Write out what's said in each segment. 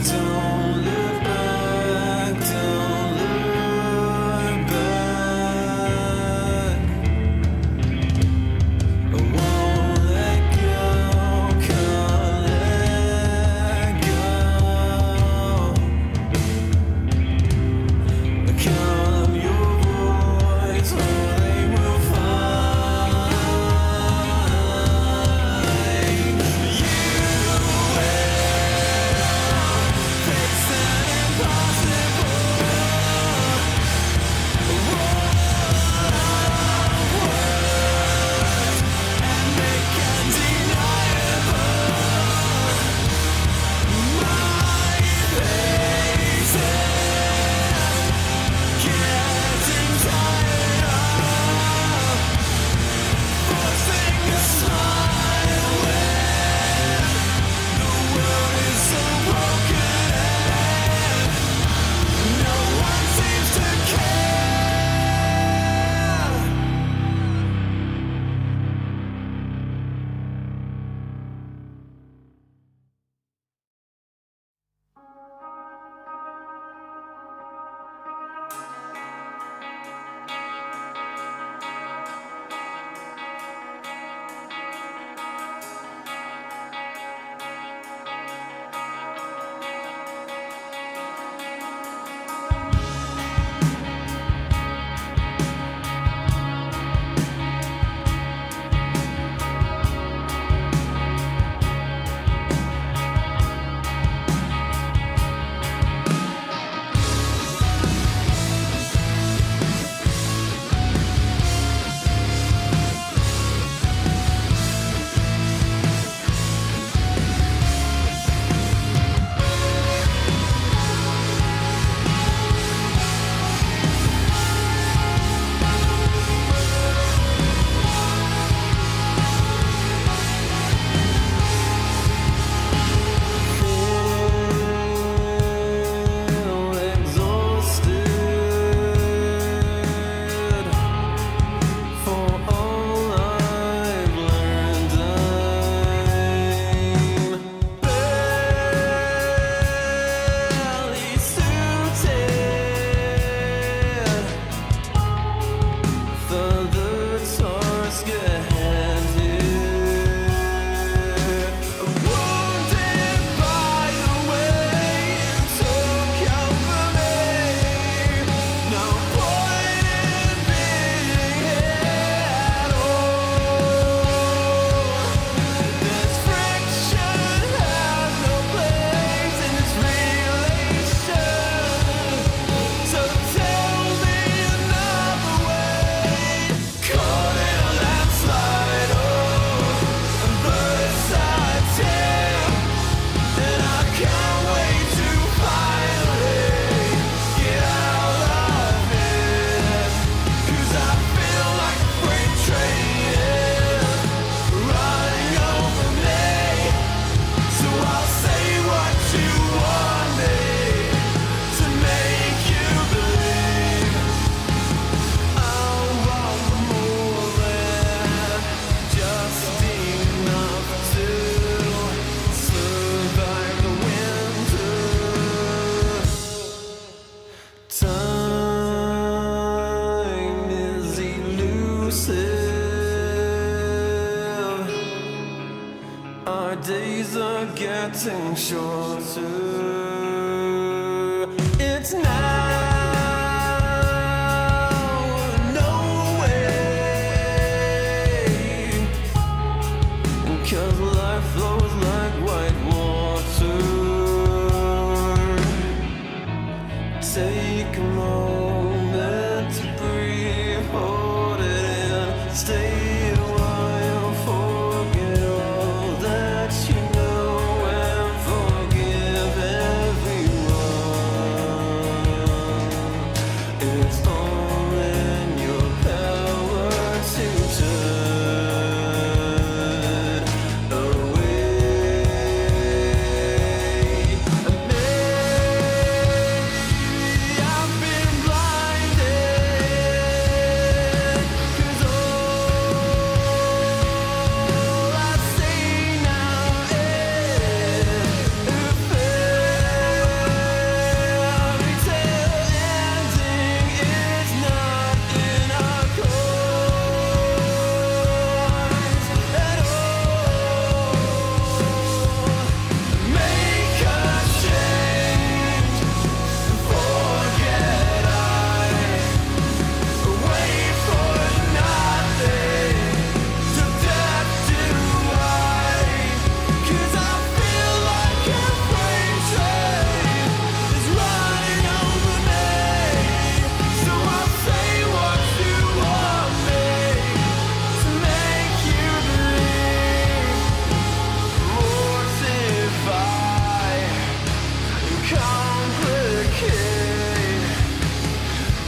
Don't look back, don't look back. I won't let go, can't let go. I count your voice, all they will find. You face an impossible and make undeniable my faces. Getting tired of forcing a smile when the world is so broken and no one seems to care. Feel exhausted for all I've learned. I'm barely suited for the task ahead here. Wounded by the way you took over me. No point in being here at all. This friction has no place in this relation. So tell me another way. Caught in a landslide, and birdside tear. And I can't wait to finally get out of here. 'Cause I feel like a freight train running over me. So I'll say what you want me to make you believe. I want more than just enough to survive the winter. Time is elusive. Our days are getting shorter. It's now or no way. 'Cause life flows like white water. Take a moment to breathe, hold it in, stay a while, forget all that you know and forgive complicate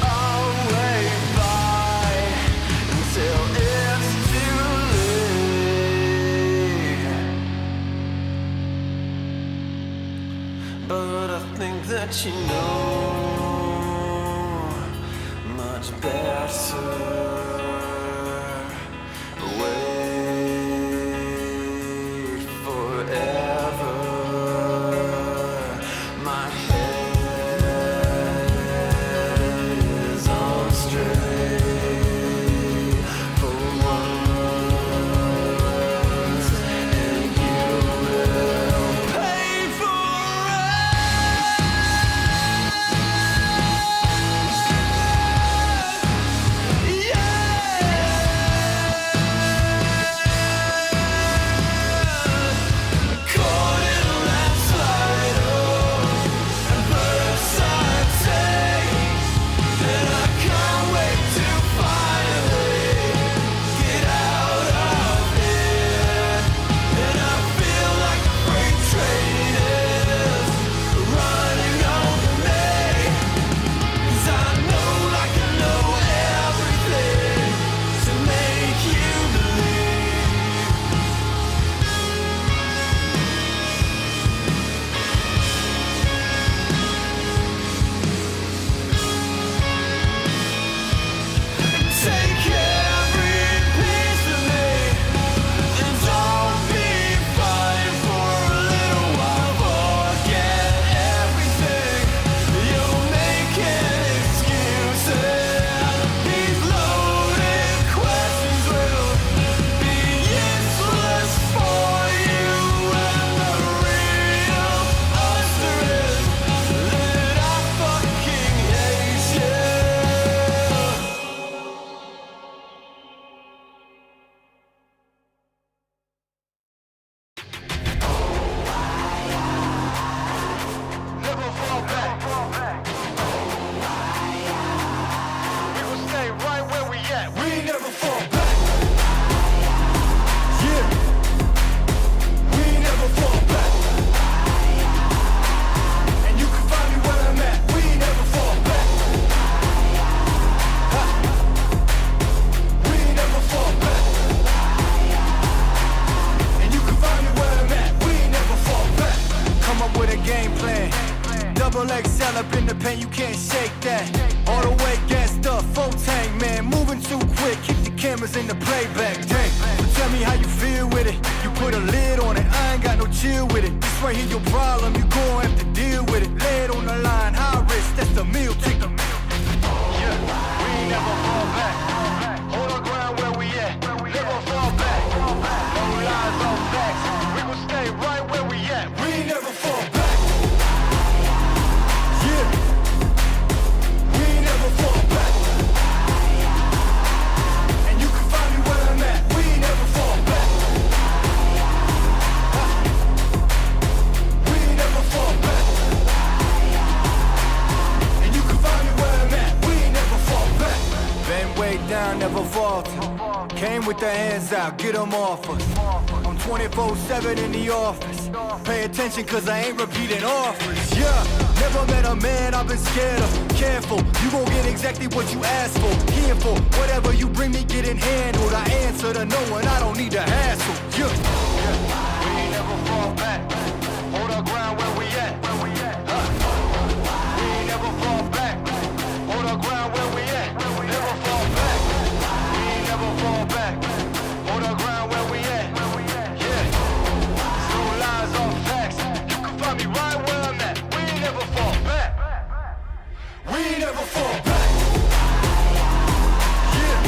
our way by until it's too late. But I think that you know much better. Wait forever. My head is on straight for once, and you will pay for it. Caught in a landslide and bursts I take, and I can't wait to finally get out of here. And I feel like a freight train is running over me, 'cause I know like I know everything to make you believe. Take every piece of me and don't be fine for a little while. Forget everything. You're making excuses. These loaded questions will be useless for you. And the real answer is that I fucking hate you. Never fall back. We will stay right where we at. We never fall back. Yeah. We never fall back. And you can find me where I'm at. We never fall back. Ha. We never fall back. And you can find me where I'm at. We never fall back. Come up with a game plan. Double XL up in the pen, you can't shake that. All the way gassed up, full tank, man. Moving too quick, keep the cameras in the playback. Dang, so tell me how you feel with it. You put a lid on it, I ain't got no chill with it. This right here your problem, you gon' have to deal with it. Lay it on the line, high risk, that's the meal ticket. Yeah, we never fall back. Hold our ground where we at. Never fall back. No lies, no facts. We will stay right where we at. We never fall back. Yeah. We never fall back. And you can find me where I'm at. We never fall back. Ha. We never fall back. And you can find me where I'm at. We never fall back. Been way down, never falter. Came with the hands out, get them off us. I'm 24/7 in the office. Pay attention cause I ain't repeating offers. Yeah, never met a man I've been scared of. Careful, you gon' get exactly what you asked for. Here for whatever you bring me getting handled. I answer to no one, I don't need the hassle. Yeah. We ain't never fall back. Hold our ground where we at. Huh. We ain't never fall back. Hold our ground where we at. Never fall back. We ain't never fall back. Hold our ground where we at. Yeah. No lies or facts. You can find me right where I'm at. We ain't never fall back. We ain't never fall back. Yeah.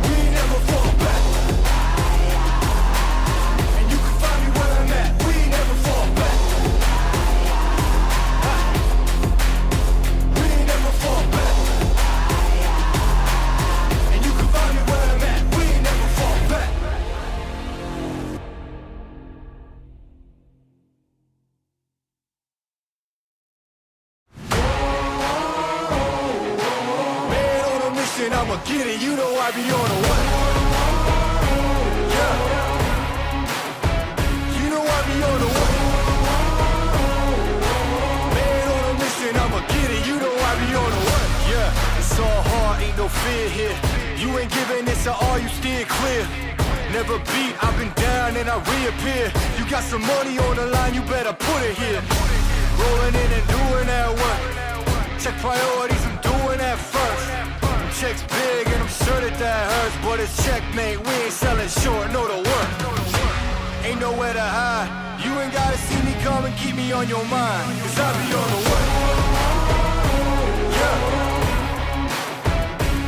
We ain't never fall back. And you can find me where I'm at. We ain't never fall back. Ha. We ain't never fall back. And you can find me where I'm at. We ain't never fall back. Man on a mission, I'ma get it. You know I be on a what? Yeah. You know I be on a what? I all you steer clear. Never beat, I've been down and I reappear. You got some money on the line, you better put it here. Rolling in and doing that work. Check priorities, I'm doing that first. Checks big and I'm sure that hurts, but it's checkmate, we ain't selling short, know the work. Ain't nowhere to hide, you ain't gotta see me come and keep me on your mind, cause I be on the way. Yeah,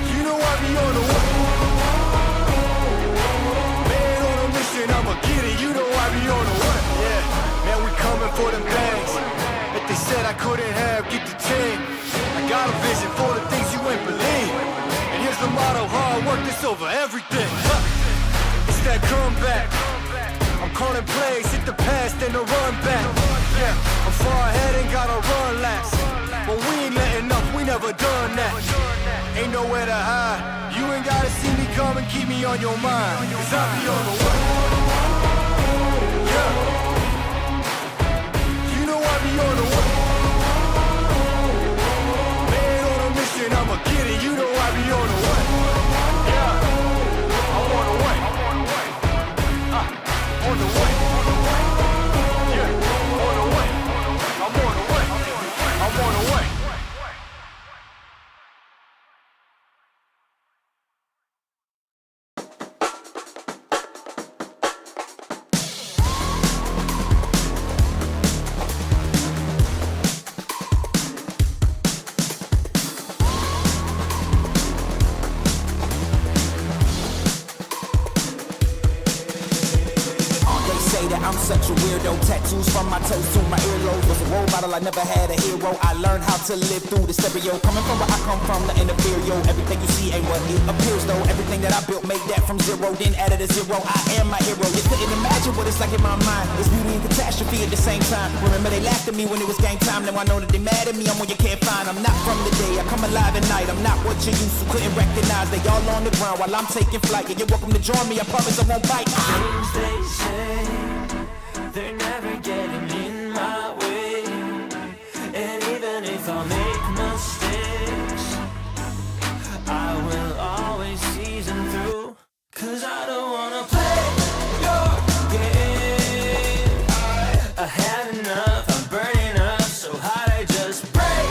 you know I be on the way. Man on a mission, I'ma get it, you know I be on the way. Yeah, man we coming for them bags, that they said I couldn't have, get the 10. I got a vision for the things you ain't believe. And here's the motto, hard work, this over everything. It's that comeback. I'm calling plays, hit the pass, then the run back. Yeah, I'm far ahead and gotta run laps. But we ain't letting up, we never done that. Ain't nowhere to hide. You ain't gotta see me come and keep me on your mind, cause I be on the way. Yeah, you know I be on the way. I'ma get it, you know I be on the way. Yeah, I'm on the way. On the way. Yeah, on the way. I'm on the way. I'm on the way. I'm such a weirdo, tattoos from my toes to my earlobes. Was a role model, I never had a hero. I learned how to live through the stereo. Coming from where I come from, the inferior. Everything you see ain't what it appears though. Everything that I built, made that from zero, then added a zero. I am my hero. You couldn't imagine what it's like in my mind. It's beauty and catastrophe at the same time. Remember they laughed at me when it was game time. Now I know that they mad at me, I'm what you can't find. I'm not from the day, I come alive at night. I'm not what you used to, couldn't recognize. They all on the ground while I'm taking flight. And you're welcome to join me, I promise I won't bite. Things they say, they're never getting in my way. And even if I make mistakes, I will always see them through. Cause I don't wanna play your game. I had enough, I'm burning up so hot I just break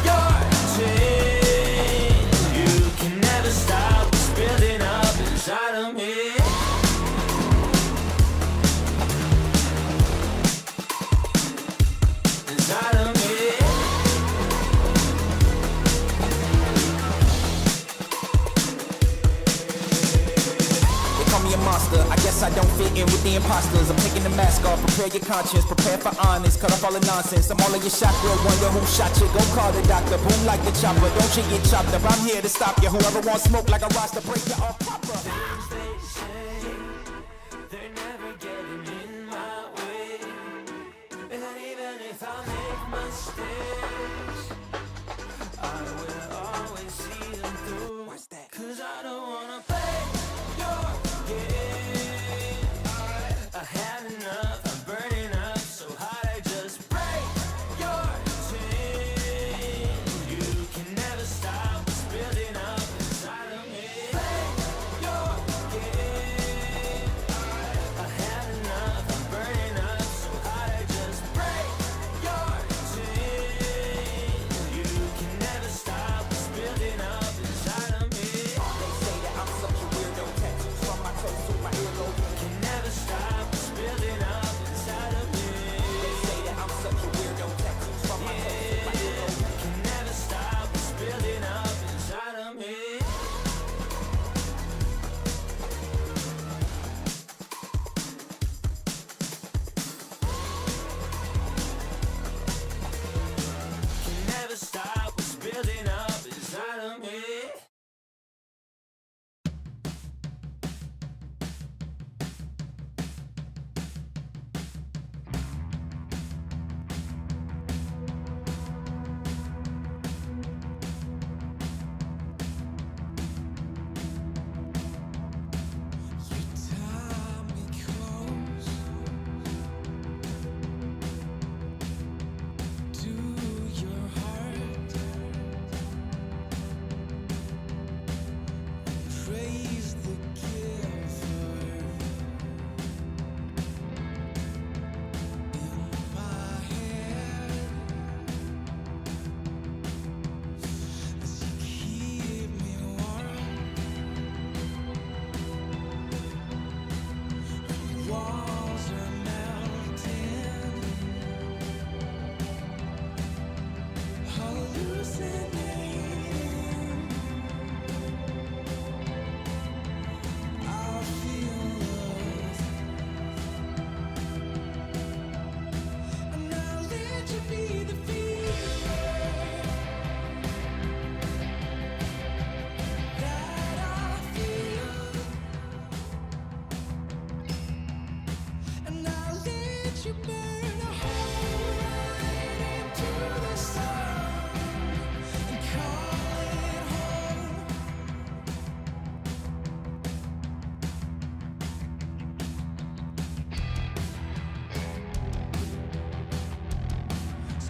your chain. You can never stop what's building up inside of me. I guess I don't fit in with the imposters. I'm taking the mask off, prepare your conscience, prepare for honest, cut off all the nonsense. I'm all of your chakra, wonder who shot you. Go call the doctor, boom like the chopper. Don't you get chopped up, I'm here to stop you. Whoever wants smoke like a roster, break you off proper. Things they say, they're never getting in my way. And even if I make mistakes, I will always see them through. What's that? Cause I don't wanna play your game. I had enough, I'm burning up so hot I just break your chain. You can never stop what's building up inside of me. Play your game. I had enough, I'm burning up so hot I just break your chain.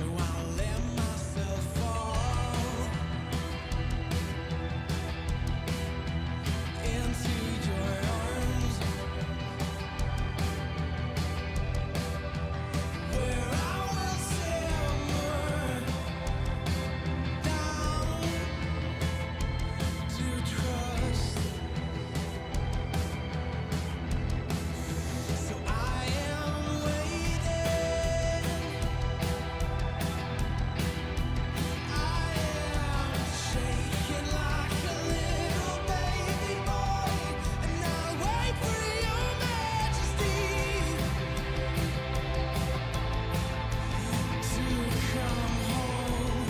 So I'll let myself fall into your arms, where I will simmer down to trust. So I am waiting, I am shaking like a little baby boy, and I'll wait for your majesty to come home.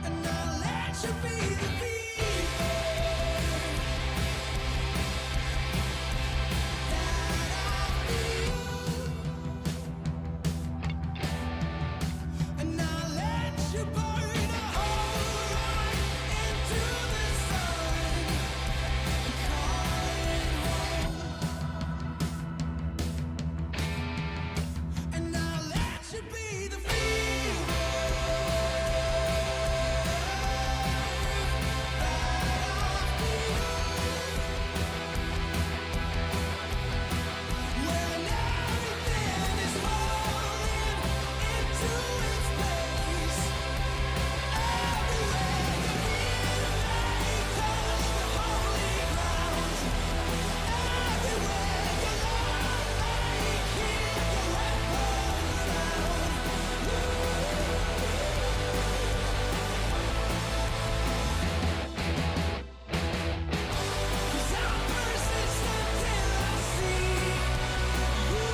And I'll let you be the fever that I feel. And I'll let you burn a hole right into the sun and call it home. And I'll let you be the fever when everything is falling into its place. Everywhere your feet may touch the holy ground. Everywhere your love may keep your weapons down. 'Cause I'll persist until I see you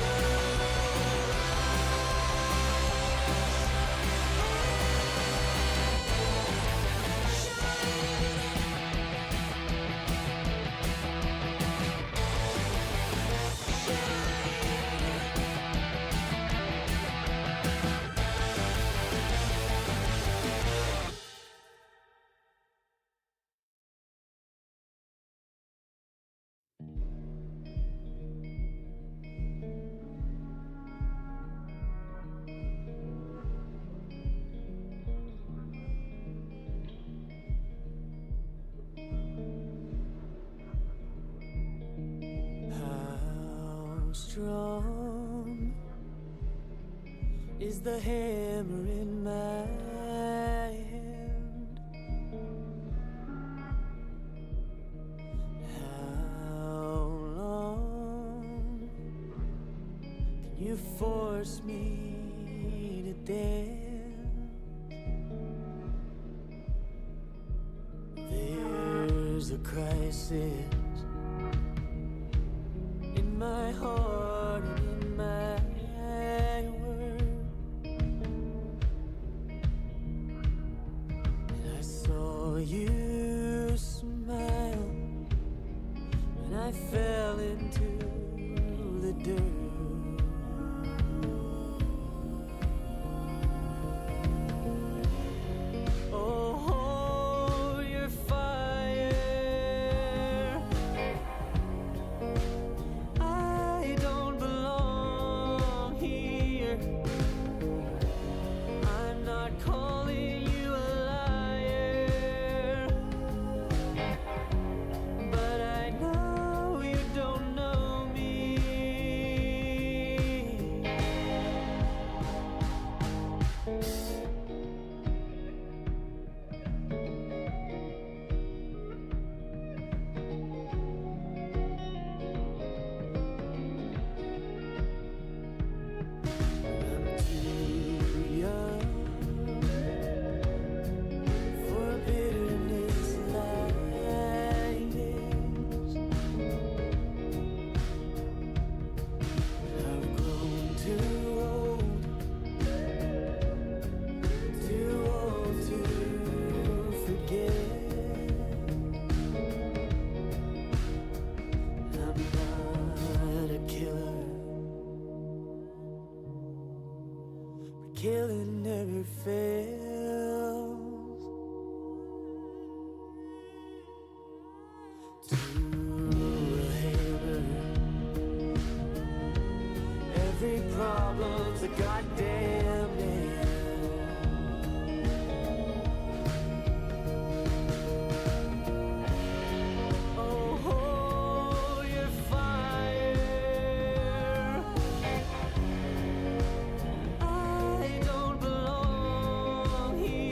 How strong is the hammer in my hand? How long can you force me to dance? There's a crisis in my heart and in my world, and I saw you smile when I fell into the dirt. Oh, hold your fire. I don't belong here. I'm not calling you a liar, but I know you never fails to a hammer. Every problem's a goddamn nail. Oh, hold your fire. I don't belong here.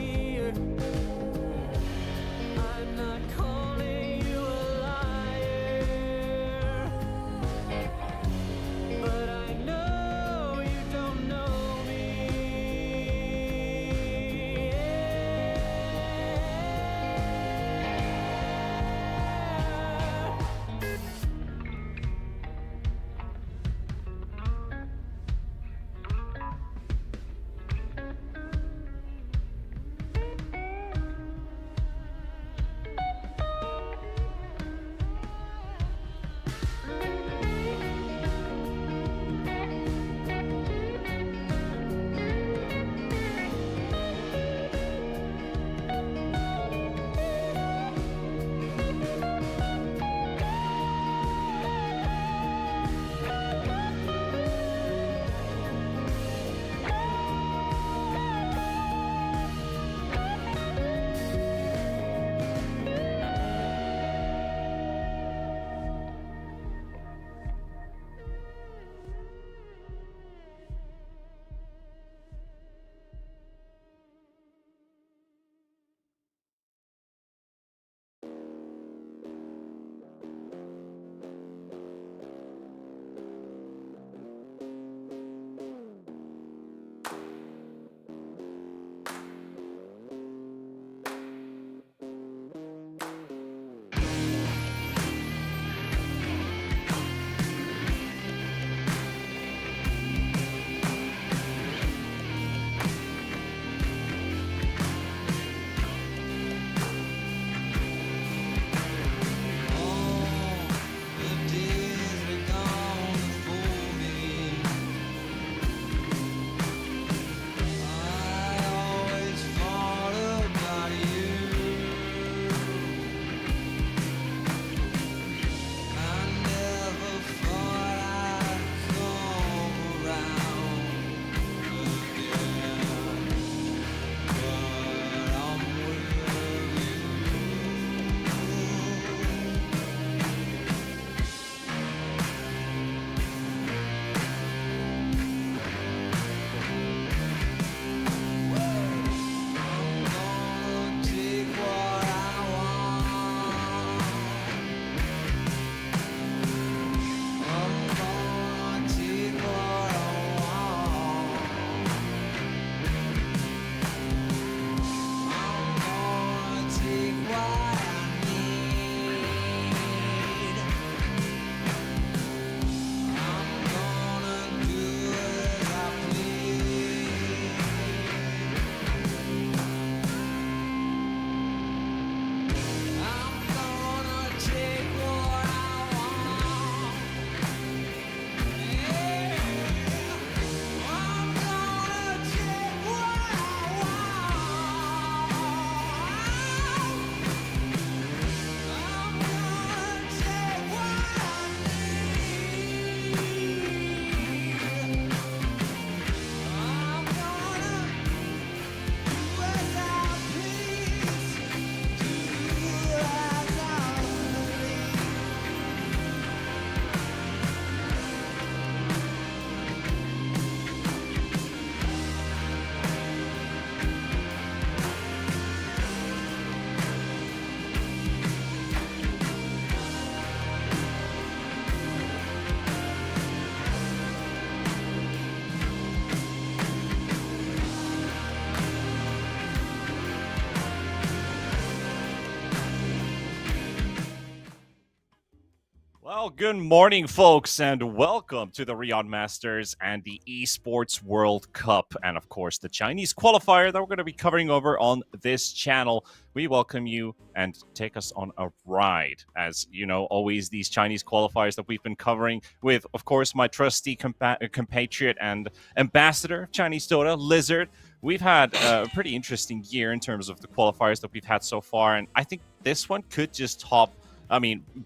Well, good morning, folks, and welcome to the Riyadh Masters and the Esports World Cup, and of course, the Chinese qualifier that we're going to be covering over on this channel. We welcome you and take us on a ride. As you know, always these Chinese qualifiers that we've been covering with, of course, my trusty compatriot and ambassador of Chinese Dota, Lizard. We've had a pretty interesting year in terms of the qualifiers that we've had so far, and I think this one could just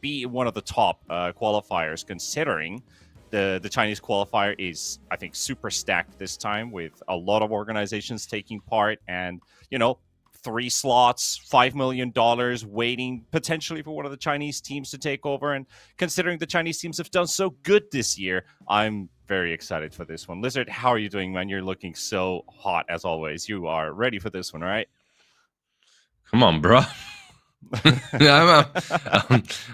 be one of the top qualifiers, considering the Chinese qualifier is, I think, super stacked this time with a lot of organizations taking part and, 3 slots, $5 million waiting potentially for one of the Chinese teams to take over. And considering the Chinese teams have done so good this year, I'm very excited for this one. Lizard, how are you doing, man? You're looking so hot as always. You are ready for this one, right? Come on, bro.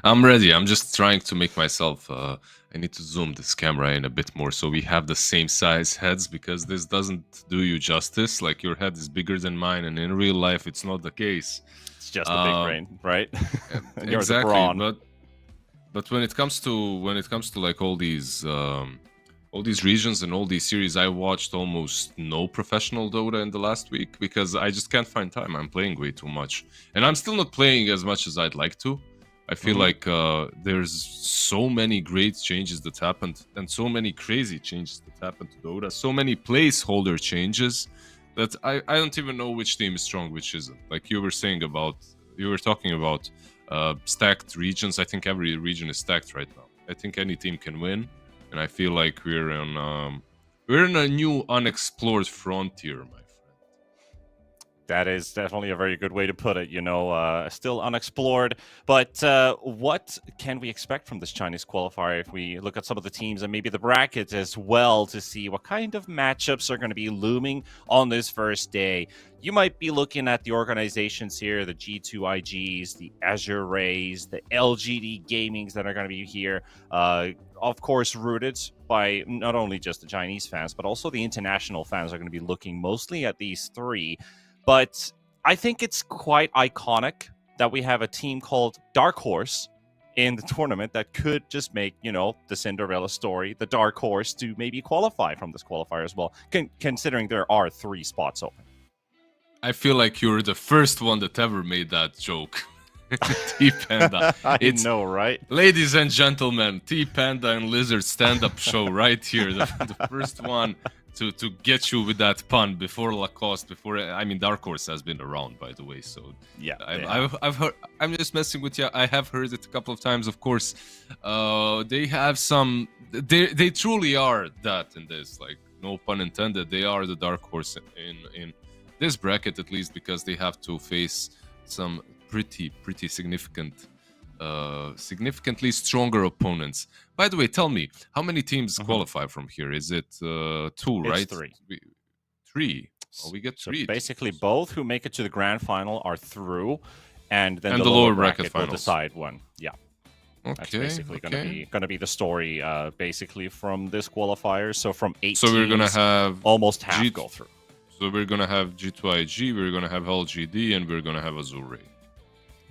I'm ready. I'm just trying to make myself. I need to zoom this camera in a bit more so we have the same size heads, because this doesn't do you justice. Like, your head is bigger than mine, and in real life, it's not the case. It's just a big brain, right? You're exactly. the brawn. But when it comes to like all these regions and all these series, I watched almost no professional Dota in the last week because I just can't find time. I'm playing way too much, and I'm still not playing as much as I'd like to. I feel like there's so many great changes that happened and so many crazy changes that happened to Dota, so many placeholder changes that I don't even know which team is strong, which isn't. Like you were talking about stacked regions. I think every region is stacked right now. I think any team can win. And I feel like we're in a new unexplored frontier, my friend. That is definitely a very good way to put it. Still unexplored. But what can we expect from this Chinese qualifier if we look at some of the teams and maybe the brackets as well to see what kind of matchups are going to be looming on this first day? You might be looking at the organizations here, the G2IGs, the Azure Rays, the LGD Gamings that are going to be here. Of course, rooted by not only just the Chinese fans, but also the international fans are going to be looking mostly at these three. But I think it's quite iconic that we have a team called Dark Horse in the tournament that could just make, the Cinderella story, the Dark Horse, to maybe qualify from this qualifier as well, considering there are 3 spots open. I feel like you're the first one that ever made that joke. T-Panda. I know, right? Ladies and gentlemen, T-Panda and Lizard stand-up show right here. The first one to get you with that pun before Lacoste, Dark Horse has been around, by the way. So yeah, I've heard. I'm just messing with you. I have heard it a couple of times. Of course, they have some. They truly are that in this. Like, no pun intended. They are the Dark Horse in this bracket, at least, because they have to face some pretty significantly stronger opponents. By the way, tell me, how many teams qualify from here? Is it 2, right? It's 3. 3. Oh, we get 3. So basically, both who make it to the grand final are through, and then and the lower bracket will finals. decide one. Yeah. Okay, That's basically going to be the story, basically, from this qualifier. So from 8 so we're going to have almost half go through. So we're going to have G2IG, we're going to have LGD, and we're going to have Azure Ray.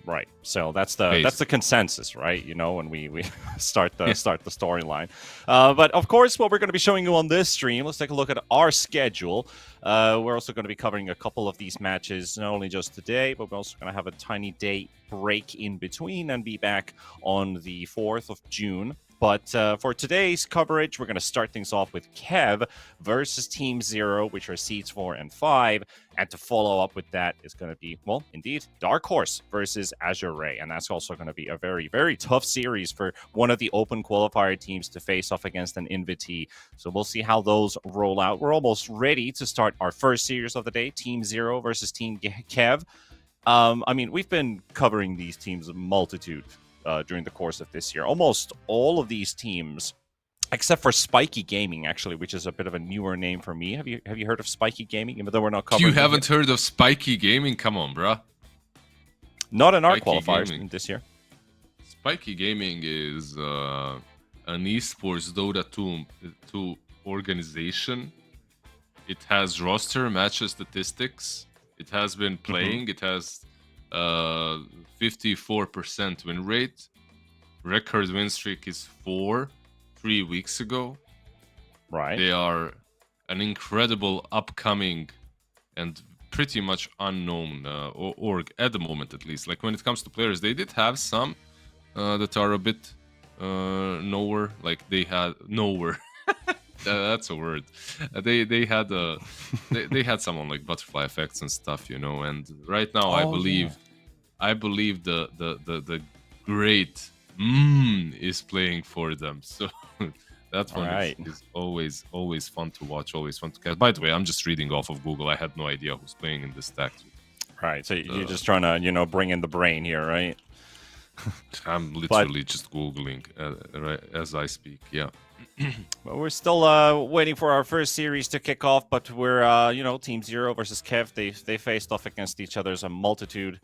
Right. So that's the consensus, right? When we start the storyline. But of course, what we're going to be showing you on this stream, let's take a look at our schedule. We're also going to be covering a couple of these matches, not only just today, but we're also going to have a tiny day break in between and be back on the 4th of June. But for today's coverage, we're going to start things off with Kev versus Team Zero, which are seeds 4 and 5. And to follow up with that is going to be, well, indeed, Dark Horse versus Azure Ray. And that's also going to be a very, very tough series for one of the open qualifier teams to face off against an invitee. So we'll see how those roll out. We're almost ready to start our first series of the day, Team Zero versus Team Kev. We've been covering these teams a multitude during the course of this year. Almost all of these teams, except for Spiky Gaming, actually, which is a bit of a newer name for me. Have you heard of Spiky Gaming? Even though we're not covering. You haven't heard of Spiky Gaming? Come on, bruh. Not in our qualifiers this year. Spiky Gaming is an esports Dota 2 organization. It has roster matches statistics. It has been playing. It has 54% win rate. record win streak is 4 3 weeks ago. Right. They are an incredible upcoming and pretty much unknown org at the moment, at least. Like when it comes to players, they did have some that are a bit nowhere. Like they had nowhere. That's a word. They had they had some on like butterfly effects and stuff, you know. And right now, I believe the great is playing for them. So that one is always fun to watch, always fun to catch. By the way, I'm just reading off of Google. I had no idea who's playing in this stack. Right. So you're just trying to, you know, bring in the brain here, right? I'm literally just Googling right as I speak. Yeah. Well, we're still waiting for our first series to kick off, but we're, you know, Team Zero versus Kev. They faced off against each other a multitude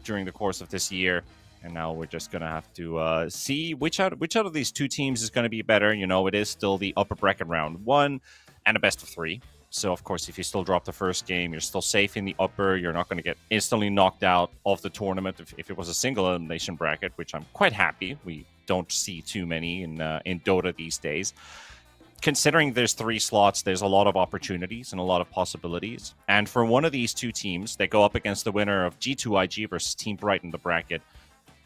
during the course of this year. And now we're just going to have to see which out of these two teams is going to be better. You know, it is still the upper bracket round 1 and a best of 3. So, of course, if you still drop the first game, you're still safe in the upper. You're not going to get instantly knocked out of the tournament if it was a single elimination bracket, which I'm quite happy. We don't see too many in Dota these days. Considering there's 3 slots, there's a lot of opportunities and a lot of possibilities. And for one of these two teams, they go up against the winner of G2IG versus Team Bright in the bracket.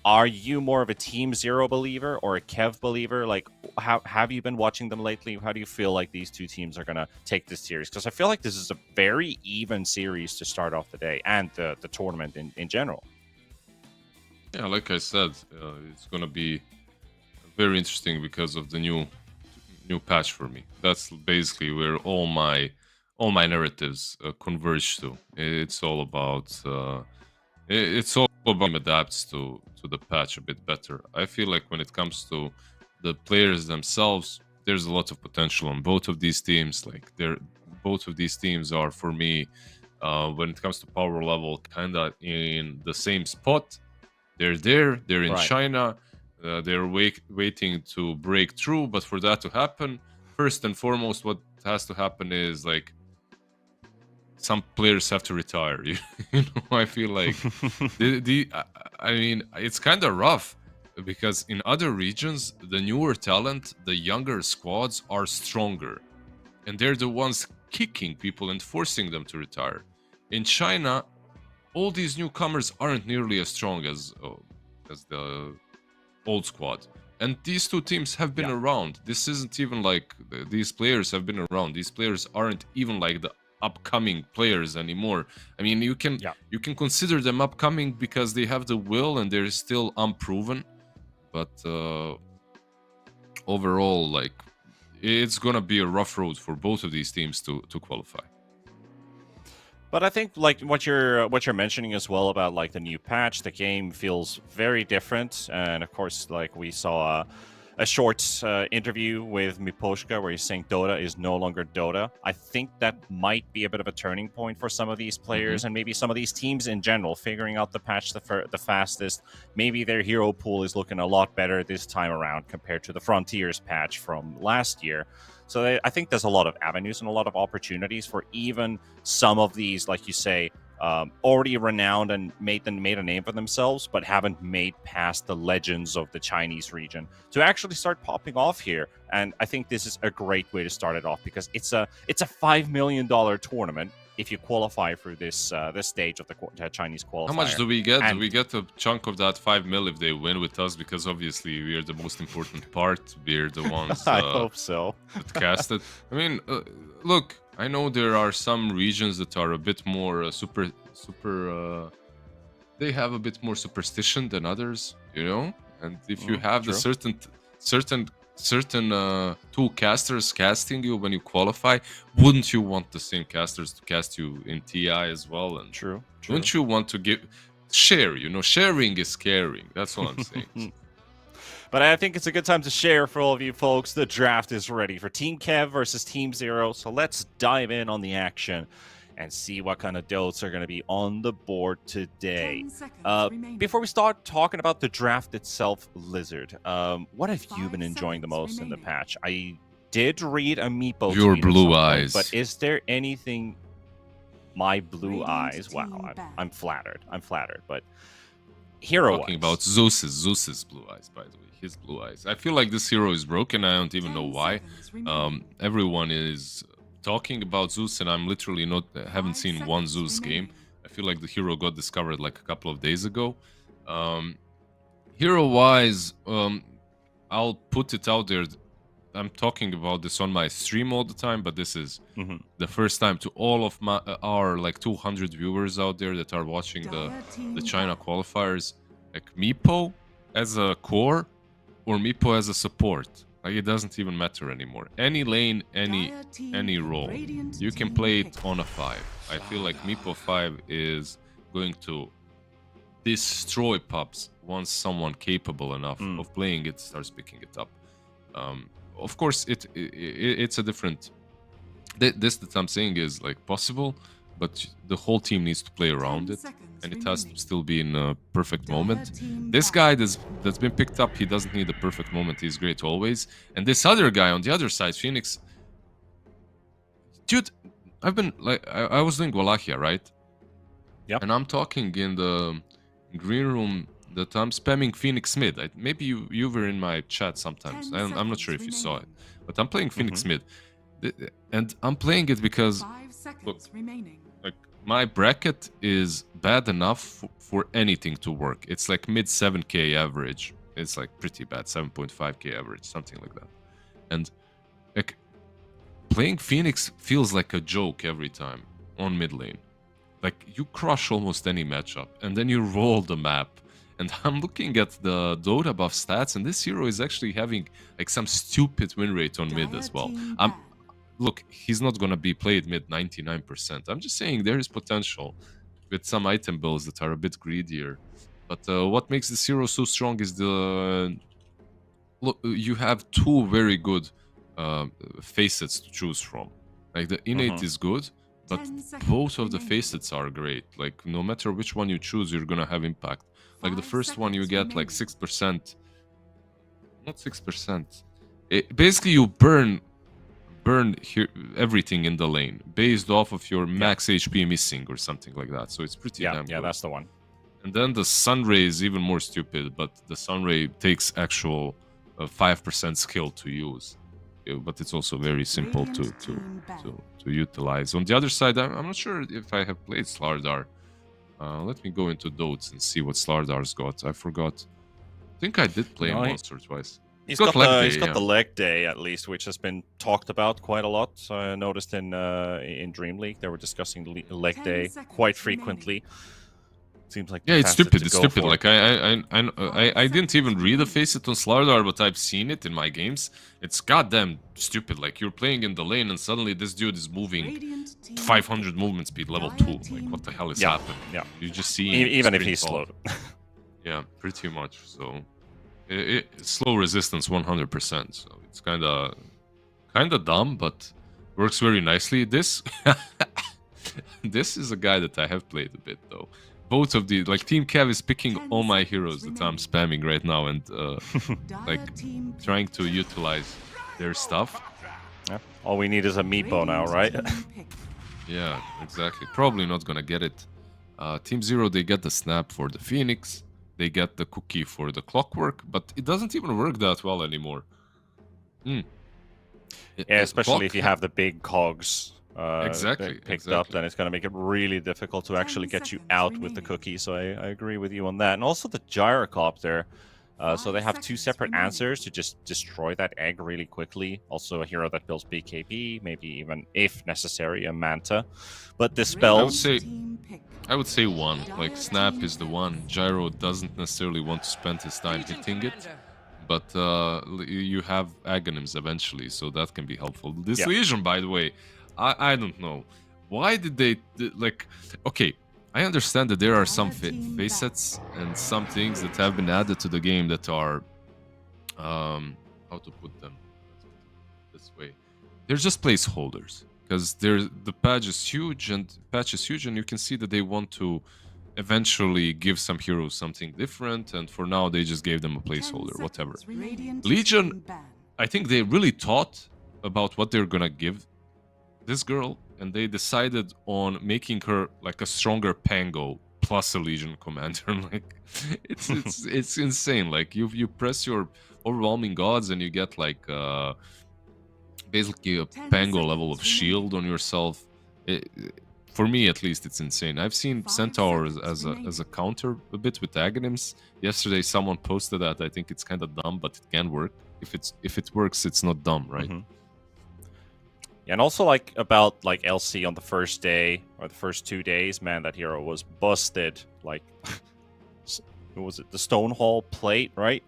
Are you more of a Team Zero believer or a Kev believer? Like, how have you been watching them lately? How do you feel like these two teams are going to take this series? Because I feel like this is a very even series to start off the day and the tournament in general. Yeah, like I said, it's going to be very interesting because of the new patch for me. That's basically where all my narratives converge to. It's all about adapts to the patch a bit better. I feel like when it comes to the players themselves, there's a lot of potential on both of these teams. Like both of these teams are, for me, when it comes to power level, kind of in the same spot. They're in China. They're waiting to break through, but for that to happen, first and foremost, what has to happen is like some players have to retire. You know, I feel like I mean, it's kind of rough because in other regions, the newer talent, the younger squads are stronger, and they're the ones kicking people and forcing them to retire. In China, all these newcomers aren't nearly as strong as the old squad. And these two teams have been around. This isn't even like these players have been around. These players aren't even like the upcoming players anymore. I mean, you can consider them upcoming because they have the will and they're still unproven. But overall, like, it's gonna be a rough road for both of these teams to qualify. But I think like what you're mentioning as well about like the new patch, the game feels very different. And of course, like we saw a short interview with Miposhka where he's saying Dota is no longer Dota. I think that might be a bit of a turning point for some of these players and maybe some of these teams in general, figuring out the patch the fastest. Maybe their hero pool is looking a lot better this time around compared to the Frontiers patch from last year. So I think there's a lot of avenues and a lot of opportunities for even some of these, like you say, already renowned and made a name for themselves, but haven't made past the legends of the Chinese region to actually start popping off here. And I think this is a great way to start it off because it's a $5 million tournament if you qualify for this stage of the Chinese qualifier. How much do we get? Do we get a chunk of that 5 mil if they win with us? Because obviously we are the most important part. We're the ones I hope so. that cast it. I mean, look, I know there are some regions that are a bit more they have a bit more superstition than others, you know? And if you have the certain two casters casting you when you qualify, wouldn't you want the same casters to cast you in TI as well? And true. Wouldn't you want to share? You know, sharing is caring. That's what I'm saying. But I think it's a good time to share for all of you folks. The draft is ready for Team Kev versus Team Zero. So let's dive in on the action and see what kind of dotes are going to be on the board today. Before we start talking about the draft itself, Lizard, what have you been enjoying the most in the patch? I did read a Meepo. Your blue eyes. But is there anything... My blue eyes? Wow, I'm flattered. But Hero Talking about Zeus's blue eyes, by the way, his blue eyes. I feel like this hero is broken. I don't even know why. Everyone is talking about Zeus, and I'm literally haven't seen one Zeus game. I feel like the hero got discovered like a couple of days ago. Hero-wise, I'll put it out there. I'm talking about this on my stream all the time, but this is the first time to all of our like 200 viewers out there that are watching the China qualifiers. Like Meepo as a core or Meepo as a support. Like it doesn't even matter anymore. Any lane, any role, you can play it on a 5. I feel like Meepo 5 is going to destroy pubs once someone capable enough of playing it starts picking it up. Of course, it's a different. This that I'm saying is like possible, but the whole team needs to play around it, and it has to still be in a perfect moment. This guy that's been picked up, he doesn't need a perfect moment. He's great always. And this other guy on the other side, Phoenix, dude, I've been like I was doing Wallachia, right? Yeah. And I'm talking in the green room that I'm spamming Phoenix mid. Maybe you were in my chat sometimes. I'm not sure if you saw it, but I'm playing Phoenix mid, and I'm playing it because look, like my bracket is bad enough for anything to work. It's like mid 7k average. It's like pretty bad, 7.5k average, something like that. And like playing Phoenix feels like a joke every time on mid lane. Like you crush almost any matchup, and then you roll the map. And I'm looking at the Dota buff stats, and this hero is actually having like some stupid win rate on mid as well. Look, he's not gonna be played mid 99%. I'm just saying there is potential with some item builds that are a bit greedier. But what makes this hero so strong is look, you have 2 very good facets to choose from. Like the innate is good, but both of the facets are great. Like no matter which one you choose, you're gonna have impact. Like the first one, you get like 6%, not 6%. Basically, you burn everything in the lane based off of your max HP missing or something like that. So it's pretty damn good. Yeah, that's the one. And then the Sunray is even more stupid, but the Sunray takes actual 5% skill to use. But it's also very simple to utilize. On the other side, I'm not sure if I have played Slardar. Let me go into Dotes and see what Slardar's got. I forgot. I think I did play him once or twice. He's got the leg day at least, which has been talked about quite a lot. So I noticed in Dream League they were discussing the leg day quite frequently. Seems like it's stupid. It's stupid. Like I didn't even read the facet on Slardar, but I've seen it in my games. It's goddamn stupid. Like you're playing in the lane and suddenly this dude is moving 500 movement speed, level 2. Like what the hell is happening? Yeah, you just see even if he's slowed. Yeah, pretty much. So slow resistance 100%. So it's kind of dumb, but works very nicely. This is a guy that I have played a bit though. Both of the like Team Cav is picking all my heroes that I'm spamming right now and like trying to utilize their stuff. Yeah. All we need is a Meepo now, right? Yeah, exactly. Probably not gonna get it. Team Zero, they get the snap for the Phoenix, they get the cookie for the clockwork, but it doesn't even work that well anymore. Yeah, especially if you have the big cogs. Picked up, then it's going to make it really difficult to actually get you out with the cookie. So I agree with you on that. And also the gyrocopter. So they have 2 separate answers to just destroy that egg really quickly. Also a hero that builds BKB, maybe even, if necessary, a Manta. But dispels... I would say 1. Like Snap is the one. Gyro doesn't necessarily want to spend his time hitting it. But you have Aghanim's eventually, so that can be helpful. This Legion, by the way... I don't know. Why did they... like... Okay, I understand that there are some facets and some things that have been added to the game that are... how to put them this way. They're just placeholders. Because the patch is huge and you can see that they want to eventually give some heroes something different, and for now they just gave them a placeholder, whatever. Legion, I think they really thought about what they're gonna give this girl, and they decided on making her like a stronger Pango plus a Legion commander. Like it's insane. Like you press your overwhelming odds and you get like basically a Pango level of shield on yourself. For me at least, it's insane. I've seen Centaurs as a counter a bit with Aghanims. Yesterday someone posted that. I think it's kind of dumb, but it can work. If it works, it's not dumb, right? Yeah, and also like about like LC on the first day or the first 2 days, man, that hero was busted. Like, what was it? The Stonehall plate, right?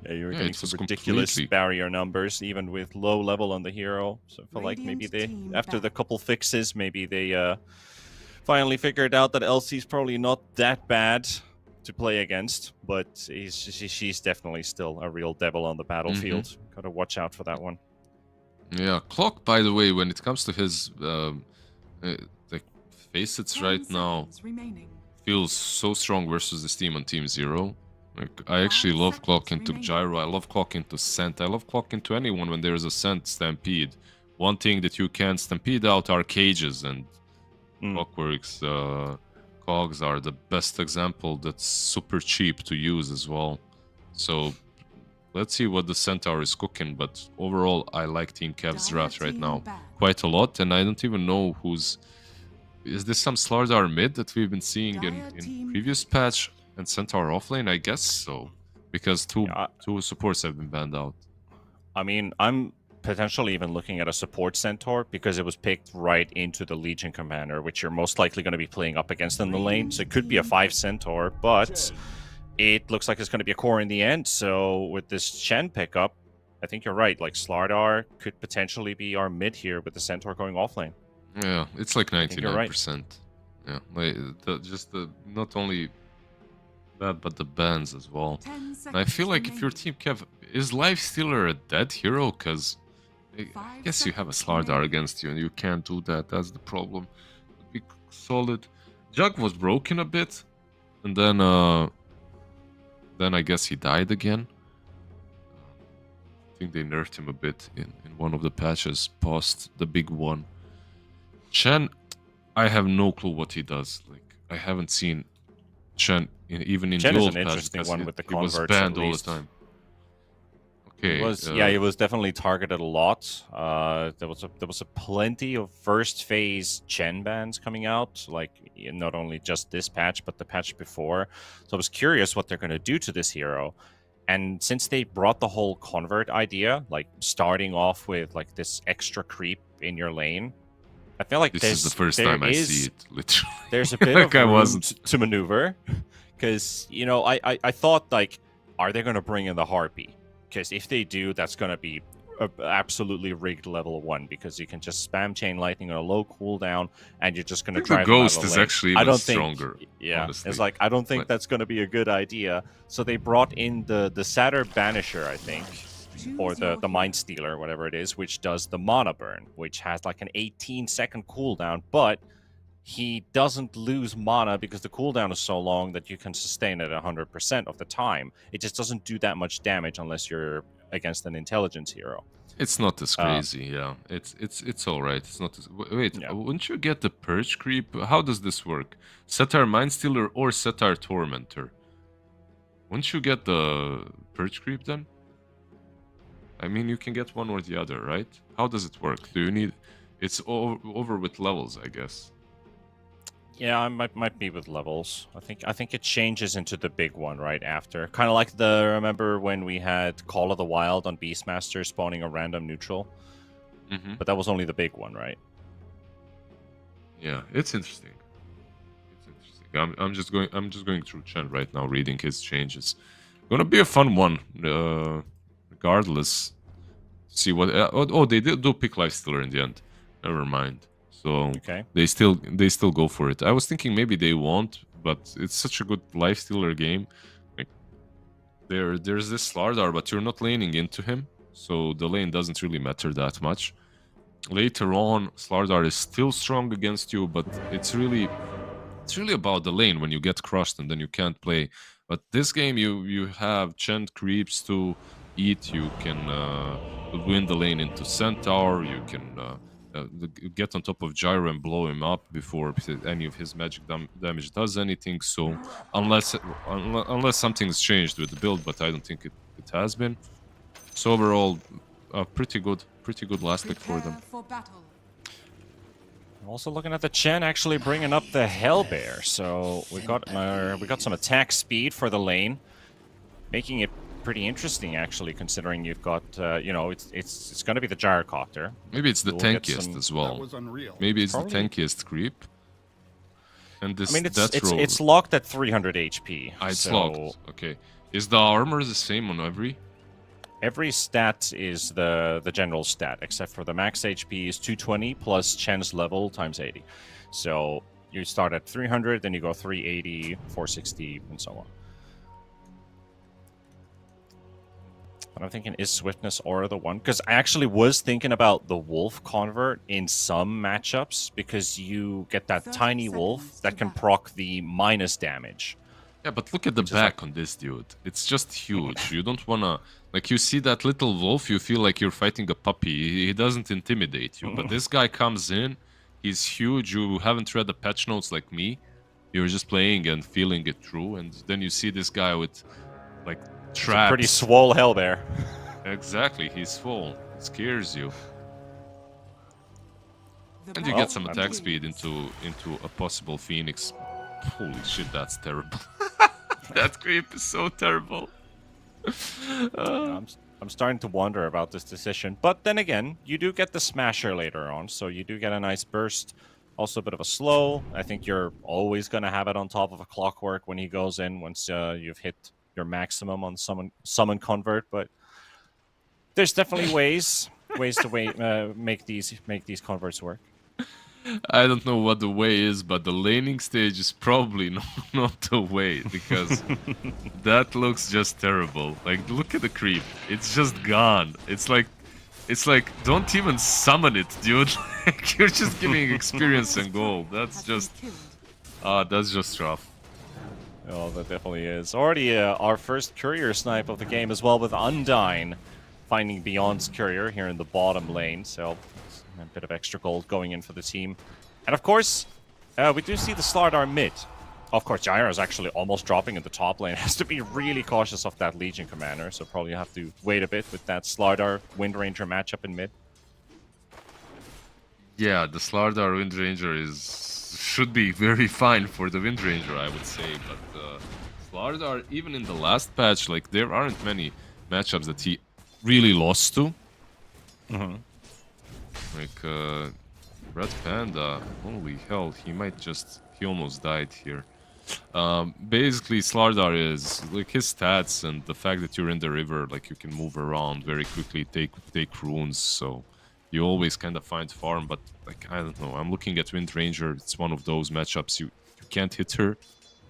Yeah, you were getting some ridiculous barrier numbers, even with low level on the hero. So I feel like maybe they, after the couple fixes, maybe they finally figured out that LC's probably not that bad to play against, but she's definitely still a real devil on the battlefield. Gotta watch out for that one. Yeah, Clock, by the way, when it comes to his like facets right now, feels so strong versus this team on Team Zero. Like, I actually love Clock into Gyro, I love Clock into Scent, I love Clock into anyone when there's a Scent Stampede. One thing that you can stampede out are cages, and Clockwork's cogs are the best example that's super cheap to use as well. So let's see what the Centaur is cooking, but overall I like Team Kev's draft right now quite a lot, and I don't even know who's... Is this some Slardar mid that we've been seeing in previous patch? And Centaur offlane, I guess so, because two supports have been banned out. I mean, I'm potentially even looking at a support Centaur because it was picked right into the Legion commander, which you're most likely going to be playing up against in the lane. So it could be a 5 Centaur, but it looks like it's going to be a core in the end. So with this Chen pickup, I think you're right. Like Slardar could potentially be our mid here with the Centaur going offlane. Yeah, it's like 99%. Right. Yeah, like not only that, but the bans as well. And I feel like if your Team Kev is Lifestealer a dead hero, because I guess you have a Slardar against you and you can't do that. That's the problem. Be solid. Jug was broken a bit, and then I guess he died again. I think they nerfed him a bit in one of the patches post the big one. Chen, I have no clue what he does. Like, I haven't seen Chen even in Chen the is old an patch, interesting one with the he was converts. banned all the time. Okay. He was definitely targeted a lot. There was a plenty of first phase Chen bans coming out, like not only just this patch but the patch before. So I was curious what they're going to do to this hero. And since they brought the whole convert idea, like starting off with like this extra creep in your lane, I feel like this is the first time I see it. Literally, there's a bit like of room to maneuver, because I thought like, are they going to bring in the Harpy? Because if they do, that's going to be absolutely rigged level 1, because you can just spam chain lightning on a low cooldown and you're just going to drive the ghost them out of is the lane. actually even stronger. Honestly. It's like I don't think that's going to be a good idea. So they brought in the Satyr Banisher, I think, or the Mind Stealer, whatever it is, which does the mana burn, which has like an 18-second cooldown, but he doesn't lose mana because the cooldown is so long that you can sustain it 100% of the time. It just doesn't do that much damage unless you're against an intelligence hero. It's not as crazy, yeah. It's all right. It's not as... Wait, wouldn't you get the Purge Creep? How does this work? Satyr Mindstealer or Satyr Tormentor? Wouldn't you get the Purge Creep then? I mean, you can get one or the other, right? How does it work? Do you need... It's over with levels, I guess. Yeah, I might be with levels. I think it changes into the big one right after. Kind of like remember when we had Call of the Wild on Beastmaster spawning a random neutral? But that was only the big one, right? Yeah, it's interesting. It's interesting. I'm just going through Chen right now, reading his changes. Gonna be a fun one, regardless. See what... they do pick Lifestealer in the end. Never mind. So they still go for it. I was thinking maybe they won't, but it's such a good Lifestealer game. Like, there's this Slardar, but you're not laning into him, so the lane doesn't really matter that much. Later on, Slardar is still strong against you, but it's really about the lane when you get crushed and then you can't play. But this game, you have Chen creeps to eat. You can win the lane into Centaur. You can get on top of Gyro and blow him up before any of his magic damage does anything. So unless something's changed with the build, but I don't think it has been. So overall, pretty good last pick for them. Also looking at the Chen actually bringing up the Hellbear, so we got some attack speed for the lane, making it pretty interesting actually, considering you've got it's going to be the Gyrocopter. Maybe it's the tankiest as well. Maybe it's the tankiest creep. And this it's locked at 300 HP. It's locked. Okay. Is the armor the same on every? Every stat is the general stat, except for the max HP is 220 plus Chen's level times 80. So you start at 300, then you go 380, 460, and so on. But I'm thinking, is Swiftness Aura the one? Because I actually was thinking about the Wolf convert in some matchups, because you get that tiny wolf that can proc the minus damage. Yeah, but look at the back on this dude. It's just huge. You don't wanna... Like, you see that little wolf, you feel like you're fighting a puppy. He doesn't intimidate you. But this guy comes in, he's huge. You haven't read the patch notes like me. You're just playing and feeling it through. And then you see this guy with, like, traps. Pretty swole Hellbear. Exactly, he's swole. It scares you. And you get some attack speed into a possible Phoenix. Holy shit, that's terrible. That creep is so terrible. I'm starting to wonder about this decision. But then again, you do get the Smasher later on, so you do get a nice burst. Also a bit of a slow. I think you're always going to have it on top of a Clockwork when he goes in, once you've hit your maximum on summon convert. But there's definitely ways to make these converts work. I don't know what the way is, but the laning stage is probably not the way, because that looks just terrible. Like, look at the creep. It's just gone. It's like, don't even summon it, dude. Like, you're just giving experience and gold. That's just rough. Oh, that definitely is. Already our first courier snipe of the game as well, with Undyne finding Beyond's courier here in the bottom lane. So a bit of extra gold going in for the team. And of course, we do see the Slardar mid. Of course, Gyro is actually almost dropping in the top lane. Has to be really cautious of that Legion commander, so probably have to wait a bit with that Slardar Wind Ranger matchup in mid. Yeah, the Slardar Wind Ranger should be very fine for the Wind Ranger, I would say. But Slardar, even in the last patch, like, there aren't many matchups that he really lost to. Mm-hmm. Like, Red Panda, holy hell, he almost died here. Basically, Slardar is, like, his stats and the fact that you're in the river, like, you can move around very quickly, take runes, so you always kind of find farm. But, like, I don't know, I'm looking at Wind Ranger, it's one of those matchups you can't hit her,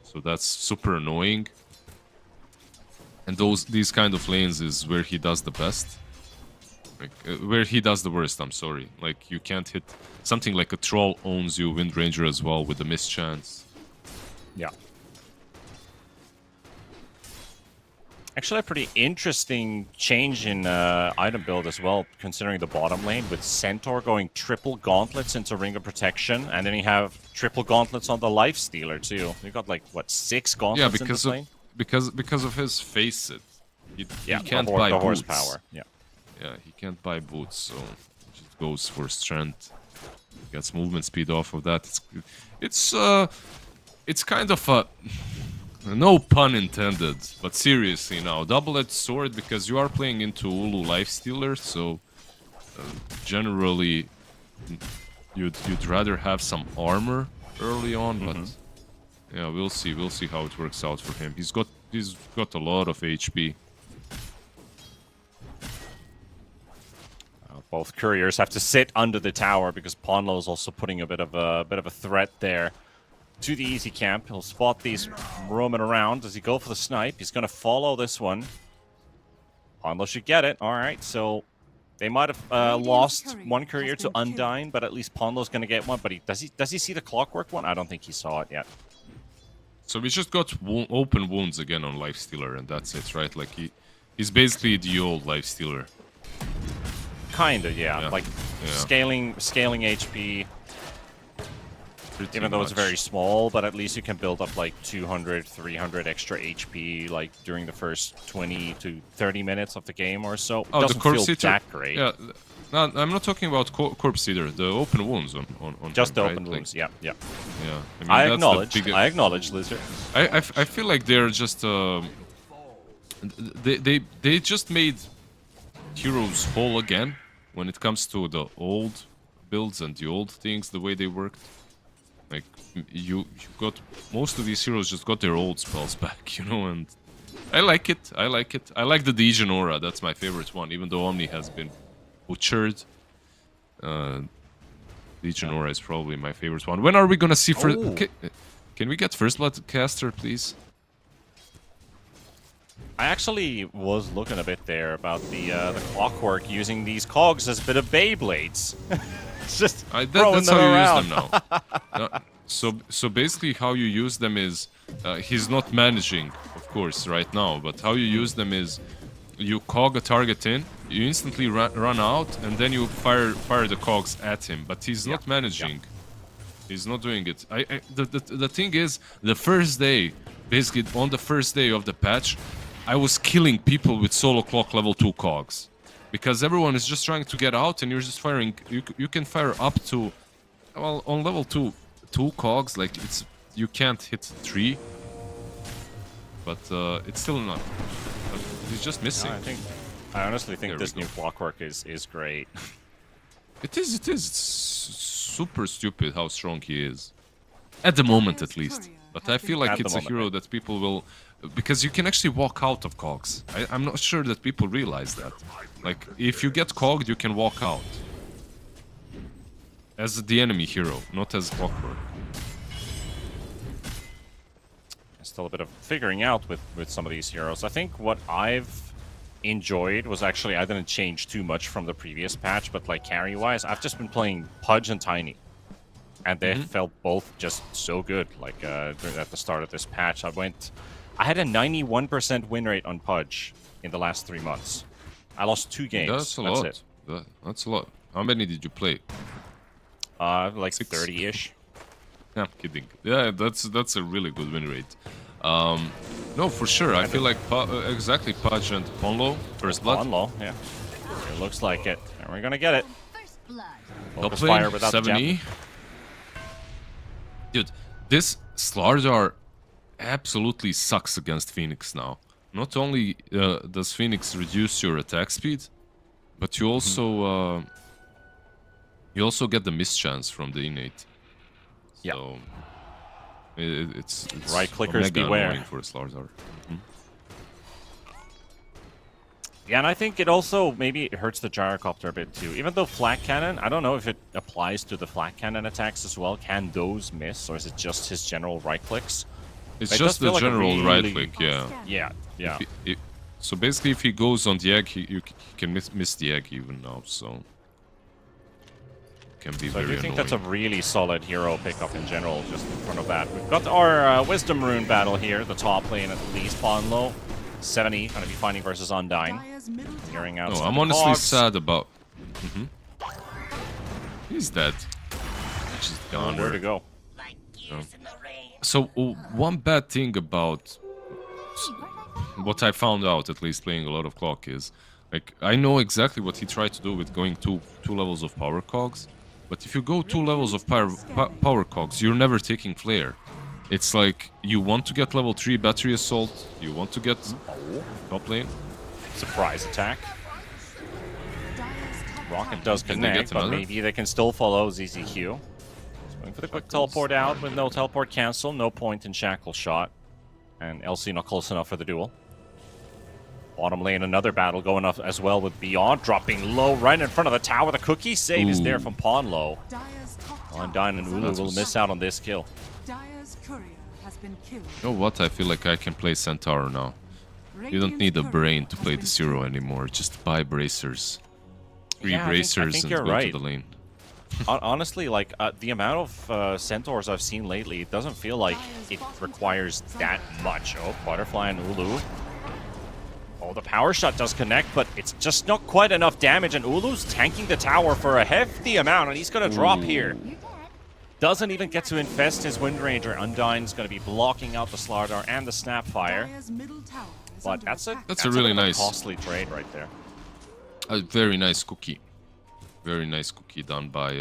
so that's super annoying. And these kind of lanes is where he does the best. Like, where he does the worst, I'm sorry. Like, you can't hit... Something like a Troll owns you, Wind Ranger as well, with a mischance. Yeah. Actually, a pretty interesting change in item build as well, considering the bottom lane, with Centaur going triple gauntlets into Ring of Protection, and then you have triple gauntlets on the Lifestealer too. You got, like, what, 6 gauntlets in this lane? Because of his face it. He can't the buy boots. Horsepower. Yeah. Yeah, he can't buy boots, so he just goes for strength. Gets movement speed off of that. It's kind of a... No pun intended, but seriously now, double-edged sword, because you are playing into Ulu Lifestealer, so generally you'd rather have some armor early on, but yeah, we'll see how it works out for him. He's got a lot of HP. Both couriers have to sit under the tower, because Ponlo is also putting a bit of a threat there to the easy camp. He'll spot these roaming around. Does he go for the snipe? He's going to follow this one. Ponlo should get it. All right, so they might have lost one courier to Undyne, but at least Ponlo's going to get one. But does he see the Clockwork one? I don't think he saw it yet. So we just got open wounds again on Lifestealer, and that's it, right? Like, he's basically the old Lifestealer. Kinda, yeah. Yeah. Like scaling HP. Pretty Even though it's much. very small, but at least you can build up like 200, 300 extra HP like during the first 20 to 30 minutes of the game or so. Oh, Doesn't the corpse feel eater. that great. Yeah, no, I'm not talking about corpse eater. The open wounds on Just the him, open right? wounds, yeah. Yeah, mean, I that's the acknowledge, Lizard. I feel like they're just they just made heroes whole again when it comes to the old builds and the old things, the way they worked. Like you got most of these heroes just got their old spells back, you know, and I like it. I like it. I like the Legion Aura. That's my favorite one, even though Omni has been butchered. Legion Aura is probably my favorite one. When are we gonna see first? Can we get First Blood Caster, please? I actually was looking a bit there about the clockwork using these cogs as a bit of Beyblades. It's just throwing that's them how around. you use them now. So basically, how you use them is he's not managing, of course, right now. But how you use them is you cog a target in, you instantly run out, and then you fire the cogs at him. But he's not managing. He's not doing it. The thing is, the first day, basically on the first day of the patch, I was killing people with solo clock level 2 cogs. Because everyone is just trying to get out and you're just firing. You can fire up to, well, on level 2 cogs, like you can't hit 3. But it's still not. But he's just missing. No, I honestly think There this we new go. clockwork is great. It is. It's super stupid how strong he is. At the moment, at least. But I feel like At the it's a moment, hero that people will... Because you can actually walk out of cogs. I'm not sure that people realize that. Like, if you get cogged, you can walk out. As the enemy hero, not as clockwork. Still a bit of figuring out with some of these heroes. I think what I've enjoyed was actually, I didn't change too much from the previous patch, but like carry-wise, I've just been playing Pudge and Tiny. And they felt both just so good. Like at the start of this patch, I had a 91% win rate on Pudge in the last 3 months. I lost 2 games. That's a lot. That's a lot. How many did you play? Like 6. 30-ish. I'm kidding. Yeah, that's a really good win rate. No, for sure. I feel like exactly Pudge and Ponlo, First Blood. Ponlo, yeah. It looks like it. And we're gonna get it. Top Focus lane, fire without the 7E. Dude, this Slardar absolutely sucks against Phoenix now. Not only does Phoenix reduce your attack speed, but you also get the mischance from the innate. Yeah. So it's Right clickers mega beware. annoying for Slardar. Yeah, and I think it also maybe it hurts the gyrocopter a bit too. Even though flat cannon, I don't know if it applies to the flat cannon attacks as well. Can those miss, or is it just his general right clicks? It's It just does feel the like a general right really- click, yeah. Yeah. So basically, if he goes on the egg, you can miss the egg even now. So can be So I very do think annoying. that's a really solid hero pickup in general, just in front of that. We've got our Wisdom Rune battle here, the top lane at least. Ponlo, 70, going to be fighting versus Undyne. Hearing out No, some I'm of the honestly cogs. sad about. He's dead. Just gone. Where to go? So one bad thing about what I found out, at least playing a lot of Clock, is like I know exactly what he tried to do with going two levels of power cogs. But if you go 2 levels of power cogs, you're never taking flare. It's like you want to get level 3 battery assault, you want to get top lane. Surprise attack. Rocket does Can they connect, get but another? maybe they can still follow ZZQ. Going for the quick teleport out with no teleport cancel, no point in shackle shot. And LC not close enough for the duel. Bottom lane, another battle going up as well with Beyond, dropping low right in front of the tower. The cookie save is there from Ponlo. Undyne and Ulu will miss out on this kill. Dire's courier has been killed. You know what? I feel like I can play Centaur now. You don't need a brain to play the Zero anymore. Just buy bracers. 3 Yeah, I bracers think and you're go right. to the lane. Honestly, like the amount of centaurs I've seen lately, it doesn't feel like it requires that much. Oh, Butterfly and Ulu. Oh, the power shot does connect, but it's just not quite enough damage, and Ulu's tanking the tower for a hefty amount, and he's going to drop here. Doesn't even get to infest his Wind Ranger. Undyne's going to be blocking out the Slardar and the Snapfire. Dire's middle tower is But under that's a attack. That's a really bit of nice- costly trade right there. A very nice cookie. Very nice cookie done by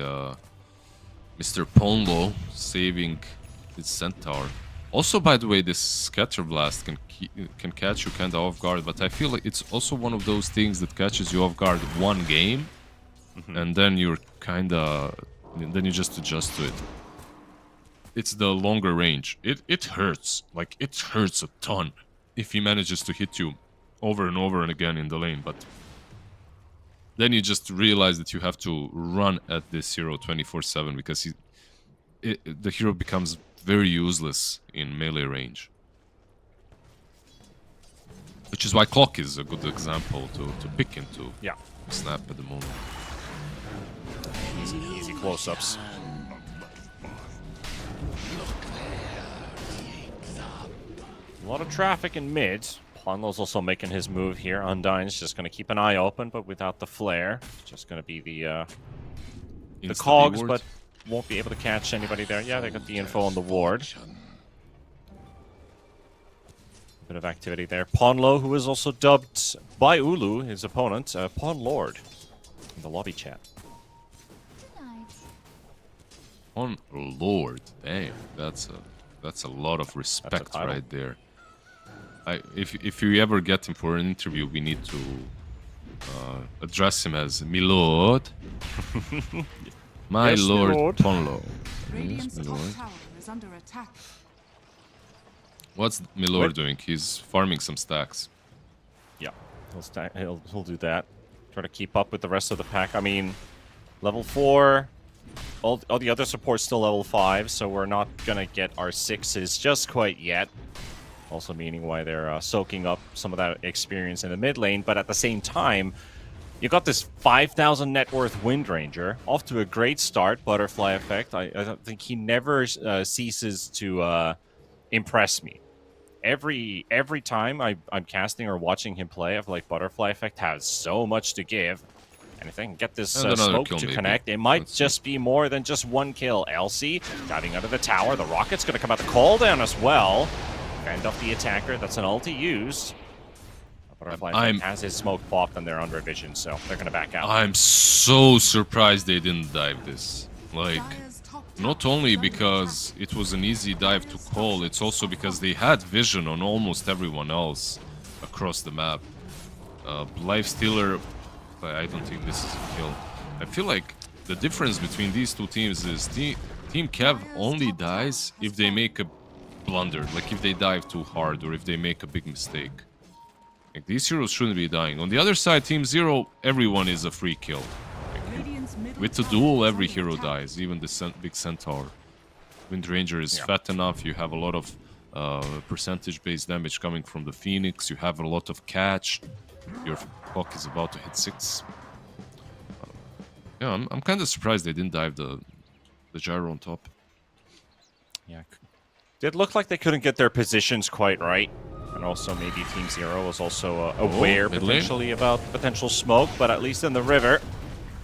Mr. Ponlo, saving his Centaur. Also, by the way, this Scatter Blast can catch you kind of off guard, but I feel like it's also one of those things that catches you off guard one game, and then you're then you just adjust to it. It's the longer range. It hurts. Like, it hurts a ton if he manages to hit you over and over and again in the lane, but then you just realize that you have to run at this hero 24/7 because the hero becomes very useless in melee range. Which is why Clock is a good example to pick into Yeah. Snap at the moment. Easy close-ups. A lot of traffic in mid. Ponlo's also making his move here. Undyne's just going to keep an eye open, but without the flare. Just going to be the cogs, Insta-D-ward. but won't be able to catch anybody there. Yeah, they got the info on the ward. Bit of activity there. Ponlo, who is also dubbed by Ulu, his opponent, Pawn Lord, in the lobby chat. On Lord, damn, that's a lot of respect title. right there. If you ever get him for an interview, we need to address him as Milord. My Yes, Lord Milord. Ponlo. Radiant's Yes, top Milord. tower is under attack. What's Milord doing? He's farming some stacks. Yeah, he'll do that. Try to keep up with the rest of the pack. I mean, level 4. All the other support's still level 5, so we're not gonna get our 6s just quite yet. Also meaning why they're soaking up some of that experience in the mid lane, but at the same time, you got this 5,000 net worth Wind Ranger, off to a great start, Butterfly Effect. I don't think he never ceases to impress me. Every time I'm casting or watching him play, I feel like Butterfly Effect has so much to give. And if they can get this And another smoke kill, to maybe. connect, it might Let's just be more than just one kill. LC diving out of the tower. The rocket's going to come out the call down as well. Fend off the attacker. That's an ulti used. Butterfly Effect has his smoke popped and they're under vision, so they're going to back out. I'm so surprised they didn't dive this. Like, Dire's top tower not only is under because attack. it was an easy dive to call, it's also because they had vision on almost everyone else across the map. Lifestealer, I don't think this is a kill. I feel like the difference between these two teams is Team Kev only dies if they make a blunder, like if they dive too hard or if they make a big mistake. Like, these heroes shouldn't be dying. On the other side, Team Zero, everyone is a free kill. Radiant's middle With the tower duel, is every under hero attack. dies, even the big Centaur. Wind Ranger is Yeah. fat enough, you have a lot of percentage-based damage coming from the Phoenix, you have a lot of catch, your clock is about to hit 6. Yeah, I'm kind of surprised they didn't dive the gyro on top. Yeah, it looked like they couldn't get their positions quite right. And also maybe Team Zero was also aware mid lane. potentially about potential smoke, but at least in the river.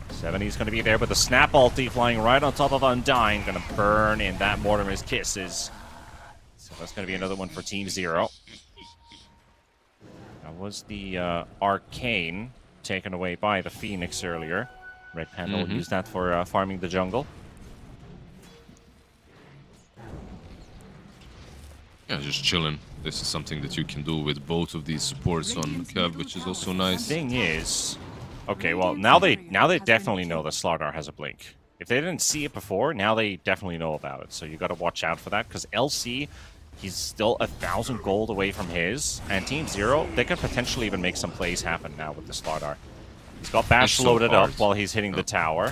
70's going to be there with the snap ulti flying right on top of Undyne. Going to burn in that Mortimer's Kisses. So that's going to be another one for Team Zero. That was the Arcane taken away by the Phoenix earlier. Red Panda will use that for farming the jungle. Yeah, just chilling. This is something that you can do with both of these supports on Kev, which is also nice. Thing is, okay, well now they definitely know that Slardar has a blink. If they didn't see it before, now they definitely know about it. So you got to watch out for that because LC, he's still 1,000 gold away from his, and Team Zero, they could potentially even make some plays happen now with the Slardar. He's got Bash It's so loaded hard. up while he's hitting the tower.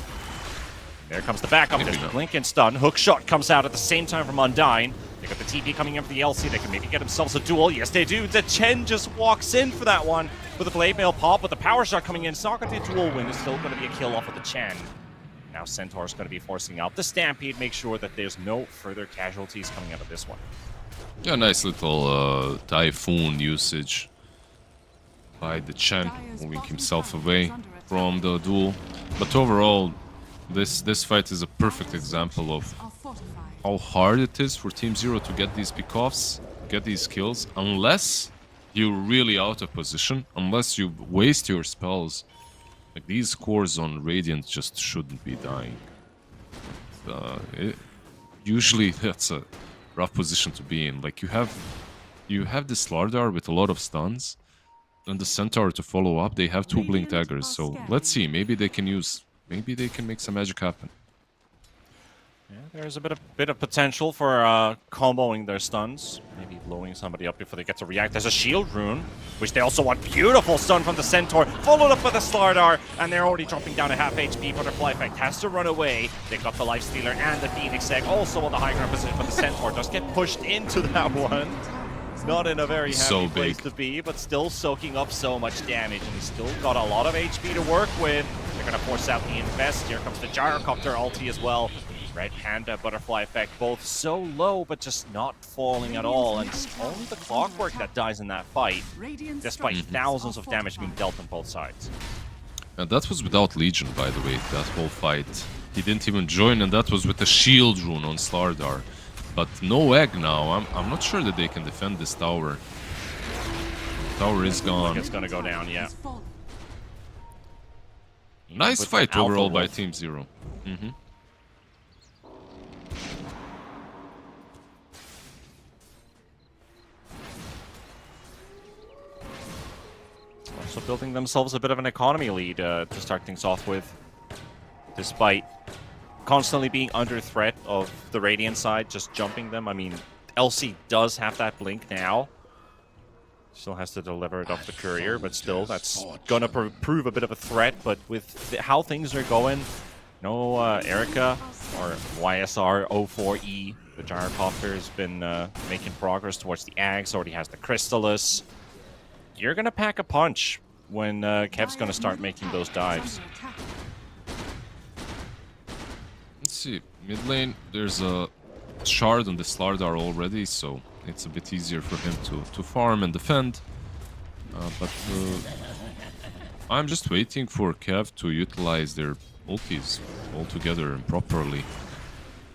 There comes the backup. Maybe There's not. blink and stun. Hook shot comes out at the same time from Undyne. They got the TP coming in for the LC. They can maybe get themselves a duel. Yes, they do. The Chen just walks in for that one with a blade mail pop. With the power shot coming in, it's not going to be a duel win. It's still going to be a kill off of the Chen. Now Centaur's going to be forcing out the Stampede. Make sure that there's no further casualties coming out of this one. Yeah, nice little Typhoon usage. by the Chen, moving himself away from the duel. But overall, this fight is a perfect example of Are fortified. how hard it is for Team Zero to get these pickoffs, get these kills, unless you're really out of position, unless you waste your spells. Like, these cores on Radiant just shouldn't be dying. Usually that's a rough position to be in. Like, you have this Lardar with a lot of stuns, and the Centaur to follow up. They have 2 blink daggers, so let's see. Maybe they can make some magic happen. Yeah, there's a bit of potential for comboing their stuns. Maybe blowing somebody up before they get to react. There's a shield rune, which they also want. Beautiful stun from the Centaur, followed up by the Slardar, and they're already dropping down to half HP. Butterfly Effect has to run away. They got the Life Stealer and the Phoenix Egg also on the high ground position, but the Centaur does get pushed into that one. Not in a very happy So place big. to be, but still soaking up so much damage, and he's still got a lot of HP to work with. They're gonna force out the Invest. Here comes the Gyrocopter ulti as well. Red Panda, Butterfly Effect, both so low, but just not falling at all. And it's only the Clockwork that dies in that fight, despite thousands of damage being dealt on both sides. And that was without Legion, by the way, that whole fight. He didn't even join, and that was with the shield rune on Slardar. But no egg now. I'm not sure that they can defend this tower. Tower is gone. It's gonna go down, yeah. Nice With fight Alpha overall by Wolf. Team Zero. Also building themselves a bit of an economy lead to start things off with. Despite constantly being under threat of the Radiant side, just jumping them. I mean, LC does have that blink now. Still has to deliver it off the courier, but still, that's gonna prove a bit of a threat. But with how things are going, no Erica or YSR-04E, the Gyrocopter has been making progress towards the Ags, already has the Crystallis. You're gonna pack a punch when Kev's gonna start making those dives. Let's see. Mid lane, there's a shard on the Slardar already, so it's a bit easier for him to farm and defend. But I'm just waiting for Kev to utilize their ultis altogether and properly.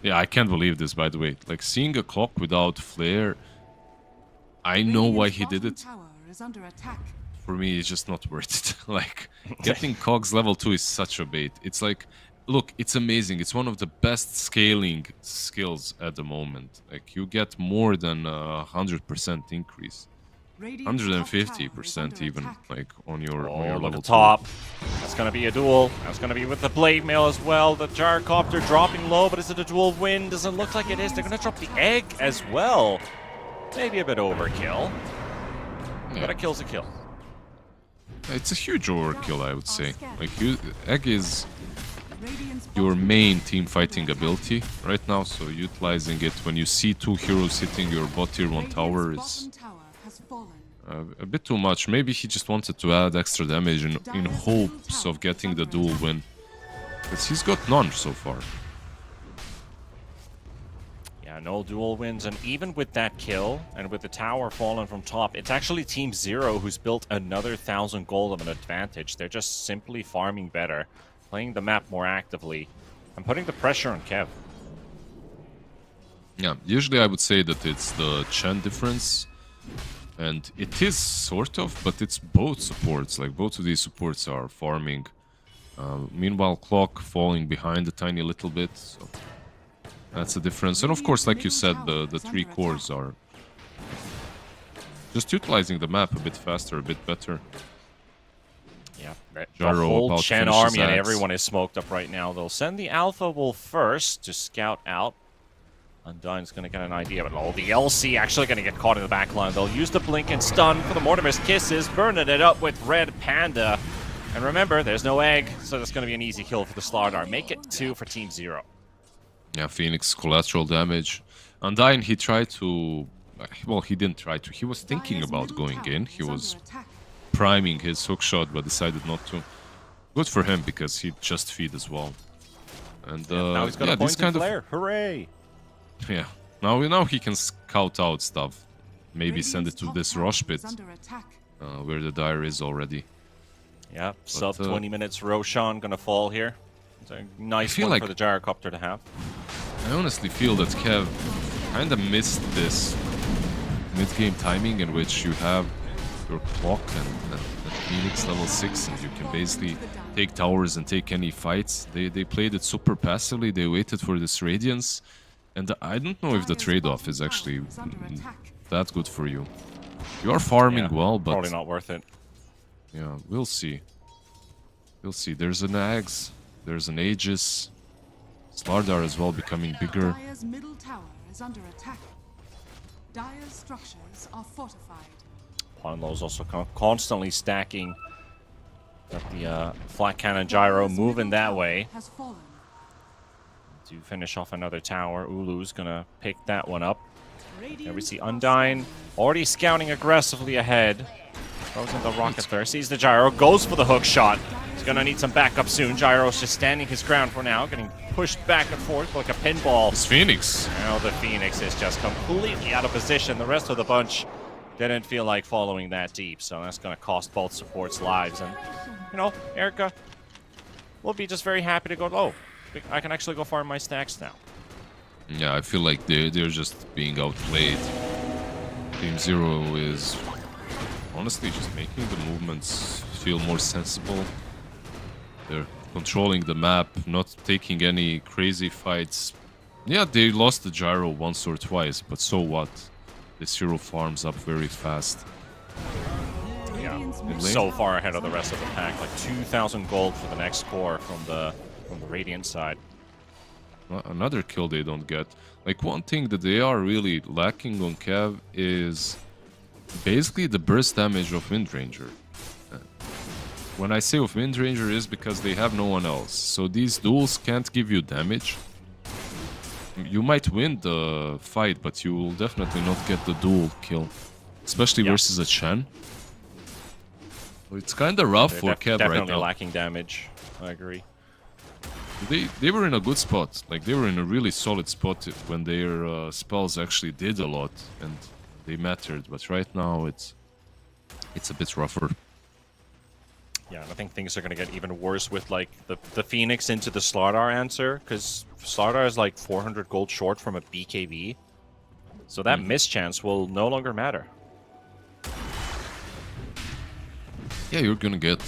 Yeah, I can't believe this, by the way. Like, seeing a clock without flare, I know why he did it. For me, it's just not worth it. Like, getting Cogs level 2 is such a bait. It's like, look, it's amazing. It's one of the best scaling skills at the moment. Like, you get more than 100% increase. 150% even, like, on your Look level at 2. top. That's gonna be a duel. That's gonna be with the Blade Mail as well. The Gyrocopter dropping low, but is it a dual win? Doesn't look like it is. They're gonna drop the egg as well. Maybe a bit overkill. But a kill's a kill. It's a huge overkill, I would say. Like, egg is your main team fighting ability right now, so utilizing it when you see 2 heroes hitting your bot tier 1 tower is a bit too much. Maybe he just wanted to add extra damage in hopes of getting the dual win. Because he's got none so far. Yeah, no dual wins, and even with that kill, and with the tower fallen from top, it's actually Team Zero who's built another 1,000 gold of an advantage. They're just simply farming better, playing the map more actively, and putting the pressure on Kev. Yeah, usually I would say that it's the Chen difference. And it is sort of, but it's both supports. Like, both of these supports are farming. Meanwhile, Clock falling behind a tiny little bit. So that's the difference. And of course, like you said, the 3 cores are just utilizing the map a bit faster, a bit better. Yeah, the Gyro whole about to Chen finish his army and axe. everyone is smoked up right now. They'll send the Alpha Wolf first to scout out. Undyne's going to get an idea, but the LC actually going to get caught in the back line. They'll use the blink and stun for the Mortimer's Kisses, burning it up with Red Panda. And remember, there's no egg, so that's going to be an easy kill for the Slardar. Make it 2 for Team Zero. Yeah, Phoenix collateral damage. Undyne, he tried to... Well, he didn't try to. He was thinking about going in. He was priming his hookshot, but decided not to. Good for him, because he just feed as well. And Now he's got a point and flare. Hooray! Yeah, now he can scout out stuff. Maybe send it to this rush pit. where the Dire is already. Yeah, sub 20 minutes. Roshan gonna fall here. It's a nice feel one like- for the Gyrocopter to have. I honestly feel that Kev kind of missed this mid-game timing in which you have your clock and Phoenix level 6 and you can basically take towers and take any fights. They played it super passively, they waited for this Radiance, and I don't know if the trade-off is actually that good for you. You are farming Yeah, well, but probably not worth it. yeah, we'll see. We'll see. There's an Axe, there's an Aegis, Slardar as well becoming bigger. Dire's middle tower is under attack. Dire's structures are fortified. Ponlo's also constantly stacking. Got the flat cannon gyro Dire's moving middle that tower way has fallen. to finish off another tower. Ulu's gonna pick that one up. There we see Radiant Undyne already scouting aggressively ahead. Throws in the rocket there. Sees the gyro, goes for the hook shot. He's gonna need some backup soon. Gyro's just standing his ground for now, getting pushed back and forth like a pinball. It's Phoenix. Now the Phoenix is just completely out of position. The rest of the bunch didn't feel like following that deep, so that's going to cost both supports lives. And, you know, Erica will be just very happy to go, oh, I can actually go farm my stacks now. Yeah, I feel like they're just being outplayed. Team Zero is honestly just making the movements feel more sensible. They're controlling the map, not taking any crazy fights. Yeah, they lost the gyro once or twice, but so what? The Zero farms up very fast. Yeah, Radiant's so far ahead of the rest of the pack, like 2,000 gold for the next core from the Radiant side. Another kill they don't get. Like, one thing that they are really lacking on Cav is basically the burst damage of Windranger. When I say of Windranger is because they have no one else. So these duels can't give you damage. You might win the fight, but you will definitely not get the duel kill. Especially versus a Chen. So it's kind of rough for Cav right Definitely now. lacking damage. I agree. They were in a good spot. Like, they were in a really solid spot when their spells actually did a lot and they mattered. But right now it's a bit rougher. Yeah, and I think things are going to get even worse with like the Phoenix into the Slardar answer, because Slardar is like 400 gold short from a BKB. So that mischance will no longer matter. Yeah, you're gonna get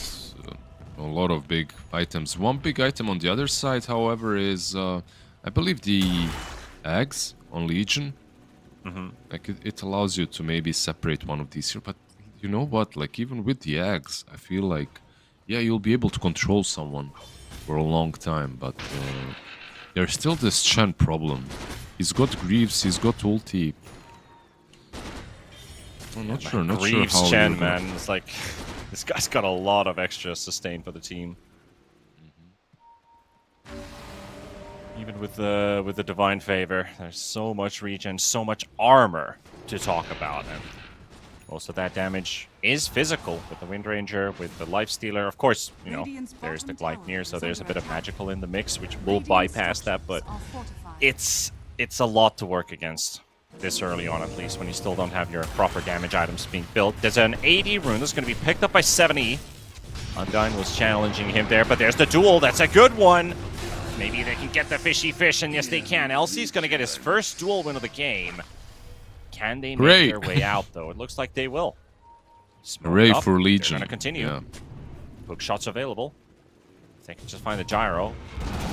a lot of big items. One big item on the other side, however, is I believe the eggs on Legion. Like it allows you to maybe separate one of these here, but you know what? Like, even with the eggs, I feel like, yeah, you'll be able to control someone for a long time, but there's still this Chen problem. He's got Greaves, he's got ulti. I'm not sure Greaves how Chen, you're gonna- man, it's like this guy's got a lot of extra sustain for the team. Even with the Divine Favor, there's so much regen, so much armor to talk about, and most of that damage is physical with the Windranger, with the Lifestealer. Of course, you know, there's the Gleipnir, so there's a bit of magical in the mix, which will bypass that, but it's a lot to work against this early on, at least, when you still don't have your proper damage items being built. There's an 80 rune that's going to be picked up by 70. Undyne was challenging him there, but there's the duel. That's a good one. Maybe they can get the fishy fish, and yes, they can. LC's going to get his first duel win of the game. Can they make their way out, though? It looks like they will. Hooray for Legion. They're going to continue. Yeah. Hook shots available. If they can just find the gyro.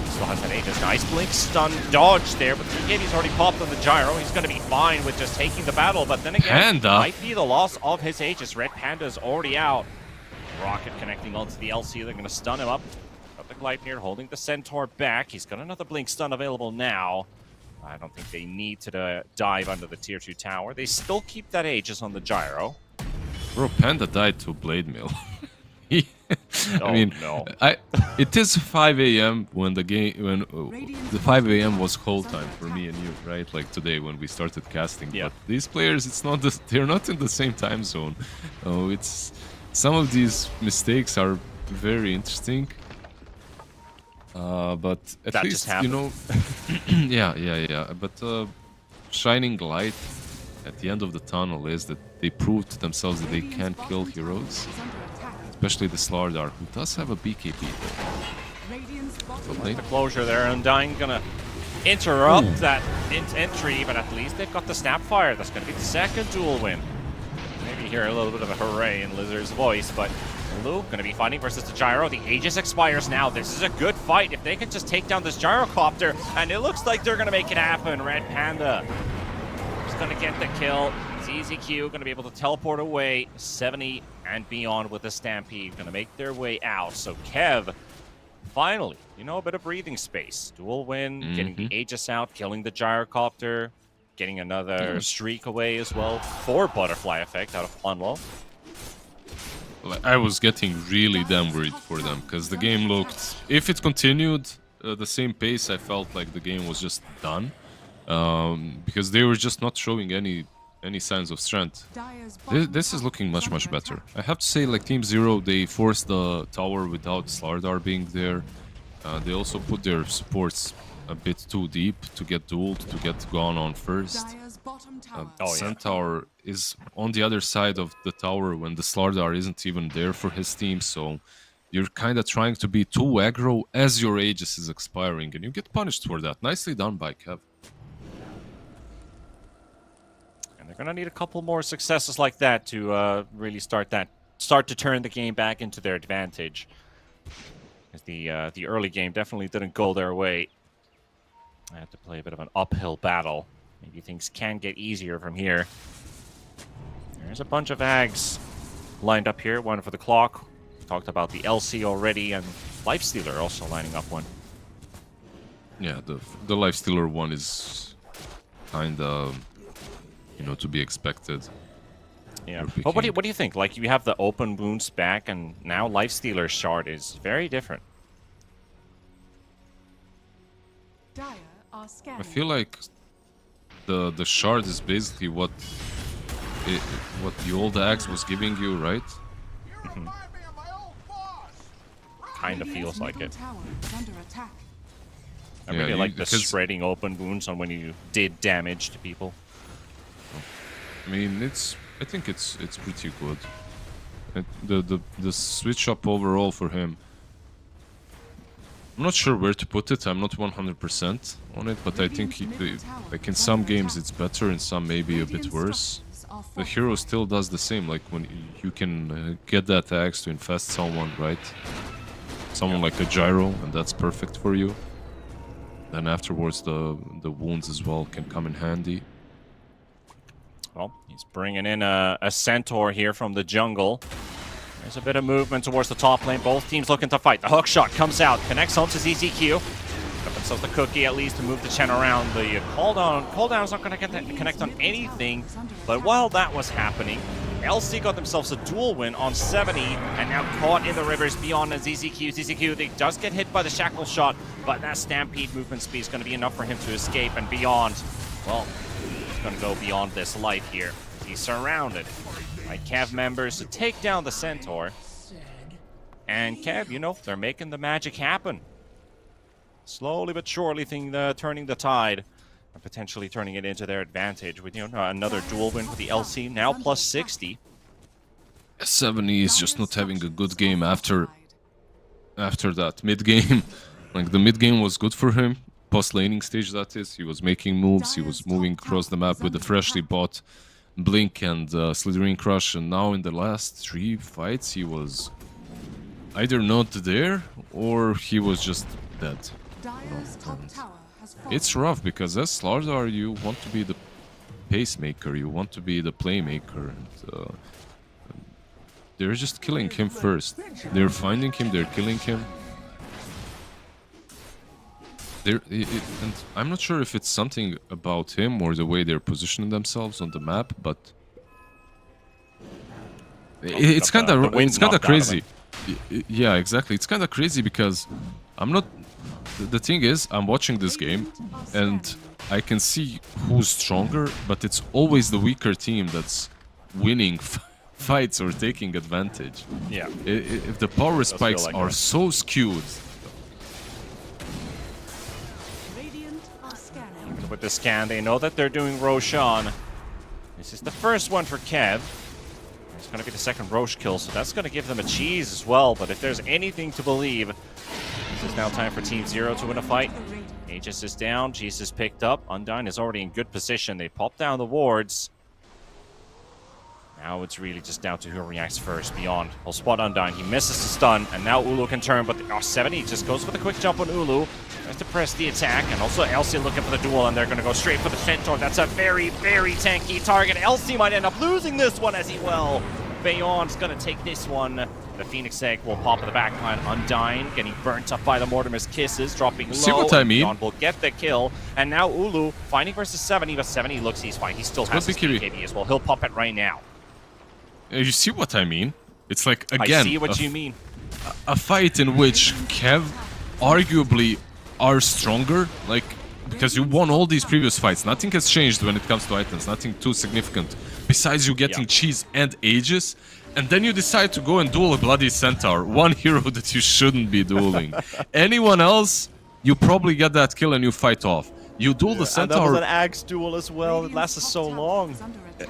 Still has that Aegis. Nice blink stun dodge there, but TKB's already popped on the gyro. He's going to be fine with just taking the battle, but then again, Panda. might be the loss of his Aegis. Red Panda's already out. Rocket connecting onto the LC. They're going to stun him up. Got the Gleipnir holding the Centaur back. He's got another blink stun available now. I don't think they need to dive under the tier 2 tower. They still keep that Aegis on the gyro. Bro, Panda died to Blade Mill. I mean, no. It is 5 a.m. when the the 5 a.m. was call time for me and you, right? Like today when we started casting. Yeah. But these players, they're not in the same time zone. Oh, it's some of these mistakes are very interesting. But at That least just you know, yeah. But shining light at the end of the tunnel is that they proved to themselves that they can kill heroes, especially the Slardar, who does have a BKB though. Radiant's The closure there, Undying gonna interrupt that entry, but at least they've got the Snapfire. That's gonna be the second duel win. Maybe hear a little bit of a hooray in Lizard's voice, but Luke gonna be fighting versus the Gyro. The Aegis expires now. This is a good fight. If they can just take down this Gyrocopter, and it looks like they're gonna make it happen. Red Panda is gonna get the kill. ZZQ gonna be able to teleport away 70 and beyond with the Stampede. Gonna make their way out. So Kev, finally, you know, a bit of breathing space. Dual win, getting the Aegis out, killing the Gyrocopter, getting another streak away as well for Butterfly Effect out of Funlow. Like, I was getting really damn worried for them because the game looked. If it continued the same pace, I felt like the game was just done because they were just not showing any signs of strength. This is looking much better. I have to say, like Team Zero, they forced the tower without Slardar being there. They also put their supports a bit too deep to get dueled, to get gone on first. Centaur is on the other side of the tower when the Slardar isn't even there for his team, so you're kind of trying to be too aggro as your Aegis is expiring, and you get punished for that. Nicely done by Kev. And they're gonna need a couple more successes like that to really start to turn the game back into their advantage. As the early game definitely didn't go their way. I had to play a bit of an uphill battle. Maybe things can get easier from here. There's a bunch of Ags lined up here. One for the clock. Talked about the LC already, and Lifestealer also lining up one. Yeah, the Lifestealer one is kind of, you know, to be expected. Yeah. But what do you think? Like, you have the open wounds back, and now Lifestealer's shard is very different. I feel like the shard is basically what the old axe was giving you, right? Kind of feels like it. I Yeah, really like the because- spreading open wounds on when you did damage to people. I mean, I think it's pretty good. The switch up overall for him. I'm not sure where to put it. I'm not 100% on it, but I think like in some games it's better, in some maybe a bit worse. The hero still does the same. Like when you can get that axe to infest someone, right? Someone like a Gyro, and that's perfect for you. Then afterwards, the wounds as well can come in handy. Well, he's bringing in a Centaur here from the jungle. There's a bit of movement towards the top lane. Both teams looking to fight. The hook shot comes out, connects home to ZZQ. Got themselves the cookie at least to move the Chen around. The cooldown's not going to connect on anything. But while that was happening, LC got themselves a dual win on 70 and now caught in the rivers beyond the ZZQ. ZZQ, they does get hit by the shackle shot, but that Stampede movement speed is going to be enough for him to escape and beyond. Well, he's going to go beyond this life here. He's surrounded by Kev members to take down the Centaur. And Kev, you know, they're making the magic happen. Slowly but surely turning the tide and potentially turning it into their advantage with, you know, another dual win for the LC, now plus 60. 70 is just not having a good game after that mid-game. Like, the mid-game was good for him. Post-laning stage, that is. He was making moves, he was moving across the map with the freshly bought Blink and Slithering Crush, and now in the last 3 fights he was either not there or he was just dead. It's rough because as Slardar you want to be the pacemaker, you want to be the playmaker, and they're just killing him first. They're finding him, they're killing him. And I'm not sure if it's something about him or the way they're positioning themselves on the map, but it's kind of crazy. Yeah, exactly. It's kind of crazy because I'm not. The thing is, I'm watching this game and I can see who's stronger, but it's always the weaker team that's winning fights or taking advantage. Yeah. If the power spikes are so skewed. With the scan, they know that they're doing Roshan. This is the first one for Kev. It's going to be the second Roche kill, so that's going to give them a cheese as well. But if there's anything to believe, this is now time for Team Zero to win a fight. Aegis is down, Jesus picked up. Undyne is already in good position. They pop down the wards. Now it's really just down to who reacts first. Beyond will spot Undyne. He misses the stun, and now Ulu can turn, but the R70 just goes for the quick jump on Ulu. Tries to press the attack, and also Elsie looking for the duel, and they're going to go straight for the Centaur. That's a very, very tanky target. Elsie might end up losing this one as he will. Beyond's going to take this one. The Phoenix Egg will pop in the backline. Undyne getting burnt up by the Mortimer's kisses, dropping low. See what I mean? Beyond will get the kill, and now Ulu fighting versus 70, but 70 looks he's fine. He still has his BKB as well. He'll pop it right now. You see what I mean? It's like, again, I see what you mean. A fight in which Kev arguably are stronger, like, because you won all these previous fights. Nothing has changed when it comes to items, nothing too significant. Besides you getting cheese and Aegis, and then you decide to go and duel a bloody Centaur, one hero that you shouldn't be dueling. Anyone else, you probably get that kill and you fight off. You duel the Centaur. And that was an Axe duel as well. It lasted so long.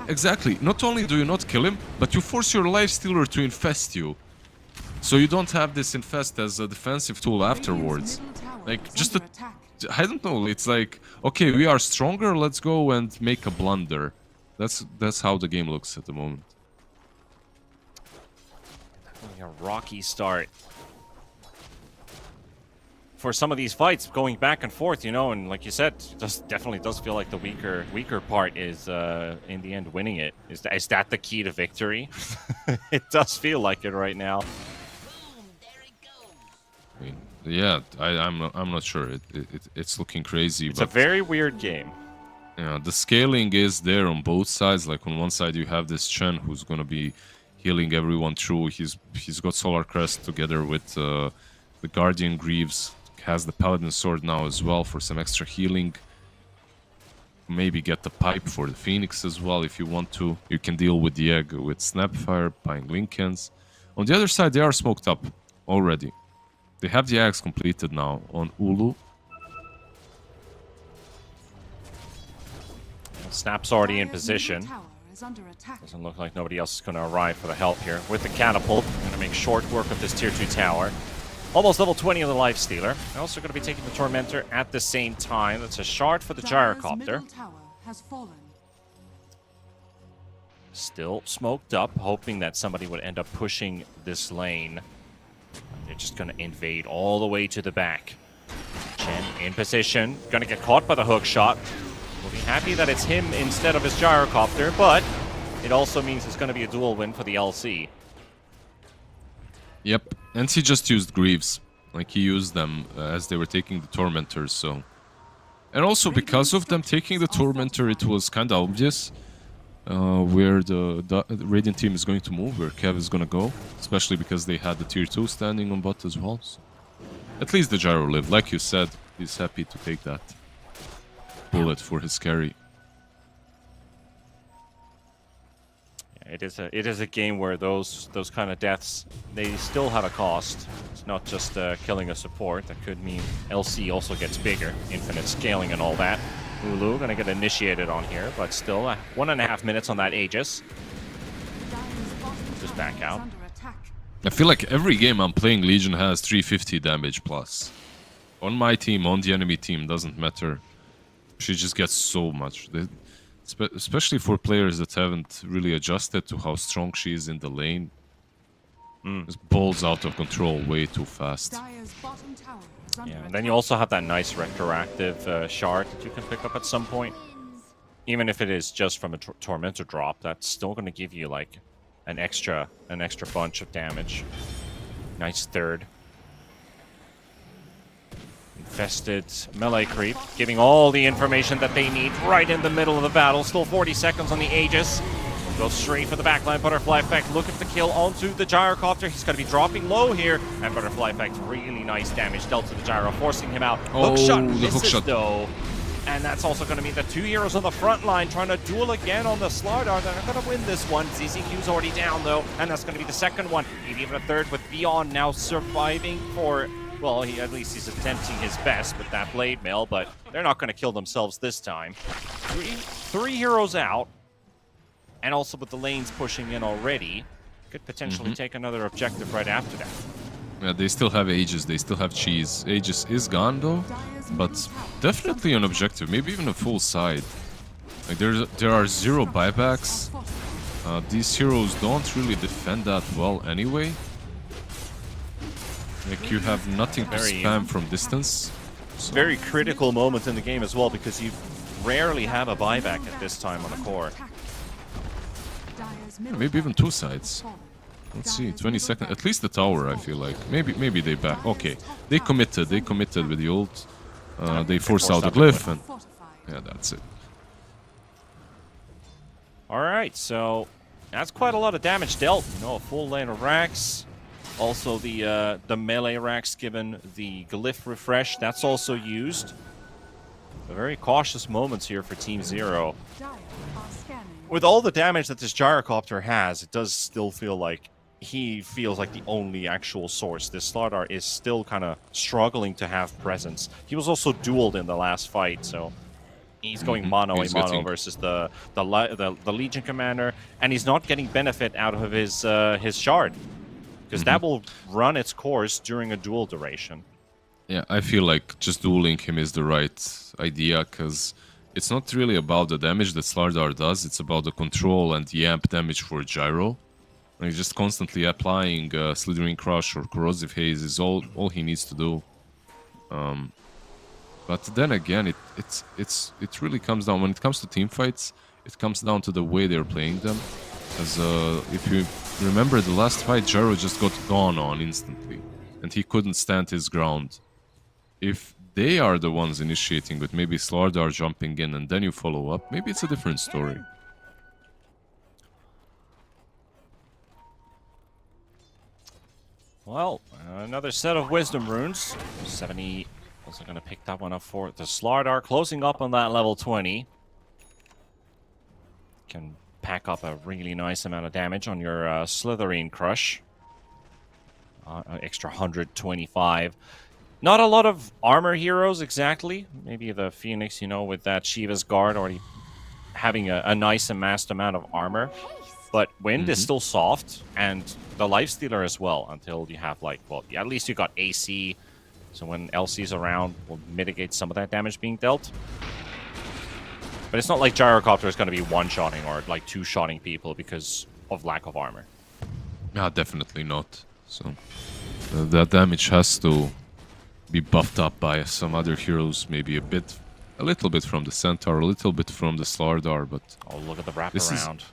Exactly. Not only do you not kill him, but you force your Lifestealer to infest you. So you don't have this infest as a defensive tool afterwards. Like, just a... I don't know, it's like, okay, we are stronger, let's go and make a blunder. That's how the game looks at the moment. A rocky start for some of these fights, going back and forth, you know, and like you said, just definitely does feel like the weaker part is in the end winning it. Is that the key to victory? It does feel like it right now. I mean, yeah, I'm not sure. It's looking crazy. It's a very weird game. Yeah, the scaling is there on both sides. Like on one side you have this Chen who's gonna be healing everyone through. He's got Solar Crest together with the Guardian Greaves. Has the Paladin Sword now as well for some extra healing. Maybe get the pipe for the Phoenix as well if you want to. You can deal with the egg with Snapfire, buying Lincolns. On the other side, they are smoked up already. They have the axe completed now on Ulu. Snap's already in position. Doesn't look like nobody else is going to arrive for the help here. With the catapult, going to make short work of this tier 2 tower. Almost level 20 of the Lifestealer. They're also going to be taking the Tormentor at the same time. That's a shard for the Gyrocopter. Still smoked up, hoping that somebody would end up pushing this lane. They're just going to invade all the way to the back. Chen in position. Going to get caught by the hook shot. We'll be happy that it's him instead of his Gyrocopter, but it also means it's going to be a dual win for the LC. Yep, and he just used Greaves. Like, he used them as they were taking the Tormentors, so... And also, because of them taking the Tormentor, it was kind of obvious where the Radiant team is going to move, where Kev is going to go. Especially because they had the tier 2 standing on bot as well. So. At least the Gyro lived. Like you said, he's happy to take that bullet for his carry. It is a game where those kind of deaths, they still have a cost. It's not just killing a support. That could mean LC also gets bigger, infinite scaling and all that. Ulu gonna get initiated on here, but still 1.5 minutes on that Aegis. Just back out. I feel like every game I'm playing Legion has 350 damage plus. On my team, on the enemy team, doesn't matter. She just gets so much. Especially for players that haven't really adjusted to how strong she is in the lane. Just balls out of control way too fast. Yeah, and then you also have that nice retroactive shard that you can pick up at some point. Even if it is just from a Tormentor drop, that's still going to give you like an extra bunch of damage. Nice third. Infested melee creep, giving all the information that they need right in the middle of the battle. Still 40 seconds on the Aegis. Go straight for the backline. Butterfly Effect looking for the kill onto the Gyrocopter. He's going to be dropping low here. And Butterfly Effect, really nice damage dealt to the Gyro, forcing him out. Hook shot misses though. And that's also going to mean the two heroes on the front line trying to duel again on the Slardar. They're not going to win this one. ZZQ's already down though. And that's going to be the second one. Maybe even a third with Beyond now surviving for... Well, at least he's attempting his best with that blade mail, but they're not going to kill themselves this time. Three heroes out. and also with the lanes pushing in already, could potentially take another objective right after that. Yeah, they still have Aegis, they still have Cheese. Aegis is gone though, but definitely an objective, maybe even a full side. Like there are 0 buybacks. These heroes don't really defend that well anyway. Like you have nothing to spam from distance. So. Very critical moment in the game as well, because you rarely have a buyback at this time on the core. Yeah, maybe even 2 sides. Let's see, 20 seconds. At least the tower, I feel like. Maybe they back. Okay, they committed with the ult. They forced out the glyph, and yeah, that's it. All right, so that's quite a lot of damage dealt. You know, a full lane of racks. Also the melee racks given the glyph refresh. That's also used. So very cautious moments here for Team Zero. With all the damage that this gyrocopter has, it does still feel like he feels like the only actual source. This Slardar is still kind of struggling to have presence. He was also dueled in the last fight, so he's going mono a mono versus the Legion commander, and he's not getting benefit out of his shard, because that will run its course during a duel duration. Yeah, I feel like just dueling him is the right idea, because it's not really about the damage that Slardar does, it's about the control and the amp damage for Gyro. Like just constantly applying Slithering Crush or Corrosive Haze is all he needs to do. But then again, it really comes down, when it comes to team fights, it comes down to the way they're playing them. As if you remember the last fight, Gyro just got gone on instantly, and he couldn't stand his ground. If they are the ones initiating with maybe Slardar jumping in and then you follow up, maybe it's a different story. Well, another set of Wisdom Runes. 70 also going to pick that one up for the Slardar, closing up on that level 20. Can pack up a really nice amount of damage on your Slithering Crush. Extra 125. Not a lot of armor heroes exactly. Maybe the Phoenix, you know, with that Shiva's Guard already having a nice amassed amount of armor. But Wind is still soft, and the Lifestealer as well, until you have, like, well, at least you got AC, so when LC's around, will mitigate some of that damage being dealt. But it's not like Gyrocopter is going to be one-shotting or, like, two-shotting people because of lack of armor. Yeah, definitely not. So, that damage has to be buffed up by some other heroes, maybe a little bit from the Centaur, a little bit from the Slardar, but... Oh, look at the wraparound.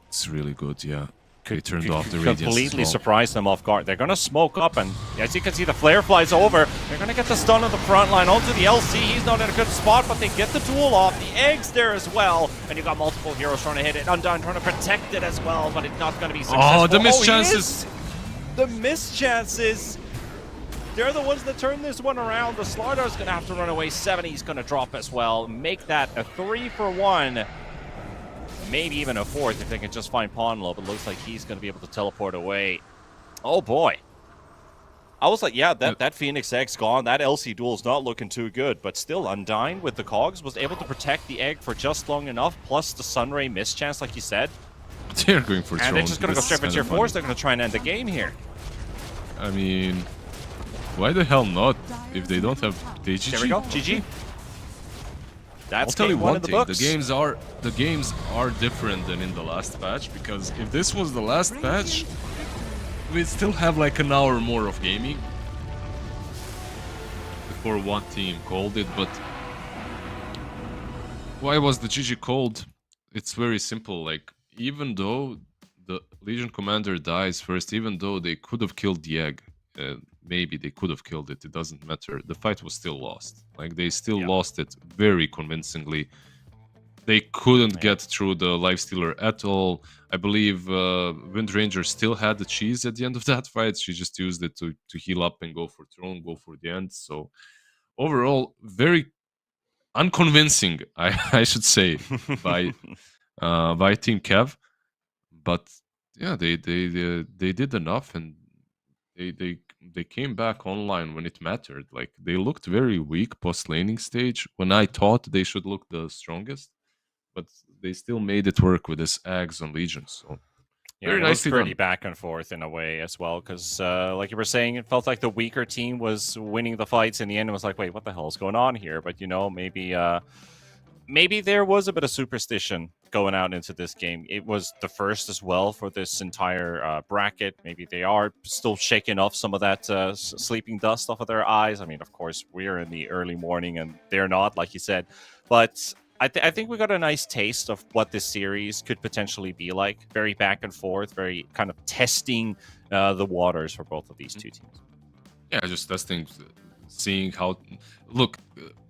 It's really good, yeah. They turned off the radiance. Completely surprised them off guard. They're going to smoke up, and as you can see, the flare flies over. They're going to get the stun on the front line onto the LC. He's not in a good spot, but they get the duel off. The egg's there as well, and you got multiple heroes trying to hit it. Undone trying to protect it as well, but it's not going to be successful. Oh, the mischances! The mischances! They're the ones that turn this one around. The Slardar's going to have to run away. 70's going to drop as well. Make that a 3-for-1. Maybe even a 4th if they can just find Ponlo, but it looks like he's going to be able to teleport away. Oh boy. I was like, yeah, that Phoenix Egg's gone. That LC duel's not looking too good, but still Undyne with the cogs was able to protect the egg for just long enough, plus the Sunray mischance, like you said. They're going for And they're just going to go straight for tier 4s. They're going to try and end the game here. I mean, why the hell not? If they don't have GG. There we go, GG. That's I'll tell you one in the thing, books. the games are different than in the last patch, because if this was the last patch, we'd still have like an hour more of gaming before one team called it. But why was the GG called? It's very simple. Like, even though the Legion commander dies first, even though they could have killed the egg, maybe they could have killed it, it doesn't matter. The fight was still lost. Like, they still lost it very convincingly. They couldn't get through the Lifestealer at all. I believe Windranger still had the cheese at the end of that fight. She just used it to heal up and go for throne, go for the end. So overall, very unconvincing, I should say, by Team Kev. But yeah, they did enough, and they came back online when it mattered. Like, they looked very weak post laning stage when I thought they should look the strongest. But they still made it work with this Ags on Legions. So Yeah, very it was nicely pretty done. back and forth in a way as well, because like you were saying, it felt like the weaker team was winning the fights in the end. It was like, wait, what the hell is going on here? But maybe there was a bit of superstition going out into this game. It was the first as well for this entire bracket. Maybe they are still shaking off some of that sleeping dust off of their eyes. I mean, of course, we're in the early morning and they're not, like you said. But I think we got a nice taste of what this series could potentially be like. Very back and forth, very kind of testing the waters for both of these two teams. Yeah, just testing, seeing how. Look,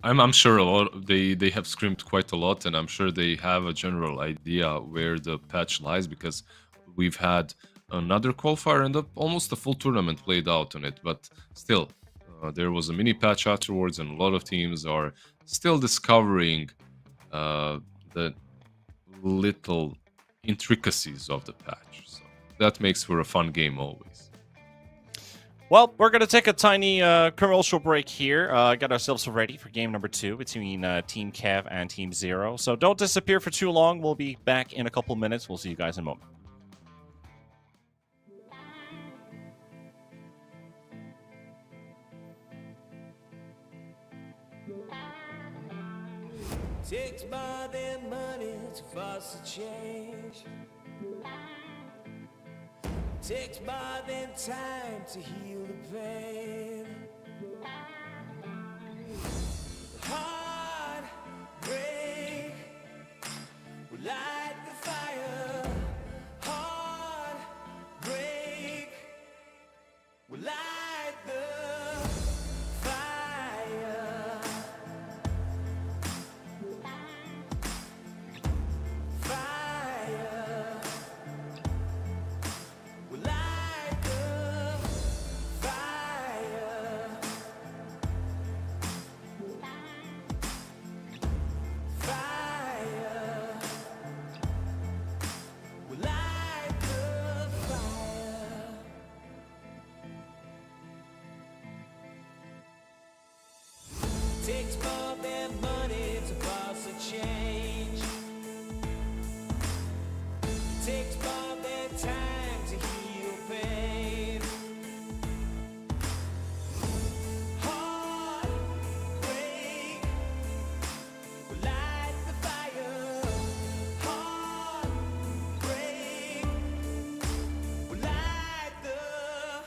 I'm sure a lot they have scrimped quite a lot, and I'm sure they have a general idea where the patch lies because we've had another qualifier and almost a full tournament played out on it. But still, there was a mini patch afterwards, and a lot of teams are still discovering the little intricacies of the patch. So that makes for a fun game always. Well, we're going to take a tiny commercial break here. Get ourselves ready for game number 2 between Team Kev and Team Zero. So don't disappear for too long. We'll be back in a couple minutes. We'll see you guys in a moment. Takes more than money to foster change. Takes more than time to heal the pain. Heartbreak will light the fire. Heartbreak will light the fire. Fire will light the fire. Fire will light the fire. Takes more than money to cause a change. Takes more than time to heal pain. Heartbreak will light the fire. Heartbreak will light the fire.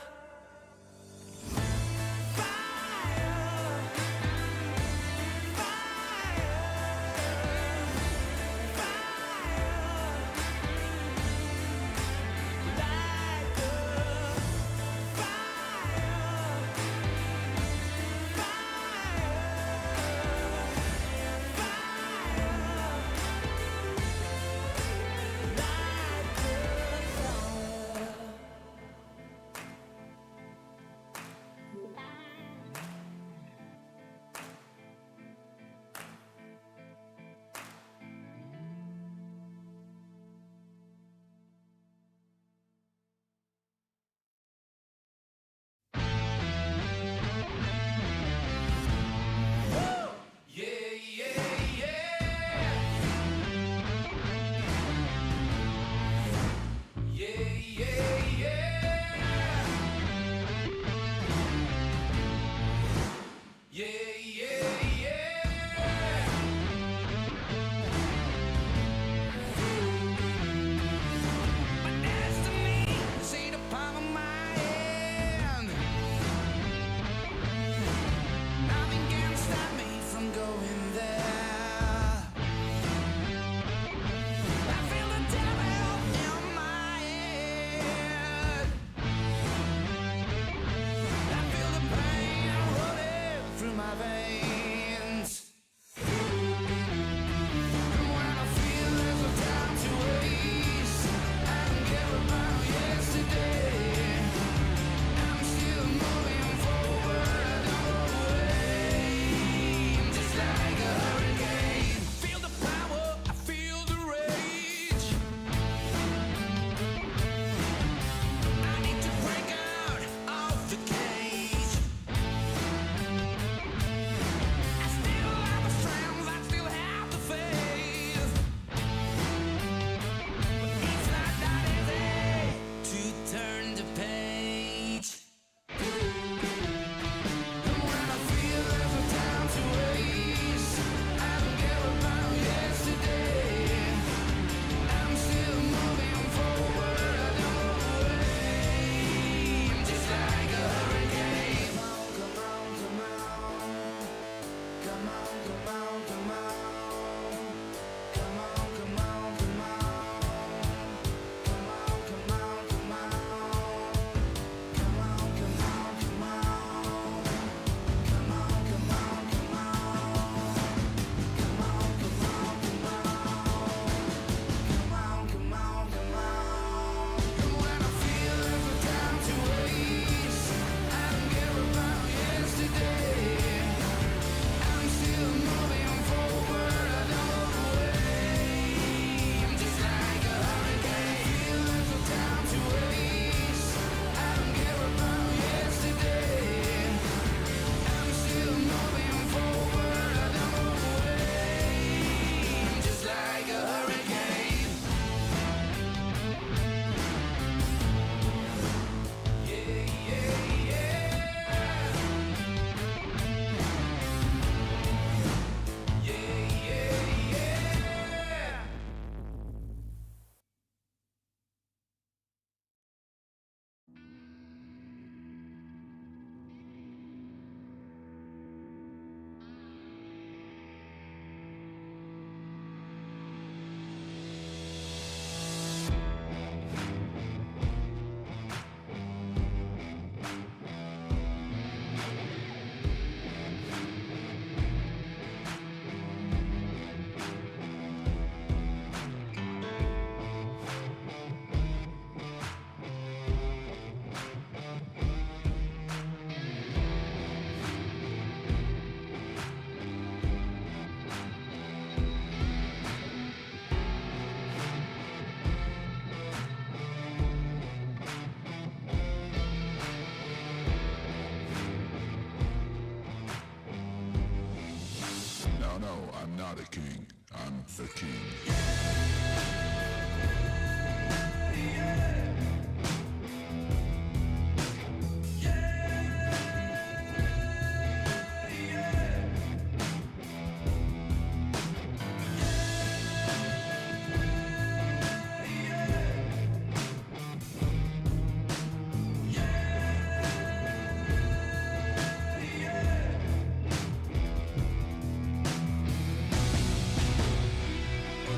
not a king, I'm the king.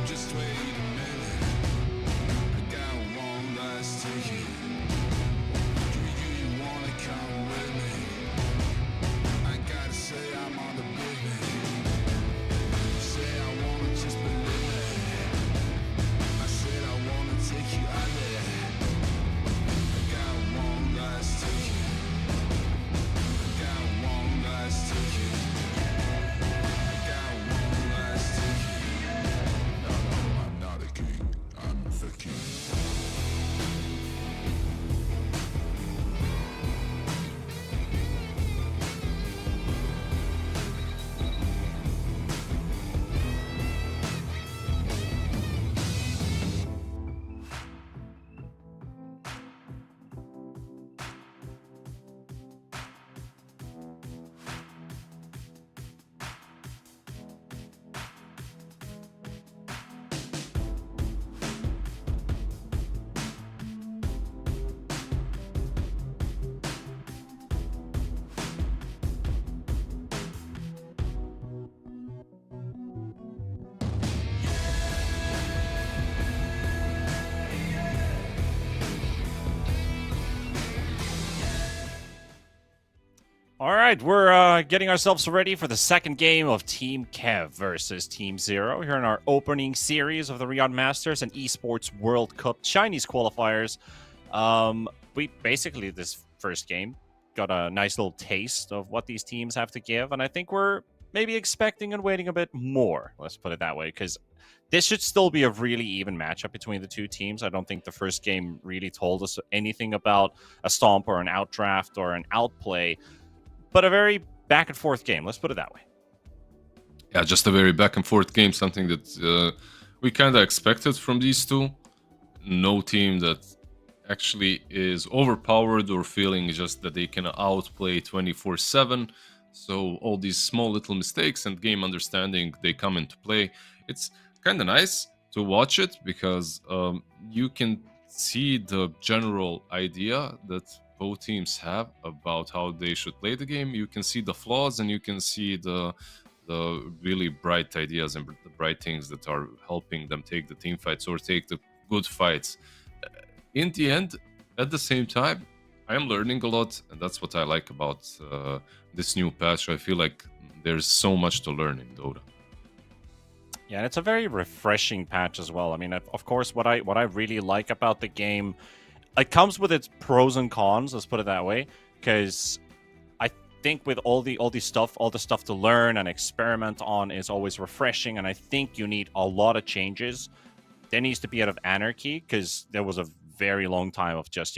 Just wait a minute, I got one last ticket. Do you wanna come with me? I gotta say I'm on the business. Say I wanna just believe me. I said I wanna take you out there. I got one last ticket. I got one last ticket. I got one last ticket. No, I'm not a king, I'm the king. All right, we're getting ourselves ready for the second game of Team Kev versus Team Zero here in our opening series of the Riyadh Masters and Esports World Cup Chinese qualifiers. We basically, this first game, got a nice little taste of what these teams have to give, and I think we're maybe expecting and waiting a bit more, let's put it that way, because this should still be a really even matchup between the two teams. I don't think the first game really told us anything about a stomp or an outdraft or an outplay, but a very back and forth game. Let's put it that way. Yeah, just a very back and forth game, something that we kind of expected from these two. No team that actually is overpowered or feeling just that they can outplay 24/7. So all these small little mistakes and game understanding, they come into play. It's kind of nice to watch it because you can see the general idea that both teams have about how they should play the game. You can see the flaws and you can see the really bright ideas and the bright things that are helping them take the team fights or take the good fights. In the end, at the same time, I am learning a lot, and that's what I like about this new patch. I feel like there's so much to learn in Dota. Yeah, and it's a very refreshing patch as well. I mean, of course, what I really like about the game, it comes with its pros and cons, let's put it that way, because I think with all the stuff to learn and experiment on is always refreshing, and I think you need a lot of changes. There needs to be a bit of anarchy, because there was a very long time of just,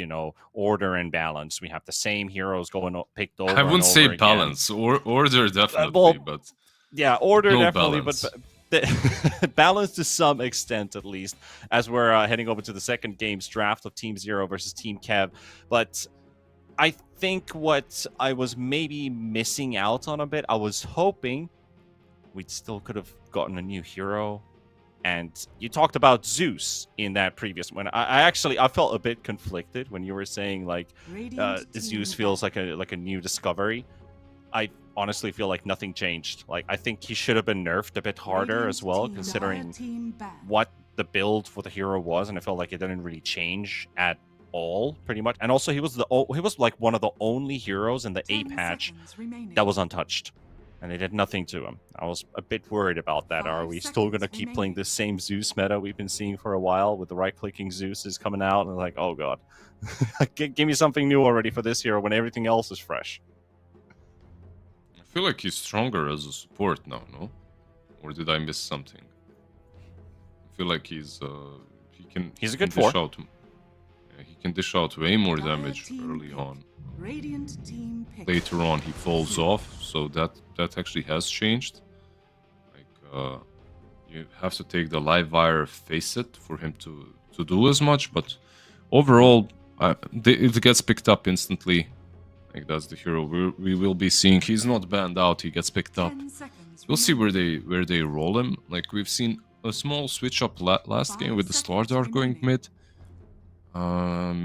order and balance. We have the same heroes going picked over. I wouldn't say again. Balance, or order definitely, but yeah, order no definitely, balance. but balance to some extent, at least, as we're heading over to the second game's draft of Team Zero versus Team Kev. But I think what I was maybe missing out on a bit, I was hoping we still could have gotten a new hero. And you talked about Zeus in that previous one. I felt a bit conflicted when you were saying Zeus feels like a new discovery. I honestly feel like nothing changed. Like, I think he should have been nerfed a bit harder as well, considering what the build for the hero was, and I felt like it didn't really change at all, pretty much. And also, he was like one of the only heroes in the A patch that was untouched. And they did nothing to him. I was a bit worried about that. Are we still going to keep playing the same Zeus meta we've been seeing for a while, with the right-clicking Zeus is coming out, and like, oh god, give me something new already for this hero when everything else is fresh. I feel like he's stronger as a support now, no? Or did I miss something? I feel like he's a good four. He can dish out way more damage early on. Radiant team pick. Later on, he falls off, so that actually has changed. Like you have to take the live wire facet for him to do as much. But overall, it gets picked up instantly. Like that's the hero we will be seeing. He's not banned out. He gets picked up. 10 seconds We'll see remaining. where they roll him. Like we've seen a small switch up last game 5 with the seconds Slardar going remaining. mid.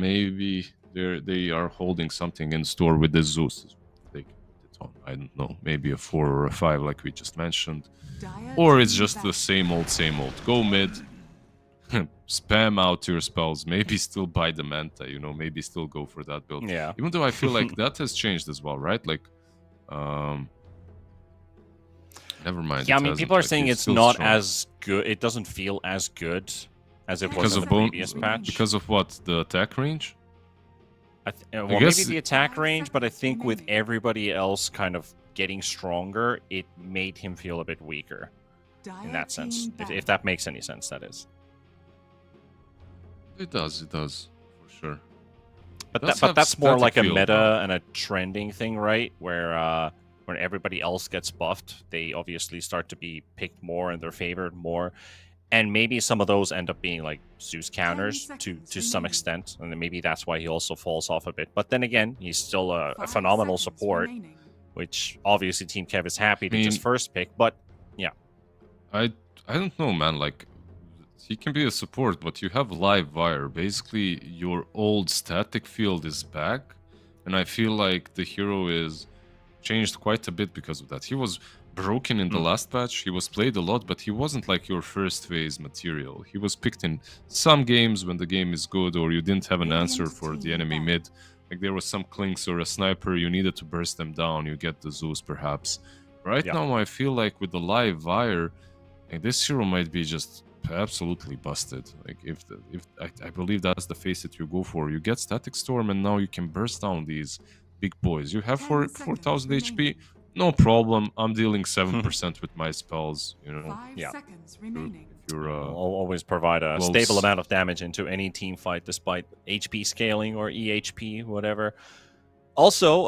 Maybe they are holding something in store with the Zeus. They can put it on. I don't know. Maybe a 4 or a 5, like we just mentioned, Dire or it's team just the back. same old. Go mid. Spam out your spells. Maybe still buy the Manta. Maybe still go for that build. Yeah. Even though I feel like that has changed as well, right? Like, never mind. Yeah, it I mean, hasn't. people are Like, saying he's it's still not strong. as good. It doesn't feel as good as it was because in of the bone. previous patch. Because of what, the attack range? Well, guess- maybe the attack 5 range, but I seconds think with remaining. everybody else kind of getting stronger, it made him feel a bit weaker in Dire that sense. team If back. that makes any sense, that is. It does, for sure. But Does but have that's more static like a field, meta though. and a trending thing, right? Where when everybody else gets buffed, they obviously start to be picked more and they're favored more. And maybe some of those end up being like Zeus counters to seconds some remaining. extent, and then maybe that's why he also falls off a bit. But then again, he's still a 5 phenomenal seconds support, remaining. which obviously Team Kev is happy to just mean- first pick. But I don't know, man. Like, he can be a support, but you have live wire. Basically, your old static field is back, and I feel like the hero is changed quite a bit because of that. He was broken in the last patch. He was played a lot, but he wasn't like your first phase material. He was picked in some games when the game is good, or you didn't have an answer for the enemy mid. Like there was some clinks or a sniper, you needed to burst them down. You get the Zeus, perhaps. Right Yeah. now, I feel like with the live wire, like this hero might be just absolutely busted. Like if I believe that's the face that you go for. You get static storm, and now you can burst down these big boys. You have 10 4,000 seconds HP. remaining. No problem. I'm dealing 7% with my spells. 5 Yeah. seconds remaining. If you're will always provide a close. stable amount of damage into any team fight, despite HP scaling or EHP, whatever. Also,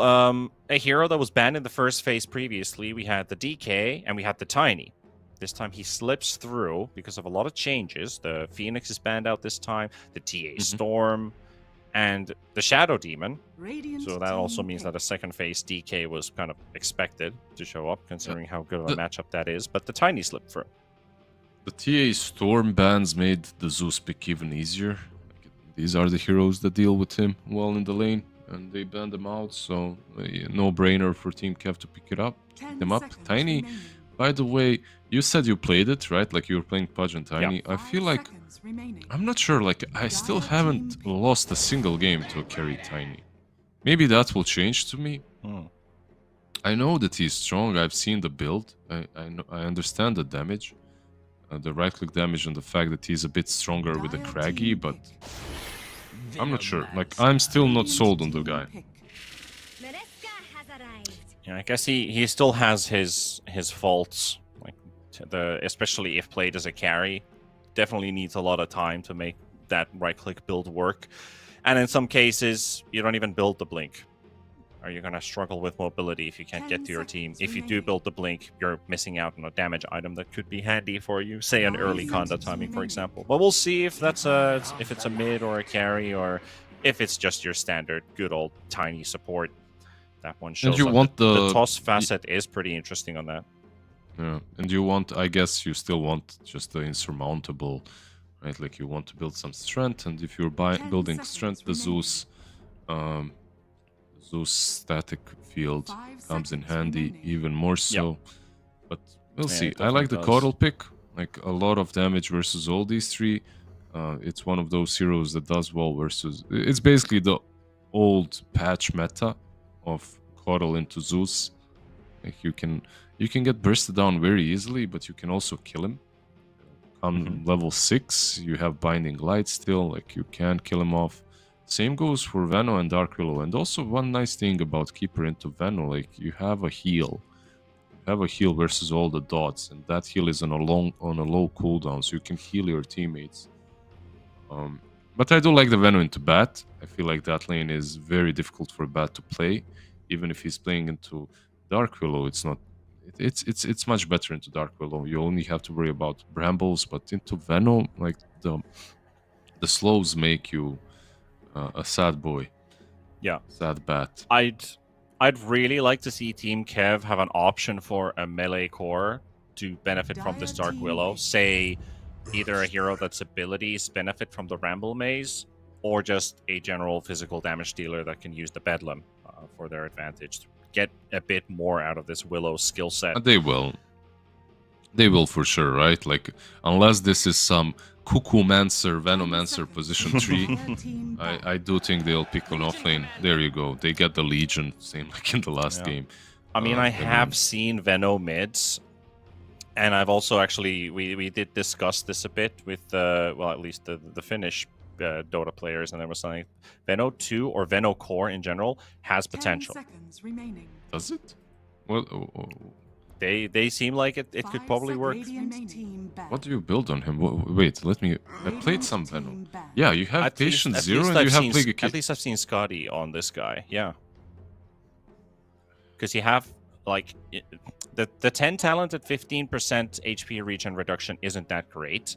a hero that was banned in the first phase previously, we had the DK and we had the Tiny. This time he slips through because of a lot of changes. The Phoenix is banned out this time, the TA Storm, and the Shadow Demon. Radiant So that also team means pick. that a second phase DK was kind of expected to show up, considering how good of a The- matchup that is. But the Tiny slipped through. The TA Storm bans made the Zeus pick even easier. These are the heroes that deal with him well in the lane, and they ban them out, so no brainer for Team Kev to pick it up, pick 10 them up. seconds Tiny, remaining. by the way, you said you played it, right? Like you were playing Pudge and Tiny. I 5 feel like, seconds remaining. I'm not sure, like I still Dire haven't team pick. lost a single game to carry Tiny. Maybe that will change to me. I know that he's strong. I've seen the build. I understand the damage, the right-click damage, and the fact that he's a bit stronger with the Dire Craggy. team But pick. I'm not sure. Like I'm still not Radiant sold on the team guy. pick. Yeah, I guess he still has his faults, like especially if played as a carry, definitely needs a lot of time to make that right click build work, and in some cases you don't even build the blink. Are you gonna struggle with mobility if you can't 10 get to your team? seconds If you do remaining. build the blink, you're missing out on a damage item that could be handy for you, say an 5 early conda seconds timing, for remaining. example. But we'll see if that's if it's a mid or a carry, or if it's just your standard good old Tiny support. That one shows you up. want the the- toss facet is pretty interesting on that. Yeah, and you want, I guess, you still want just the insurmountable, right? Like you want to build some strength, and if you're 10 building seconds strength, the remaining. Zeus static field 5 comes in seconds handy remaining. even more so. But we'll Yeah, see. it I like the definitely does. Coddle pick, like a lot of damage versus all these three. It's one of those heroes that does well versus. It's basically the old patch meta of Coddle into Zeus. Like you can get bursted down very easily, but you can also kill him. On level 6, you have Binding Light still, like you can kill him off. Same goes for Veno and Dark Willow. And also one nice thing about Keeper into Veno, like you have a heal. You have a heal versus all the dots, and that heal is on a low cooldown, so you can heal your teammates. But I do like the Veno into Bat. I feel like that lane is very difficult for Bat to play. Even if he's playing into Dark Willow, it's not it's much better into Dark Willow. You only have to worry about brambles, but into Venom, like the slows make you a sad boy, Yeah. sad bat. I'd really like to see Team Kev have an option for a melee core to benefit from this Dark Willow. Say either a hero that's abilities benefit from the Ramble Maze, or just a general physical damage dealer that can use the Bedlam for their advantage to get a bit more out of this Willow skill set. They will for sure, right? Like, unless this is some Cuckoomancer, Venomancer position 3, I do think they'll pick an offlane. There you go. They get the Legion, same like in the last game. I mean, I have seen Veno mids, and I've also actually, we did discuss this a bit with, well, at least the Finnish Dota players, and there was something, Veno 2 or Veno core in general has potential. 10 seconds remaining. Does it? Well, They seem like it could 5 probably work. Radiant team back. what do you build on him? Wait, let me. I played some Venom. Yeah, you have Patient At Zero least and you I've have seen- Plague Kid. At least I've seen Scotty on this guy, yeah. Because you have, like, the 10 talent at 15% HP regen reduction isn't that great,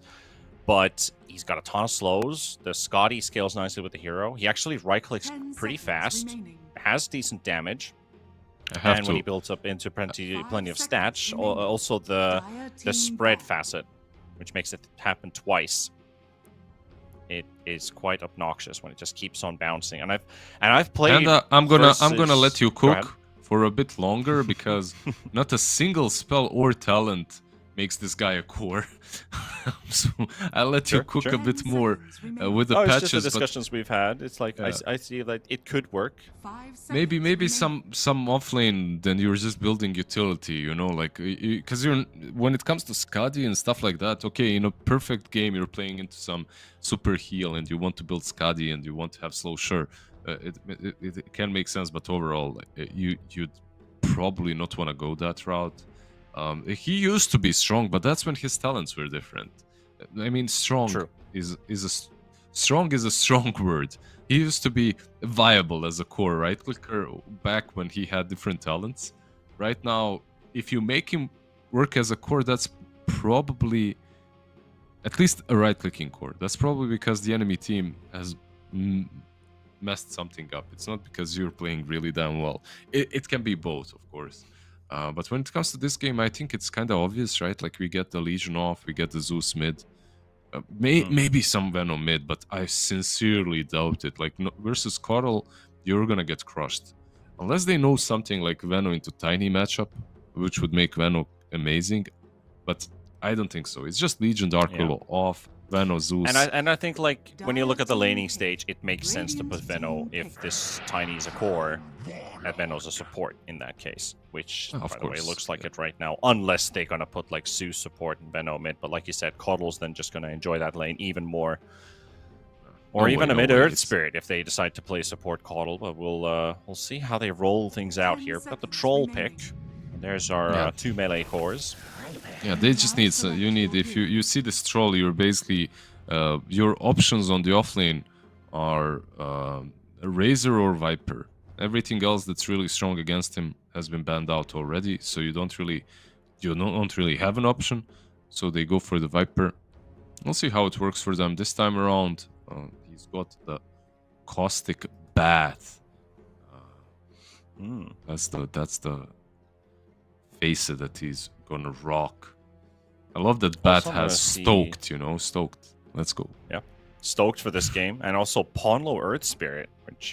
but he's got a ton of slows. The Scotty scales nicely with the hero. He actually right-clicks 10 pretty seconds fast, remaining. has decent damage, I have and to. when he builds up into plenty of 5 stats, seconds remaining. also the Dire team spread back. facet, which makes it happen twice. It is quite obnoxious when it just keeps on bouncing. And I've played. And I'm gonna versus- let you Go ahead. cook for a bit longer because not a single spell or talent makes this guy a core. So I'll let you Sure, cook sure. a bit 10 more seconds remaining. with the Oh, it's patches. just the but discussions we've had. It's like Yeah. I see that it could work. 5 seconds maybe remaining. some offlane, then you're just building utility, you know, like because you're when it comes to Skadi and stuff like that. Okay, in a perfect game, you're playing into some super heal and you want to build Skadi and you want to have slow. Sure, it can make sense, but overall, you'd probably not want to go that route. He used to be strong, but that's when his talents were different. I mean, strong True. strong is a strong word. He used to be viable as a core right clicker back when he had different talents. Right now, if you make him work as a core, that's probably at least a right clicking core. That's probably because the enemy team has messed something up. It's not because you're playing really damn well. It can be both, of course. But when it comes to this game, I think it's kind of obvious, right? Like, we get the Legion off, we get the Zeus mid. Maybe some Venom mid, but I sincerely doubt it. Like, versus Coddle, you're gonna get crushed. Unless they know something like Venom into Tiny matchup, which would make Venom amazing. But I don't think so. It's just Legion, Dark Willow off, Venom, Zeus. And I think, like, when you look at the laning stage, it makes sense to put Veno if this Tiny is a core, and Veno's a support in that case, which, Of by the way, course, looks like it right now, unless they're going to put, like, Zeus support and Veno mid. But like you said, Coddle's then just going to enjoy that lane even more. Or No even way, a no mid way, Earth it's- Spirit if they decide to play support Coddle, but we'll see how they roll things out 10 here. We've got the seconds Troll remaining. pick. And there's our Yeah. 2 melee cores. Yeah, they just need. You need if you see this troll, you're basically your options on the offlane are a Razor or Viper. Everything else that's really strong against him has been banned out already, so you don't really have an option. So they go for the Viper. We'll see how it works for them this time around. He's got the Caustic Bath. That's the face that he's gonna rock. I love that Bat Also has gonna see- stoked, stoked. Let's go. Yeah, stoked for this game, and also Ponlo Earth Spirit, which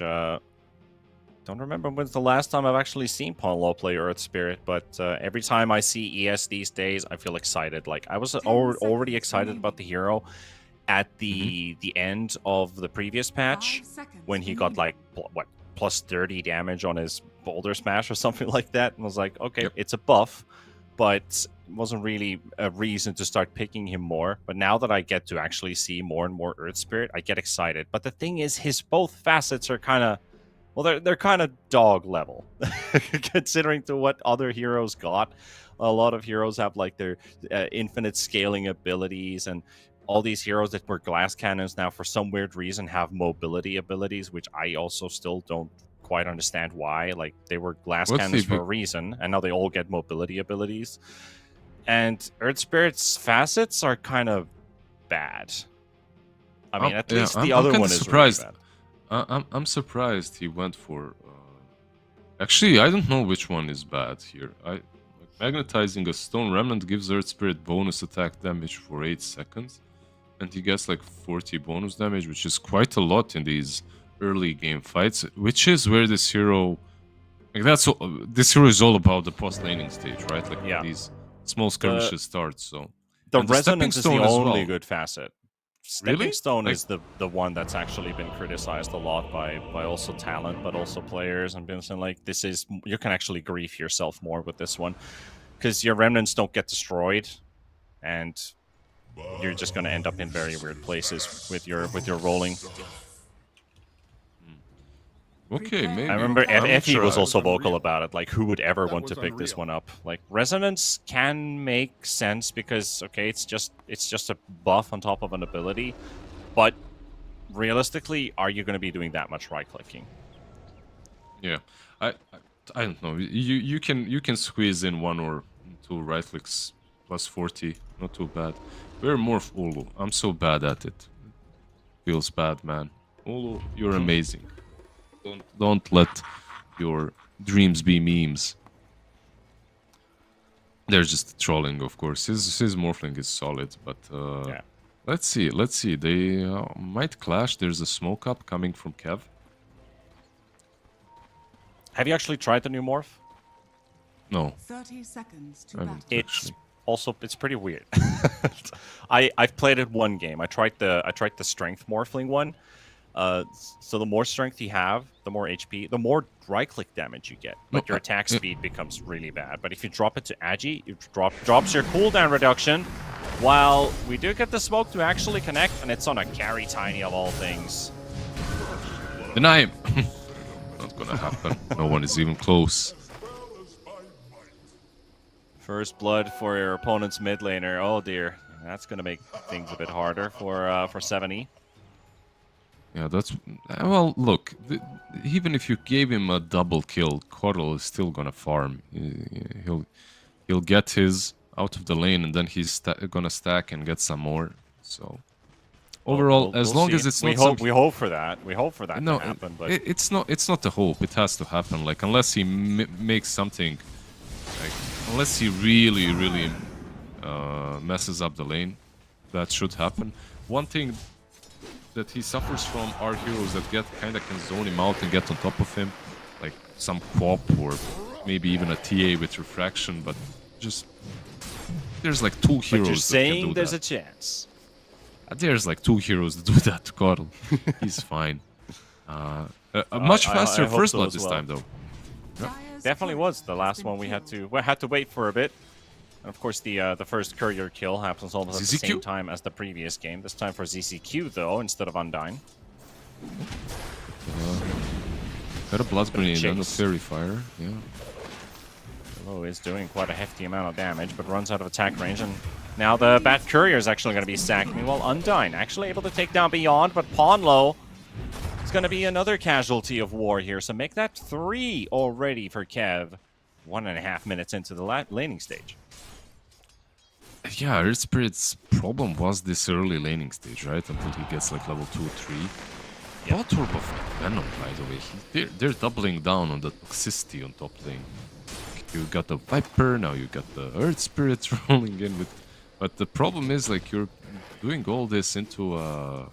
don't remember when's the last time I've actually seen Ponlo play Earth Spirit, but every time I see ES these days, I feel excited. Like, I was already excited about the hero at the end of the previous patch 5 seconds when he got remaining. like plus 30 damage on his Boulder Smash or something like that, and was like, okay, Yep. it's a buff, but wasn't really a reason to start picking him more. But now that I get to actually see more and more Earth Spirit, I get excited. But the thing is, his both facets are kind of, well, they're kind of dog level considering to what other heroes got. A lot of heroes have like their infinite scaling abilities, and all these heroes that were glass cannons now for some weird reason have mobility abilities, which I also still don't quite understand why. Like, they were glass What's cannons the- for a reason, and now they all get mobility abilities. And Earth Spirit's facets are kind of bad. I mean, at least the other kinda one is surprised. really bad. I'm surprised he went for. Actually, I don't know which one is bad here. Magnetizing a stone remnant gives Earth Spirit bonus attack damage for 8 seconds, and he gets like 40 bonus damage, which is quite a lot in these early game fights. Which is where this hero, like this hero is all about the post laning stage, right? Like Yeah. these small skirmishes start. So The and the stepping resonance is the stone as only well. good facet. Stepping Really? Stone Like- is the one that's actually been criticized a lot by also talent, but also players, and been saying like, this is, you can actually grief yourself more with this one, because your remnants don't get destroyed, and you're just going to end up in very weird places with your rolling. Okay, maybe. I remember I'm Effie sure was I- also vocal about it. Like, who would ever want to was pick this unreal. one up? Like, resonance can make sense because, okay, it's just a buff on top of an ability, but realistically, are you going to be doing that much right clicking? Yeah, I don't know. You can squeeze in 1 or 2 right clicks plus 40. Not too bad. We're more Ulu. I'm so bad at it. Feels bad, man. Ulu, you're amazing. Don't let your dreams be memes. They're just trolling, of course. His morphling is solid, but Yeah. let's see. They might clash. There's a smoke up coming from Kev. Have you actually tried the new morph? No, 30 seconds to I battle. haven't It's actually. also, it's pretty weird. I've played it one game. I tried the strength morphling one. So the more strength you have, the more HP, the more right click damage you get. But your attack speed becomes really bad. But if you drop it to Agi, it drops your cooldown reduction. While we do get the smoke to actually connect, and it's on a carry tiny of all things. Deny him. Not gonna happen. No one is even close. First blood for your opponent's mid laner. Oh dear, that's gonna make things a bit harder for 70. Yeah, that's well. Look, even if you gave him a double kill, Coddle is still gonna farm. He'll get his out of the lane, and then he's gonna stack and get some more. So overall, We'll as long see. as it's we not hope something. we hope for that. We hope for that No, to happen. But it's not. It's not a hope. It has to happen. Like unless he makes something, like unless he really messes up the lane, that should happen. One thing that he suffers from are heroes that kind of can zone him out and get on top of him, like some Quap or maybe even a TA with refraction. But just there's like 2 heroes. But you're that can saying do there's that. a chance. There's like 2 heroes that do that to Coddle. He's fine. A much faster I hope first so blood as this well. time, though. Dire's Definitely turret was the has last been one we killed. had to wait for a bit. And of course, the first courier kill happens almost at the ZZQ? same time as the previous game. This time for ZCQ though, instead of Undyne. Got a blood grenade and a chase. fairy fire. Yeah. Hello is doing quite a hefty amount of damage, but runs out of attack range. And now the Bat Courier is actually going to be sacked. Meanwhile, Undyne actually able to take down Beyond, but Ponlo is going to be another casualty of war here. So make that 3 already for Kev. 1.5 minutes into the laning stage. Yeah, Earth Spirit's problem was this early laning stage, right? Until he gets like level 2 or 3. Bot Orb of Venom, by the way. They're doubling down on the toxicity on top lane. You got the Viper, now you got the Earth Spirit rolling in with... But the problem is, like, you're doing all this into a...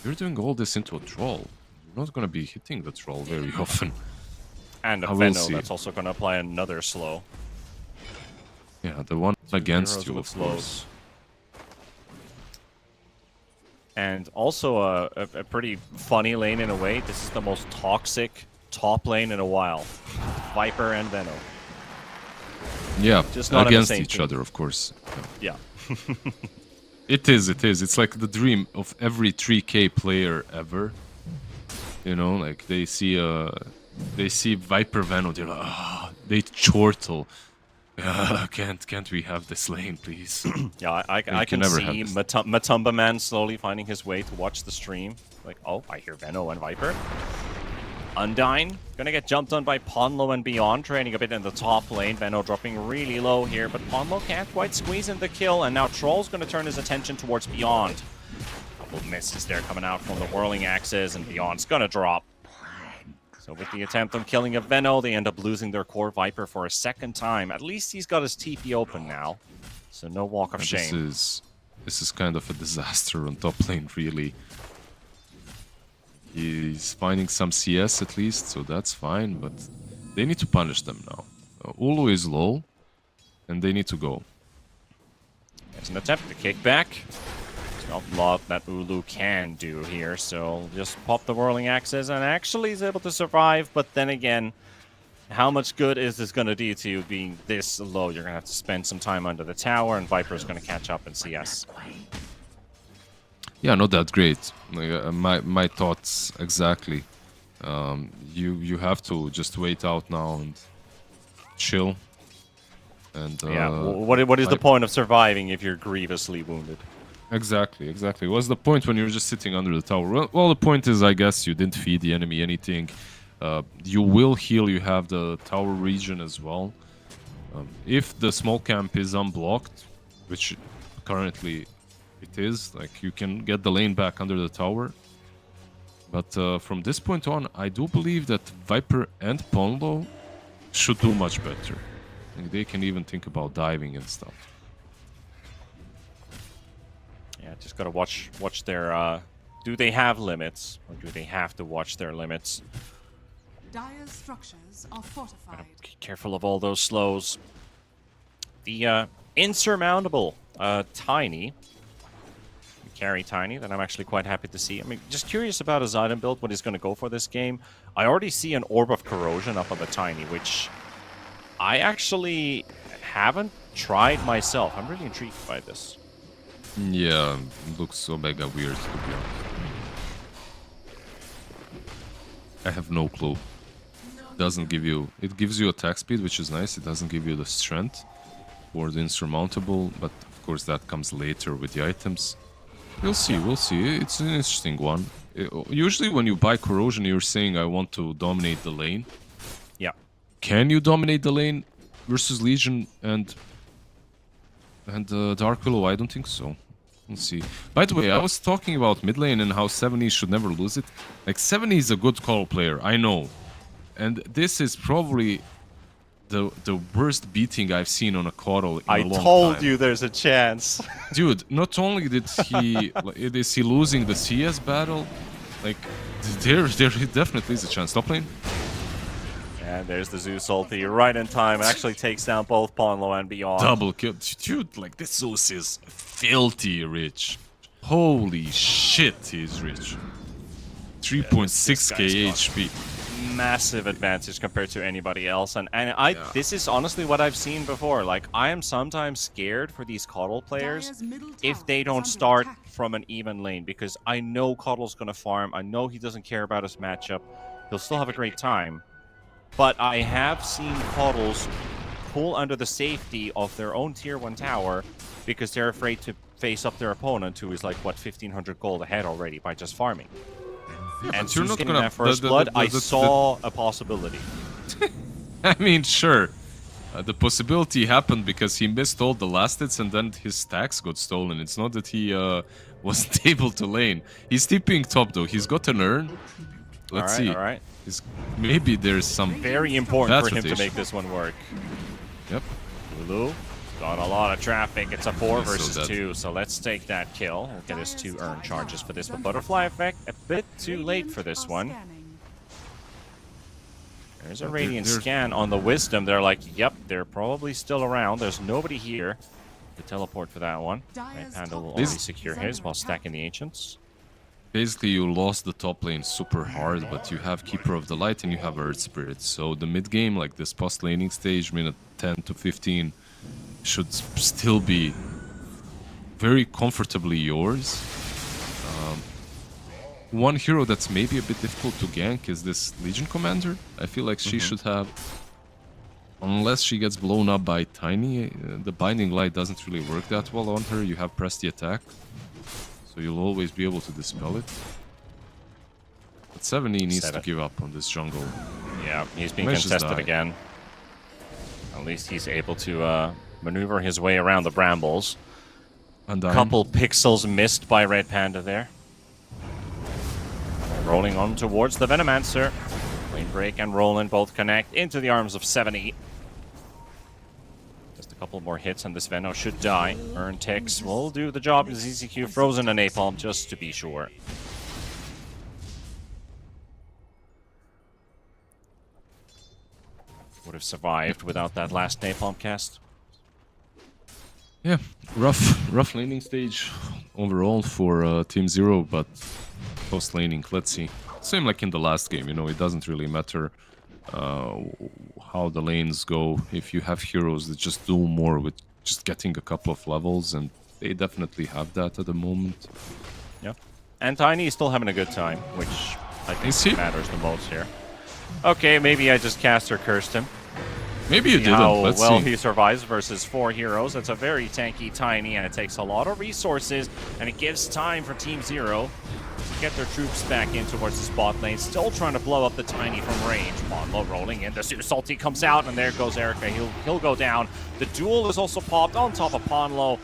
You're doing all this into a troll. You're not gonna be hitting the troll very often. And a I will Venno see. that's also going to apply another slow. Yeah, the one against Heroes you, with of course. And also a pretty funny lane in a way. This is the most toxic top lane in a while. Viper and Venno. Yeah, Just not on the against same each team. other, of course. Yeah. Yeah. It is. It's like the dream of every 3K player ever. You know, like they see Viper Venom, they're like, they chortle. Can't we have this lane, please? Yeah, I can can never see have this. Matumba Man slowly finding his way to watch the stream. Like, oh, I hear Venno and Viper. Undyne gonna get jumped on by Ponlo and Beyond, trading a bit in the top lane. Venno dropping really low here, but Ponlo can't quite squeeze in the kill, and now Troll's gonna turn his attention towards Beyond. Couple misses there coming out from the whirling axes, and Beyond's gonna drop. So with the attempt on killing a Venno, they end up losing their core Viper for a second time. At least he's got his TP open now, so no walk of shame. This is kind of a disaster on top lane, really. He's finding some CS at least, so that's fine, but they need to punish them now. Ulu is low, and they need to go. It's an attempt to kick back. There's not a lot that Ulu can do here, so just pop the whirling axes, and actually he's able to survive, but then again, how much good is this going to do to you being this low? You're going to have to spend some time under the tower, and Viper's going to catch up in CS. Yeah, not that great. Like, my thoughts exactly. You have to just wait out now and chill. And yeah, what is the point of surviving if you're grievously wounded? Exactly. What's the point when you're just sitting under the tower? Well, the point is, I guess, you didn't feed the enemy anything. You will heal. You have the tower region as well. If the small camp is unblocked, which currently it is, like, you can get the lane back under the tower. But from this point on, I do believe that Viper and Ponlo should do much better. Like, they can even think about diving and stuff. Yeah, just gotta watch their. Do they have limits, or do they have to watch their limits? Dire's structures are fortified. Be careful of all those slows. The insurmountable Tiny. Carry Tiny, that I'm actually quite happy to see. I mean, just curious about his item build, what he's going to go for this game. I already see an Orb of Corrosion up on the Tiny, which I actually haven't tried myself. I'm really intrigued by this. Yeah, it looks so mega weird, to be honest. I have no clue. Doesn't give you... It gives you attack speed, which is nice. It doesn't give you the strength or the insurmountable, but of course that comes later with the items. We'll see. It's an interesting one. Usually when you buy Corrosion, you're saying, I want to dominate the lane. Yeah. Can you dominate the lane versus Legion and Dark Willow? I don't think so. We'll see. By the way, I was talking about mid lane and how 70 should never lose it. Like, 70 is a good call player, I know. And this is probably the worst beating I've seen on a Coddle in a long time. I told you there's a chance. Dude, not only is he losing the CS battle, like, there definitely is a chance. Top lane. And there's the Zeus ulti right in time. It actually takes down both Ponlo and Beyond. Double kill. Dude, like, this Zeus is filthy rich. Holy shit, he's rich. 3.6k HP. Massive advantage compared to anybody else, and this is honestly what I've seen before. Like, I am sometimes scared for these Coddle players if they don't start from an even lane, because I know Coddle's gonna farm. I know he doesn't care about his matchup. He'll still have a great time, but I have seen Coddles pull under the safety of their own tier 1 tower because they're afraid to face up their opponent, who is like, what, 1500 gold ahead already by just farming. Yeah, and Zeus getting that first blood, I saw a possibility. I mean, sure. The possibility happened because he missed all the last hits and then his stacks got stolen. It's not that he wasn't able to lane. He's TPing top though. He's got an urn. Let's see. Alright. Maybe there's some... Very important for him to make this one work. Yep. Lulu got a lot of traffic. It's a 4 versus 2, so let's take that kill. We'll get his 2 urn charges for this. But Butterfly Effect, a bit too late for this one. There's a Radiant Scan on the Wisdom. They're like, yep, they're probably still around. There's nobody here to teleport for that one. Right, Panda will only secure his while stacking the Ancients. Basically, you lost the top lane super hard, but you have Keeper of the Light and you have Earth Spirit. So the mid game, like this post laning stage, minute 10 to 15, should still be very comfortably yours. One hero that's maybe a bit difficult to gank is this Legion Commander. I feel like she should have, unless she gets blown up by Tiny, the Binding Light doesn't really work that well on her. You have press the attack, so you'll always be able to dispel it. 70 needs to Seven. give up on this jungle. Yeah, he's being Mesh just contested died. again. At least he's able to maneuver his way around the brambles. Undyne. Couple pixels missed by Red Panda there. Rolling on towards the Venomancer. Lane Break and Roland both connect into the arms of 70. Just a couple more hits and this Veno should die. Earn Tex will do the job. ZZQ frozen a napalm just to be sure. Would have survived without that last napalm cast. Yeah, rough laning stage overall for Team Zero, but post laning, let's see. Same like in the last game, you know, it doesn't really matter how the lanes go. If you have heroes that just do more with just getting a couple of levels, and they definitely have that at the moment. Yeah. And Tiny is still having a good time, which I Is he? think matters the most here. Okay, maybe I just cast or cursed him. Maybe you See didn't, how let's well see. he survives versus 4 heroes. It's a very tanky Tiny, and it takes a lot of resources, and it gives time for Team Zero to get their troops back in towards the spot lane. Still trying to blow up the Tiny from range. Monlo rolling in. The Salty comes out, and there goes Erica. He'll go down. The duel is also popped on top of Ponlo,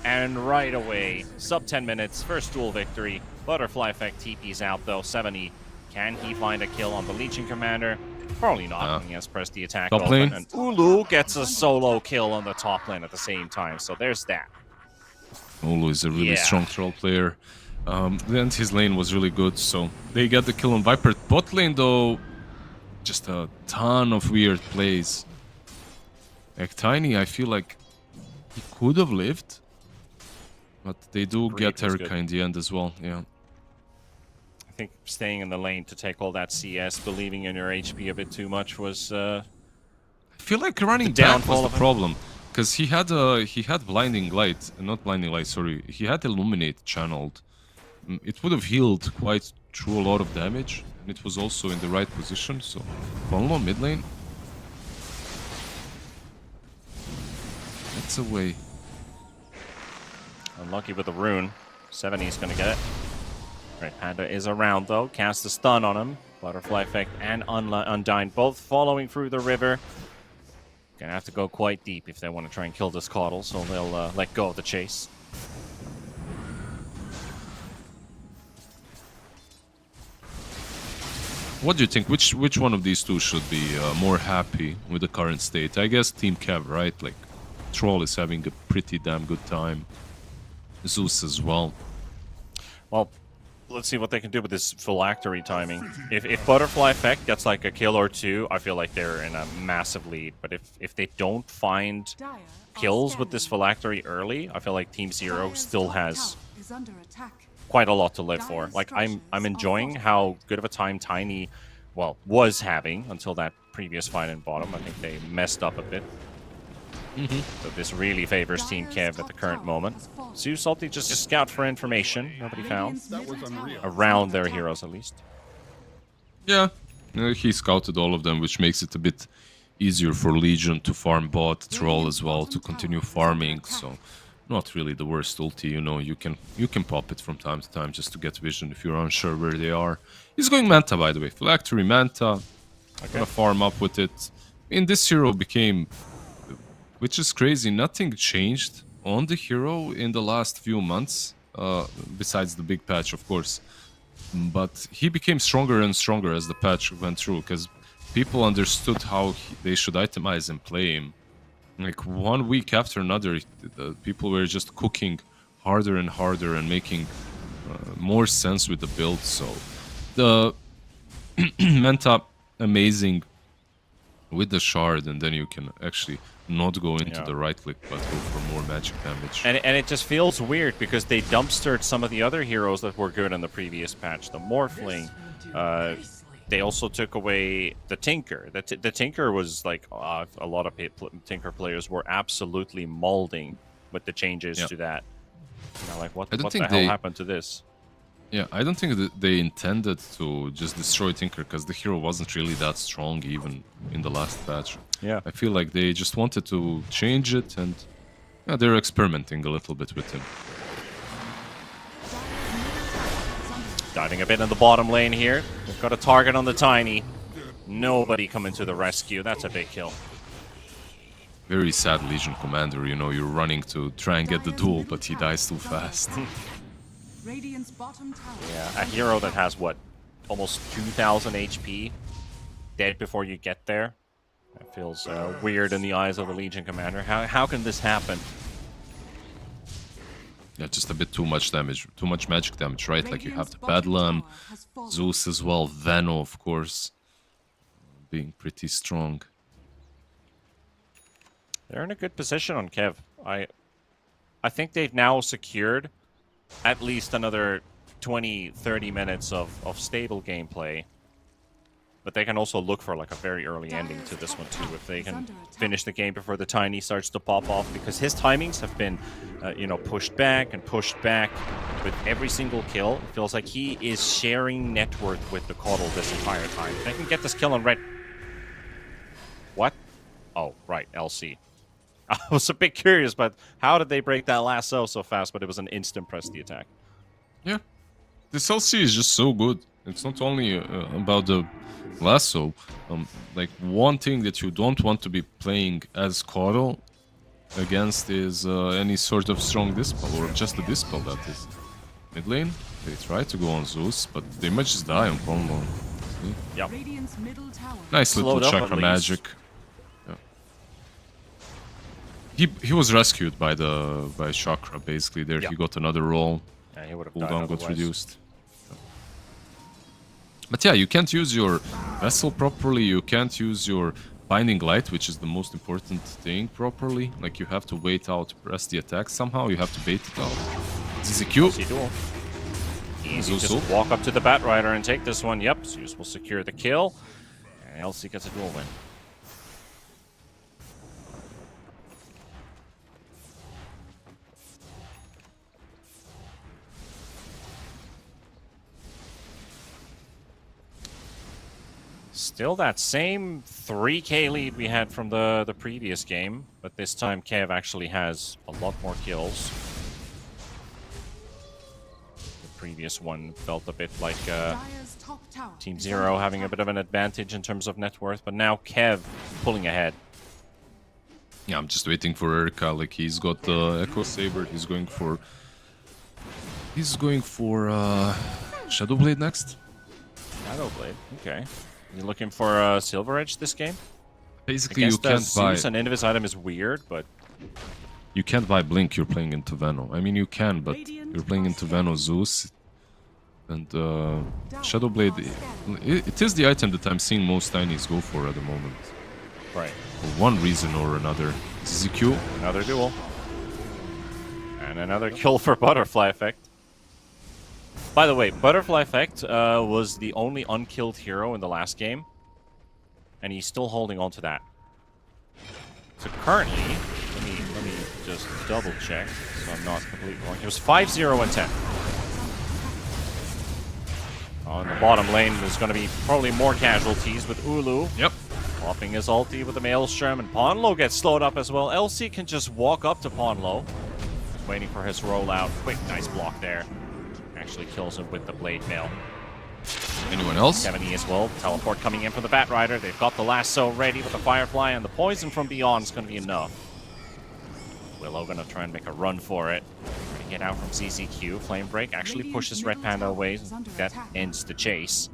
and right away, sub 10 minutes, first duel victory. Butterfly Effect TP's out though. 70. Can he find a kill on the Legion Commander? Probably not. He has pressed the attack Top button, lane. and Ulu gets a solo kill on the top lane at the same time. So there's that. Olu is a really Yeah. strong troll player. And his lane was really good, so they got the kill on Viper. Bot lane though, just a ton of weird plays. Like Tiny, I feel like he could have lived, but they do Breed get was Erica good. in the end as well. Yeah, I think staying in the lane to take all that CS, believing in your HP a bit too much was... I feel like running The back downfall was of the him. problem, because he had blinding light, not blinding light. Sorry, he had illuminate channeled. It would have healed quite through a lot of damage, and it was also in the right position. So, Ponlo mid lane. That's away. Unlucky with the rune. 70's gonna get it. Red Panda is around though. Cast a stun on him. Butterfly Effect and Undyne both following through the river. Gonna have to go quite deep if they want to try and kill this Caudle, so they'll let go of the chase. What do you think? Which one of these two should be more happy with the current state? I guess Team Kev, right? Like, Troll is having a pretty damn good time. Zeus as well. Well, let's see what they can do with this phylactery timing. If Butterfly Effect gets like a kill or two, I feel like they're in a massive lead. But if they don't find Dire are kills with this scanning. phylactery early, I feel like Team Zero Dire's still top has tower is under attack. quite a lot to live for. Dire's Like I'm structures enjoying are how good of a time Tiny, well, was having until that previous fight in bottom. I think they messed up a bit. So this really favors Team Kev at the current moment. Zeus Salty just scout for information. Nobody found. Around their heroes at least. Yeah, he scouted all of them, which makes it a bit easier for Legion to farm bot, Troll as well, to continue farming. So, not really the worst ulti, you know. You can pop it from time to time just to get vision if you're unsure where they are. He's going Manta, by the way. Phylactery Manta. Gonna farm up with it. And this hero became, which is crazy, nothing changed on the hero in the last few months, besides the big patch, of course. But he became stronger and stronger as the patch went through, because people understood how they should itemize and play him. Like, 1 week after another, people were just cooking harder and harder and making more sense with the build. So, the Manta, amazing with the shard, and then you can actually not go into the right click, but go for more magic damage. And it just feels weird because they dumpstered some of the other heroes that were good in the previous patch. The Morphling, they also took away the Tinker. The Tinker was like, a lot of Tinker players were absolutely molding with the changes to that. You know, like, what the hell happened to this? Yeah, I don't think that they intended to just destroy Tinker, because the hero wasn't really that strong even in the last patch. Yeah. I feel like they just wanted to change it, and yeah, they're experimenting a little bit with him. Diving a bit in the bottom lane here. They've got a target on the Tiny. Nobody coming to the rescue. That's a big kill. Very sad Legion commander, you know, you're running to try and get the duel, but he dies too fast. Radiant's bottom tower. Yeah, a hero that has, what, almost 2,000 HP, dead before you get there. That feels weird in the eyes of a Legion commander. How can this happen? Yeah, just a bit too much damage, too much magic damage, right? Like you have the Bedlam, Zeus as well, Veno, of course, being pretty strong. They're in a good position on Kev. I think they've now secured at least another 20-30 minutes of stable gameplay. But they can also look for like a very early ending to this one too, if they can finish the game before the Tiny starts to pop off, because his timings have been, you know, pushed back and pushed back with every single kill. It feels like he is sharing net worth with the Coddle this entire time. They can get this kill on red. What? Oh, right, LC. I was a bit curious, but how did they break that lasso so fast? But it was an instant press the attack. Yeah, this LC is just so good. It's not only about the lasso. Like one thing that you don't want to be playing as Coddle against is any sort of strong dispel, or just a dispel, that is. Mid lane, they try to go on Zeus, but they might just die on combo. Yep. Radiant's middle tower. Nice little Slowed up chakra at least. magic. Yeah. He was rescued by chakra basically. There Yeah. he got another roll. Yeah, he would have died Cooldown got otherwise. reduced. But yeah, you can't use your vessel properly. You can't use your binding light, which is the most important thing, properly. Like you have to wait out to press the attack somehow. You have to bait it out. ZZQ. See duel. Easy, Zeus just ult. walk up to the Batrider and take this one. Yep, Zeus will secure the kill. And LC gets a duel win. Still that same 3k lead we had from the previous game, but this time Kev actually has a lot more kills. The previous one felt a bit like Dire's top tower Team is Zero under having a attack. bit of an advantage in terms of net worth, but now Kev pulling ahead. Yeah, I'm just waiting for Erika. Like he's got the Echo Saber. He's going for Shadowblade next. Shadowblade, okay. You looking for Silver Edge this game? Basically, I you guess can't buy. Zeus and Invis item is weird, but You can't buy Blink. You're playing into Veno. I mean, you can, but you're playing into Veno, Zeus, and Shadowblade. It is the item that I'm seeing most Tinies go for at the moment, right. for one reason or another. ZQ. Another duel. And another kill for Butterfly Effect. By the way, Butterfly Effect was the only unkilled hero in the last game. And he's still holding on to that. So currently, let me just double check so I'm not completely wrong. It was 5-0 and 10. On the bottom lane, there's going to be probably more casualties with Ulu. Yep. Popping his ulti with the Maelstrom, and Ponlo gets slowed up as well. LC can just walk up to Ponlo. Just waiting for his rollout. Quick, nice block there. Actually kills him with the Blade Mail. Anyone else? 70 as well. Teleport coming in from the Batrider. They've got the lasso ready with the Firefly, and the poison from beyond is going to be enough. Willow going to try and make a run for it. Trying to get out from CCQ. Flame Break actually pushes Red Panda away. That ends the chase.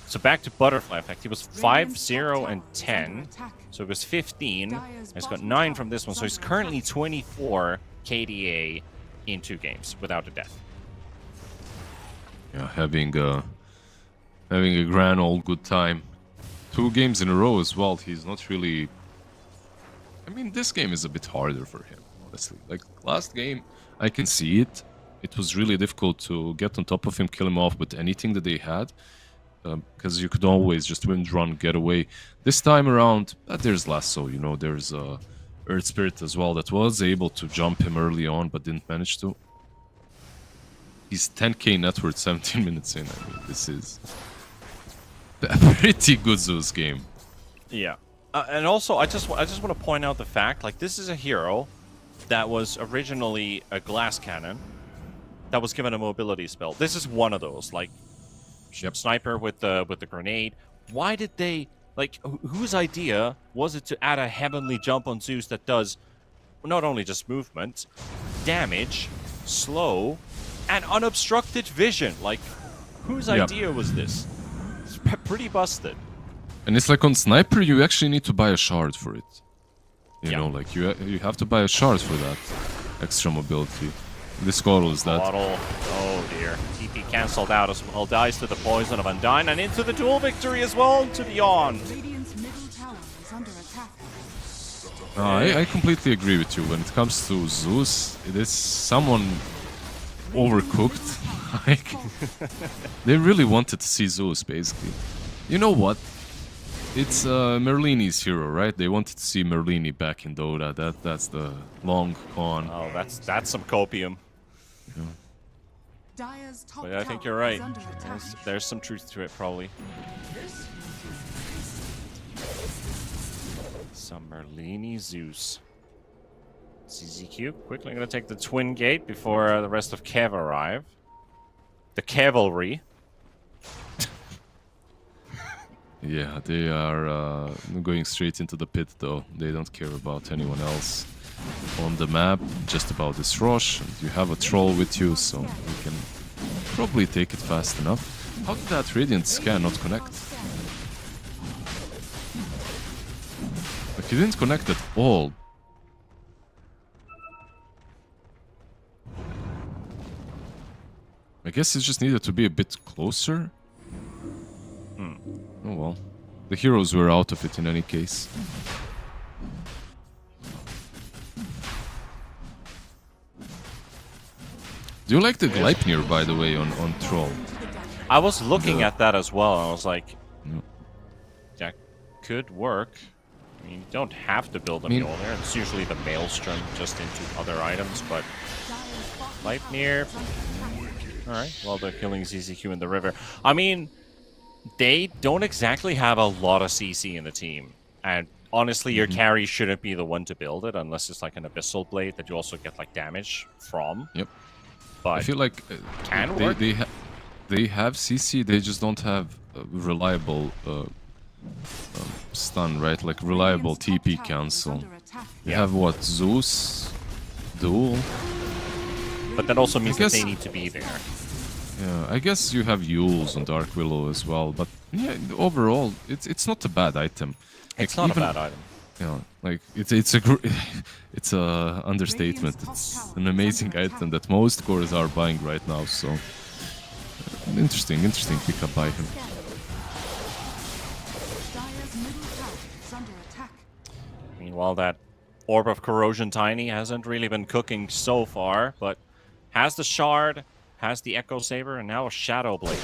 So back to Butterfly Effect. He was 5-0 and 10. So it was 15. He's got 9 from this one. So he's currently 24 KDA in 2 games without a death. Yeah, having a grand old good time. 2 games in a row as well. He's not really. I mean, this game is a bit harder for him, honestly. Like last game, I can see it. It was really difficult to get on top of him, kill him off with anything that they had. Because you could always just wind run, get away. This time around, there's Lasso, you know, there's Earth Spirit as well that was able to jump him early on, but didn't manage to. He's 10k net worth 17 minutes in. I mean, this is a pretty good Zeus game. Yeah. And also, I just want to point out the fact, like, this is a hero that was originally a glass cannon, that was given a mobility spell. This is one of those, like sniper with the grenade. Why did they like? Whose idea was it to add a heavenly jump on Zeus that does not only just movement, damage, slow, and unobstructed vision? Like, whose idea was this? It's pretty busted. And it's like on sniper, you actually need to buy a shard for it. You know, like you have to buy a shard for that extra mobility. This Squirtle is that. Oh dear. TP cancelled out as well. Dies to the poison of Undyne and into the duel victory as well to Beyond. Radiant's middle tower is under attack. I completely agree with you. When it comes to Zeus, it is someone overcooked. Like, they really wanted to see Zeus, basically. You know what? It's Merlini's hero, right? They wanted to see Merlini back in Dota. That's the long con. Oh, that's some copium. Yeah. Dire's top But I think tower you're right. is under attack. There's some truth to it, probably. Some Merlini Zeus. CZQ quickly going to take the Twin Gate before the rest of Kev arrive. The Cavalry. Yeah, they are going straight into the pit, though. They don't care about anyone else on the map, just about this rush. And you have a troll with you, so you can probably take it fast enough. How did that Radiant scan not connect? Like, he didn't connect at all. I guess it just needed to be a bit closer. Oh well. The heroes were out of it in any case. Do you like the Gleipnir, by the way, on Troll? I was looking at that as well. I was like, that could work. I mean, you don't have to build a mule there. It's usually the Maelstrom just into other items, but Gleipnir. Alright, well, they're killing ZZQ in the river. I mean, they don't exactly have a lot of CC in the team. And honestly, your carry shouldn't be the one to build it, unless it's like an Abyssal Blade that you also get like damage from. Yep. But I feel like they have CC, they just don't have reliable stun, right? Like reliable TP cancel. You have what? Zeus? Duel? But that also means that they need to be there. Yeah, I guess you have Yules on Dark Willow as well, but yeah, overall, it's not a bad item. It's not a bad item. Yeah, like it's a understatement. It's an amazing item that most cores are buying right now. So interesting pickup by him. Dire's middle tower is under attack. Meanwhile, that Orb of Corrosion Tiny hasn't really been cooking so far, but has the Shard, has the Echo Saber, and now a Shadow Blade.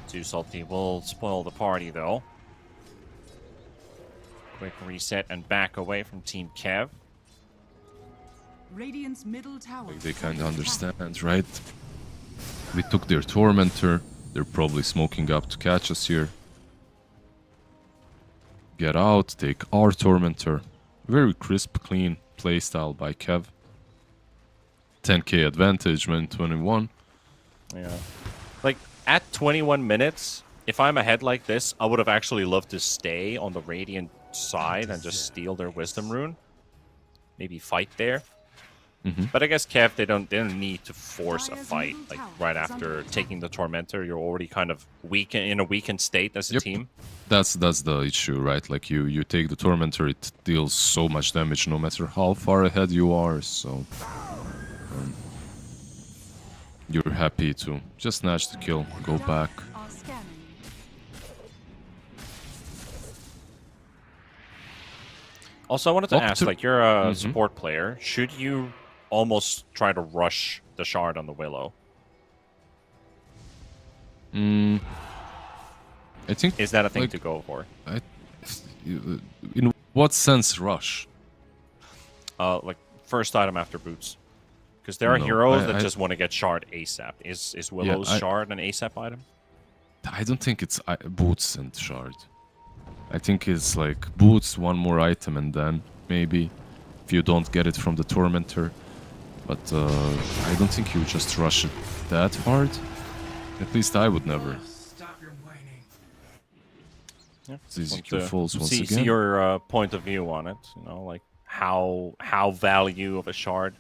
Too salty will spoil the party, though. Quick reset and back away from Team Kev. Radiant's middle tower. Like they kind of understand, right? We took their Tormentor. They're probably smoking up to catch us here. Get out, take our Tormentor. Very crisp, clean playstyle by Kev. 10k advantage when 21. Yeah. Like, at 21 minutes, if I'm ahead like this, I would have actually loved to stay on the Radiant side and just steal their Wisdom Rune. Maybe fight there. But I guess Kev, they don't need to force a fight. Like, right after taking the Tormentor, you're already kind of in a weakened state as a team. That's the issue, right? Like, you take the Tormentor, it deals so much damage no matter how far ahead you are, so... you're happy to just snatch the kill, go back. Are scanning. Also, I wanted to ask, like, you're a support player. Should you almost try to rush the Shard on the Willow? I think... Is that a thing like, to go for? In what sense rush? Like, first item after boots. Because there are heroes that just want to get Shard ASAP. Is Willow's Shard an ASAP item? I don't think it's boots and Shard. I think it's like boots, one more item, and then maybe if you don't get it from the Tormentor. but I don't think you just rush it that hard. At least I would never. Yeah. ZZQ falls once see again. your point of view on it. You know, like how value of a shard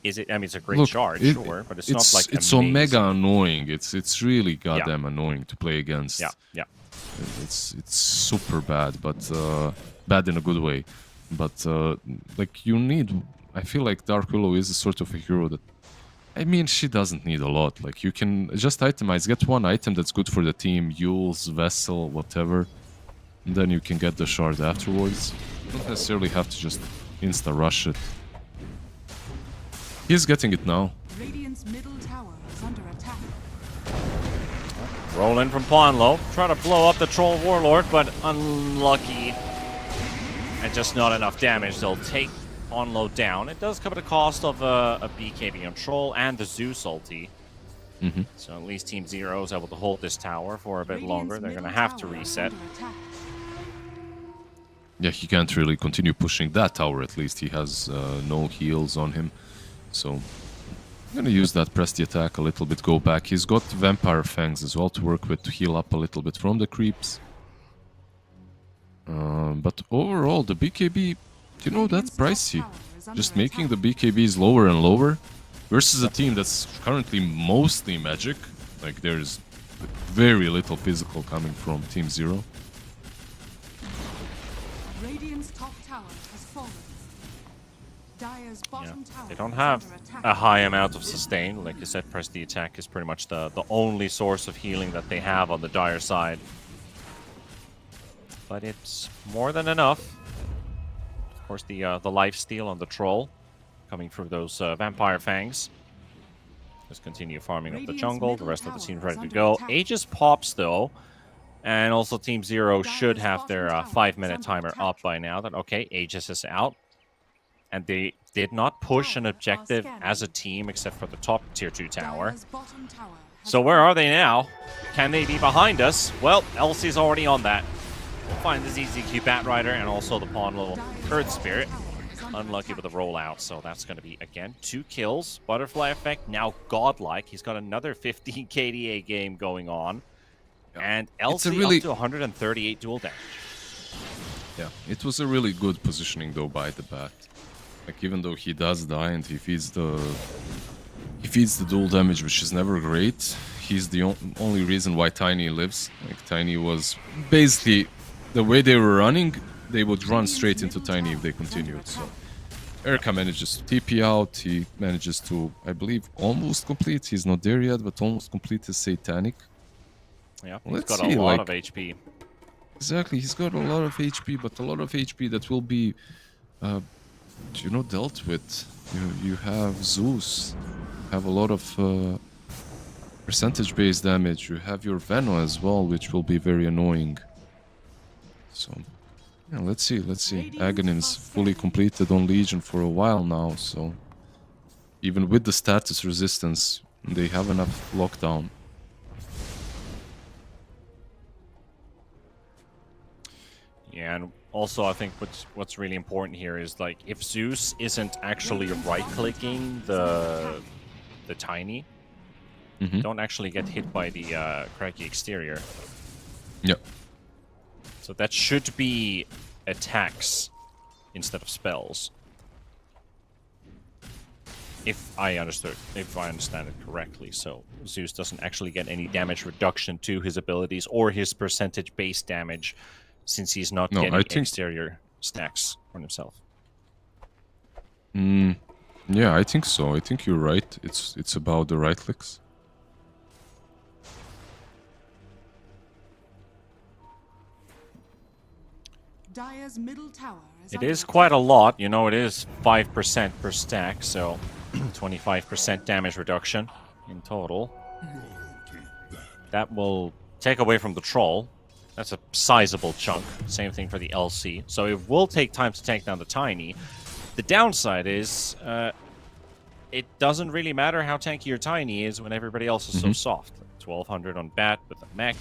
is it? I mean, it's a great shard, sure, but it's not like it's so amazing. mega annoying. It's really goddamn annoying to play against. Yeah. It's super bad, but bad in a good way. But like you need, I feel like Dark Willow is a sort of a hero that, I mean, she doesn't need a lot. Like you can just itemize, get one item that's good for the team, Yule's, Vessel, whatever, and then you can get the shard afterwards. You don't necessarily have to just insta rush it. He's getting it now. Radiant's middle tower is under attack. Roll in from Ponlo, try to blow up the Troll Warlord, but unlucky. And just not enough damage. They'll take Ponlo down. It does come at a cost of a BKB on Troll and the Zeus ulti. So at least Team Zero is able to hold this tower for a bit longer. They're going to have to reset. Yeah, he can't really continue pushing that tower, at least. He has no heals on him. So I'm going to use that, press the attack a little bit, go back. He's got Vampire Fangs as well to work with to heal up a little bit from the creeps. But overall, the BKB, you know, that's pricey. Just making the BKBs lower and lower versus a team that's currently mostly magic. Like, there's very little physical coming from Team Zero. Radiant's top tower has fallen. Dire's bottom tower They don't is have under attack. a high amount of sustain. Like I said, press the attack is pretty much the only source of healing that they have on the Dire side. But it's more than enough. Of course, the lifesteal on the Troll coming through those Vampire Fangs. Just continue farming up the jungle. The rest of the team's ready to go. Aegis pops, though. And also Team Zero should have their 5-minute timer up by now. That okay, Aegis is out. And they did not push an objective as a team except for the top tier 2 tower. Dire's bottom tower has So where are they now? Can they be behind us? Well, Elsie's already on that. We'll find the ZZQ Batrider and also the Ponlo Earth Spirit. Unlucky with the rollout, so that's going to be, again, 2 kills. Butterfly effect, now godlike. He's got another 15 KDA game going on. And Elsie up to 138 dual damage. Yeah, it was a really good positioning, though, by the bat. Like, even though he does die and he feeds the dual damage, which is never great, he's the only reason why Tiny lives. Like, Tiny was basically, the way they were running, they would run straight into Tiny if they continued. So Erika manages to TP out, he manages to, I believe, almost complete. He's not there yet, but almost complete his Satanic. Yeah, he's got a lot of HP. Exactly, he's got a lot of HP, but a lot of HP that will be, you know, dealt with. You have Zeus, have a lot of percentage-based damage. You have your Veno as well, which will be very annoying. So, yeah, let's see. Aghanin's fully completed on Legion for a while now, so even with the status resistance, they have enough lockdown. Yeah, and also I think what's really important here is, like, if Zeus isn't actually right-clicking the Tiny, don't actually get hit by the cracky exterior. Yep. So that should be attacks instead of spells. If I understand it correctly. So Zeus doesn't actually get any damage reduction to his abilities or his percentage base damage, since he's not getting exterior stacks on himself. Yeah, I think so. I think you're right. It's about the right clicks. Dire's middle tower is It under is attack. quite a lot. You know, it is 5% per stack, so 25% damage reduction in total. That will take away from the Troll. That's a sizable chunk. Same thing for the LC. So it will take time to take down the Tiny. The downside is it doesn't really matter how tanky your Tiny is when everybody else is so soft. 1200 on Bat with a mech.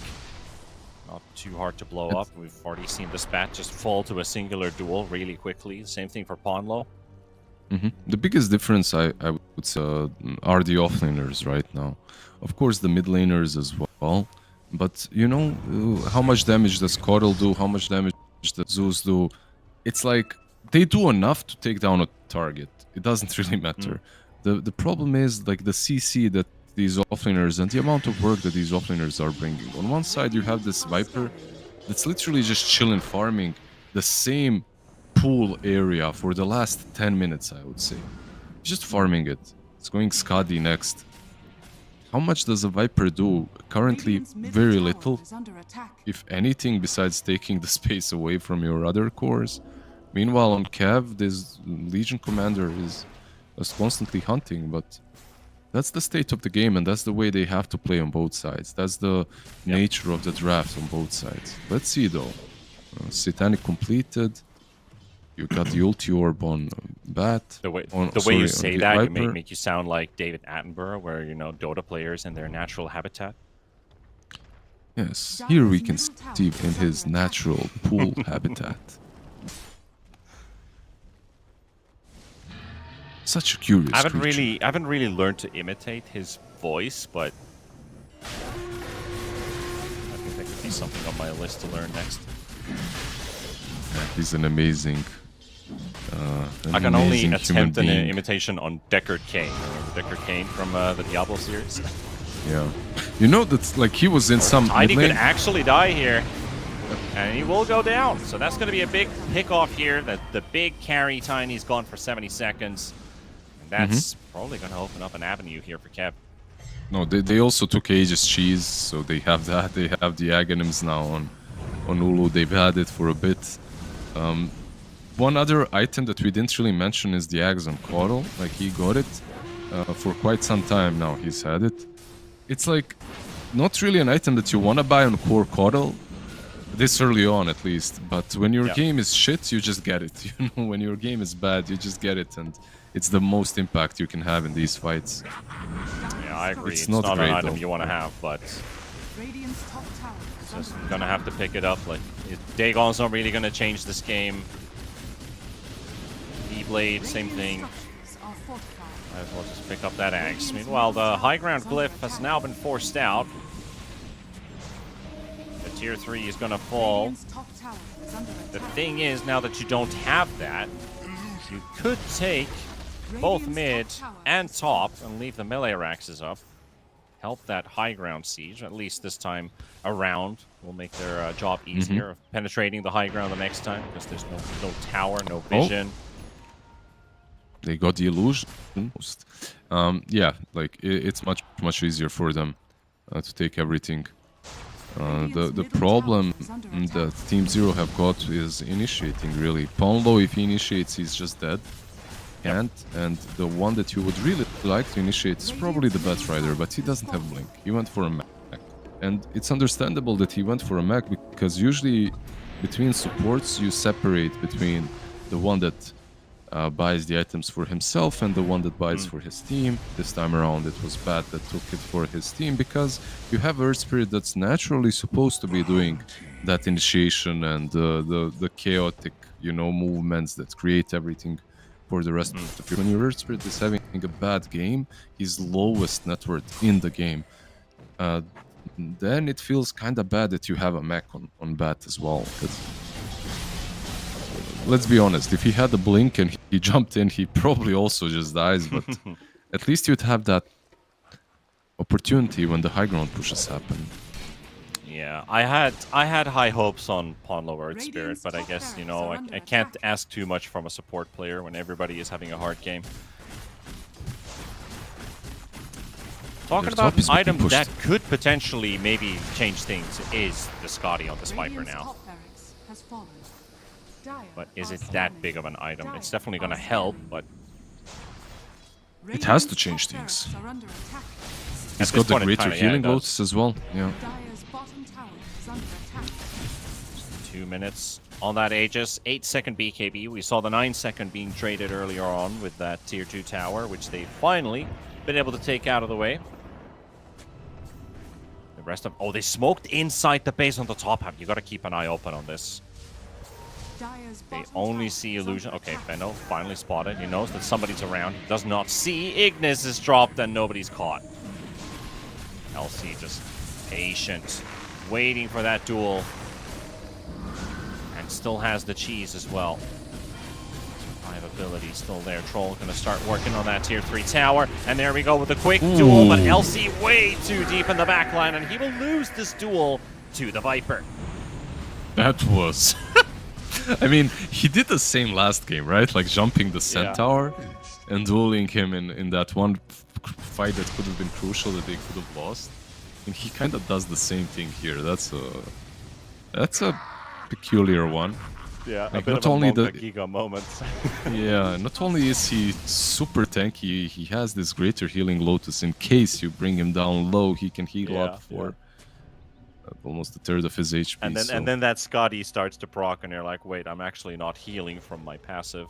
Not too hard to blow up. We've already seen this Bat just fall to a singular duel really quickly. Same thing for Ponlo. The biggest difference I would would say, are the offlaners right now. Of course, the mid laners as well. But you know, how much damage does Coddle do? How much damage does Zeus do? It's like they do enough to take down a target. It doesn't really matter. The problem is like the CC that these offlaners and the amount of work that these offlaners are bringing. On one side, you have this Viper that's literally just chilling, farming the same pool area for the last 10 minutes, I would say. Just farming it. It's going Skadi next. How much does a Viper do? Currently, very little, if anything, besides taking the space away from your other cores. Meanwhile, on Cav, this Legion Commander is constantly hunting, but that's the state of the game, and that's the way they have to play on both sides. That's the nature of the draft on both sides. Let's see, though. Satanic completed. You got the ulti orb on Bat. The way you say that, you make you sound like David Attenborough, where, you know, Dota players in their natural habitat. Yes, here we can see in his natural pool habitat. Such a curious I creature. haven't really learned to imitate his voice, but I think that could be something on my list to learn next. Yeah, he's an amazing. I can only attempt an imitation on Deckard Cain. Remember Deckard Cain from the Diablo series? Yeah. You know, that's like he was in some. Tiny could actually die here. And he will go down. So that's going to be a big pick-off here. The big carry Tiny's gone for 70 seconds. And that's probably going to open up an avenue here for Kev. No, they also took Aegis Cheese, so they have that. They have the Aghanims now on Ulu. They've had it for a bit. One other item that we didn't really mention is the Axe on Coddle. Like, he got it for quite some time now. He's had it. It's like not really an item that you want to buy on core Coddle. This early on, at least. But when your game is shit, you just get it. You know, when your game is bad, you just get it, and it's the most impact you can have in these fights. Yeah, I agree. It's not an great, item though. you want to have, but just gonna have to pick it up. Like, Dagon's not really gonna change this game. E-Blade, same thing. Might as well just pick up that axe. Meanwhile, the high ground glyph has now been forced out. The tier 3 is gonna fall. The thing is, now that you don't have that, you could take both mid and top and leave the melee axes up. Help that high ground siege, at least this time around. Will make their job easier of penetrating the high ground the next time, because there's no tower, no vision. They got the illusion. Yeah, like it's much easier for them to take everything. The problem that Team Zero have got is initiating, really. Ponlo, if he initiates, he's just dead. And the one that you would really like to initiate is probably the Batrider, but he doesn't have Blink. He went for a mech. And it's understandable that he went for a mech, because usually between supports you separate between the one that buys the items for himself and the one that buys for his team. This time around it was Bat that took it for his team, because you have Earth Spirit that's naturally supposed to be doing that initiation and the chaotic, you know, movements that create everything for the rest of the. When your Earth Spirit is having a bad game, he's lowest net worth in the game, then it feels kind of bad that you have a mech on Bat as well. Let's be honest, if he had the blink and he jumped in, he probably also just dies, but at least you'd have that opportunity when the high ground pushes happen. Yeah, I had high hopes on Ponlo Earth Spirit, but I guess, you know, I can't ask too much from a support player when everybody is having a hard game. Talking about an item that could potentially maybe change things is the Scotty on this Viper now. But is it that big of an item? It's definitely going to help, but it has to change things. He's got the greater healing loads as well. Yeah. 2 minutes on that Aegis. 8-second BKB. We saw the 9-second being traded earlier on with that tier 2 tower, which they've finally been able to take out of the way. The rest of... Oh, they smoked inside the base on the top half. You got to keep an eye open on this. Dire's They bottom only tower see is illusion. under Okay, attack. Benno finally spotted. He knows that somebody's around. He does not see. Ignis is dropped and nobody's caught. LC just patient, waiting for that duel. And still has the cheese as well. Survivability still there. Troll gonna start working on that tier 3 tower. And there we go with a quick duel, but LC way too deep in the back line, and he will lose this duel to the Viper. That was... I mean, he did the same last game, right? Like jumping the centaur and dueling him in that one fight that could have been crucial that they could have lost. And he kind of does the same thing here. That's a peculiar one. Yeah, Like, a bit not of only a the- Giga moment. Yeah, not only is he super tanky, he has this greater healing Lotus. In case you bring him down low, he can heal Yeah, up for almost a third of his HP. And then that Scotty starts to proc, and you're like, wait, I'm actually not healing from my passive.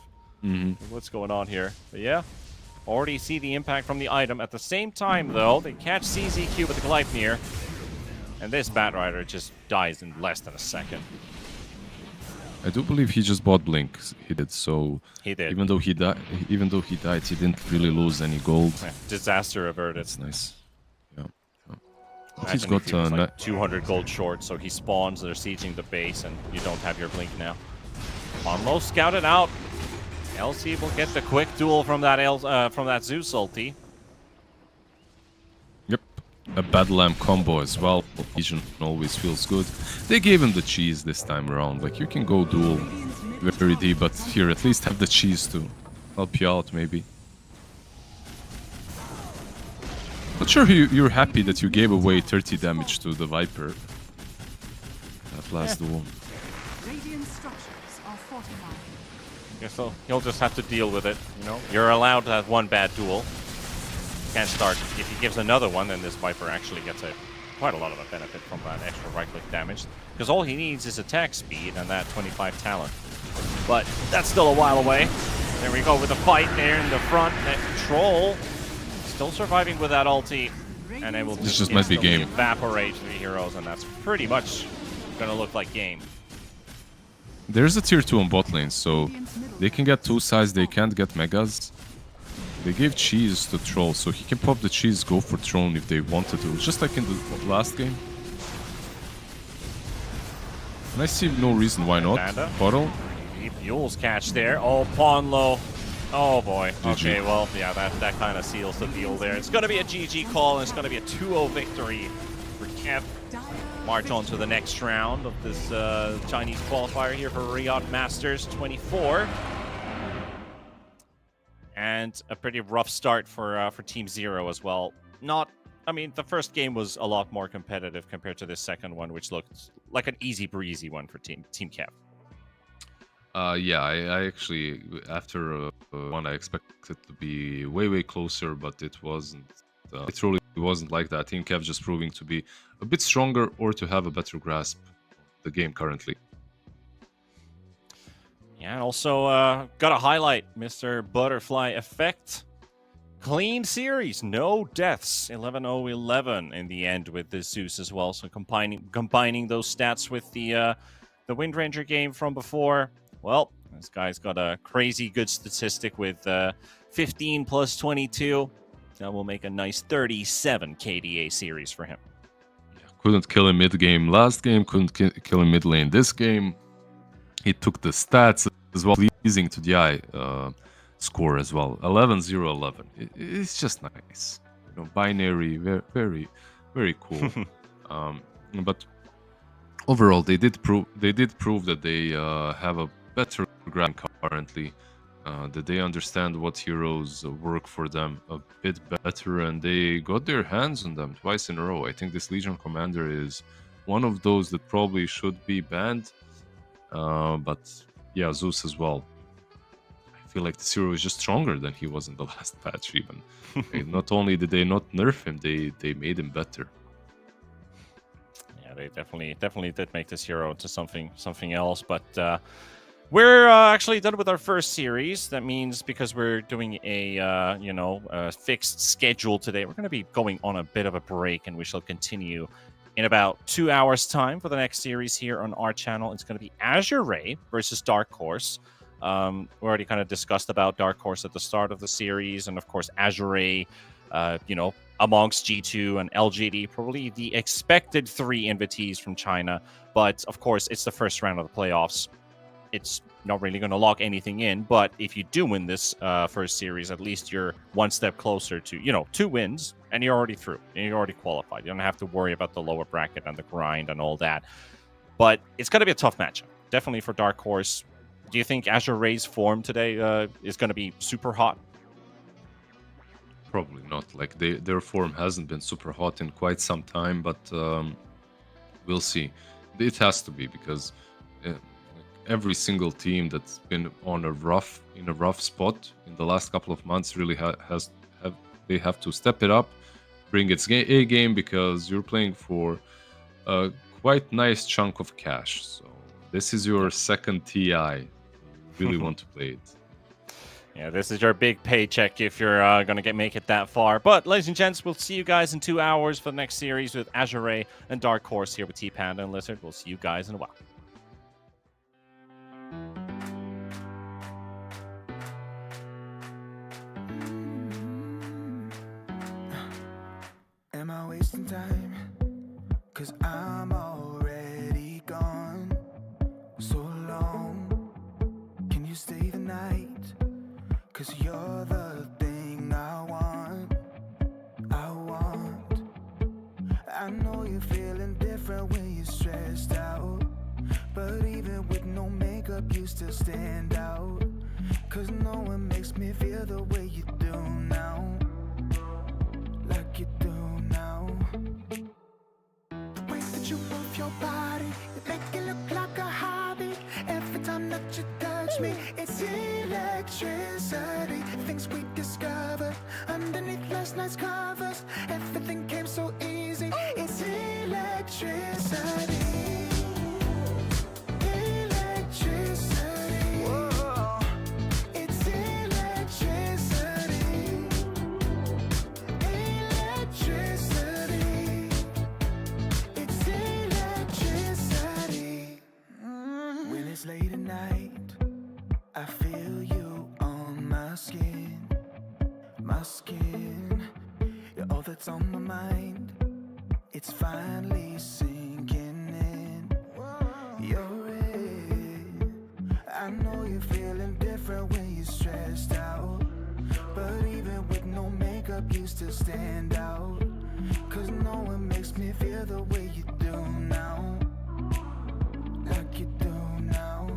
What's going on here? But yeah, already see the impact from the item. At the same time, though, they catch CZQ with the Gleipnir, and this Batrider just dies in less than a second. I do believe he just bought Blink. He did, so He did. even though he died, he didn't really lose any gold. Disaster averted. That's nice. Yeah. Imagine He's got if he was like 200 gold short, so he spawns, they're sieging the base, and you don't have your blink now. Monlo scouted out. LC will get the quick duel from that Zeus ulti. Yep. A Battle Lamp combo as well. Legion always feels good. They gave him the cheese this time around. Like, you can go duel very deep, but here at least have the cheese to help you out, maybe. Not sure you're happy that you gave away 30 damage to the Viper. That last duel. Radiant structures are fortified. Yeah, so he'll just have to deal with it, you know? You're allowed to have one bad duel. Can't start. If he gives another one, then this Viper actually gets quite a lot of a benefit from that extra right-click damage. Because all he needs is attack speed and that 25 talent. But that's still a while away. There we go with the fight there in the front. That Troll still surviving with that ulti. And it will This just might be game. Evaporate the heroes, and that's pretty much gonna look like game. There's a tier 2 on bot lane, so they can get 2 sides, they can't get megas. They gave cheese to Troll, so he can pop the cheese, go for Throne if they wanted to, just like in the last game. And I see no reason why not. Panda. Bottle. Yule's catch there. Oh, pawn low. Oh boy. GG. Okay, well, yeah, that kind of seals the deal there. It's going to be a GG call, and it's going to be a 2-0 victory for Kev. March on to the next round of this Chinese qualifier here for Riyadh Masters 24. And a pretty rough start for Team Zero as well. I mean, the first game was a lot more competitive compared to this second one, which looked like an easy breezy one for Team Kev. Yeah, I actually, after one, I expected it to be way closer, but it wasn't. It truly wasn't like that. Team Kev just proving to be a bit stronger or to have a better grasp of the game currently. Yeah, and also got to highlight Mr. Butterfly Effect. Clean series, no deaths. 11-0-11 in the end with the Zeus as well. So combining those stats with the Wind Ranger game from before. Well, this guy's got a crazy good statistic with 15 plus 22. That will make a nice 37 KDA series for him. Couldn't kill him mid-game last game, couldn't kill him mid-lane this game. He took the stats as well, pleasing to the eye score as well. 11-0-11. It's just nice. You know, binary, very cool. But overall, they did prove that they have a better grasp currently. That they understand what heroes work for them a bit better, and they got their hands on them twice in a row. I think this Legion Commander is one of those that probably should be banned. But yeah, Zeus as well. I feel like this hero is just stronger than he was in the last patch even. Not only did they not nerf him, they made him better. Yeah, they definitely did make this hero into something else, but we're actually done with our first series. That means because we're doing a fixed schedule today, we're going to be going on a bit of a break, and we shall continue in about 2 hours' time for the next series here on our channel. It's going to be Azure Ray versus Dark Horse. We already kind of discussed about Dark Horse at the start of the series, and of course Azure Ray, amongst G2 and LGD, probably the expected 3 invitees from China. But of course, it's the first round of the playoffs. It's not really going to lock anything in, but if you do win this first series, at least you're one step closer to, 2 wins, and you're already through, and you're already qualified. You don't have to worry about the lower bracket and the grind and all that. But it's going to be a tough matchup, definitely for Dark Horse. Do you think Azure Ray's form today is going to be super hot? Probably not. Like their form hasn't been super hot in quite some time, but we'll see. It has to be, because every single team that's been in a rough spot in the last couple of months really they have to step it up, bring its A game, because you're playing for a quite nice chunk of cash. So this is your second TI. You really want to play it. Yeah, this is your big paycheck if you're going to make it that far. But, ladies and gents, we'll see you guys in 2 hours for the next series with Azure Ray and Dark Horse here with T-Panda and Lizard. We'll see you guys in a while. Am I wasting time? 'Cause I'm already gone. So long, can you stay the night? 'Cause you're the thing I want. I know you're feeling different when you're stressed out, but even with no makeup you still stand out. 'Cause no one makes me feel the way you do now, like you do now. The way that you move your body, you make it look like a hobby. Every time that you touch me, it's electricity. Things we discovered underneath last night's covers. Everything came so easy. It's electricity. Electricity. Whoa. It's electricity. Electricity. It's electricity. When it's late at night, I feel you on my skin. My skin. You're all that's on my mind. It's finally sinking in. You're it. I know you're feeling different when you're stressed out, but even with no makeup you still stand out. 'Cause no one makes me feel the way you do now, like you do now.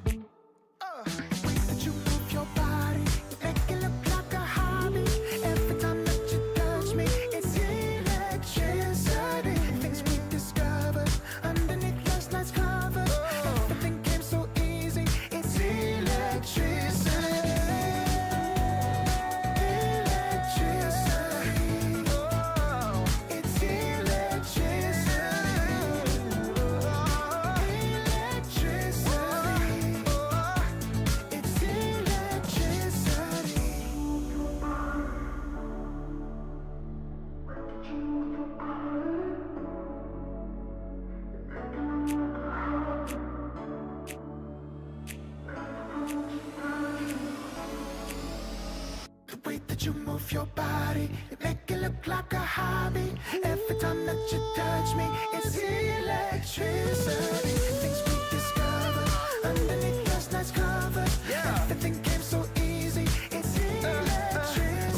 The way that you move your body, you make it look like a hobby. Every time that you touch me, it's electricity. Things we discovered underneath last night's covers. Everything came so easy. It's electricity. Electricity. Oh, it's electricity. Electricity. It's electricity. The way that you move your body, you make it look like a hobby. Every time that you touch me, it's electricity. Things we discovered underneath last night's cover. Everything came so easy. It's electricity.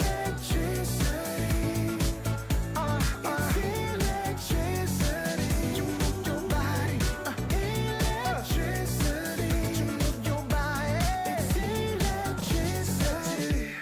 Electricity. It's electricity. You move your body. Electricity. You move your body. It's electricity.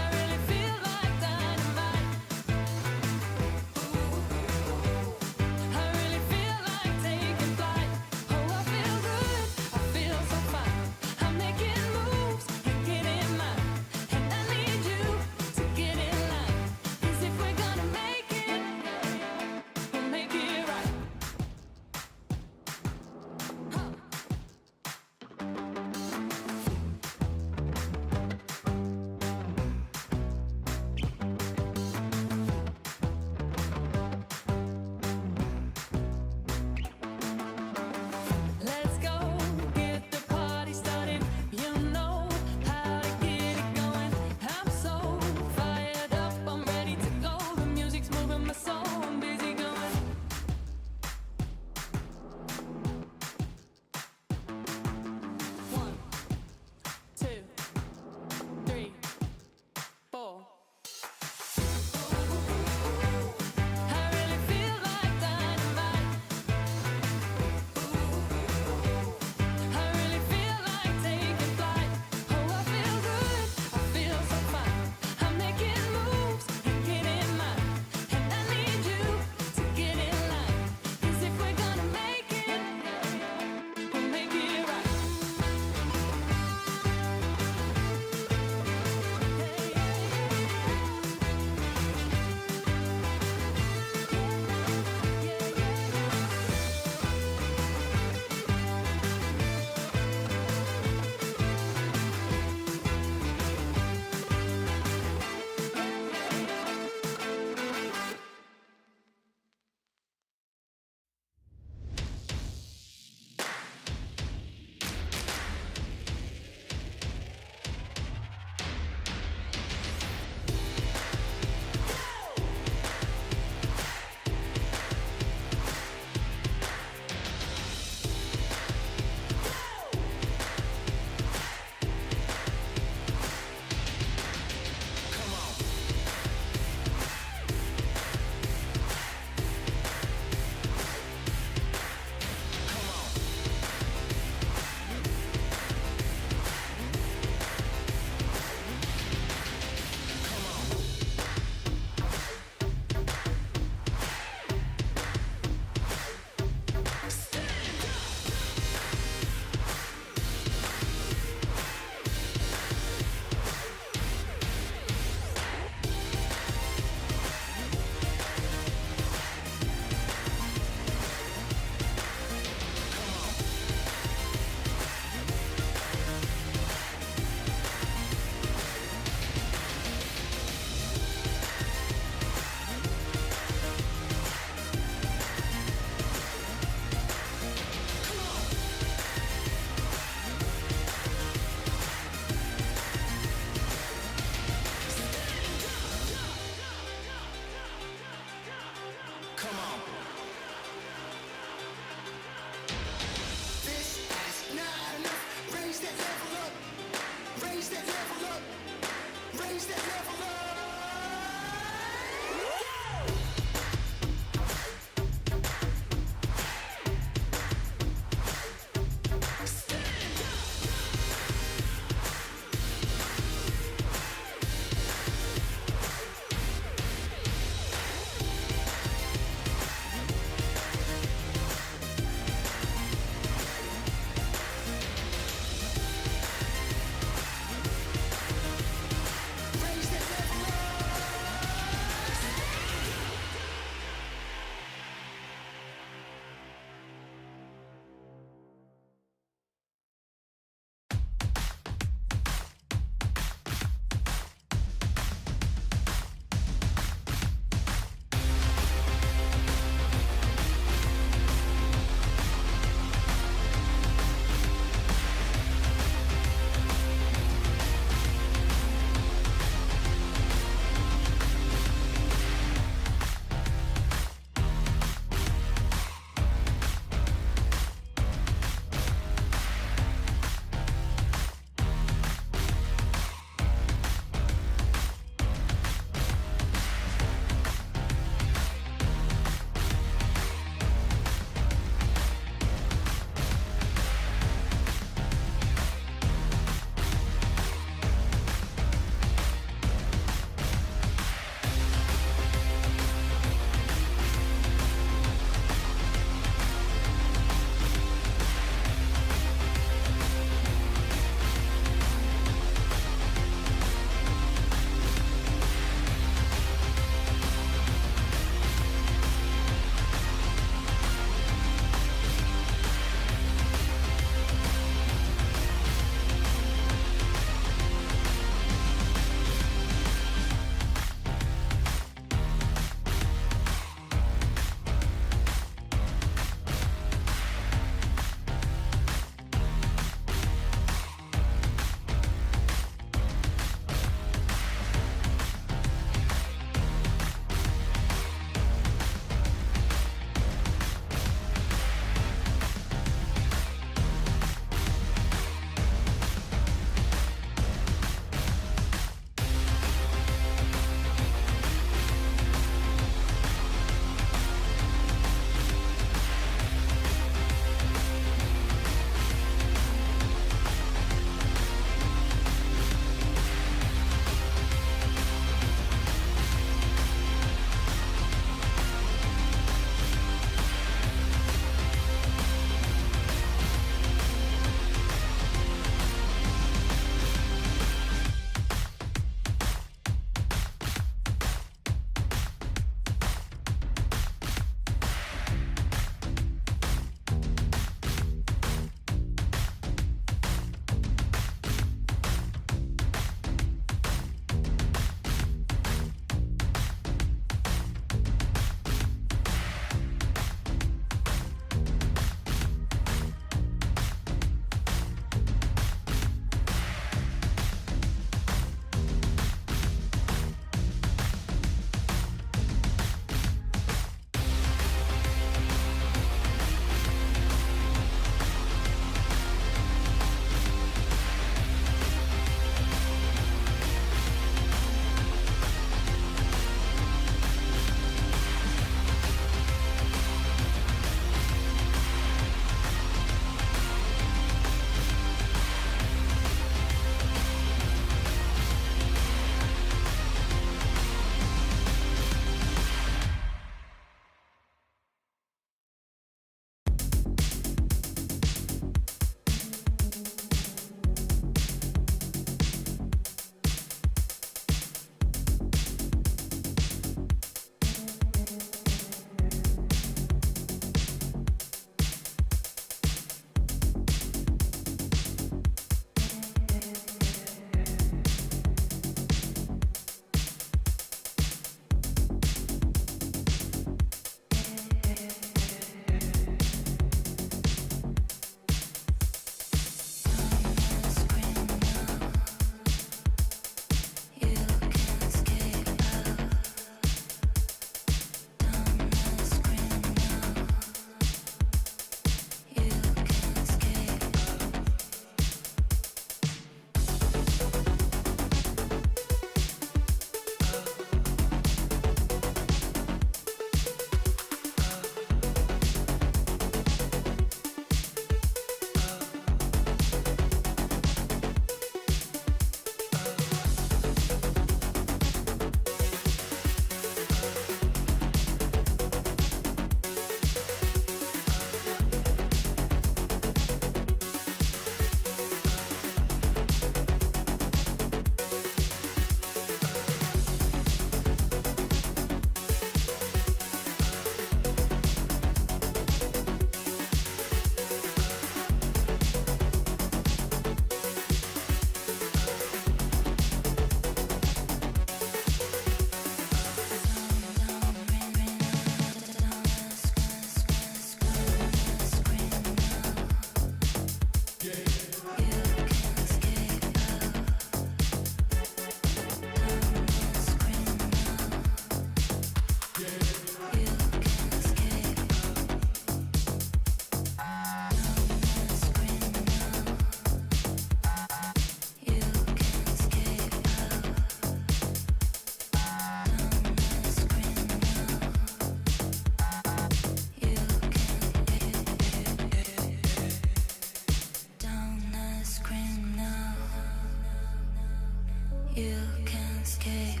You can escape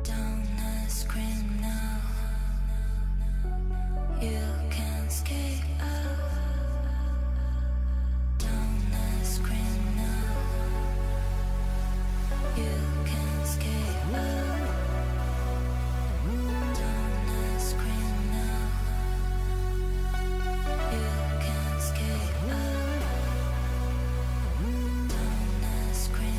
down the screen now. You can escape down the screen now. You can escape down the screen now. You can escape down the screen.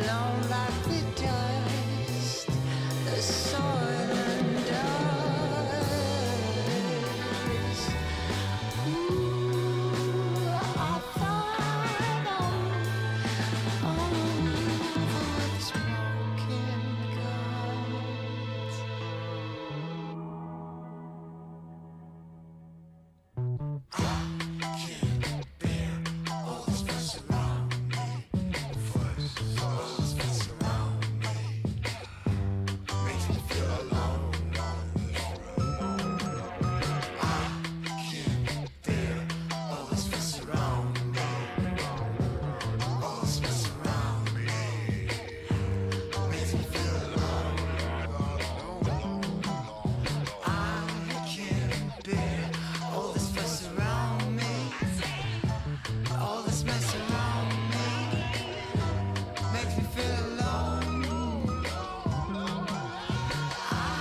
blown like the dust, the soil and dust. Ooh, I find on with smoking guns. All this fuss around me, all this mess around me, makes me feel alone. I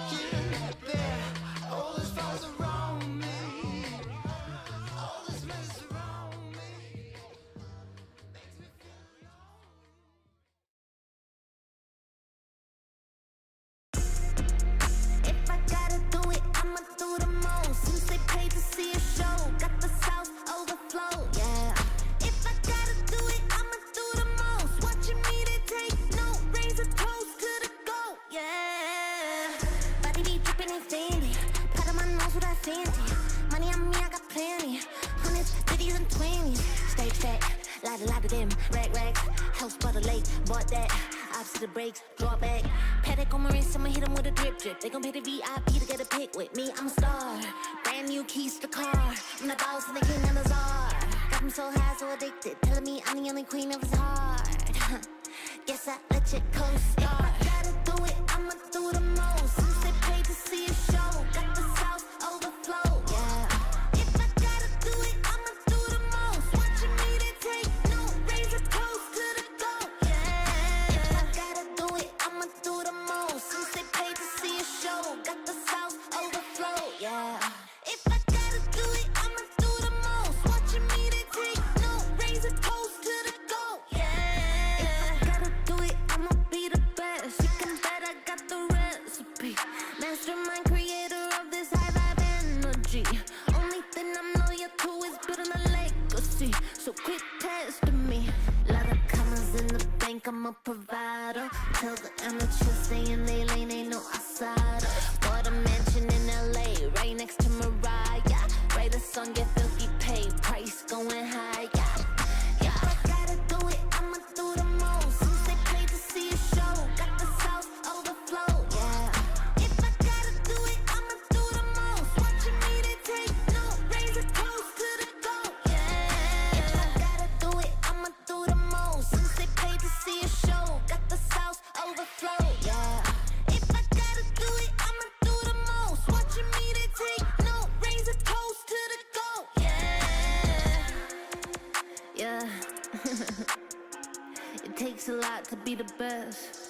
can't bear all this fuss around me, all this mess around me, makes me feel alone. If I gotta do it, I'ma do the most. Since they paid to see a show, got the South overflow, yeah. If I gotta do it, I'ma do the most. Watching me, they take note, raise a toast to the goat, yeah. Body be dripping and fancy, part of my nose with that fancy. Money on me, I got plenty. Hundreds, 50s, and 20s. Stay fat, lot of them. Rags, house by the lake, bought that. Opposite the brakes, draw back. Paddock on my wrist, I'ma hit 'em with a drip. They gon' pay the VIP to get a pic with me. I'm a star, brand new keys to the car. I'm the boss and the king and the czar. Got me so high, so addicted, telling me I'm the only queen of his heart. Guess I let you co-star. If I gotta do it, I'ma do the most. Since they paid to see a show, got the South overflow, yeah. If I gotta do it, I'ma do the most. Watching me, they take note, raise a toast to the goat, yeah. If I gotta do it, I'ma do the most. Since they paid to see a show, got the South overflow, yeah. If I gotta do it, I'ma do the most. Watching me, they take note, raise a toast to the goat, yeah. If I gotta do it, I'ma be the best. You can bet I got the recipe. Mastermind, creator of this high vibe energy. Only thing I'm loyal to is building a legacy. So quit testing me. Lot of commas in the bank, I'm a provider. Tell the amateurs stay in they lane, ain't no outsider. Bought a mansion in LA, right next to Mariah. Write a song, get filthy paid, price going high, yeah. If I gotta do it, I'ma do the most. Since they paid to see a show, got the South overflow, yeah. If I gotta do it, I'ma do the most. Watching me, they take note, raise a toast to the goat, yeah. If I gotta do it, I'ma do the most. Since they paid to see a show, got the South overflow, yeah. If I gotta do it, I'ma do the most. Watching me, they take note, raise a toast to the goat, yeah. Yeah. It takes a lot to be the best.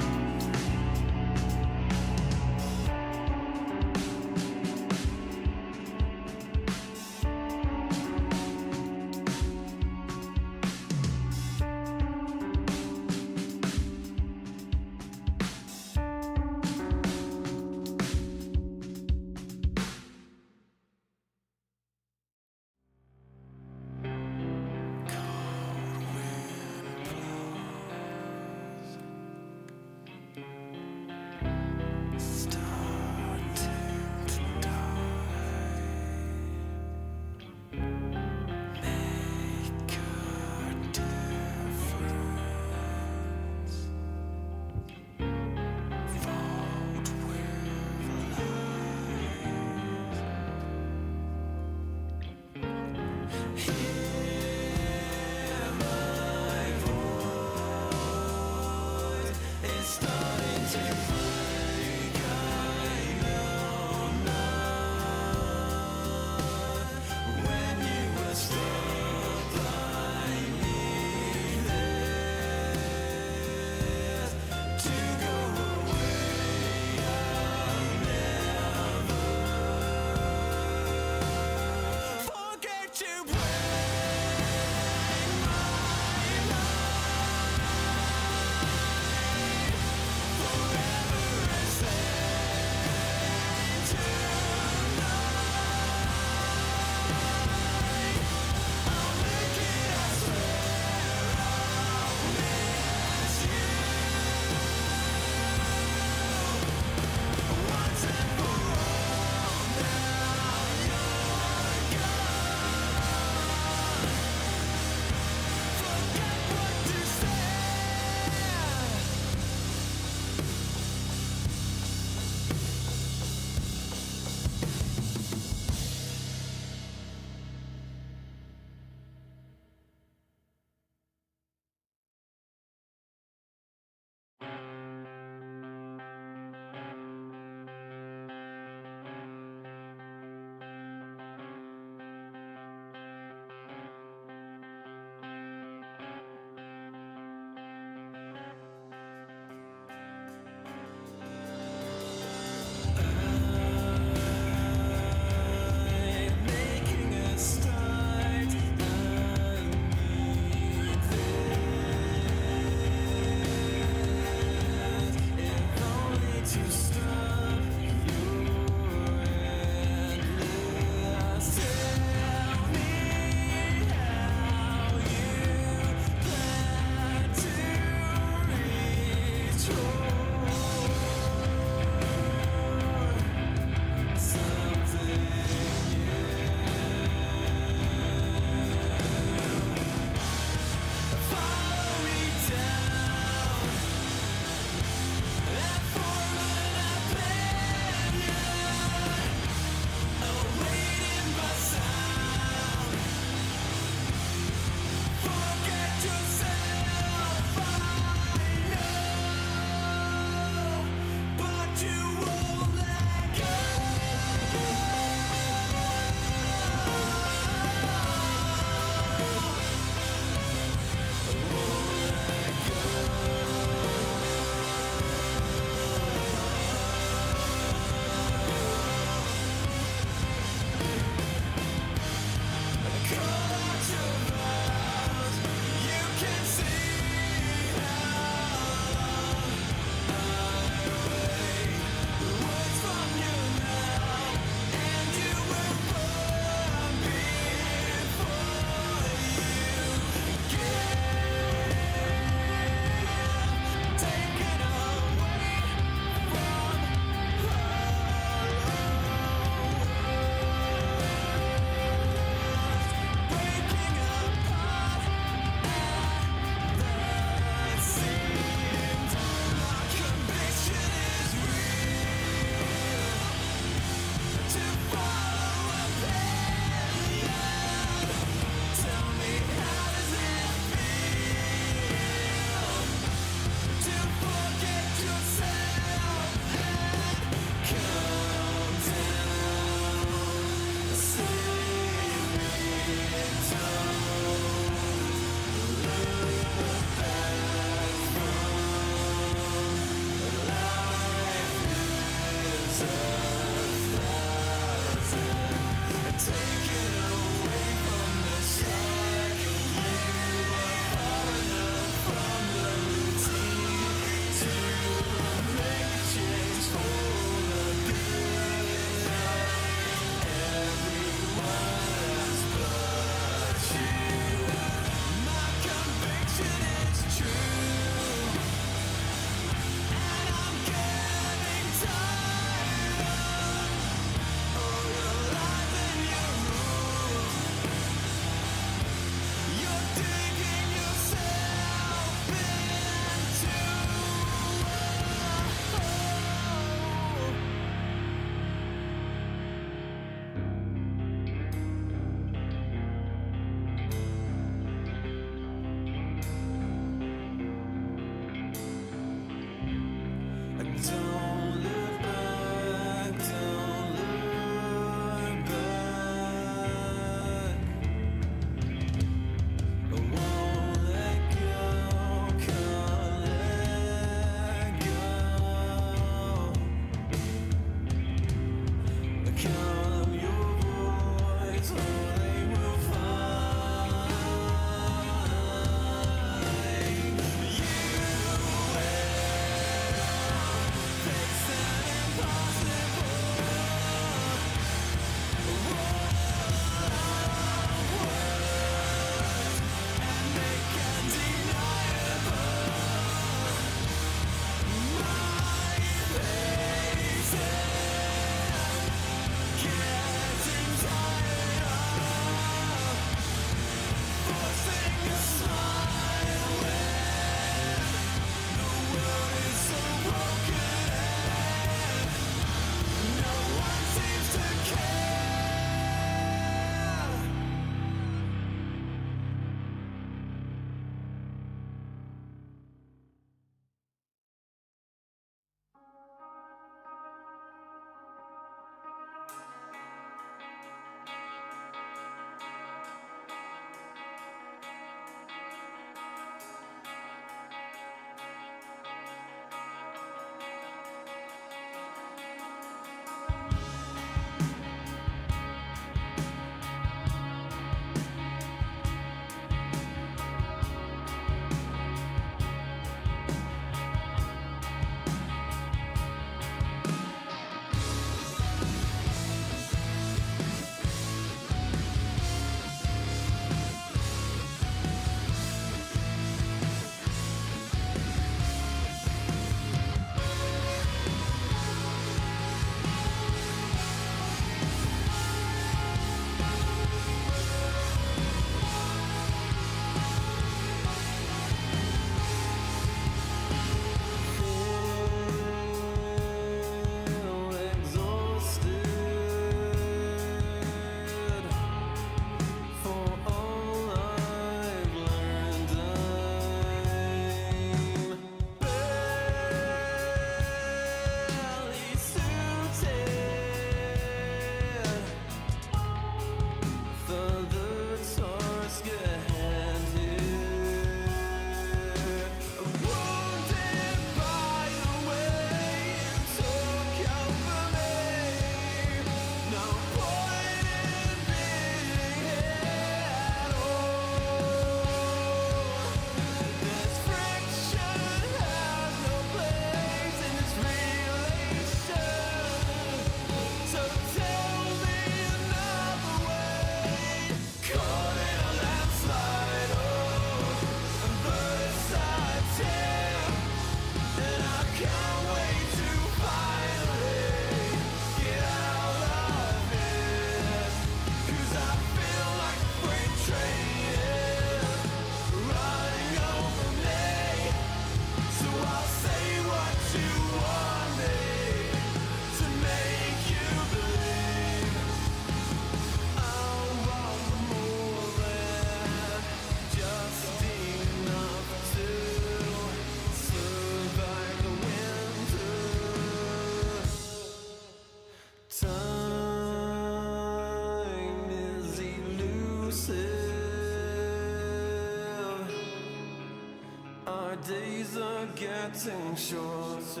Our days are getting shorter.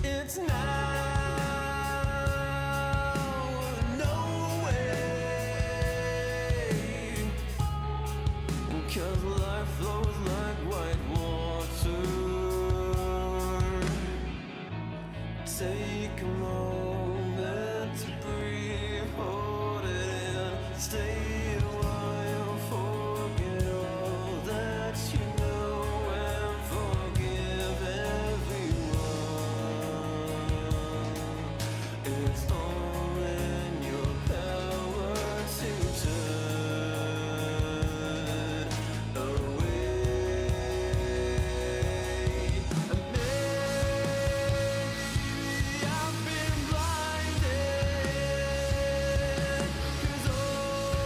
It's now or no way, 'cause life flows like white water. Take a moment to breathe, hold it in, stay a while, forget all that you know, and forgive everyone. It's all in your power to turn away. Maybe I've been blinded, 'cause all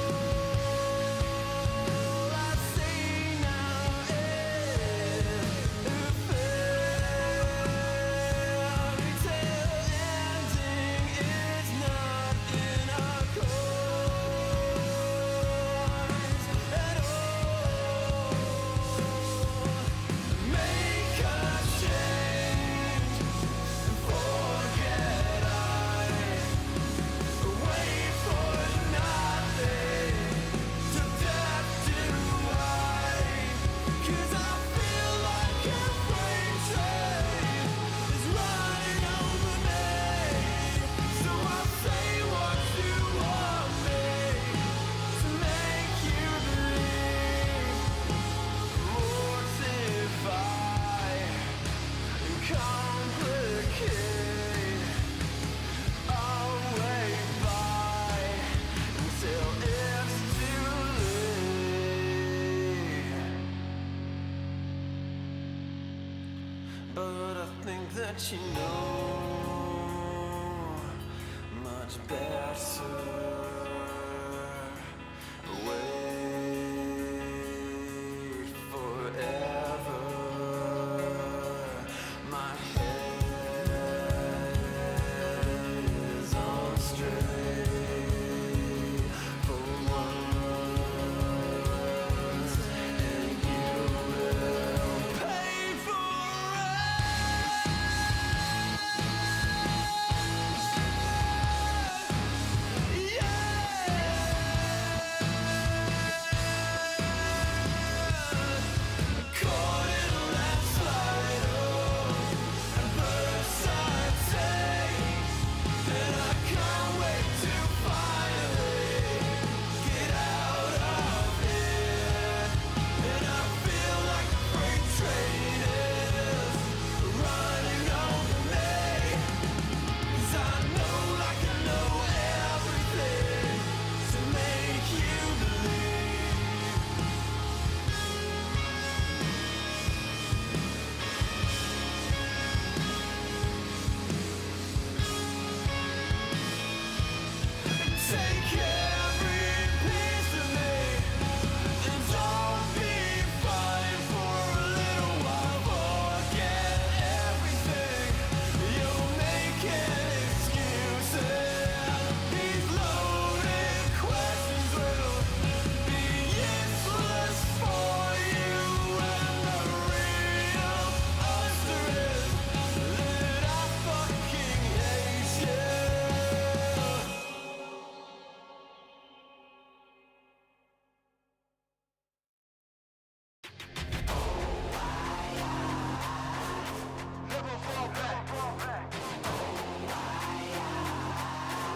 I see now is a fairy tale ending. It's not in our course at all. Make a change, forget I wait for nothing, to death do I, 'cause I feel like a freight train is running over me. So I'll say what you want me to make you believe. Mortify and complicate. I'll wait by until it's too late. But I think that you know much better. Wait forever. My head is on straight for once, and you will pay for it. Caught in a landslide, and first I take, and I can't wait to finally get out of here. And I feel like a freight train is running over me, 'cause I know like I know everything to make you believe. Take every piece of me, and don't be fine for a little while. Forget everything. You're making excuses. These loaded questions will be useless for you. And the real answer is that I fucking hate you. Never fall back.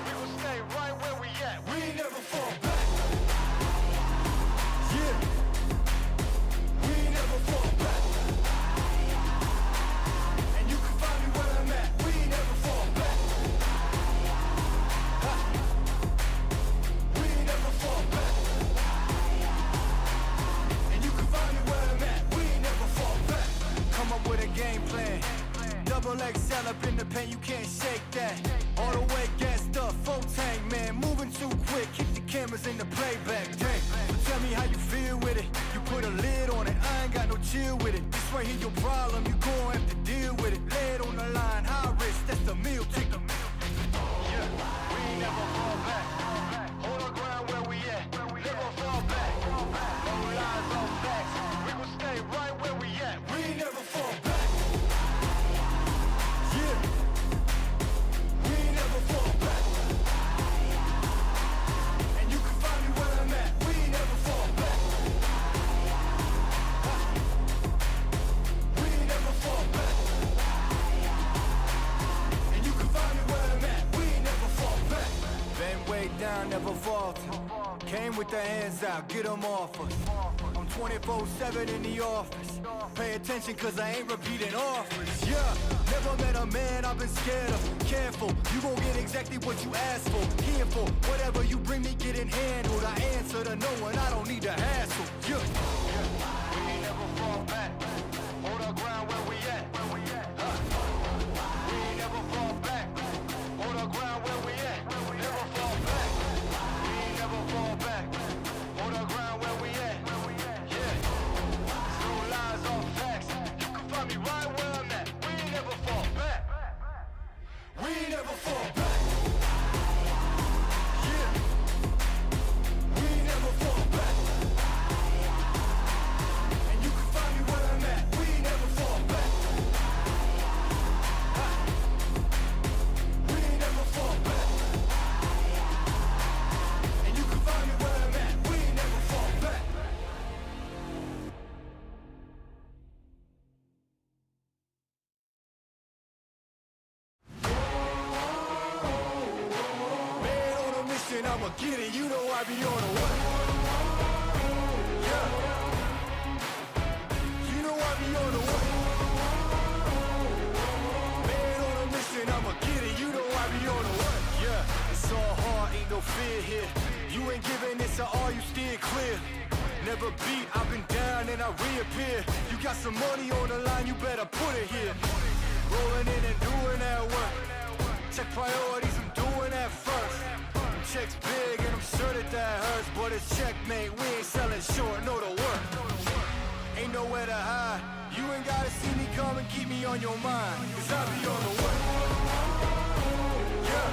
We will stay right where we at. We never fall back. Yeah. We never fall back. And you can find me where I'm at. We never fall back. Ha. We never fall back. And you can find me where I'm at. We never fall back. Come up with a game plan. Double XL up in the paint, you can't shake that. All the way gassed up, full tank, man. Moving too quick, keep the cameras in the playback. Dang, so tell me how you feel with it. You put a lid on it, I ain't got no chill with it. This right here your problem, you gon' have to deal with it. Lay it on the line, high risk, that's the meal ticket. Yeah, we never fall back. Hold our ground where we at. Never fall back. No lies, no facts. We will with the hands out, get them off us. I'm 24/7 in the office. Pay attention cause I ain't repeating offers. Yeah, never met a man I've been scared of. Careful, you gon' get exactly what you asked for. Careful, whatever you bring me getting handled. I answer to no one, I don't need to hassle. Yeah, we ain't never fall back. Hold our ground where we at. We ain't never fall back. Hold our ground where we at. Never fall back. We ain't never fall back. Hold our ground where we at. Yeah. No lies or facts. You can find me right where I'm at. We ain't never fall back. We ain't never fall back. Yeah. We ain't never fall back. And you can find me where I'm at. We ain't never fall back. We ain't never fall back. And you can find me where I'm at. We ain't never fall back. Man on a mission, I'ma get it. You know I be on a what? Yeah. You know I be on a what? Man on a mission, I'ma get it. You know I be on a what? Yeah. It's all hard, ain't no fear here. You ain't giving this at all, you steer clear. Never beat, I've been down and I reappear. You got some money on the line, you better put it here. Rolling in and doing that work. Check priorities, I'm doing that first. Checks big and I'm sure that hurts. But it's checkmate, we ain't selling short, no to work. Ain't nowhere to hide. You ain't gotta see me come and keep me on your mind. Cause I be on the way. Yeah.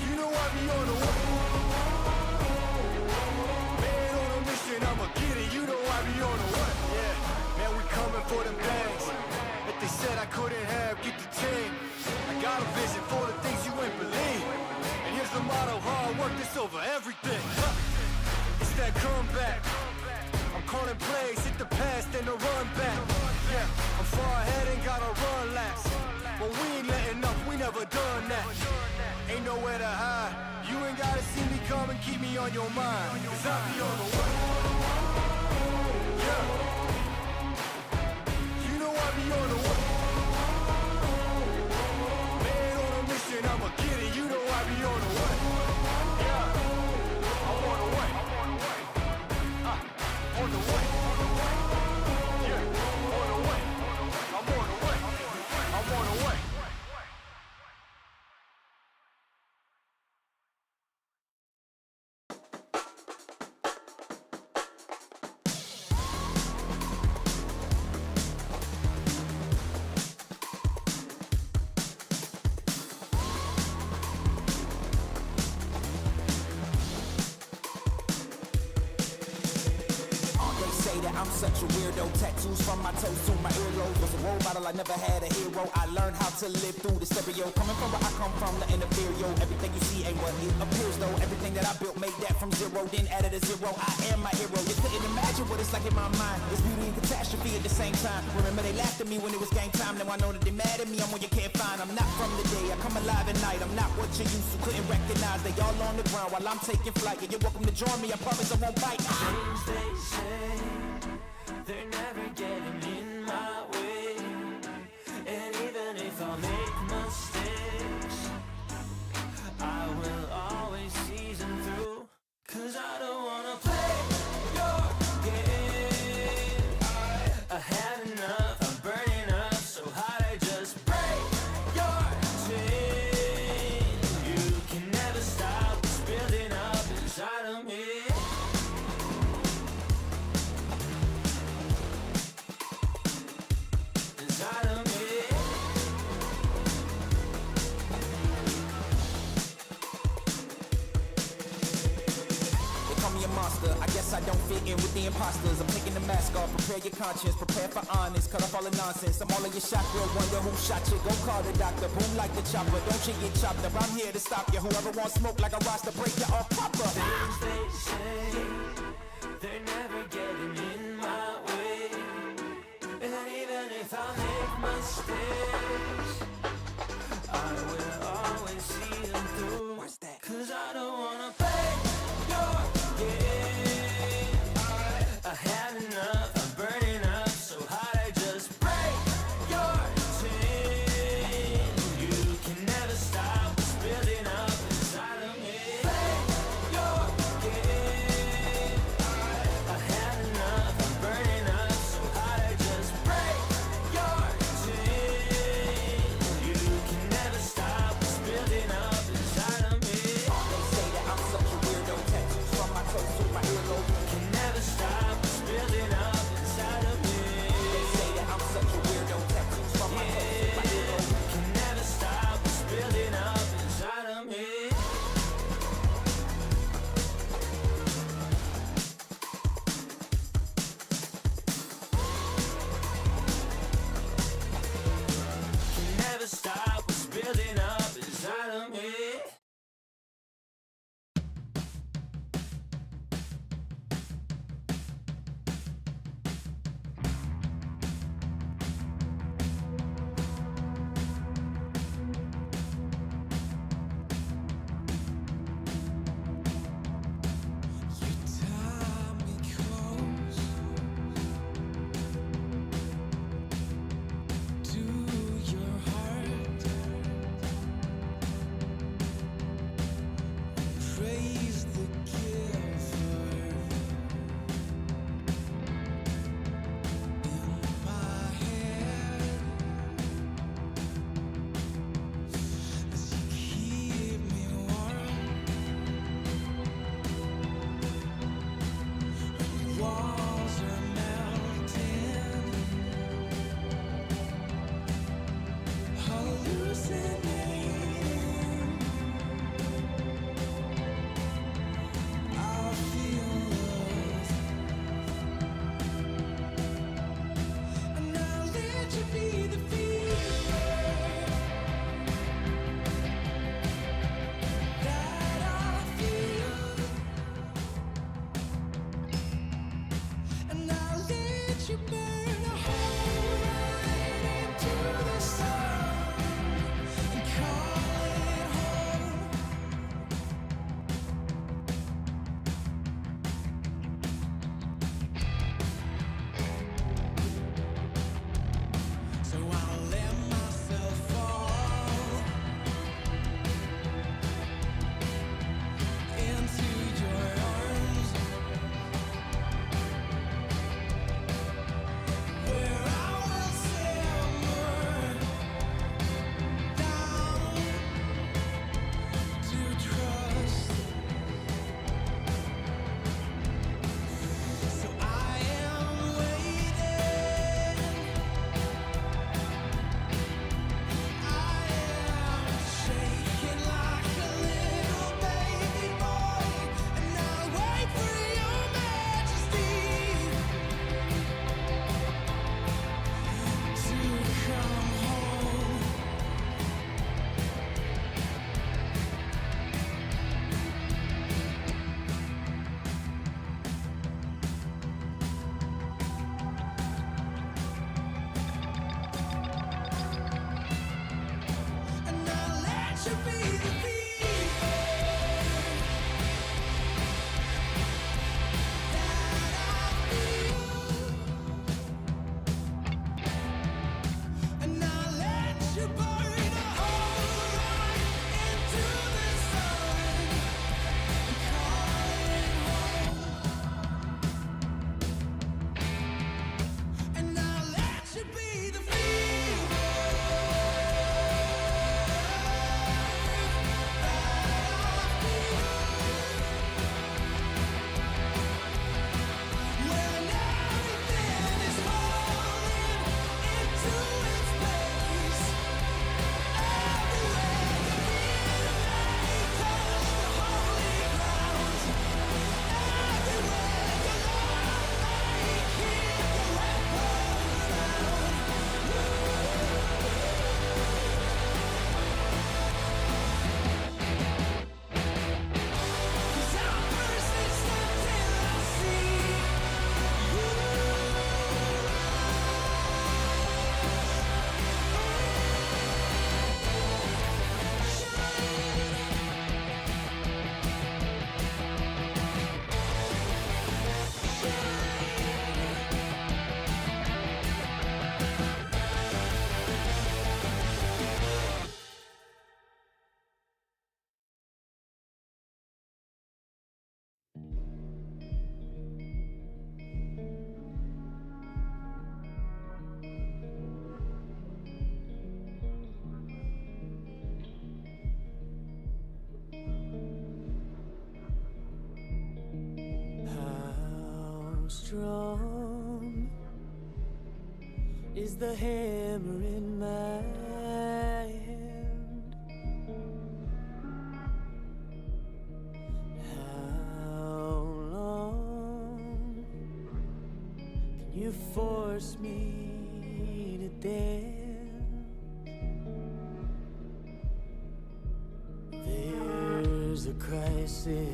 You know I be on the way. Man on a mission, I'ma get it. You know I be on the way. Yeah. Man, we coming for them bags that they said I couldn't have. Get the team. I got a vision for the things you ain't believe. And here's the motto, hard work, this over everything. It's that comeback. I'm calling plays, hit the pass, then the run back. Yeah, I'm far ahead and gotta run laps. But we ain't letting up, we never done that. Ain't nowhere to hide. You ain't gotta see me come and keep me on your mind. Cause I be on the way. Yeah. You know I be on the way. Man on a mission, I'ma get it. You know I be on the way. Yeah. I'm on the way. On the way. Yeah. On the way. I'm on the way. I'm on the way. I'm such a weirdo, tattoos from my toes to my earlobes. Was a role model, I never had a hero. I learned how to live through the stereo. Coming from where I come from, the inferior. Everything you see ain't what it appears though. Everything that I built, made that from zero, then added a zero. I am my hero. You couldn't imagine what it's like in my mind. It's beauty and catastrophe at the same time. Remember they laughed at me when it was game time. Now I know that they mad at me, I'm one you can't find. I'm not from the day, I come alive at night. I'm not what you used to, couldn't recognize. They all on the ground while I'm taking flight. Yeah, you're welcome to join me, I promise I won't bite. Things they say, they're never getting in my way. And even if I make mistakes, I will always see them through. Cause I don't wanna play your game. I had enough, I'm burning up so hot I just break your chain. You can never stop what's building up inside of me. I guess I don't fit in with the imposters. I'm taking the mask off, prepare your conscience, prepare for honest, cut off all the nonsense. I'm all in your shot, girl, wonder who shot you. Go call the doctor, boom like the chopper. Don't you get chopped up, I'm here to stop you. Whoever wants smoke like a roster, break you off proper. Things they say, they're never getting in my way. And even if I make mistakes, I will always see them through. Cause I don't wanna play strong is the hammer in my hand. How long can you force me to dance? There's a crisis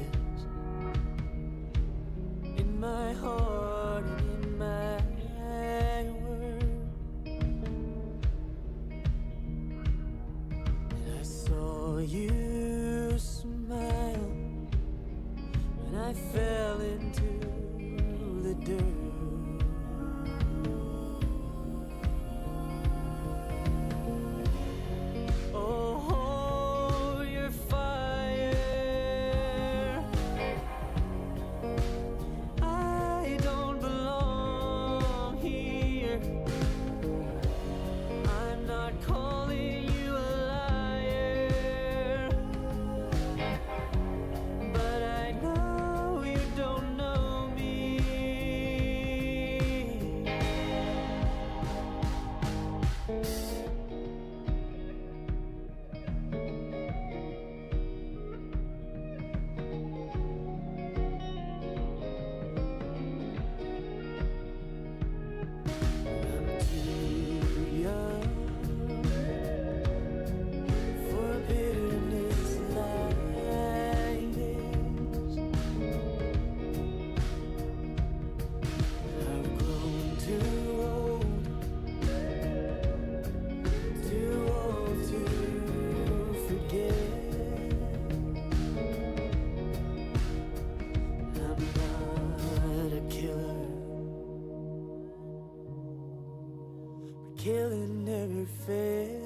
in my heart and in my world, and I saw you smile when I fell into the dirt. Oh, your fire, I don't belong here. I'm not calling you a liar, but I know you don't know me. I'm too young for bitterness like this. I've grown too old to forget. I'm not a killer, but killing never fails.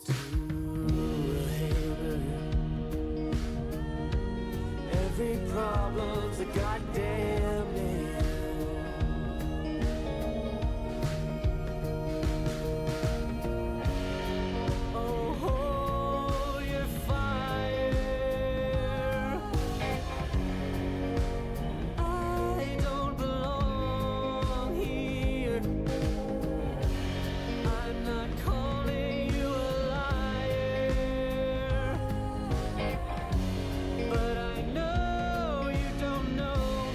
To a hammer, every problem's a goddamn nail. Oh, your fire, I don't belong here. I'm not calling you a liar, but I know you don't know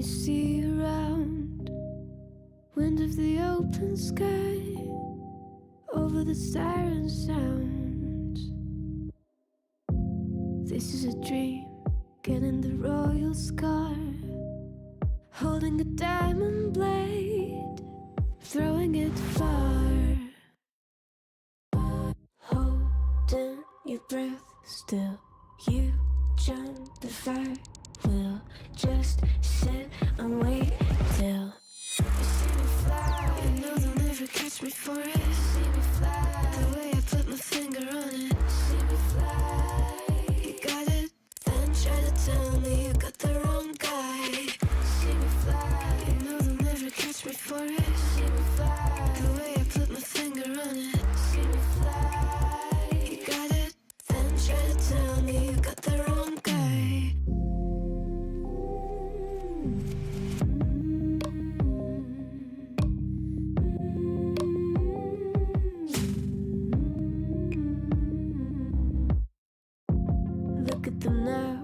see around. Wind of the open sky, over the siren sounds. This is a dream, getting the royal scar, holding a diamond blade, throwing it far. Holding your breath still, you jump the fire. We'll just sit and wait till you see me fly. You know they'll never catch me for it. See me fly, the way I put my finger on it. See me fly, you got it, then try to tell me you got the wrong guy. See me fly, you know they'll never catch me for it. See me fly, the way I put my finger on it. See me fly, you got it, then try to tell me you got the wrong guy. Look at them now,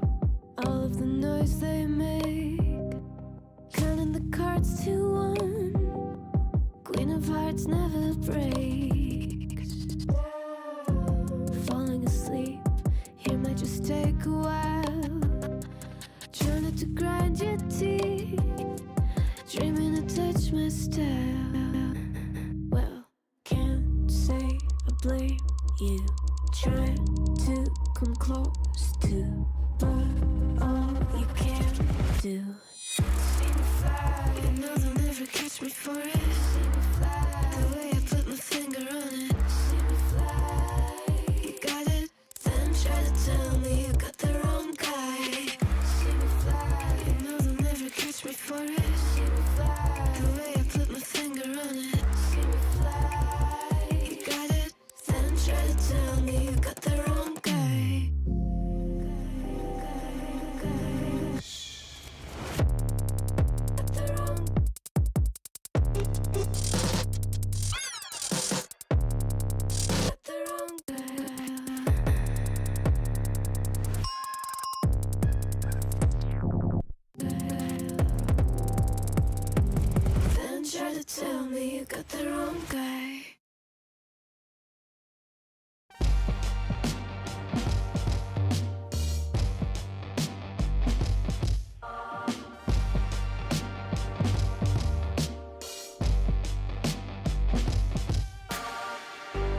all of the noise they make, counting the cards to one. Queen of Hearts never breaks. Falling asleep here might just take a while. Try not to grind your teeth, dreaming to touch my style. Well, can't say I blame you. Try to come close to, but all you can do. See me fly, you know they'll never catch me for it. See me fly, the way I put my finger on it. See me fly, you got it, then try to tell me you got the wrong guy. See me fly, you know they'll never catch me for it. See me fly, the way I put my finger on it. See me fly, you got it, then try to tell me you got the wrong guy. Got the wrong. Got the wrong guy. Then try to tell me you got the wrong guy.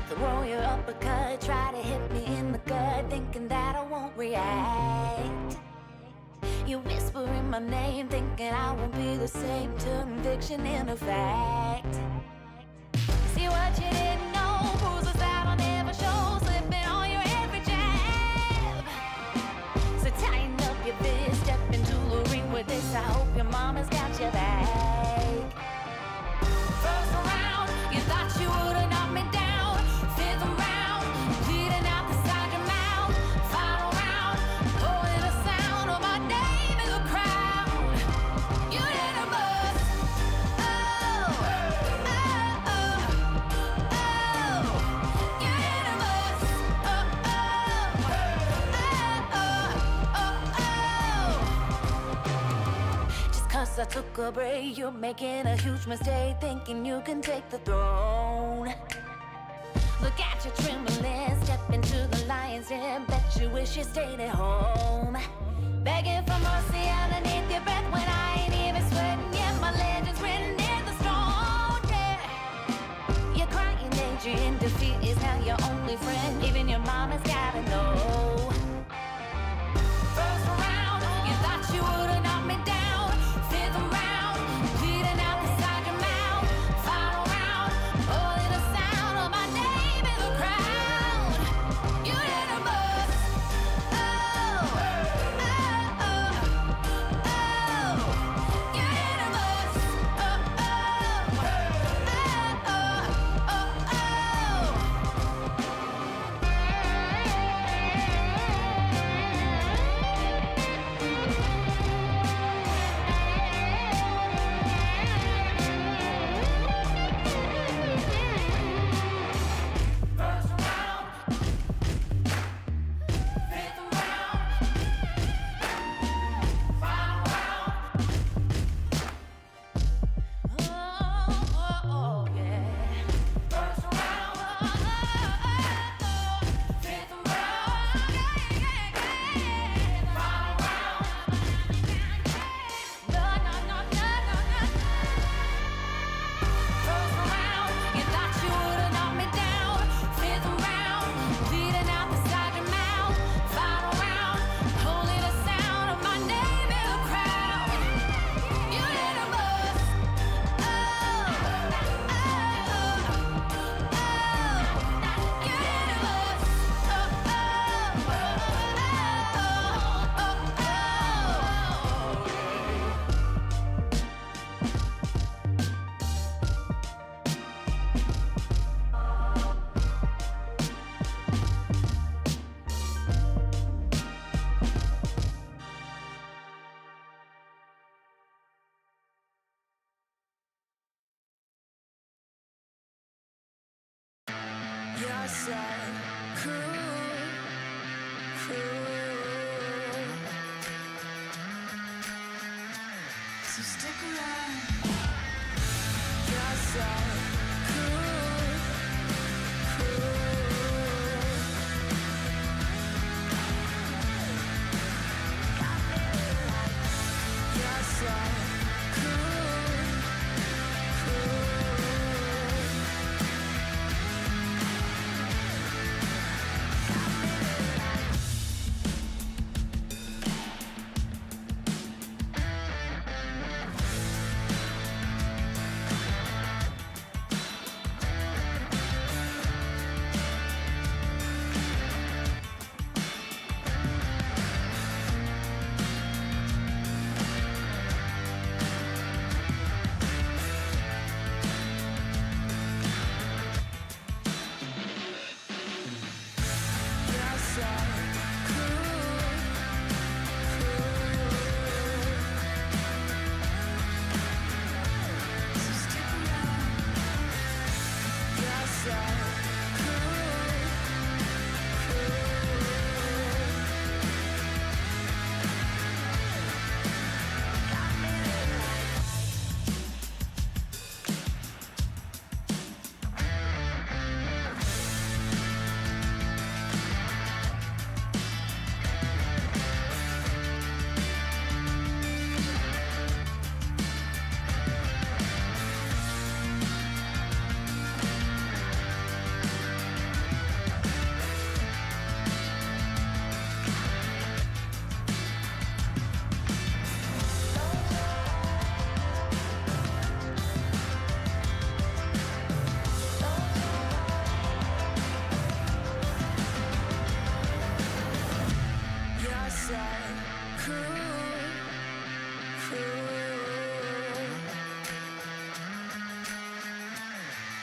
Throw your uppercut, try to hit me in the gut, thinking that I won't react. You whispering my name, thinking I won't be the same. Turn fiction into fact. See what you didn't know, bruises that I'll never show, slipping on your every jab. So tighten up your fist, step into the ring with this. I hope your mama's got your back. First round, you thought you would've knocked me down. Fifth round, bleeding out the side of your mouth. Final round, holding the sound of my name in the crowd. You didn't bust. Oh, oh, oh, oh. You didn't bust. Oh, oh, oh, oh, oh. Just 'cause I took a break, you're making a huge mistake, thinking you can take the throne. Look at you trembling, step into the lion's den. Bet you wish you stayed at home. Begging for mercy underneath your breath when I ain't even sweating. Yeah, my legend's written in the stone. Yeah, you're crying, Adrian. Defeat is now your only friend. Even your mama's gotta know. First round, you thought you would've knocked me down. Fifth round, bleeding out the side of your mouth. Final round, holding the sound of my name in the crowd. You didn't bust. Oh, oh, oh, oh. You didn't bust. Oh, oh, oh, oh, oh, oh. So stick around.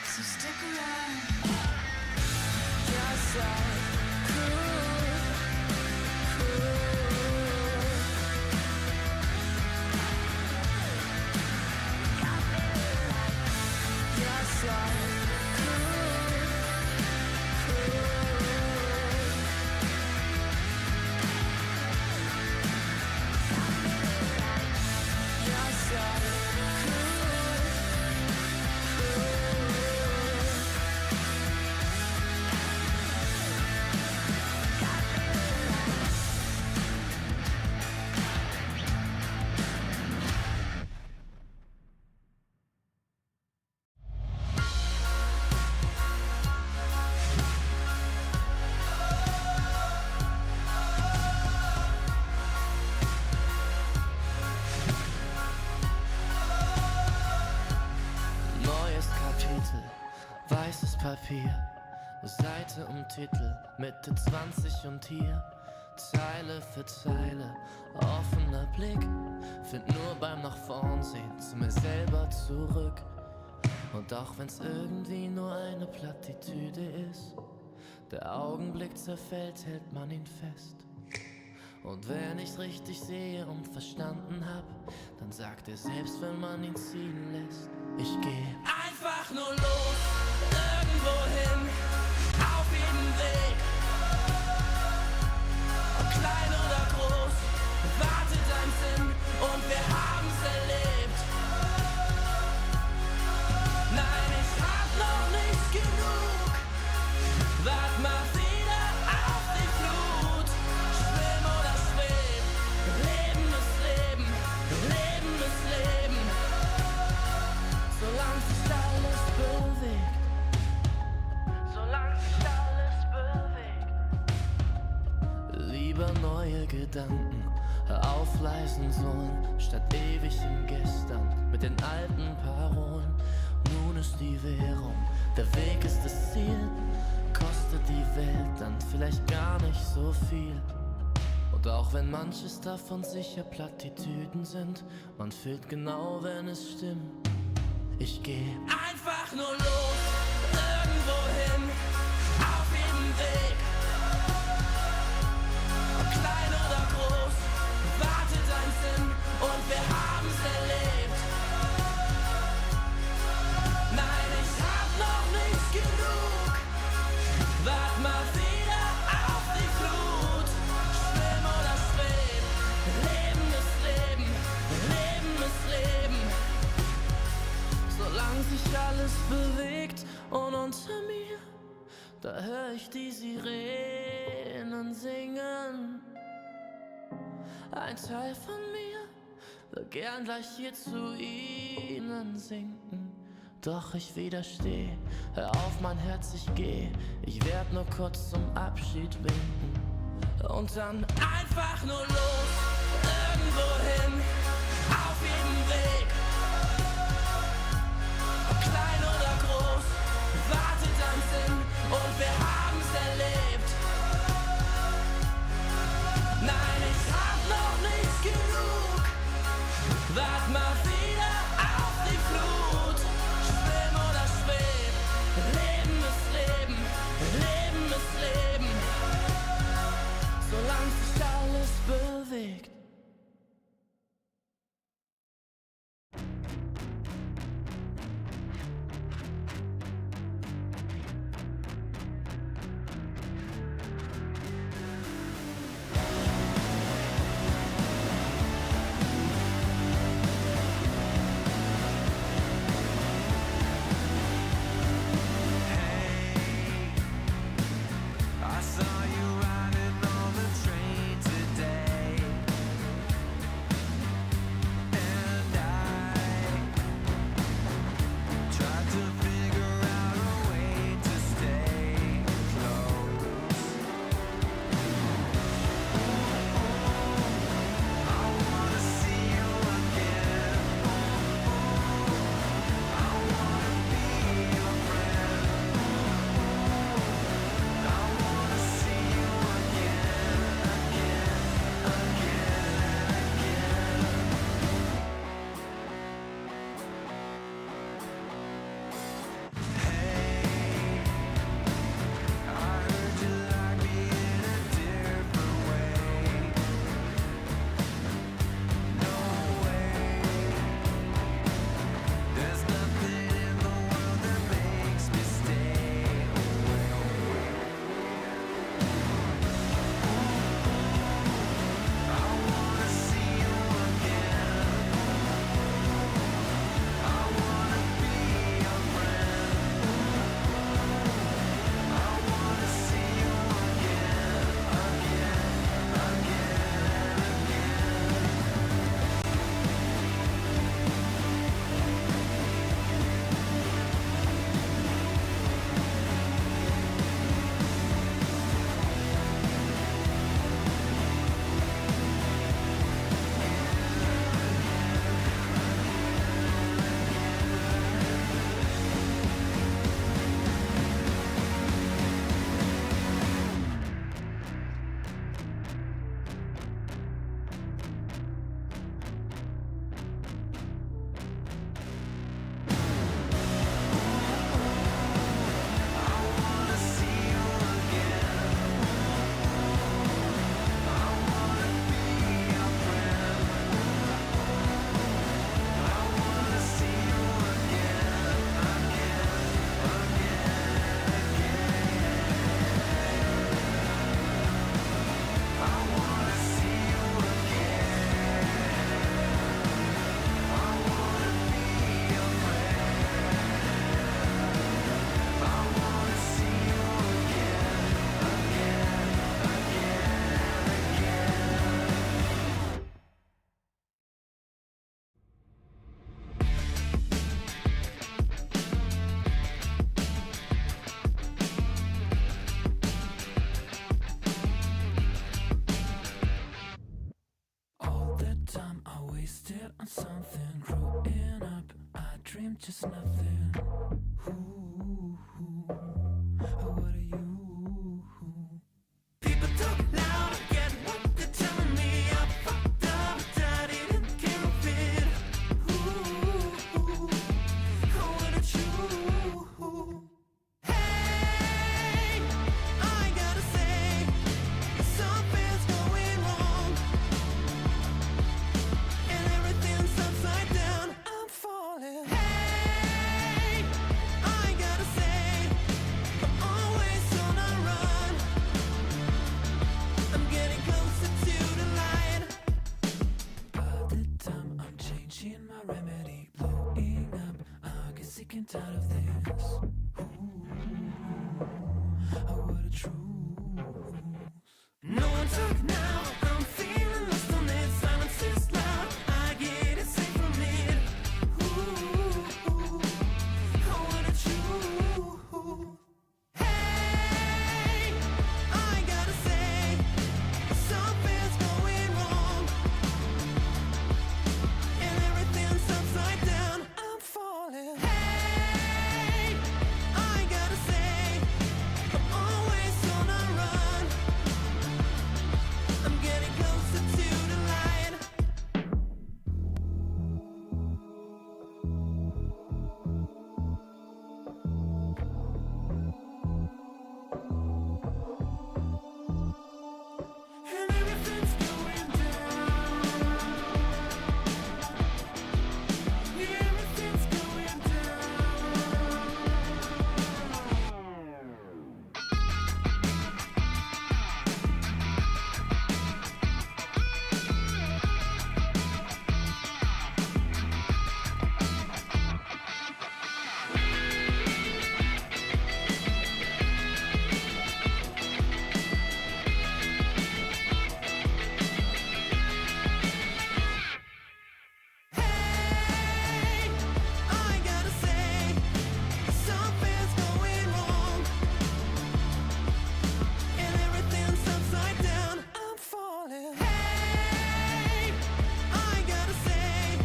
So stick around. Just like just like weißes Papier, Seite um Titel, Mitte 20 und hier Zeile für Zeile, offener Blick, find nur beim nach vorn sehen zu mir selber zurück. Und auch wenn's irgendwie nur eine Plattitüde ist, der Augenblick zerfällt, hält man ihn fest. Und wenn ich's richtig sehe und verstanden hab, dann sagt er selbst, wenn man ihn ziehen lässt, ich geh einfach nur los, irgendwo hin, auf jeden Weg. Ob klein oder groß, wartet ein Sinn und wir haben's erlebt. Nein, ich hab noch nicht genug, wart mal wieder auf die Flut. Schwimm oder schweb, Leben ist Leben, Leben ist Leben. Solange sich alles bewegt, solange sich alles bewegt. Lieber neue Gedanken aufleisen sollen, statt ewig im Gestern mit den alten Parolen. Nun ist die Währung, der Weg ist das Ziel. Kostet die Welt dann vielleicht gar nicht so viel. Und auch wenn manches davon sicher Plattitüden sind, man fühlt genau, wenn es stimmt. Ich geh einfach nur los, irgendwo hin, auf jedem Weg. Ob klein oder groß, wartet ein Sinn und wir haben's erlebt. Nein, ich hab noch nicht genug, sich alles bewegt und unter mir, da hör ich die Sirenen singen. Ein Teil von mir will gern gleich hier zu ihnen sinken. Doch ich widersteh, hör auf mein Herz, ich geh. Ich werd nur kurz zum Abschied winken. Und dann einfach nur los, irgendwo hin, auf jedem Weg. Ob klein oder groß, wartet am Sinn und wir haben's erlebt. Nein, ich hab noch nicht genug, wart mal wieder auf die Flut. Schwimm oder schweb, Leben ist Leben, Leben ist Leben. Solange sich alles bewegt. point out of this. Ooh, oh, what a truth. No one talk now, I'm feeling lost on it. Silence is loud, I get it safe from it. Ooh, oh, what a truth. Hey, I gotta say, something's going wrong, and everything's upside down. I'm falling. Hey, I gotta say, I'm always on a run. I'm getting closer to the light. And everything's going down. Yeah, everything's going down. Hey, I gotta say, something's going wrong, and everything's upside down. I'm falling. Hey, I gotta say,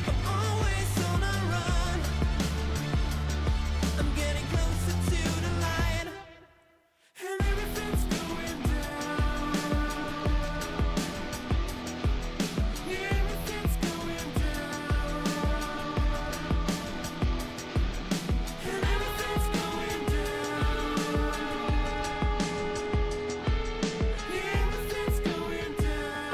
I'm always on a run. I'm getting closer to the light, and everything's going down. Yeah, everything's going down. And everything's going down. Yeah, everything's going down.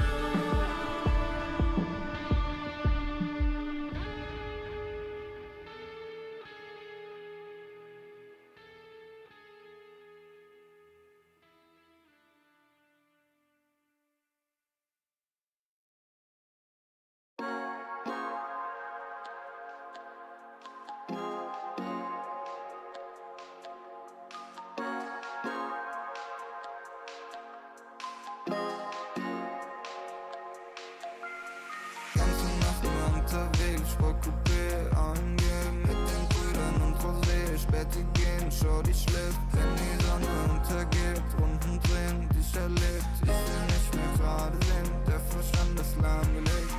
Ganze Nacht nur unterwegs, Sportcoupé angehen mit den Brüdern und Rosé. Späti gehen, Shorty schläft, wenn die Sonne untergeht. Runden drehen, dich erlebt, ich will nicht mehr gerade sehen. Der Verstand ist lahmgelegt.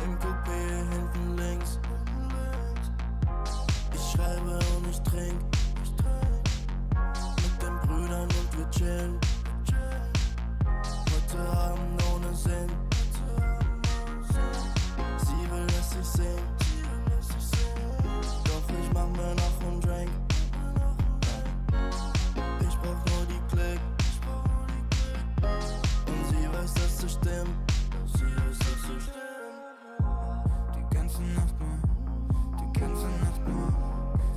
Im Coupé hinten links. Ich schreibe und ich trink. Mit den Brüdern und wir chillen. Heute Abend ohne Sinn. Sie will, dass ich sing. Doch ich mach mir noch einen Drink. Ich brauch nur die Klick. Und sie weiß, dass es stimmt. Die ganze Nacht nur, die ganze Nacht nur,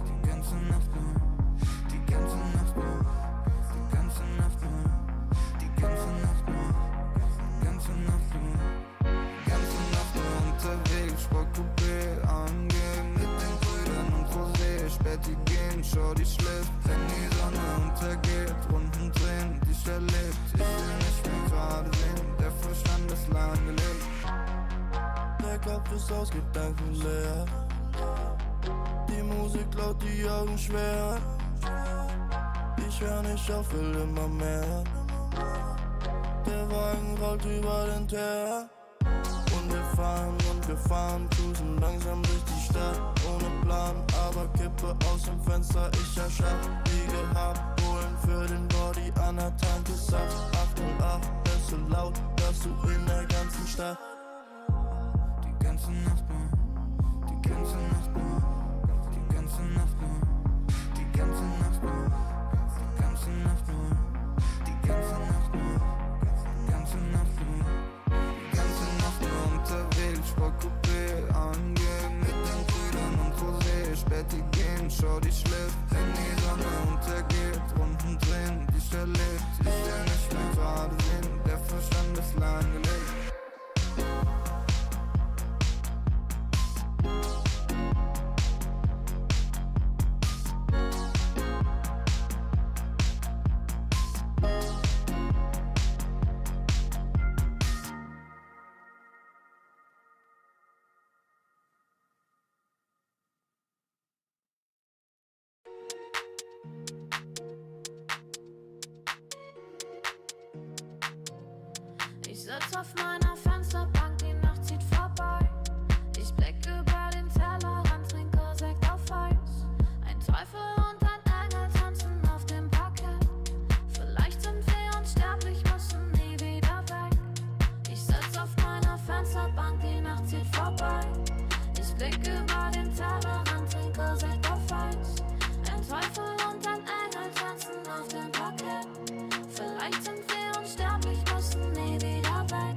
die ganze Nacht nur, die ganze Nacht nur, die ganze Nacht nur, die ganze Nacht nur, die ganze Nacht nur, die ganze Nacht nur unterwegs, Sportcoupé angehen mit den Brüdern und Rosé. Späti gehen, Shorty schläft, wenn die Sonne untergeht. Runden drehen, dich erlebt, ich will nicht mehr gerade sehen. Der Verstand ist lahmgelegt. Der Kopf ist aus Gedanken leer. Die Musik laut, die Augen schwer. Ich hör nicht auf, will immer mehr. Der Wagen rollt über den Teer. Und wir fahren, cruisen langsam durch die Stadt. Ohne Plan, aber Kippe aus dem Fenster, ich erschaff. Wie gehabt, holen für den Body an der Tanke Saft. 808, das so laut, hörst du in der ganzen Stadt. Die ganze Nacht nur, die ganze Nacht nur, die ganze Nacht nur, die ganze Nacht nur, die ganze Nacht nur, die ganze Nacht nur, die ganze Nacht nur, die ganze Nacht nur unterwegs, Sportcoupé angehen mit den Brüdern und Rosé. Späti gehen, Shorty schläft, wenn die Sonne untergeht. Runden drehen, dich erlebt, ich will nicht mehr gerade sehen. Der Verstand ist lahmgelegt. auf meiner Fensterbank, die Nacht zieht vorbei. Ich blick über den Tellerrand, trinke Sekt auf Eis. Ein Teufel und ein Engel tanzen auf dem Parkett. Vielleicht sind wir unsterblich, müssen nie wieder weg. Ich sitz auf meiner Fensterbank, die Nacht zieht vorbei. Ich blick über den Tellerrand, trinke Sekt auf Eis. Ein Teufel und ein Engel tanzen auf dem Parkett. Vielleicht sind wir unsterblich, müssen nie wieder weg.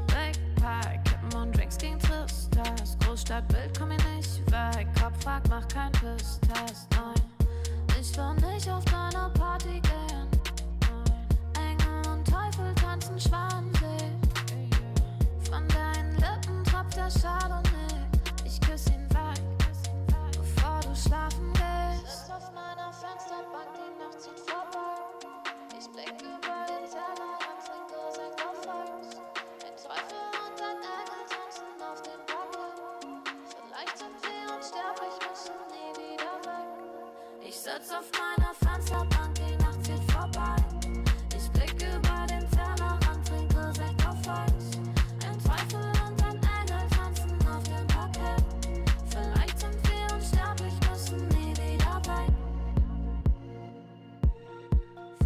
Backpack, Kippen und Drinks gegen Tristess. Großstadtbild, komm mir nicht weg. Kopf fragt, mach kein Pisstest, nein. Ich will nicht auf deiner Party gehen, nein. Engel und Teufel tanzen Schwanensee. Von deinen Lippen tropft der Chardonnay. Ich küss ihn weg, bevor du schlafen gehst. Sitz auf meiner Fensterbank, die Nacht zieht vorbei. Ich blick über den Tellerrand, trinke Sekt auf Eis. Ein Teufel und ein Engel tanzen auf dem Parkett. Vielleicht sind wir unsterblich, müssen nie wieder weg. Ich sitz auf meiner Fensterbank, die Nacht zieht vorbei. Ich blick über den Tellerrand, trinke Sekt auf Eis. Ein Teufel und ein Engel tanzen auf dem Parkett. Vielleicht sind wir unsterblich, müssen nie wieder weg.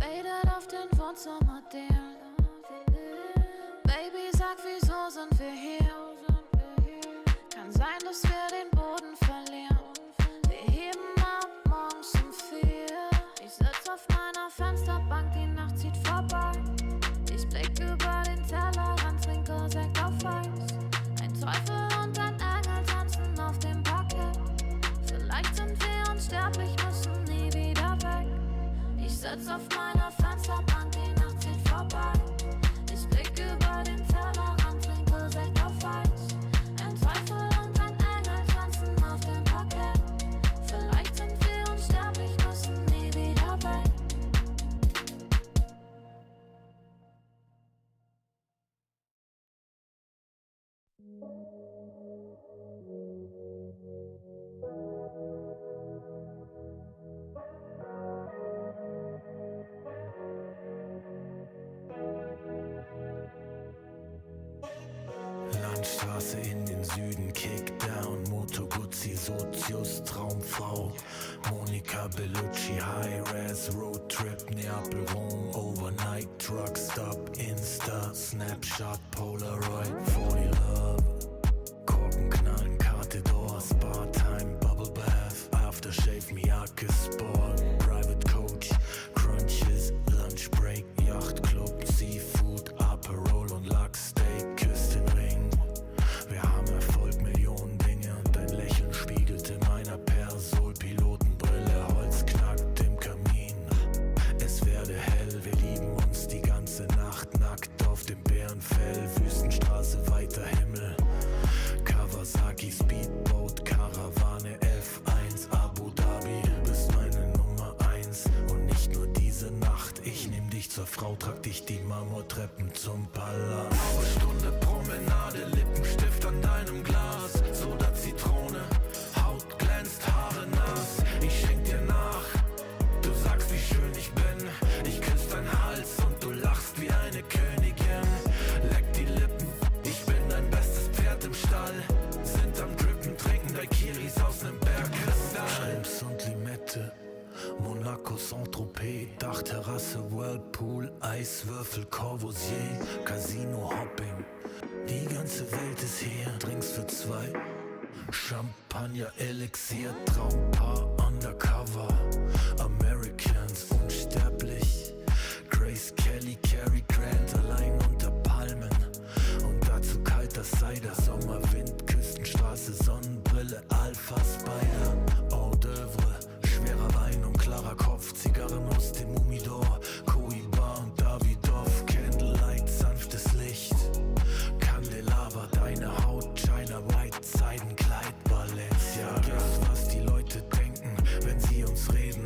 Faded auf den Wohnzimmerdielen. Baby, sag, wieso sind wir hier? Kann sein, dass wir den Boden verlieren. Wir heben ab morgens um 4. Ich sitz auf meiner Fensterbank, die Nacht zieht vorbei. Ich blick über den Tellerrand, trinke Sekt auf Eis. Ein Teufel und ein Engel tanzen auf dem Parkett. Vielleicht sind wir unsterblich, müssen nie wieder weg. Ich sitz auf meiner Fensterbank, die Nacht zieht vorbei. Ich blick über den Tellerrand, trinke Sekt auf Eis. Ein Teufel und ein Engel tanzen auf dem Parkett. Vielleicht sind wir unsterblich, müssen nie wieder weg. Landstraße in den Süden, Kickdown, Moto Guzzi, Sozius, Traumfrau, Monika Bellucci, High-Res, Roadtrip, Neapel, Rom, Overnight, Truck Stop, Insta, Snapshot, Polaroid, 40 Love, Korken knallen, Karte Door, Spa-Time, Bubble Bath, Aftershave, Miyake Sport, Private Coach, Crunches, Lunch Break, Yacht Club, Seafood, Aperol und Lachsteak, küsst den Ring. Wir haben Erfolg, Millionen Dinge und dein Lächeln spiegelt in meiner Persol, Pilotenbrille, Holz knackt im Kamin. Es werde hell, wir lieben uns die ganze Nacht, nackt auf dem Bärenfell, Wüstenstraße, weiter Himmel. Kawasaki, Speedboat, Karawane, F1, Abu Dhabi, bist meine Nummer 1 und nicht nur diese Nacht. Ich nehm dich zur Frau, trag dich die Marmortreppen zum Palast. Blaue Stunde, Promenade, Lippenstift an deinem Glas, Soda, Zitrone, Haut glänzt, Haare nass. Ich schenk dir nach, du sagst, wie schön ich bin. Ich küss deinen Hals und du lachst wie eine Königin. Leck die Lippen, ich bin dein bestes Pferd im Stall. Sind am Drippen, trinken Daiquiris aus nem Bergkristall. Schrimps und Limette, Monaco, Saint-Tropez, Dachterrasse, Whirlpool, Eiswürfel, Corbusier, Casino, Hopping. Die ganze Welt ist hier, Drinks für 2, Champagner, Elixier, Traumpaar, Undercover, Americans, unsterblich, Grace Kelly, Cary Grant, allein unter Palmen und dazu kalter Cider, Sommerwind, Küstenstraße, Sonnenbrille, Alpha Spider, Hors d'oeuvre, schwerer Wein und klarer Kopf, Zigarren aus dem Humidor, Cohiba und Davidoff, Candlelight, sanftes Licht, Candelabra, deine Haut, China White, Seidenkleid, Valencia. Vergiss, was die Leute denken, wenn sie uns reden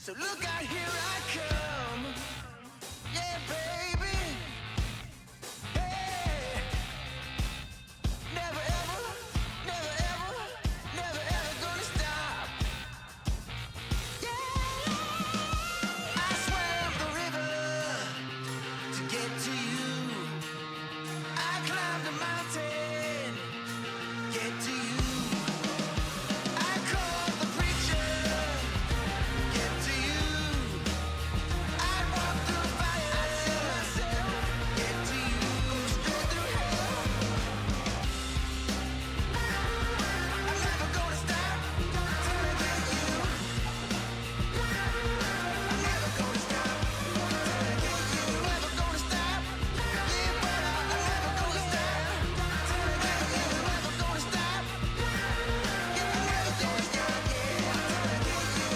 So look out, here I come. Yeah, baby. Hey. Never ever, never ever, never ever gonna stop. Yeah. I swam the river to get to you. I climbed the mountain, get to you. I called the preacher, get to you. I walked through fire, get to you. Go straight through hell. I'm never gonna stop till I get you. I'm never gonna stop till I get you. Never gonna stop. Yeah, brother, I'm never gonna stop till I get you. Never gonna stop. Yeah, I'm never gonna stop. Yeah, till I get you.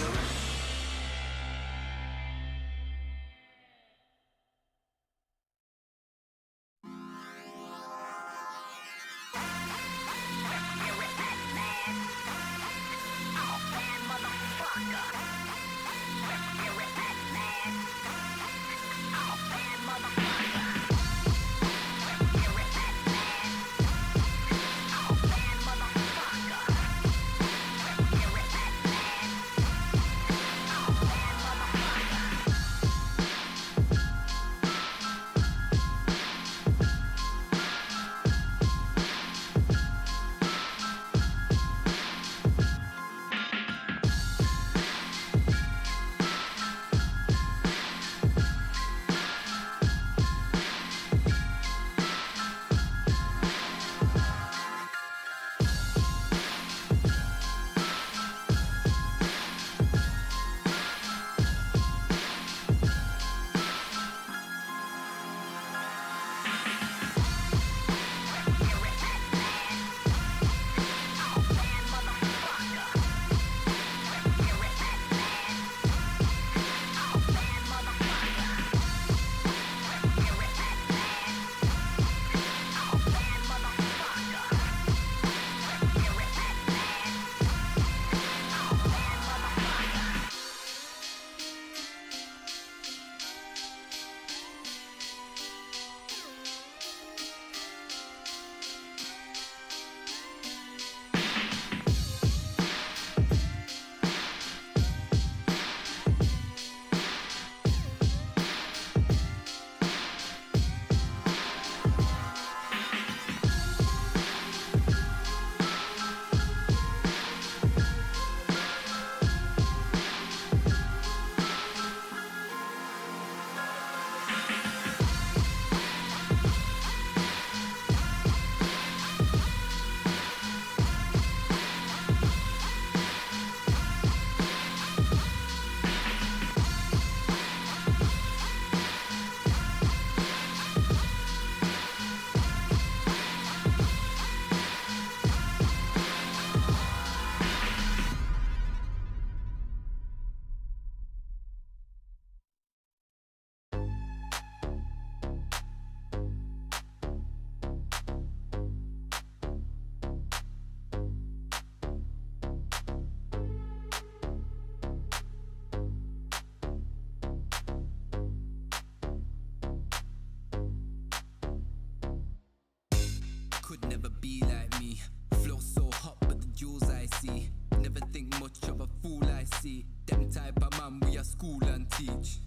Could never be like me. Flow so hot, but the jewels I see. Never think much of a fool I see. Them type of man we are school and teach.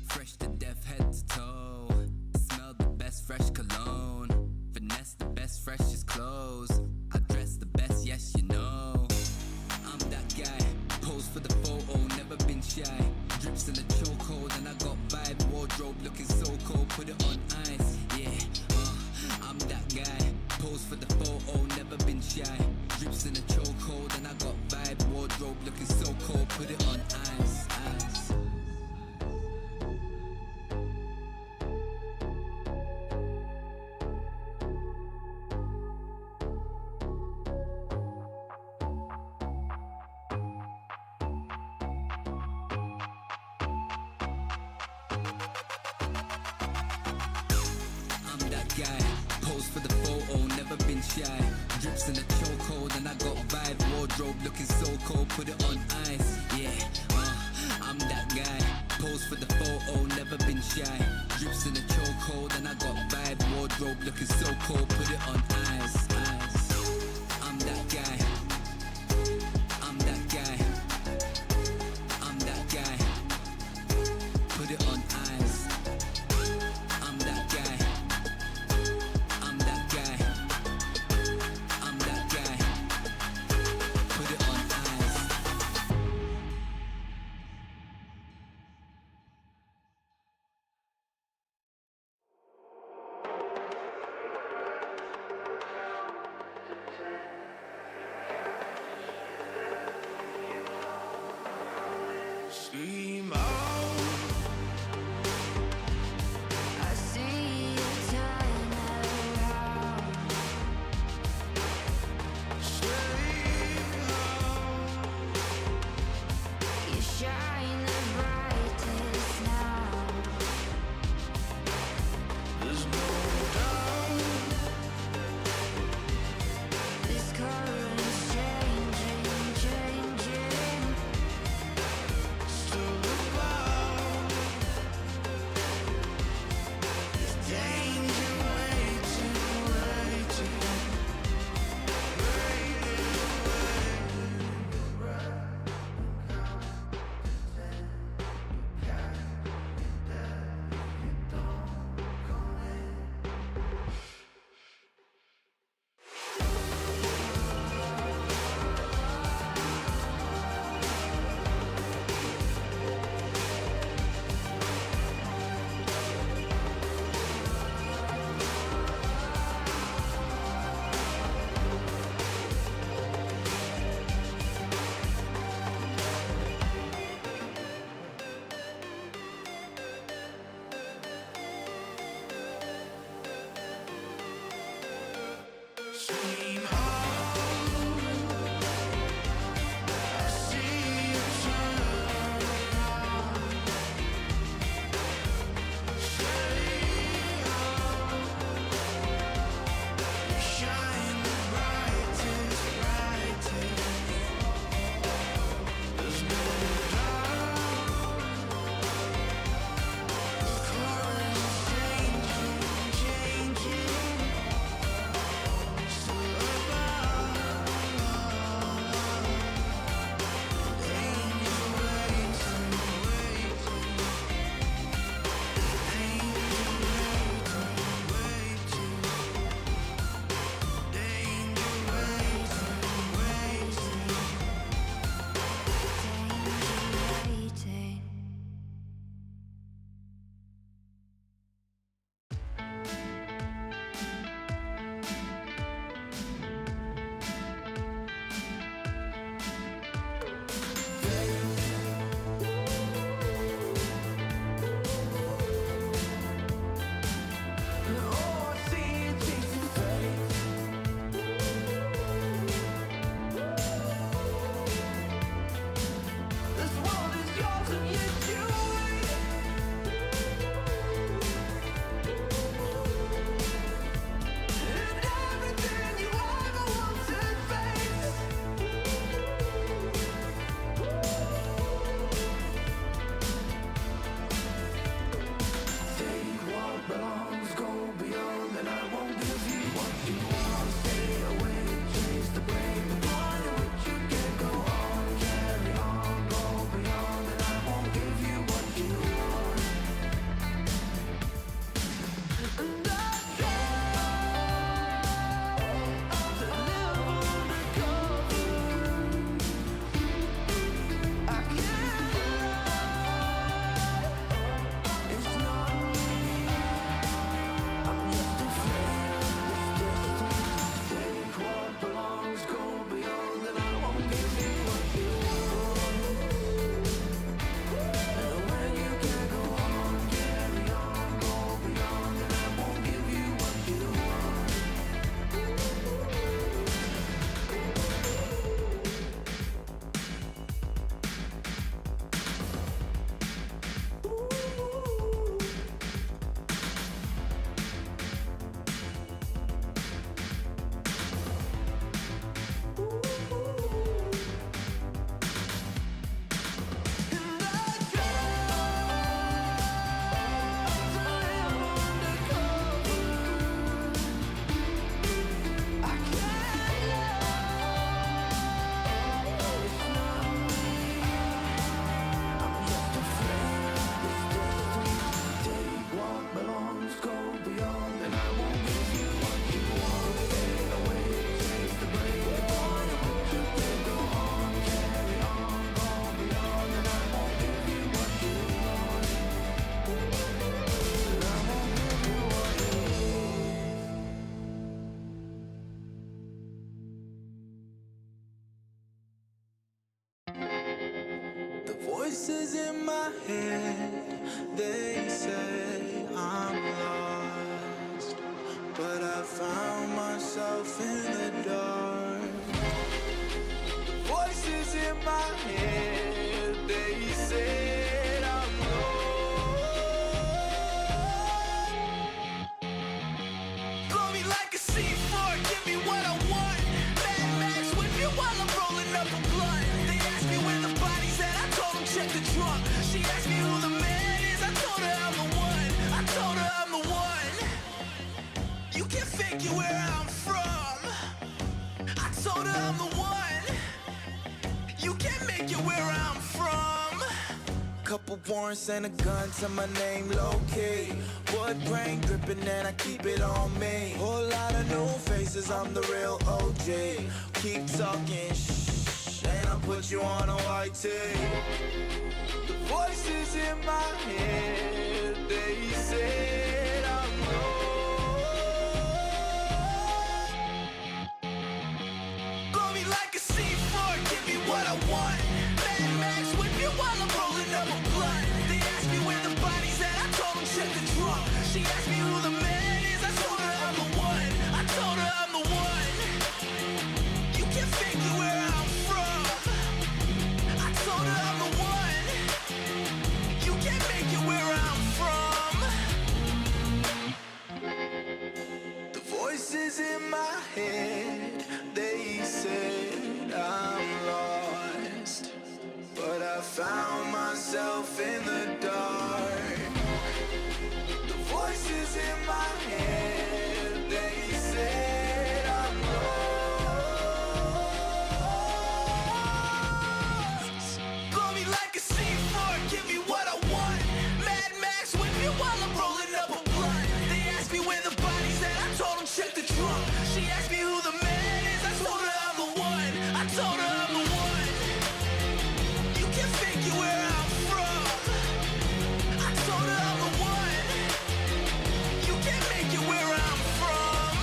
Fresh to death, head to toe. Smell the best fresh cologne. Finesse the best freshest clothes. I dress the best, yes you know. I'm that guy. Pose for the photo, never been shy. Drips in the chokehold and I got vibe. Wardrobe looking so cold, put it on ice. Yeah, I'm that guy. Pose for the photo, never been shy. Drips in a chokehold and I got vibe. Wardrobe looking so cold, put it on ice, ice. Guy, pose for the photo, never been shy. Drips in a chokehold and I got vibe. Wardrobe looking so cold, put it on ice. Yeah, I'm that shy. Drips in a chokehold, and I got vibe. Wardrobe looking so cold, put it on ice. I'm that guy. I'm that guy. I'm that guy. Put it on ice. I'm that guy. I'm that guy. I'm that guy. Put it on ice. Steam out. I see you turn around. You shine the brightest now. There's no doubt. This current's changing, changing. Still the Voices in my head, they say I'm lost, but I found myself in the dark. Voices in my head, they said I'm lost. Blow me like a C4, give me what I want. Mad Max with me while I'm rolling up a blunt. They asked me where the body's at, I told them check the trunk. She asked me who the man is, I told her I'm the one. I told her I'm the one. You can figure where I'm from. I told her I'm the one. You can't make it where I'm from. Couple warrants and a gun to my name, low-key. Wood grain dripping and I keep it on me. Whole lot of new faces, I'm the real OG. Keep talking shh, and I'll put you on a white tee. The voices in my head, they said I'm lost. Blow me like a C4, give me what I want. Mad Max with me while I'm rolling up a blunt. They asked me where the body's at, I told them check the trunk. She asked me who the man is, I told her I'm the one. I told her I'm the one. You can figure where I'm from. I told her I'm the one. You can't make it where I'm from. The voices in my head, they said I'm lost, but I found myself in the dark. The voices in my head, they said I'm lost. Blow me like a C4, give me what I want. Mad Max with me while I'm rolling up a blunt. They asked me where the body's at, I told them check the trunk. She asked me who the man is, I told her I'm the one. I told her I'm the one. You can figure where I'm from. I told her I'm the one. You can't make it where I'm from.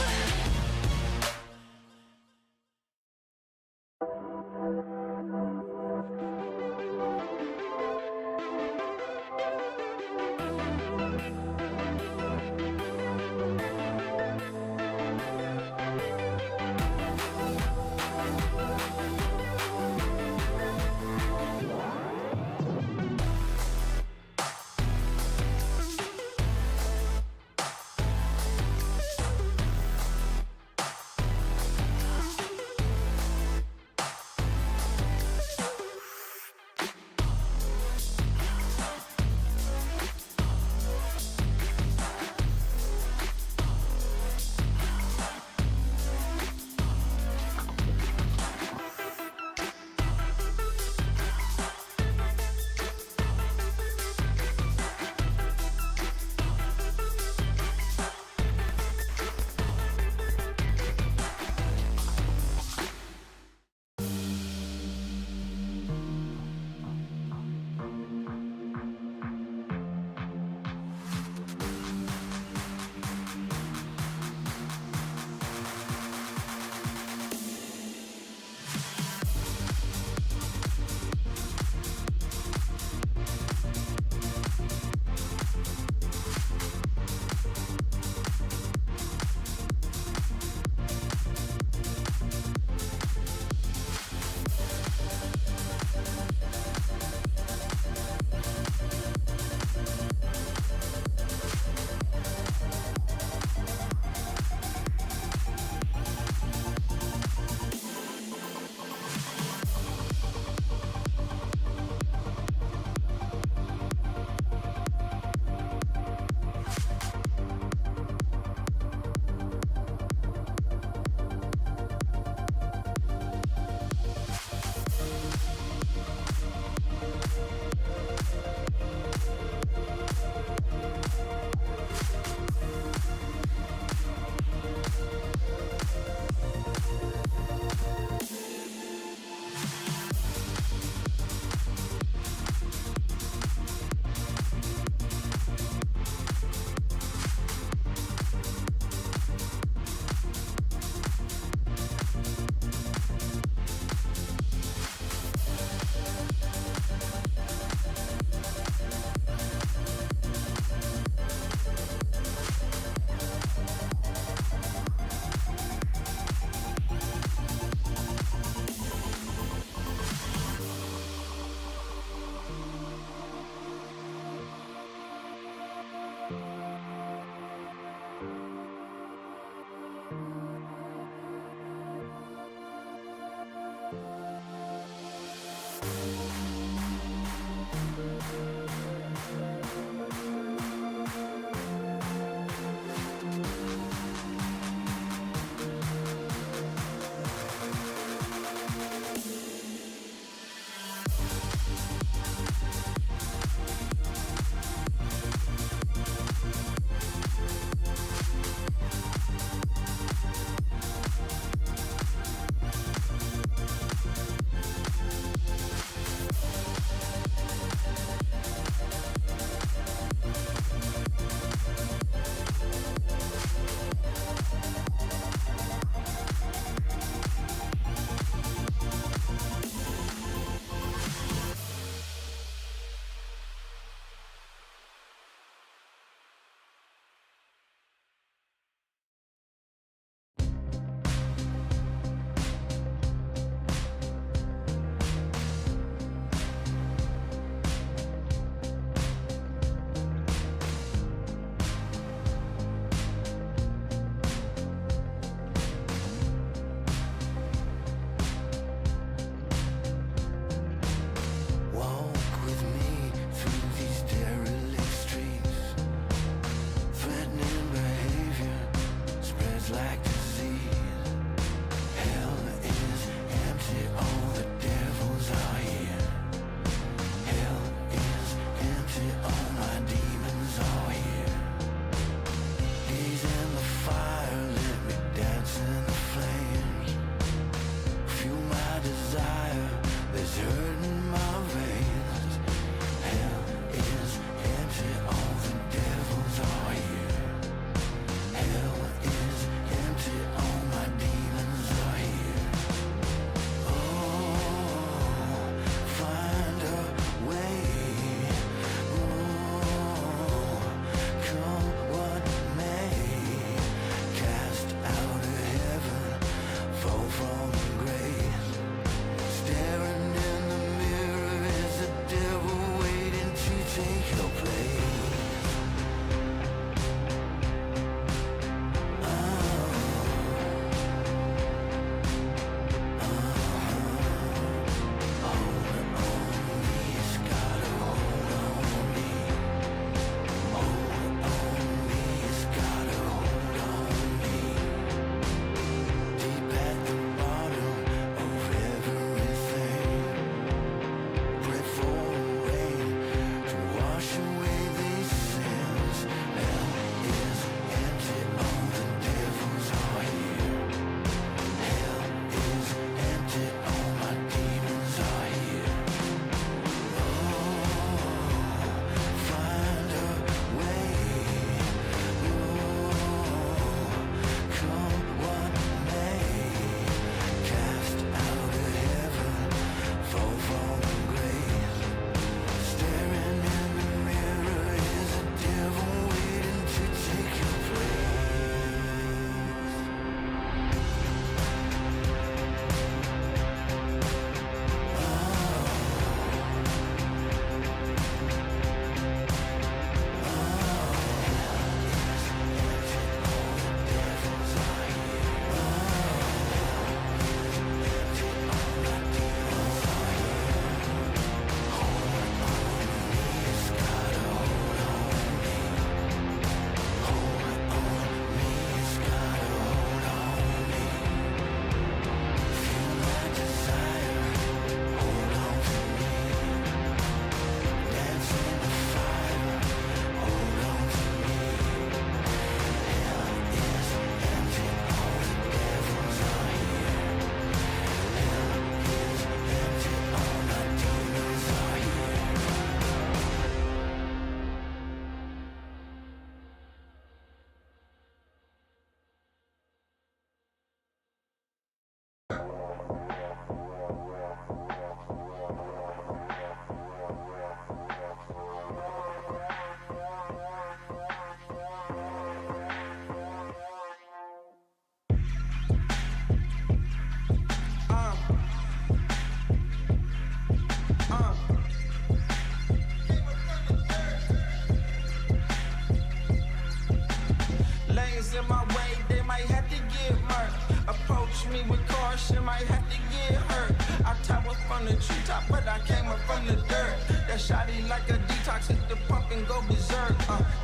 niggas in my way, they might have to get murked. Approach me with caution, might have to get hurt. I top up from the treetop, but I came up from the dirt. That shotty like a detox, hit the pump and go berserk.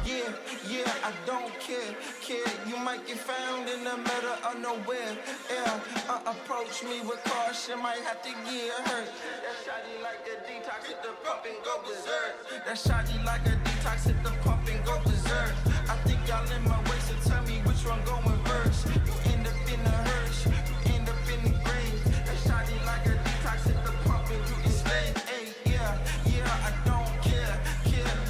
Yeah, I don't care, kid. You might get found in the middle of nowhere. Yeah, approach me with caution, might have to get hurt. That shotty like a detox, hit the pump and go berserk. That shotty like a detox, hit the pump and go berserk. I think y'all in my way, so tell me which one going first. You end up in the hearse, you end up in the grave. That shotty like a detox, hit the pump and you enslaved. Hey, yeah, I don't care.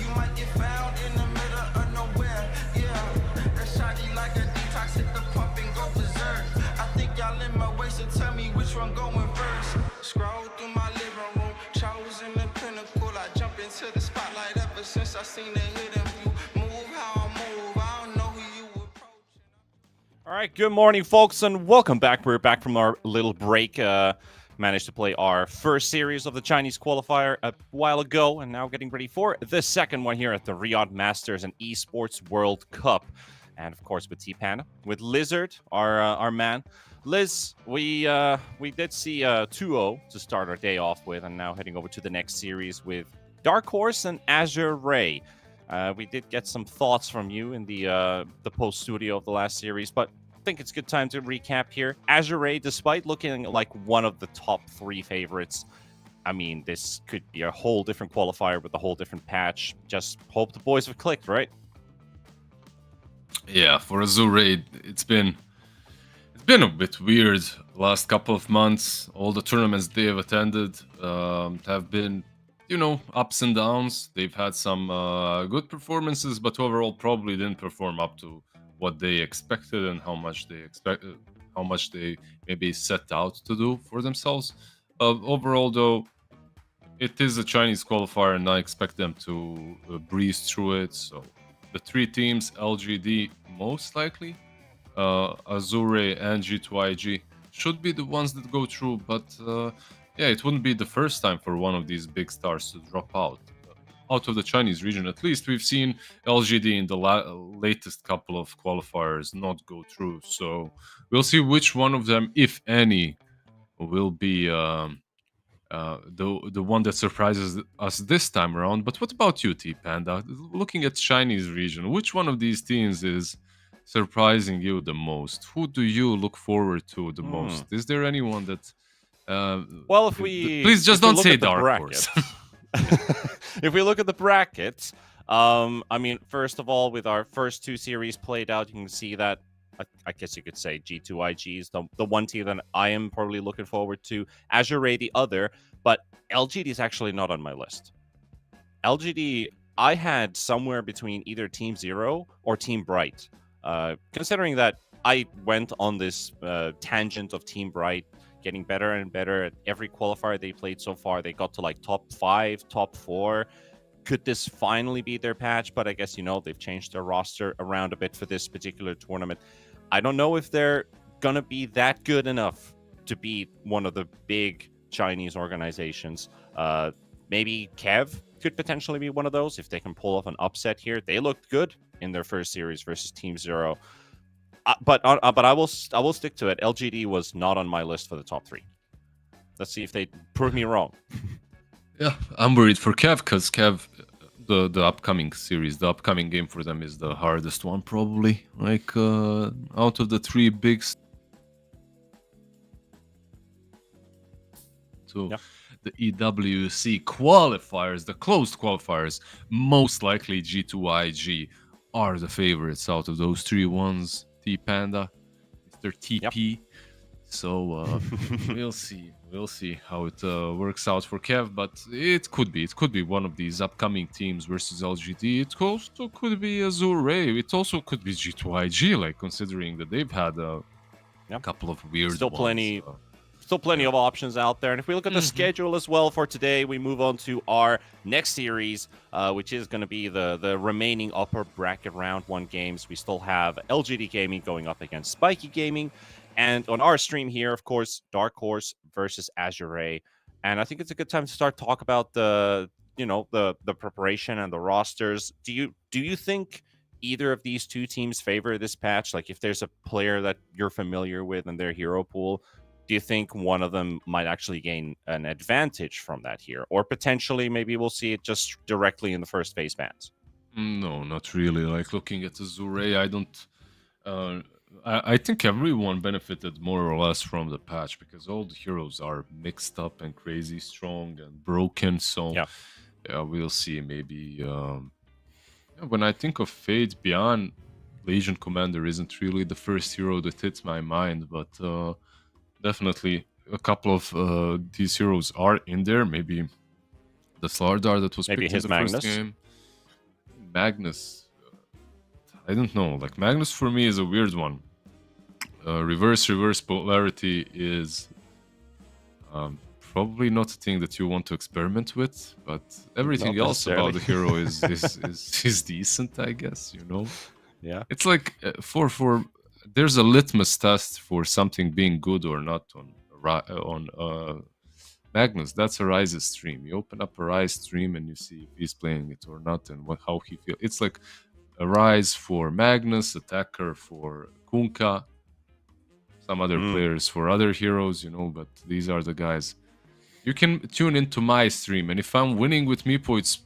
You might get found in the middle of nowhere. Yeah, that shotty like a detox, hit the pump and go berserk. I think y'all in my way, so tell me which one going first. Scroll through my living room, chosen the pinnacle. I jump into the spotlight ever since I seen the hidden view. Move how I move, I don't know who you approaching. All right, good morning, folks, and welcome back. We're back from our little break. Managed to play our first series of the Chinese qualifier a while ago, and now getting ready for the second one here at the Riyadh Masters and Esports World Cup. And of course, with T-Panda, with Lizard, our man. Liz, we did see 2-0 to start our day off with, and now heading over to the next series with Dark Horse and Azure Ray. We did get some thoughts from you in the post studio of the last series, but I think it's a good time to recap here. Azure Ray, despite looking like one of the top 3 favorites, I mean, this could be a whole different qualifier with a whole different patch. Just hope the boys have clicked, right? Yeah, for Azure Raid, it's been a bit weird last couple of months. All the tournaments they have attended have been, ups and downs. They've had some good performances, but overall probably didn't perform up to what they expected and how much they maybe set out to do for themselves. Overall, though, it is a Chinese qualifier, and I expect them to breeze through it. So the 3 teams, LGD most likely, Azure and G2IG should be the ones that go through, but it wouldn't be the first time for one of these big stars to drop out. Out of the Chinese region, at least, we've seen LGD in the latest couple of qualifiers not go through. So we'll see which one of them, if any, will be the one that surprises us this time around. But what about you, T-Panda? Looking at Chinese region, which one of these teams is surprising you the most? Who do you look forward to the most? Is there anyone that... well, please just don't say Dark Horse. If we look at the brackets, I mean, first of all, with our first 2 series played out, you can see that I guess you could say G2IG is the one team that I am probably looking forward to. Azure Ray the other, but LGD is actually not on my list. LGD, I had somewhere between either Team Zero or Team Bright. Considering that I went on this tangent of Team Bright, getting better and better at every qualifier they played so far. They got to like top 5, top 4. Could this finally be their patch? But I guess, they've changed their roster around a bit for this particular tournament. I don't know if they're going to be that good enough to beat one of the big Chinese organizations. Maybe Kev could potentially be one of those if they can pull off an upset here. They looked good in their first series versus Team Zero. But I will stick to it. LGD was not on my list for the top 3. Let's see if they prove me wrong. Yeah, I'm worried for Kev, because Kev, the upcoming series, the upcoming game for them is the hardest one probably. Like out of the 3 big... So the EWC qualifiers, the closed qualifiers, most likely G2IG are the favorites out of those 3 ones. T-Panda, Mr. TP. Yep. So we'll see how it works out for Kev, but it could be one of these upcoming teams versus LGD. It also could be Azure Ray. It also could be G2IG, like, considering that they've had a couple of weird ones. Still plenty of options out there. And if we look at the schedule as well for today, we move on to our next series, which is going to be the remaining upper bracket round 1 games. We still have LGD Gaming going up against Spiky Gaming. And on our stream here, of course, Dark Horse versus Azure Ray. And I think it's a good time to start talk about the preparation and the rosters. Do you think either of these two teams favor this patch? Like, if there's a player that you're familiar with in their hero pool, do you think one of them might actually gain an advantage from that here? Or potentially, maybe we'll see it just directly in the first phase bans? No, not really. Like, looking at Azure, I don't. I think everyone benefited more or less from the patch because all the heroes are mixed up and crazy strong and broken. So yeah, we'll see. Maybe when I think of Fate Beyond, Legion Commander isn't really the first hero that hits my mind, but definitely a couple of these heroes are in there. Maybe the Slardar that was picked in the first game. Magnus. I don't know. Like, Magnus for me is a weird one. Reverse polarity is probably not a thing that you want to experiment with, but everything else about the hero is decent, I guess. You know. Yeah. It's like for there's a litmus test for something being good or not on Magnus. That's a Ryze's stream. You open up a Ryze stream and you see if he's playing it or not and how he feels. It's like a Ryze for Magnus, attacker for Kunkka, some other players for other heroes, you know, but these are the guys. You can tune into my stream, and if I'm winning with Meepo, it's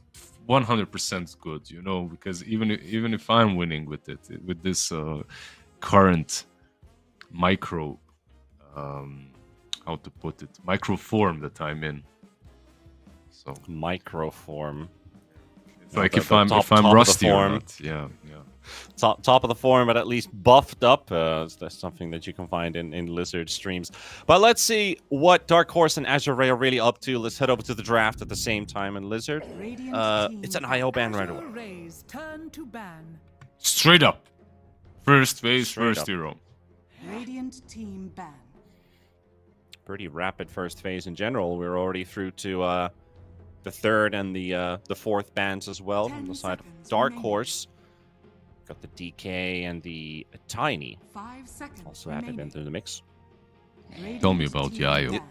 100% good, you know, because even if I'm winning with it, with this current micro, how to put it, micro form that I'm in. So micro form. It's like if I'm rusty or not. Yeah. Top of the form, but at least buffed up. That's something that you can find in Lizard streams. But let's see what Dark Horse and Azure Ray are really up to. Let's head over to the draft at the same time in Lizard. It's an IO ban right away. Turn to ban. Straight up. First phase, first hero. Radiant team ban. Pretty rapid first phase in general. We're already through to the third and the fourth bans as well on the side of Dark Horse. Got the DK and the Tiny. 5 seconds also added into the mix. Tell me about Yayo.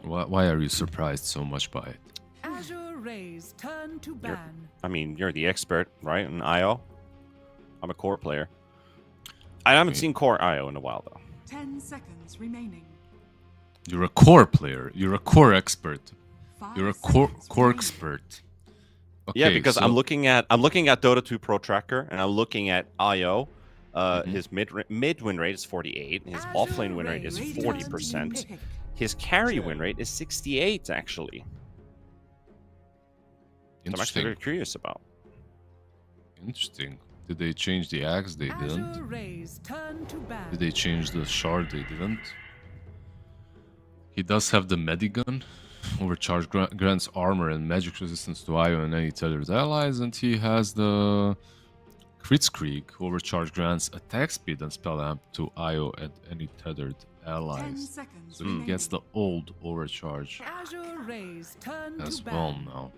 Why are you surprised so much by it? Azure Rays turn to ban. You're the expert, right? In IO. I'm a core player. I haven't seen core IO in a while though. 10 seconds remaining. You're a core player. You're a core expert. You're a core expert. Okay, yeah, because I'm looking at Dota 2 Pro Tracker and I'm looking at IO. His mid win rate is 48. His offlane win rate is 40%. His carry win rate is 68. Actually, I'm actually very curious about. Interesting. Did they change the axe? They didn't. Did they change the shard? They didn't. He does have the Medigun. Overcharge grants armor and magic resistance to IO and any tethered allies, and he has the Kritzkrieg. Overcharge grants attack speed and spell amp to IO and any tethered allies. So he gets the old overcharge as well now.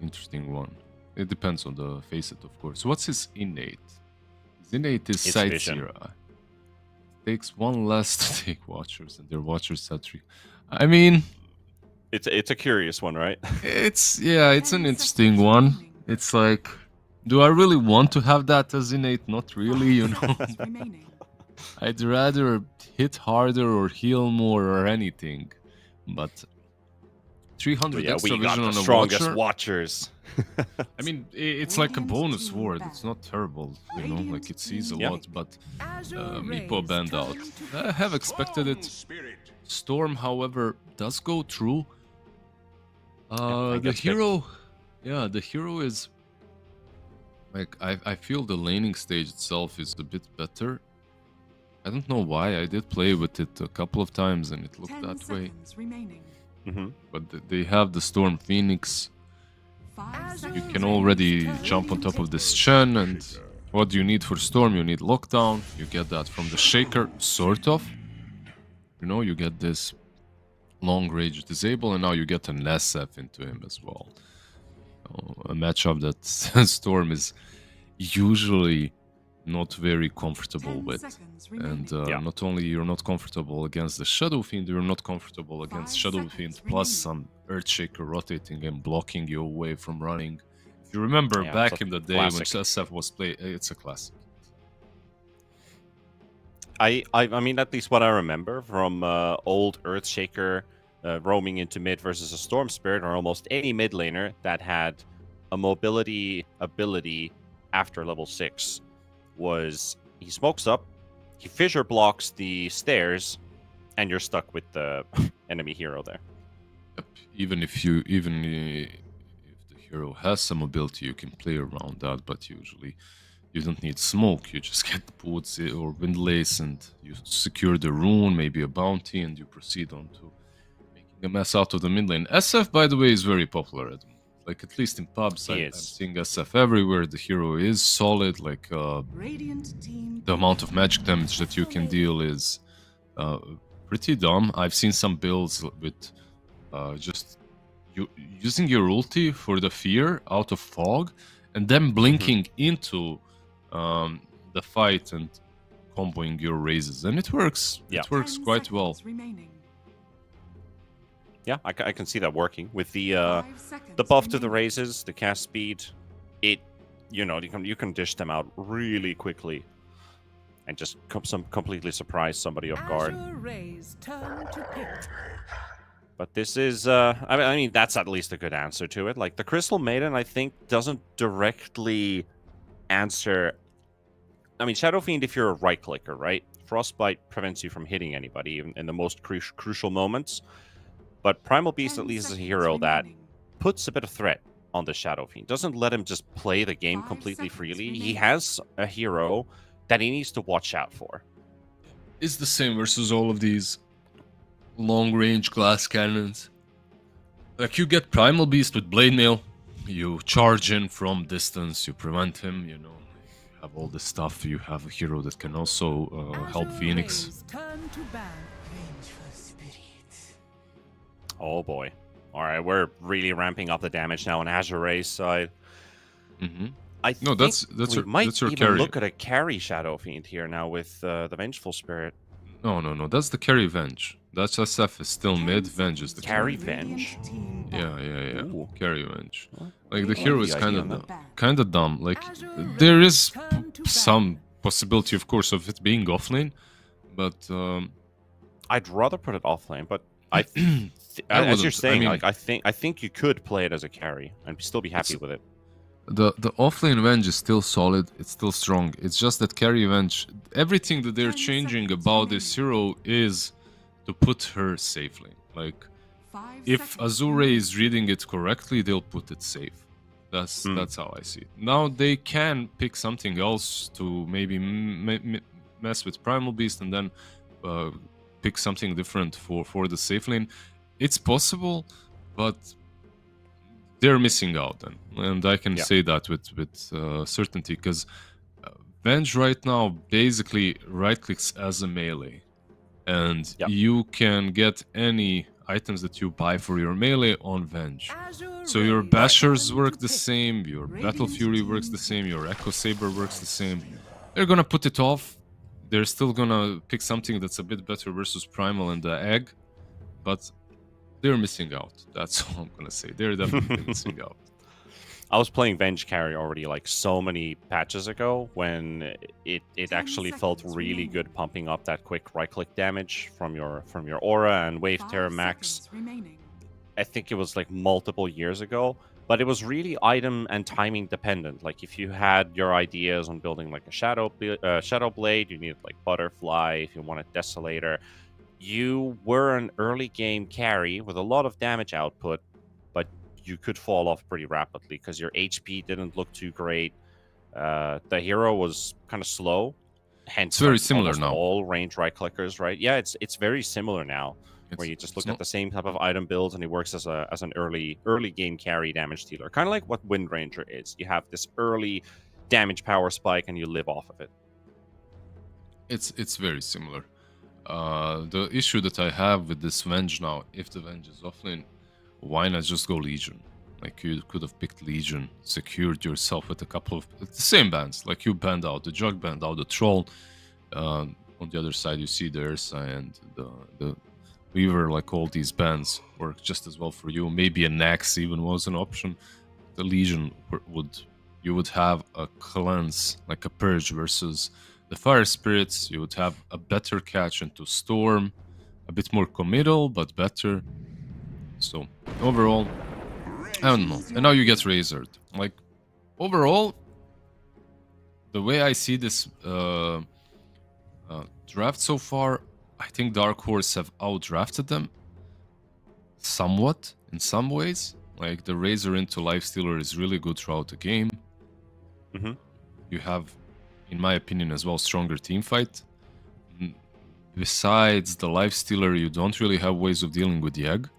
Interesting one. It depends on the facet, of course. What's his innate? His innate is Sightseer. Takes one less to take Watchers, and their Watchers set 3. I mean, it's a curious one, right? It's an interesting one. It's like, do I really want to have that as innate? Not really, you know. I'd rather hit harder or heal more or anything, but 300 extra vision on a strongest Watcher. Watchers. I mean, it's like a bonus ward. It's not terrible, you know. Like, it sees a lot, but Meepo banned out. I have expected it. Storm, however, does go through. The hero is like, I feel the laning stage itself is a bit better. I don't know why. I did play with it a couple of times and it looked that way. But they have the Storm Phoenix. You can already jump on top of this Shen, and what do you need for Storm? You need Lockdown. You get that from the Shaker, sort of. You know, you get this long range disable, and now you get an SF into him as well. A matchup that Storm is usually not very comfortable with. And not only you're not comfortable against the Shadow Fiend, you're not comfortable against Shadow Fiend plus some Earthshaker rotating and blocking you away from running. If you remember Yeah, back it's a in the day classic. when SF was played, it's a classic. I mean, at least what I remember from old Earthshaker roaming into mid versus a Storm Spirit, or almost any mid laner that had a mobility ability after level 6, was he smokes up, he fissure blocks the stairs, and you're stuck with the enemy hero there. Yep. Even if the hero has some ability, you can play around that, but usually you don't need smoke. You just get boots or windlace and you secure the rune, maybe a bounty, and you proceed on to making a mess out of the mid lane. SF, by the way, is very popular at the moment. Like, at least in pubs, I'm seeing SF everywhere. The hero is solid. Like, Radiant team the amount of magic damage that you can deal is pretty dumb. I've seen some builds with just using your ulti for the fear out of fog and then blinking into the fight and comboing your raises, and it works. Yeah. It works quite well. Yeah, I can see that working with the buff to the raises, the cast speed. You can dish them out really quickly, and just completely surprise somebody off guard. But this is, I mean, that's at least a good answer to it. Like, the Crystal Maiden, I think, doesn't directly answer. I mean, Shadow Fiend, if you're a right clicker, right? Frostbite prevents you from hitting anybody even in the most crucial moments. But Primal Beast at least is a hero that puts a bit of threat on the Shadow Fiend. Doesn't let him just play the game completely freely. He has a hero that he needs to watch out for. It's the same versus all of these long-range glass cannons. Like, you get Primal Beast with Blade Mail, you charge in from distance, you prevent him, you have all this stuff. You have a hero that can also help Phoenix. Oh boy. Alright, we're really ramping up the damage now on Azure Ray's side. I think that's we might even carry. look at a carry Shadow Fiend here now with the Vengeful Spirit. No, that's the carry Venge. That's SF is still mid, Venge is the carry. Venge? Yeah. Ooh. Carry Venge. Like, I the hero like is the kind idea of kind of dumb. Like, there is some possibility, of course, of it being offlane, but I'd rather put it offlane. But as you're saying, like, I think you could play it as a carry and still be happy with it. The offlane Venge is still solid. It's still strong. It's just that carry Venge, everything that they're changing about this hero is to put her safely. Like, if Azure is reading it correctly, they'll put it safe. That's how I see it. Now they can pick something else to maybe mess with Primal Beast and then pick something different for the safe lane. It's possible, but they're missing out then, and I can say that with certainty, because Venge right now basically right clicks as a melee, and you can get any items that you buy for your melee on Venge. So your Bashers work the same, your Battle Fury works the same, your Echo Saber works the same. They're gonna put it off. They're still gonna pick something that's a bit better versus Primal and the Egg, but they're missing out. That's all I'm gonna say. They're definitely missing out. I was playing Venge carry already like so many patches ago when it actually felt really good pumping up that quick right click damage from your aura and Wave Terror Max. I think it was like multiple years ago, but it was really item and timing dependent. Like, if you had your ideas on building like a Shadow Blade, you needed like Butterfly. If you wanted Desolator, you were an early game carry with a lot of damage output, but you could fall off pretty rapidly because your HP didn't look too great. The hero was kind of slow. Hence, it's very similar now. All range right clickers, right? Yeah, it's very similar now, where you just look at the same type of item builds and it works as an early game carry damage dealer, kind of like what Wind Ranger is. You have this early damage power spike and you live off of it. It's very similar. The issue that I have with this Venge now, if the Venge is offlane, why not just go Legion? Like, you could have picked Legion, secured yourself with a couple of the same bands. Like, you banned out the Jug, banned out the Troll. On the other side, you see the Ursa and the Weaver. Like, all these bands work just as well for you. Maybe a Nax even was an option. the Legion you would have a cleanse, like a purge, versus the Fire Spirits. You would have a better catch into Storm, a bit more committal, but better. So overall, I don't know. And now you get Razored. Like, overall, the way I see this draft so far, I think Dark Horse have outdrafted them somewhat in some ways. Like, the Razor into Lifestealer is really good throughout the game. You have, in my opinion, as well, stronger team fight. Besides the Lifestealer, you don't really have ways of dealing with the egg.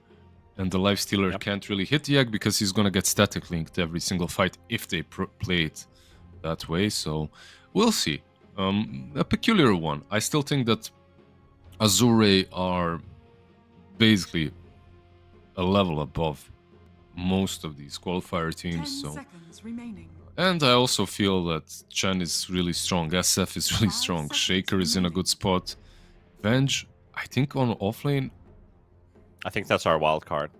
And the Lifestealer can't really hit the egg because he's gonna get static linked every single fight if they play it that way. So we'll see. A peculiar one. I still think that Azure are basically a level above most of these qualifier teams. 10 seconds remaining. And I also feel that Chen is really strong. SF is really strong. Shaker is in a good spot. Venge, I think on offlane. I think that's our wild card.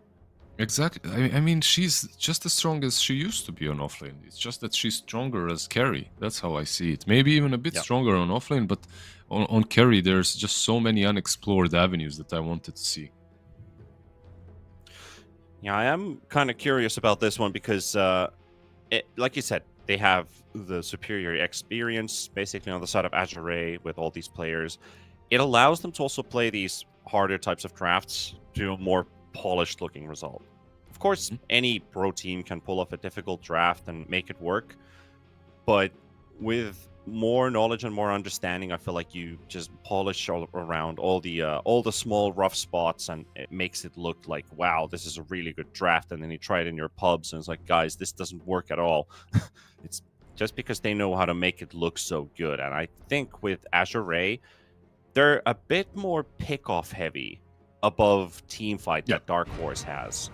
Exactly. I mean, she's just as strong as she used to be on offlane. It's just that she's stronger as carry. That's how I see it. Maybe even a bit stronger on offlane, but on carry, there's just so many unexplored avenues that I wanted to see. Yeah, I am kind of curious about this one because, like you said, they have the superior experience basically on the side of Azure with all these players. It allows them to also play these harder types of drafts to a more polished looking result. Of course, any pro team can pull off a difficult draft and make it work, but with more knowledge and more understanding, I feel like you just polish all around all the small rough spots, and it makes it look like, wow, this is a really good draft. And then you try it in your pubs, and it's like, guys, this doesn't work at all. It's just because they know how to make it look so good. And I think with Azure, they're a bit more pick-off heavy above Teamfight that Dark Horse has,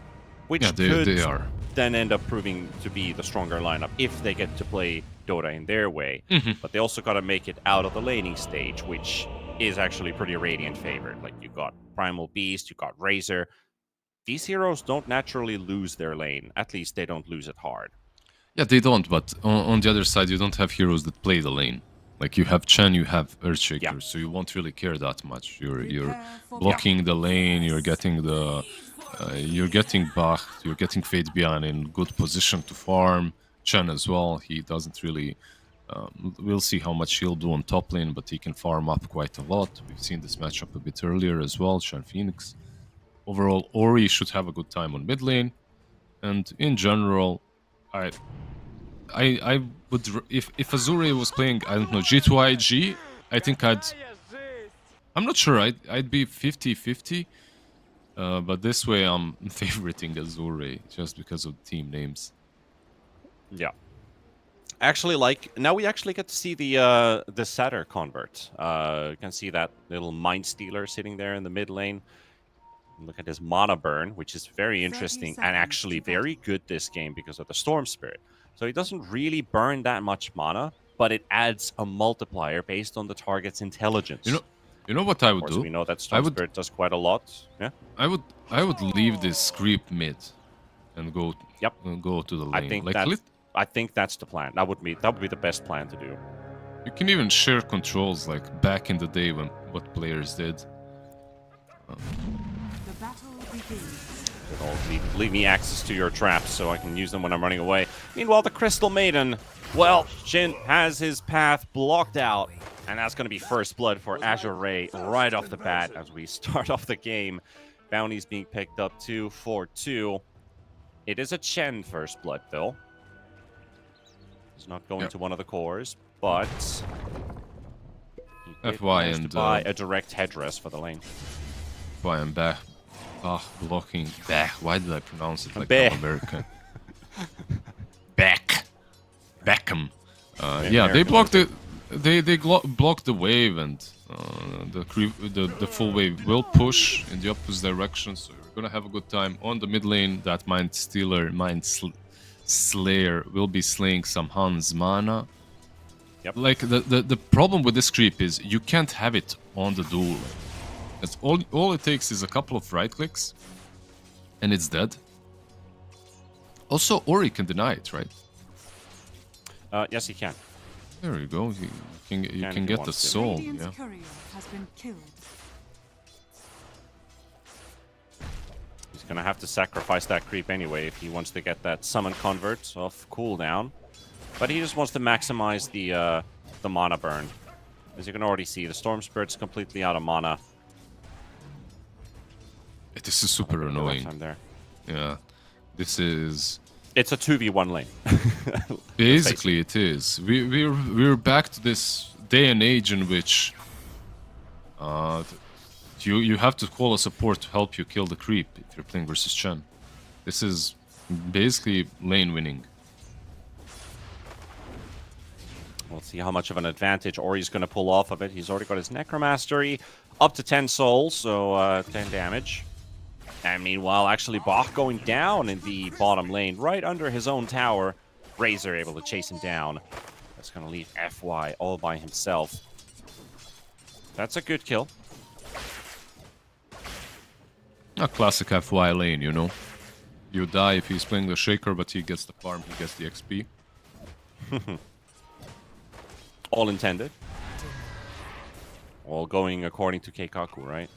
which they are. then end up proving to be the stronger lineup if they get to play Dota in their way. But they also got to make it out of the laning stage, which is actually pretty Radiant favored. Like, you got Primal Beast, you got Razor. These heroes don't naturally lose their lane. At least they don't lose it hard. Yeah, they don't, but on the other side, you don't have heroes that play the lane. Like, you have Chen, you have Earthshaker, so you won't really care that much. You're blocking the lane, you're getting the you're getting Bach, you're getting Fate Bian in good position to farm. Chen as well, he doesn't really we'll see how much he'll do on top lane, but he can farm up quite a lot. We've seen this matchup a bit earlier as well, Chen Phoenix. Overall, Ori should have a good time on mid lane, and in general, I would, if Azure was playing, I don't know, G2IG, I think I'm not sure, I'd be 50-50, but this way I'm favoriting Azure just because of team names. Yeah. Actually, like, now we actually get to see the Satyr convert. You can see that little Mind Stealer sitting there in the mid lane. Look at his mana burn, which is very interesting and actually very good this game because of the Storm Spirit. So he doesn't really burn that much mana, but it adds a multiplier based on the target's intelligence. You know what I would do? We know that Storm Spirit does quite a lot. Yeah. I would leave this creep mid and go to the lane. I think that's the plan. That would be the best plan to do. You can even share controls like back in the day when what players did. The battle begins. Leave me access to your traps so I can use them when I'm running away. Meanwhile, the Crystal Maiden, well, Jin has his path blocked out. And that's going to be first blood for Azure right off the bat as we start off the game. Bounties being picked up 2-4-2. It is a Chen first blood, though. He's not going to one of the cores, but he managed to buy a direct headdress for the lane. Why I'm back. Blocking. Why did I pronounce it like I'm American? Beckham. Yeah, they blocked it. They blocked the wave, and the full wave will push in the opposite direction. So we're gonna have a good time on the mid lane. That Mind Stealer, Slayer will be slaying some Hans mana. Yep. Like the problem with this creep is you can't have it on the dual lane. It's all it takes is a couple of right clicks, and it's dead. Also, Ori can deny it, right? Yes, he can. There you go. You if can he get the wants to. soul. Radiant's Yeah. courier has been killed. He's gonna have to sacrifice that creep anyway if he wants to get that summon convert off cooldown. But he just wants to maximize the mana burn. As you can already see, the Storm Spirit's completely out of mana. This is super annoying. There. Yeah. This is... It's a 2v1 lane. Basically, it is. We're back to this day and age in which you have to call a support to help you kill the creep if you're playing versus Chen. This is basically lane winning. We'll see how much of an advantage Ori's going to pull off of it. He's already got his Necromastery up to 10 souls, so 10 damage. And meanwhile, actually, Bach going down in the bottom lane, right under his own tower. Razor able to chase him down. That's going to leave FY all by himself. That's a good kill. A classic FY lane, you know. You die if he's playing the Shaker, but he gets the farm, he gets the XP. All intended. All going according to Keikaku, right?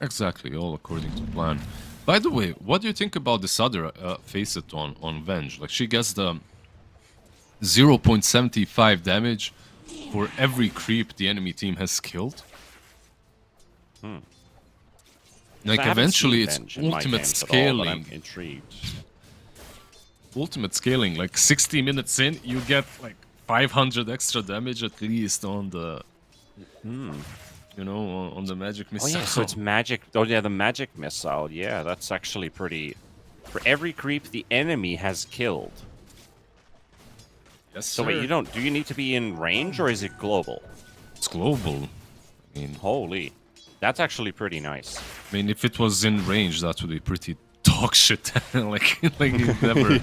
Exactly, all according to plan. By the way, what do you think about this other facet on Venge? Like, she gets the 0.75 damage for every creep the enemy team has killed. Like, eventually it's ultimate scaling. I'm intrigued. Ultimate scaling, like 60 minutes in, you get like 500 extra damage at least on the... You know, on the magic missile. Oh yeah, so it's magic. Oh yeah, the magic missile. Yeah, that's actually pretty... For every creep the enemy has killed. Yes, So sir. wait, do you need to be in range or is it global? It's global. I mean, Holy. That's actually pretty nice. I mean, if it was in range, that would be pretty dog shit. like you'd never...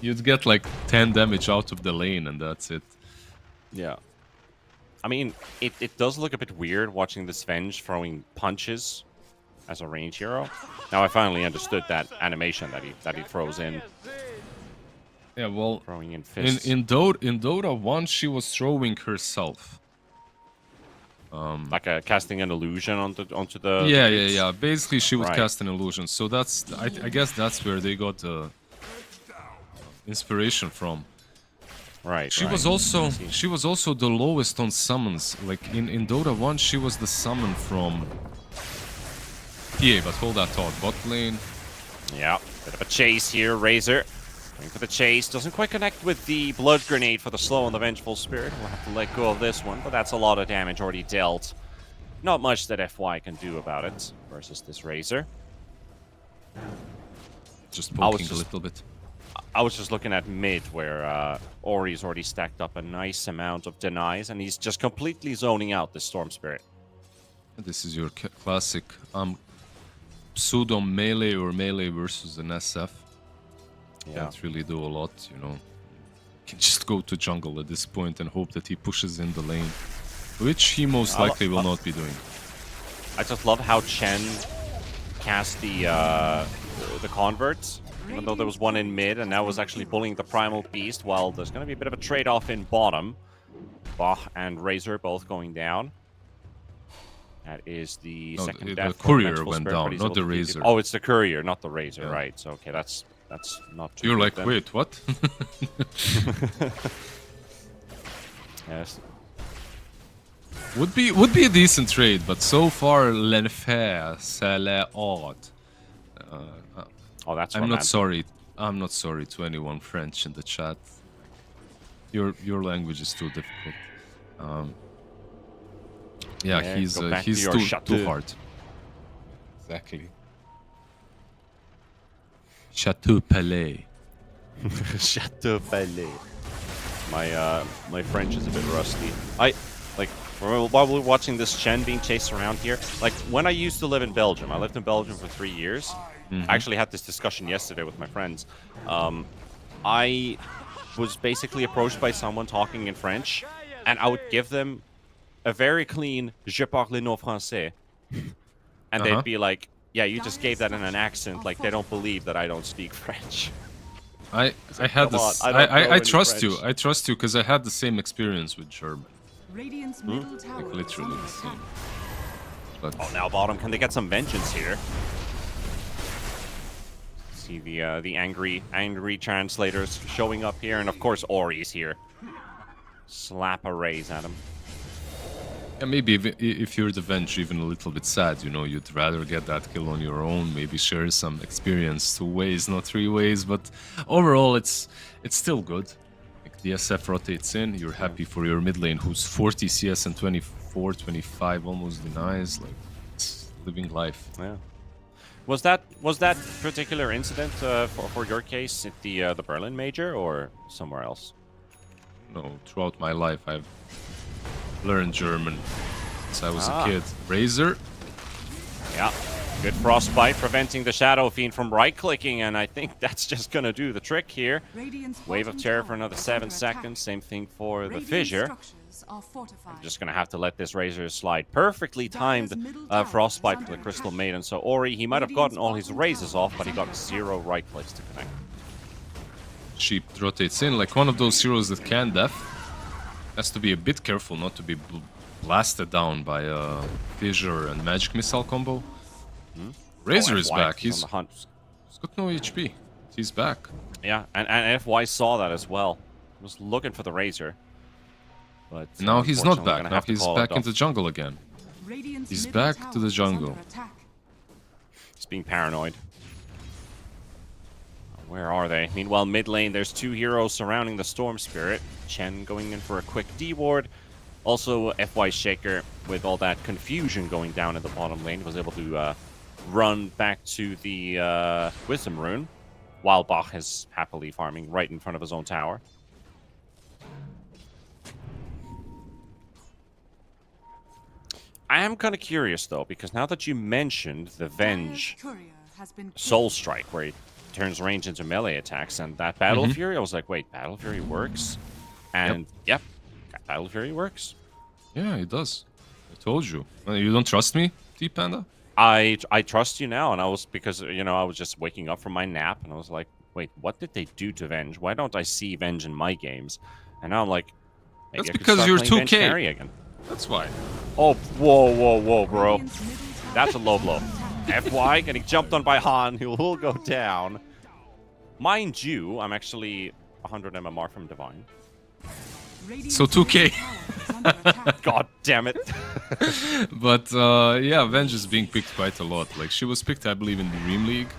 You'd get like 10 damage out of the lane and that's it. Yeah. I mean, it does look a bit weird watching this Venge throwing punches as a range hero. Now I finally understood that animation that he throws in. Yeah, well, Throwing in fists. in Dota 1, she was throwing herself. Like casting an illusion onto the... Yeah. Basically, she would Right. cast an illusion. So that's, I guess that's where they got the inspiration from. Right. She was also the lowest on summons. Like in Dota 1, she was the summon from PA, but hold that thought. Bot lane. Yeah, bit of a chase here, Razor. Going for the chase, doesn't quite connect with the blood grenade for the slow on the Vengeful Spirit. We'll have to let go of this one, but that's a lot of damage already dealt. Not much that FY can do about it versus this Razor. Just poking a little bit. I was just looking at mid where Ori's already stacked up a nice amount of denies and he's just completely zoning out the Storm Spirit. This is your classic pseudo melee or melee versus an SF. Yeah. Can't really do a lot, you know. Can just go to jungle at this point and hope that he pushes in the lane, which he most likely will not be doing. I just love how Chen cast the converts. Even though there was one in mid, and now was actually pulling the Primal Beast, while there's going to be a bit of a trade-off in bottom. Bach and Razor both going down. That is the second the death. courier went down, not the Razor. Oh, it's the courier, not the Razor, Yeah. right. So, okay, that's not too You're good like, then. wait, what? Yes. Would be a decent trade, but so far, l'enfer, c'est la honte. Oh, that's I'm romantic. not sorry. I'm not sorry to anyone French in the chat. Your language is too difficult. Yeah, Yeah, he's go back to your too chateau. hard. Exactly. Chateau Palais. Chateau Palais. My French is a bit rusty. While we're watching this Chen being chased around here, like when I used to live in Belgium, I lived in Belgium for 3 years. I actually had this discussion yesterday with my friends. I was basically approached by someone talking in French, and I would give them a very clean "Je parle non français," and they'd be like, Yeah, you just gave that in an accent like they don't believe that I don't speak French. I had Come on, this. I don't know I any trust you. French. I trust you because I had the same experience with German. Radiant's middle tower Like is literally under the same. attack. But Oh, now bottom. Can they get some vengeance here? See the angry translators showing up here, and of course Ori's here. Slap a raise at him. yeah, maybe if you're the Venge, even a little bit sad, you know, you'd rather get that kill on your own, maybe share some experience 2 ways, not 3 ways, but overall it's still good. Like the SF rotates in, you're happy for your mid lane who's 40 CS and 24, 25 almost denies, like it's living life. Yeah. Was that particular incident for your case at the Berlin Major or somewhere else? No, throughout my life I've learned German since I was a kid. Razor. Yeah. Good frostbite preventing the Shadow Fiend from right-clicking, and I think that's just gonna do the trick here. Radiant's Wave of bottom Terror tower for another is 7 under attack. seconds. Same thing for the Radiant Fissure. structures are fortified. Just gonna have to let this Razor slide. Perfectly timed frostbite for the Crystal Maiden. So Ori, he might have gotten all his raises off, but he got 0 right clicks to connect. She rotates in like one of those heroes that can def. Has to be a bit careful not to be blasted down by a Fissure and Magic Missile combo. Razor is FY back. on He's the hunt. got no HP. He's back. Yeah, and FY saw that as well. Was looking for the Razor. But Now he's not unfortunately back. gonna Now have to he's call back it in the off. jungle again. Radiant's He's middle back tower to the is under jungle. attack. He's being paranoid. Where are they? Meanwhile, mid lane, there's 2 heroes surrounding the Storm Spirit. Chen going in for a quick D-ward. Also, FY Shaker, with all that confusion going down in the bottom lane, was able to run back to the Wisdom Rune, while Bach is happily farming right in front of his own tower. I am kind of curious, though, because now that you mentioned the Venge Dire's courier has been Soul Strike, where he turns range into melee attacks, and that Battle Fury, I was like, wait, Battle Fury works? And yep, Battle Fury works. Yeah, it does. I told you. You don't trust me, T-Panda? I trust you now, and I was, because, you know, I was just waking up from my nap, and I was like, wait, what did they do to Venge? Why don't I see Venge in my games? And now I'm like, maybe That's I could because start you're playing Venge 2K. carry again. That's why. Oh, whoa, bro. Radiant's middle tower That's a low blow. is under attack. FY getting jumped on by Han, who will go down. Mind you, I'm actually 100 MMR from Divine. Radiant's So 2K. middle tower is under attack. God damn it. But yeah, Venge is being picked quite a lot. Like she was picked, I believe, in the Dream League.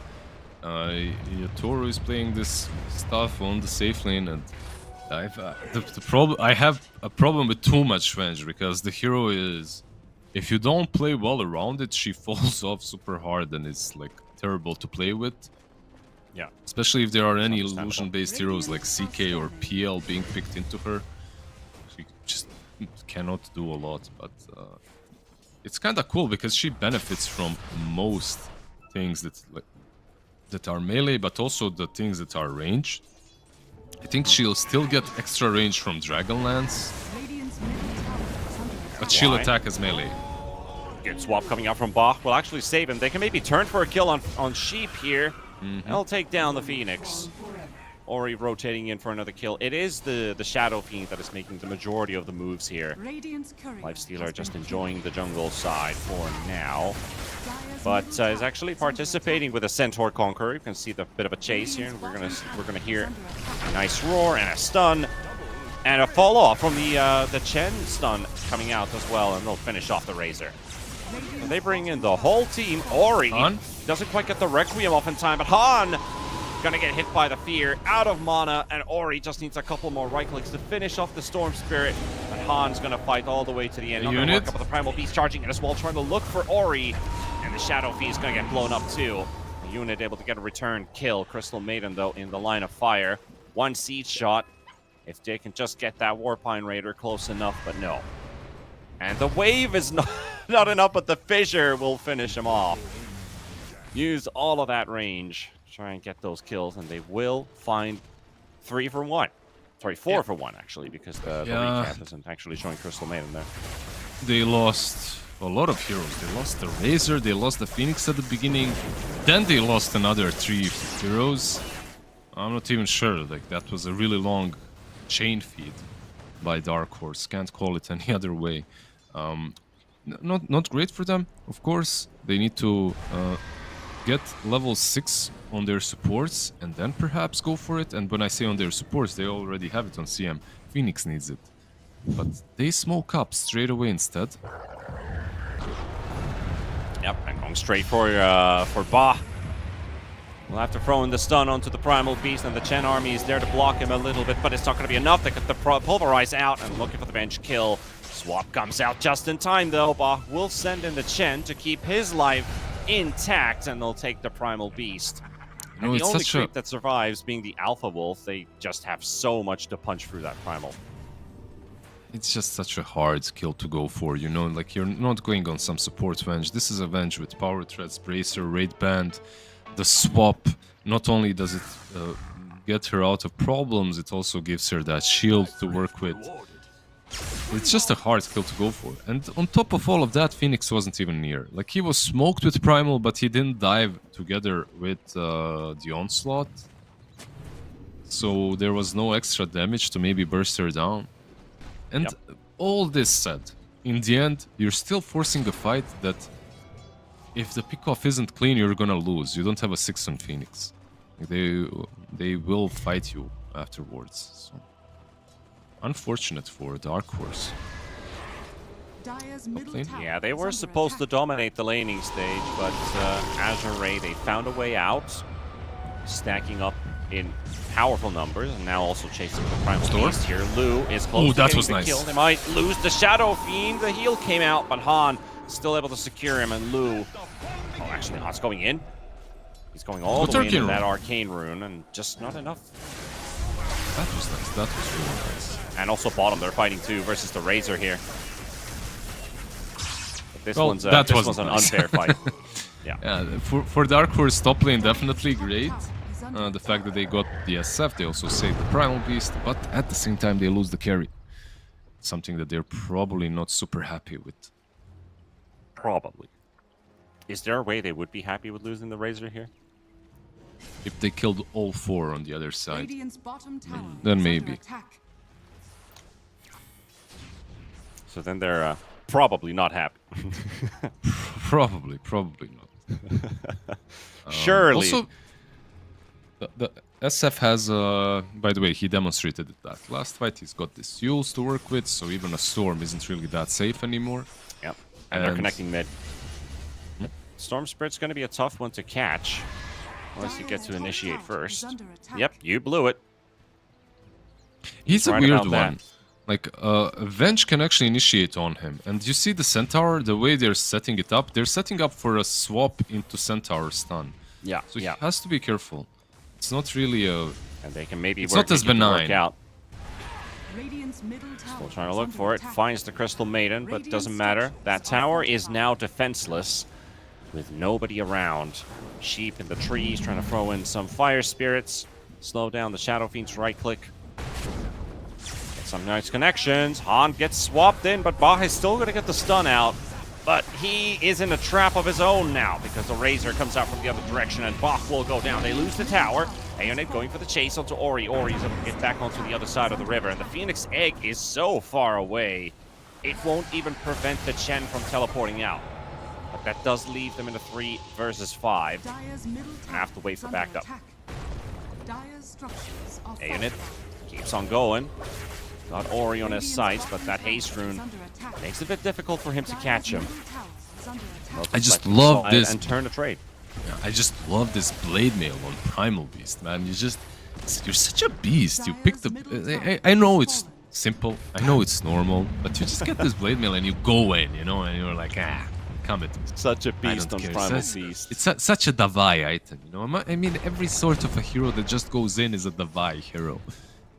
Toru is playing this stuff on the safe lane, and I have a problem with too much Venge because the hero is, if you don't play well around it, she falls off super hard and it's like terrible to play with. Yeah. Especially if there are any understandable. illusion-based heroes like CK or PL being picked into her. She just cannot do a lot, but it's kind of cool because she benefits from most things that are melee, but also the things that are ranged. I think she'll still get extra range from Dragonlance, Radiant's middle tower is under attack. but she'll Why? attack as melee. Good swap coming out from Bach. Will actually save him. They can maybe turn for a kill on Sheep here. They'll take down the Phoenix. Ori rotating in for another kill. It is the Shadow Fiend that is making the majority of the moves here. Radiant's courier Lifestealer has just been enjoying the jungle side for now. killed. Dire's But middle is tower actually is under participating with a Centaur Conqueror. You can see the bit of a chase here, and we're gonna hear under attack. a nice roar and a stun. And a fall off from the Chen stun coming out as well, and they'll finish off the Razor. And they bring in the whole team. Ori Han? doesn't quite get the Requiem off in time, but Han gonna get hit by the Fear, out of mana, and Ori just needs a couple more right clicks to finish off the Storm Spirit. But Han's gonna fight all the way to the end. A Not gonna unit? work up with the Primal Beast charging in as well, trying to look for Ori, and the Shadow Fiend's gonna get blown up too. The unit able to get a return kill. Crystal Maiden, though, in the line of fire. One siege shot. If they can just get that Warpine Raider close enough, but no. And the wave is not enough, but the Fissure will finish him off. Use all of that range to try and get those kills, and they will find 3 for 1. Sorry, 4 for 1, actually, because the Yeah. recap isn't actually showing Crystal Maiden there. they lost a lot of heroes. They lost the Razor, they lost the Phoenix at the beginning, then they lost another 3 heroes. I'm not even sure, like that was a really long chain feed by Dark Horse. Can't call it any other way. Not great for them, of course. They need to get level 6 on their supports and then perhaps go for it. And when I say on their supports, they already have it on CM. Phoenix needs it. But they smoke up straight away instead. Yep, and going straight for Ba. We'll have to throw in the stun onto the Primal Beast, and the Chen army is there to block him a little bit, but it's not going to be enough. They get the Pulverize out and looking for the bench kill. Swap comes out just in time, though. Ba will send in the Chen to keep his life intact, and they'll take the Primal Beast. And the only creep that survives being the Alpha Wolf. They just have so much to punch through that Primal. It's just such a hard kill to go for, you know, like you're not going on some support Venge. This is a Venge with Power Threads, Bracer, Raid Band. The swap, not only does it get her out of problems, it also gives her that shield to work with. It's just a hard kill to go for. And on top of all of that, Phoenix wasn't even near. Like, he was smoked with Primal, but he didn't dive together with the Onslaught. So there was no extra damage to maybe burst her down. And all this said, in the end, you're still forcing a fight that if the pickoff isn't clean, you're gonna lose. You don't have a 6 on Phoenix. They will fight you afterwards. So. Unfortunate for Dark Horse. Yeah, they were supposed to dominate the laning stage, but Azure Ray, they found a way out, stacking up in powerful numbers, and now also chasing the Primal Beast here. Lu is close to getting the kill. They might lose the Shadow Fiend. The heal came out, but Han still able to secure him, and Lu... Oh, actually, Han's going in. He's going all the way into that Arcane Rune, and just not enough. That was nice. That was really nice. And also bottom, they're fighting too versus the Razor here. But this well, one's an unfair fight. Yeah. For Dark Horse, top lane definitely great. The fact that they got the SF, they also saved the Primal Beast, but at the same time they lose the carry. Something that they're probably not super happy with. Probably. Is there a way they would be happy with losing the Razor here? If they killed all 4 on the other side, then maybe. So then they're probably not happy. Probably not. Surely. Also, the SF has, by the way, he demonstrated that last fight. He's got these Yules to work with, so even a Storm isn't really that safe anymore. Yep, and they're connecting mid. Storm Spirit's going to be a tough one to catch, unless you get to initiate first. Yep, you blew it. He's a weird one. Like, Venge can actually initiate on him. And you see the Centaur, the way they're setting it up, they're setting up for a swap into Centaur stun. Yeah, so he has to be careful. It's not really a... And they can maybe it's not as benign. Out. Still trying to look for it. Finds the Crystal Maiden, but doesn't matter. That tower is now defenseless, with nobody around. Sheep in the trees trying to throw in some Fire Spirits. Slow down the Shadow Fiend's right click. Get some nice connections. Han gets swapped in, but Ba is still going to get the stun out. But he is in a trap of his own now, because the Razor comes out from the other direction, and Bach will go down. They lose the tower. Aeonid going for the chase onto Ori. Ori's able to get back onto the other side of the river, and the Phoenix Egg is so far away, it won't even prevent the Chen from teleporting out. But that does leave them in a 3 versus 5. And have to wait for backup. Aeonid keeps on going. Got Ori on his sights, but that haste rune makes it a bit difficult for him to catch him. I just love this. And turn the trade. Yeah, I just love this blade mail on Primal Beast, man. You're such a beast. You pick the... I know it's simple. I know it's normal. But you just get this blade mail and you go in, you know, and you're like, come at me. Such a beast on Primal Beast. It's such a Davai item, you know. I mean, every sort of a hero that just goes in is a Davai hero.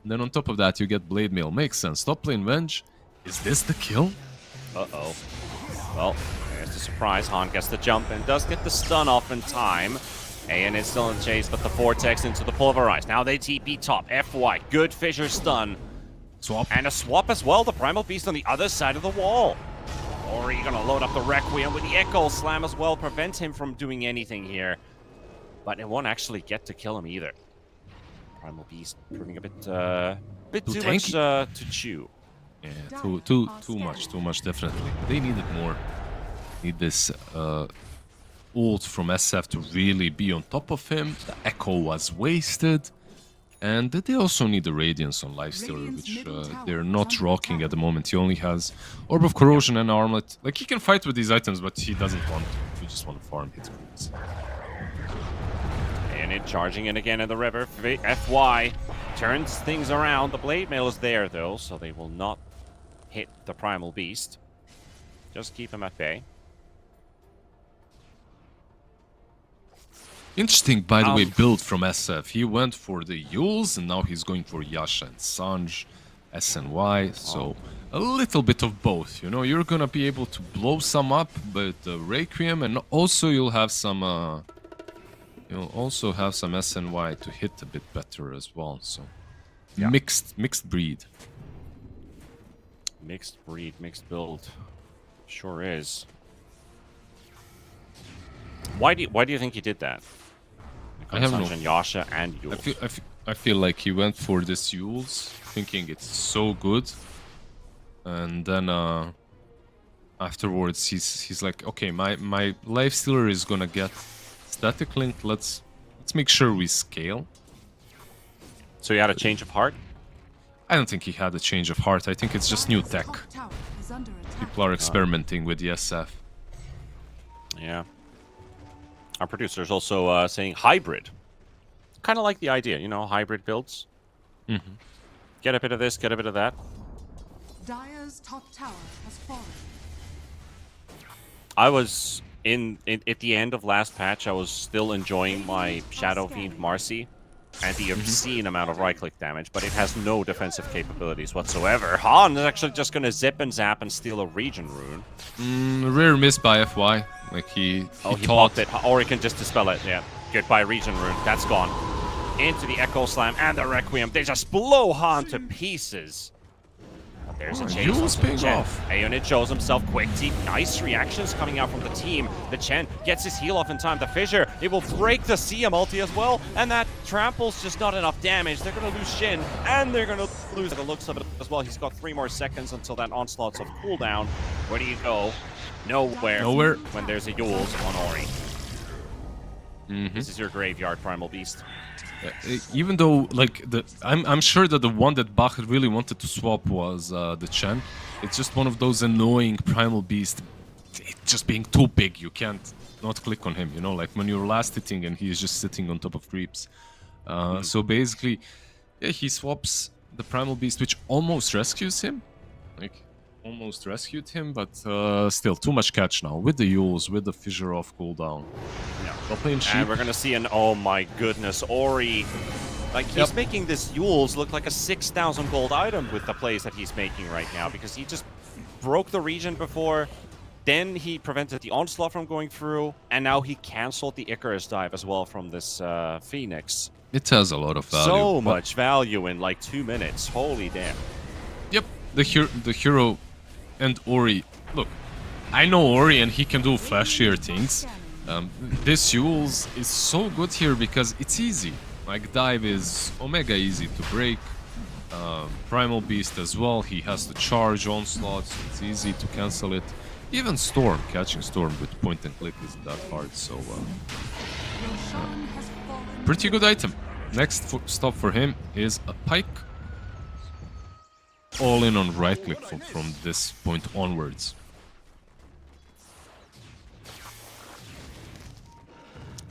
And then on top of that, you get blade mail. Makes sense. Top lane Venge. Is this the kill? Uh-oh. Well, there's the surprise. Han gets the jump and does get the stun off in time. Aeon is still in chase, but the Vortex into the Pulverize. Now they TP top. FY. Good Fissure stun. Swap. And a swap as well. The Primal Beast on the other side of the wall. Ori gonna load up the Requiem with the Echo Slam as well, prevent him from doing anything here. But it won't actually get to kill him either. Primal Beast proving a bit too much to chew. Yeah, too much, definitely. They needed more. Need this ult from SF to really be on top of him. The Echo was wasted. And they also need the Radiance on Lifestealer, which they're not rocking at the moment. He only has Orb of Corrosion and Armlet. Like, he can fight with these items, but he doesn't want to. He just want to farm hit creeps. And it charging in again in the river. FY turns things around. The Blade Mail is there, though, so they will not hit the Primal Beast. Just keep him at bay. Interesting, by the way, build from SF. He went for the Yules, and now he's going for Yasha and Sanj, SNY. So a little bit of both. You know, you're gonna be able to blow some up, but Requiem, and also you'll have some. You'll also have some SNY to hit a bit better as well. So mixed breed. Mixed breed, mixed build. Sure is. Why do you think he did that? I have Sanj and Yasha and Yules. I feel like he went for this Yules, thinking it's so good, and then afterwards he's like, okay, my Lifestealer is gonna get static linked. Let's make sure we scale. So he had a change of heart? I don't think he had a change of heart. I think it's just new tech. People are experimenting with the SF. Yeah. Our producer's also saying hybrid. Kind of like the idea, you know, hybrid builds. Mm-hmm. Get a bit of this, get a bit of that. Dire's top tower has fallen. I was at the end of last patch, I was still enjoying my Shadow Fiend Marcy and the obscene amount of right-click damage, but it has no defensive capabilities whatsoever. Han is actually just going to zip and zap and steal a Regen Rune. Rare miss by FY. Like he popped it, or he can just dispel it. Yeah, goodbye Regen Rune. That's gone. Into the Echo Slam and the Requiem. They just blow Han to pieces. There's a chase on the Chen. Aeonid shows himself quick. Nice reactions coming out from the team. The Chen gets his heal off in time. The Fissure, it will break the Sia multi as well. And that trample's just not enough damage. They're going to lose Shin, and they're going to lose the looks of it as well. He's got 3 more seconds until that onslaught's of cooldown. Where do you go? Nowhere. When there's a Yules on Ori. This is your graveyard, Primal Beast. Even though, like, I'm sure that the one that Bach really wanted to swap was the Chen. It's just one of those annoying Primal Beast. It just being too big, you can't not click on him, you know? Like, when you're last hitting and he's just sitting on top of creeps. So basically, yeah, he swaps the Primal Beast, which almost rescues him. Like, almost rescued him, but still, too much catch now. With the Yules, with the Fissure off cooldown. And we're gonna see an, oh my goodness, Ori. Like, he's making this Yules look like a 6,000 gold item with the plays that he's making right now, because he just broke the region before, then he prevented the onslaught from going through, and now he cancelled the Icarus dive as well from this Phoenix. It has a lot of value. So much value in like 2 minutes. Holy damn. Yep, the hero and Ori. Look, I know Ori and he can do flashier things. This Yules is so good here because it's easy. Like, dive is omega easy to break. Primal Beast as well, he has to charge onslaught, so it's easy to cancel it. Even Storm, catching Storm with point and click isn't that hard, so pretty good item. Next stop for him is a Pike. All in on right click from this point onwards.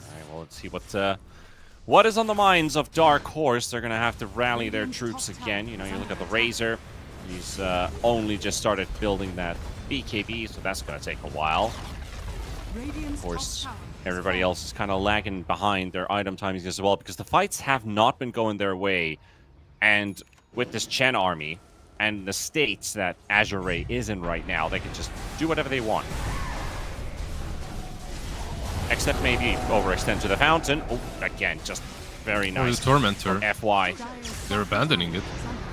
Alright, well, let's see what is on the minds of Dark Horse. They're gonna have to rally their troops again. You know, you look at the Razor. He's only just started building that BKB, so that's gonna take a while. Of course, everybody else is kind of lagging behind their item timings as well, because the fights have not been going their way. And with this Chen army and the states that Azure Ray is in right now, they can just do whatever they want. Except maybe overextend to the fountain. Oh, again, just very nice. Or the Tormentor. FY. They're abandoning it.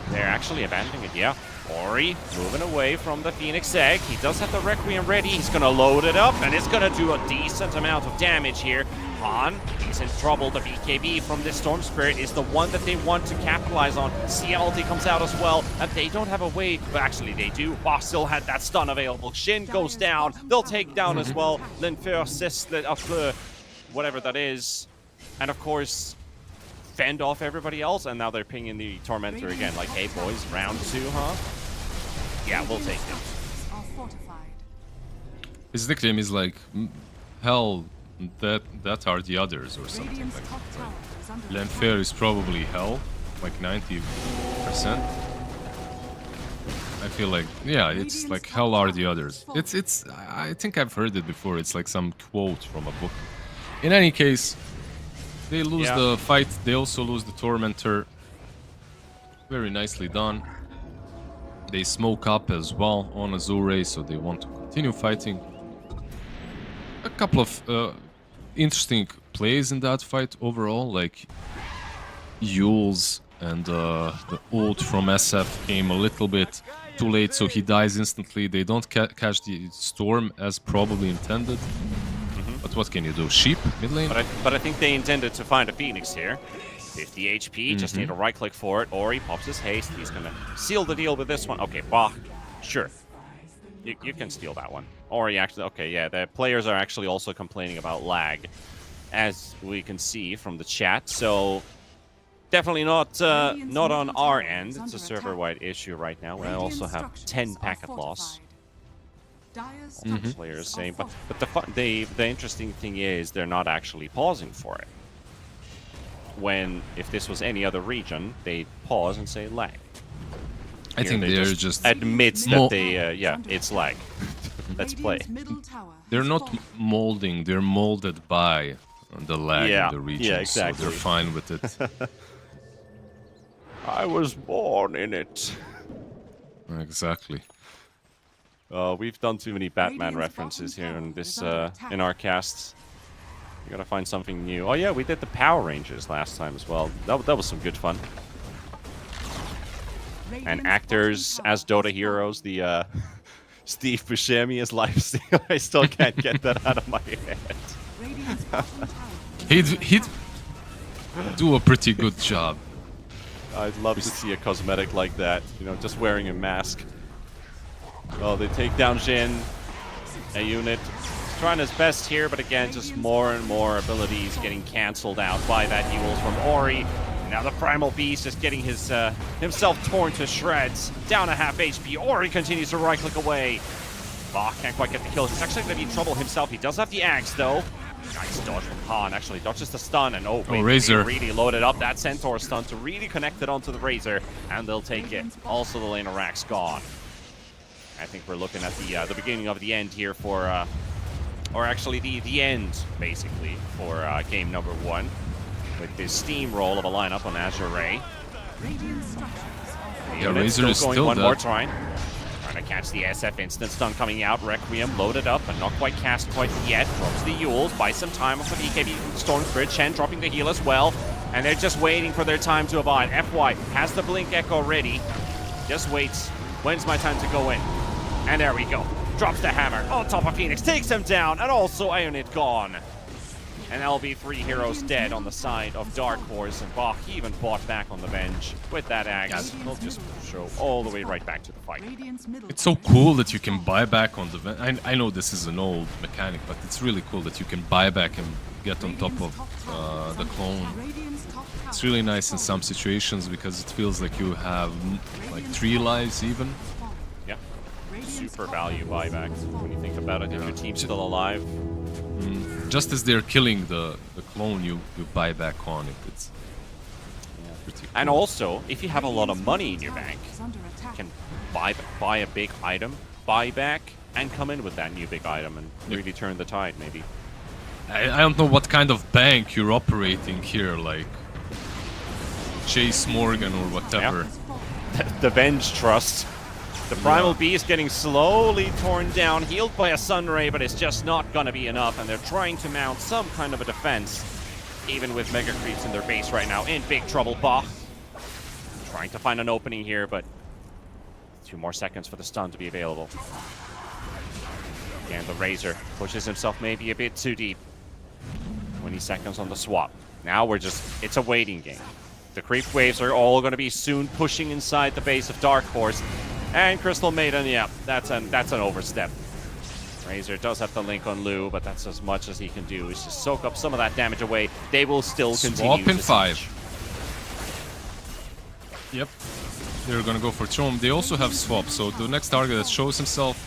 They're actually abandoning it, yeah. Ori moving away from the Phoenix Egg. He does have the Requiem ready. He's going to load it up, and it's going to do a decent amount of damage here. Han, he's in trouble. The BKB from this Storm Spirit is the one that they want to capitalize on. CLT comes out as well, and they don't have a way, but actually they do. Bah still had that stun available. Shin goes down. They'll take down as well. Linfer assists the whatever that is. And of course, fend off everybody else, and now they're pinging the Tormentor again. Like, hey boys, round 2, huh? Yeah, we'll take them. His nickname is like, hell, that are the others or something like that. Lenfer is probably hell, like 90%. I feel like, yeah, it's like hell are the others. It's I think I've heard it before. It's like some quote from a book. In any case, they lose the fight. They also lose the Tormentor. Very nicely done. They smoke up as well on Azure, so they want to continue fighting. A couple of interesting plays in that fight overall, like Yules and the ult from SF came a little bit too late, so he dies instantly. They don't catch the Storm as probably intended. But what can you do? Sheep, mid lane? But I think they intended to find a Phoenix here. 50 HP, just need a right click for it. Ori pops his haste. He's going to seal the deal with this one. Okay, Bach, sure. You can steal that one. Ori actually, okay, yeah, the players are actually also complaining about lag, as we can see from the chat. So definitely not on our end. It's a server-wide issue right now. We also have 10 packet loss. Players saying, but the interesting thing is they're not actually pausing for it. When if this was any other region, they'd pause and say lag. I think they're just admits that they it's lag. Let's play. They're not molding; they're molded by the lag in the region. Yeah, exactly. So they're fine with it. I was born in it. Exactly. We've done too many Batman references here in this in our casts. We gotta find something new. Oh yeah, we did the Power Rangers last time as well. That was some good fun. And actors as Dota heroes, the Steve Buscemi as Lifesteal. I still can't get that out of my head. He'd do a pretty good job. I'd love to see a cosmetic like that, you know, just wearing a mask. Oh, they take down Jin, a unit. He's trying his best here, but again, just more and more abilities getting cancelled out by that Yules from Ori. Now the Primal Beast is getting his himself torn to shreds. Down a half HP. Ori continues to right-click away. Bach can't quite get the kills. He's actually going to be in trouble himself. He does have the axe, though. Nice dodge from Han. Actually dodges the stun, and Razor really loaded up that Centaur stun to really connect it onto the Razor, and they'll take it. Also, the lane of Rack's gone. I think we're looking at the beginning of the end here for, or actually the end, basically, for game number 1. With this steamroll of a lineup on Azure Ray. Yeah, Razor is going still one dead. more trying to catch the SF instant stun coming out. Requiem loaded up, but not quite cast quite yet. Drops the Yules, buys some time off the BKB Storm Spirit. Chen dropping the heal as well. And they're just waiting for their time to abide. FY has the Blink Echo ready. Just waits. When's my time to go in? And there we go. Drops the hammer on top of Phoenix. Takes him down, and also Ionit gone. And that'll be 3 heroes dead on the side of Dark Horse, and Bach even fought back on the bench with that axe. He'll just show all the way right back to the fight. It's so cool that you can buy back on the... I know this is an old mechanic, but it's really cool that you can buy back and get on top of the clone. It's really nice in some situations because it feels like you have like 3 lives even. Yeah, super value buyback when you think about it. If your team's still alive. Just as they're killing the clone, you buy back on it. It's pretty cool. And also, if you have a lot of money in your bank, you can buy a big item, buy back, and come in with that new big item and really turn the tide, maybe. I don't know what kind of bank you're operating here, like Chase Morgan or whatever. Yeah. The Venge Trust. The Primal Beast getting slowly torn down, healed by a Sunray, but it's just not going to be enough, and they're trying to mount some kind of a defense, even with Mega Creeps in their base right now. In big trouble, Bach. Trying to find an opening here, but 2 more seconds for the stun to be available. And the Razor pushes himself maybe a bit too deep. 20 seconds on the swap. Now it's a waiting game. The creep waves are all going to be soon pushing inside the base of Dark Horse. And Crystal Maiden, yeah, that's an overstep. Razor does have the link on Lu, but that's as much as he can do. Is just soak up some of that damage away. They will still continue. Swap in 5. Yep. They're gonna go for Chom. They also have swap, so the next target that shows himself.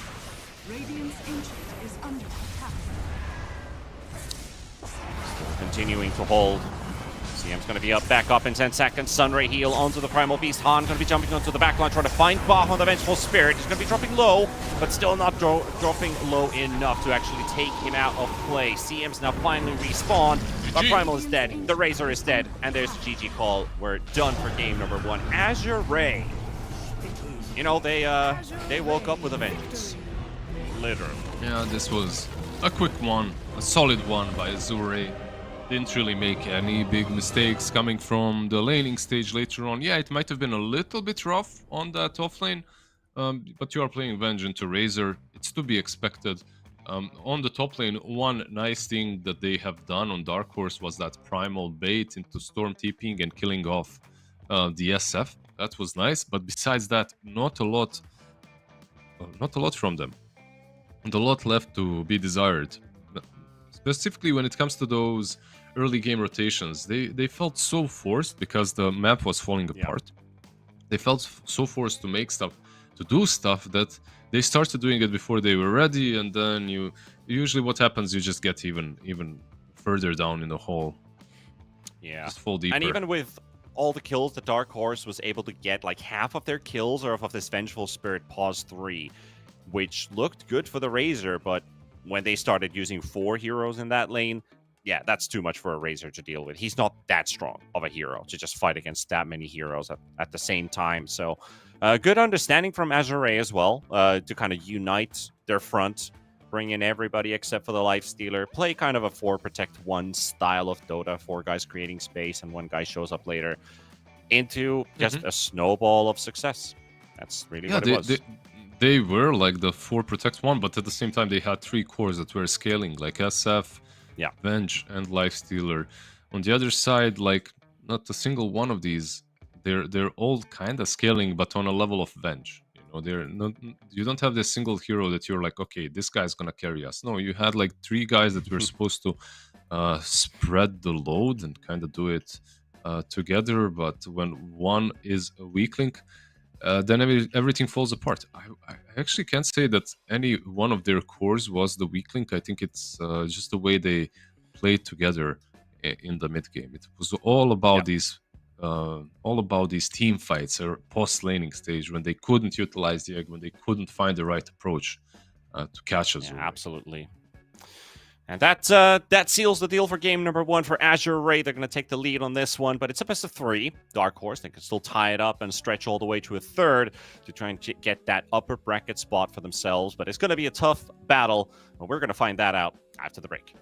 Radiant's ancient is under attack. Continuing to hold. CM's going to be back up in 10 seconds. Sunray heal onto the Primal Beast. Han going to be jumping onto the backline, trying to find Bah on the Vengeful Spirit. He's going to be dropping low, but still not dropping low enough to actually take him out of play. CM's now finally respawned, but Primal is dead. The Razor is dead, and there's the GG call. We're done for game number 1. Azure Ray. You know, they woke up with a vengeance. Literally. Yeah, this was a quick one, a solid one by Azure Ray. Didn't really make any big mistakes coming from the laning stage later on. Yeah, it might have been a little bit rough on that offlane, but you are playing Venge into Razor. It's to be expected. On the top lane, one nice thing that they have done on Dark Horse was that primal bait into Storm TPing and killing off the SF. That was nice, but besides that, not a lot from them. And a lot left to be desired. Specifically when it comes to those early game rotations, they felt so forced because the map was falling apart. They felt so forced to make stuff, to do stuff, that they started doing it before they were ready, and then usually what happens, you just get even further down in the hole. Yeah. Just fall deeper. And even with all the kills that Dark Horse was able to get, like half of their kills are off of this Vengeful Spirit pause 3, which looked good for the Razor, but when they started using 4 heroes in that lane, yeah, that's too much for a Razor to deal with. He's not that strong of a hero to just fight against that many heroes at the same time. So good understanding from Azure Ray as well to kind of unite their front, bring in everybody except for the Lifestealer, play kind of a 4 protect 1 style of Dota, 4 guys creating space and 1 guy shows up later, into just a snowball of success. That's really what it was. They were like the 4 protect 1, but at the same time they had 3 cores that were scaling, like SF, Venge, and Lifestealer. On the other side, like not a single one of these, they're all kind of scaling, but on a level of Venge. You know, they're not. You don't have this single hero that you're like, okay, this guy's gonna carry us. No, you had like 3 guys that were supposed to spread the load and kind of do it together. But when one is a weak link, then everything falls apart. I actually can't say that any one of their cores was the weak link. I think it's just the way they played together in the mid game. It was all about these team fights or post laning stage when they couldn't utilize the egg, when they couldn't find the right approach to catch us. Yeah, absolutely. And that seals the deal for game number 1 for Azure Ray. They're going to take the lead on this one, but it's a best of 3. Dark Horse, they can still tie it up and stretch all the way to a 3rd to try and get that upper bracket spot for themselves. But it's going to be a tough battle, and we're going to find that out after the break.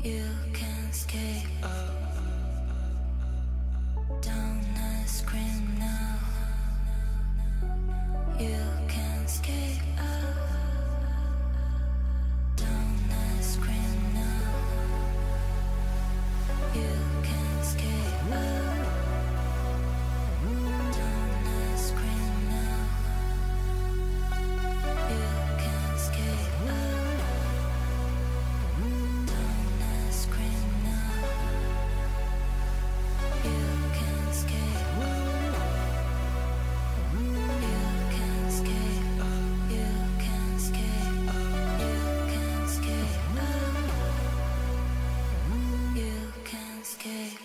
You can skate down the screen now. You can skate down the screen now. You can skate down the screen now. You can skate down the screen now. You can skate.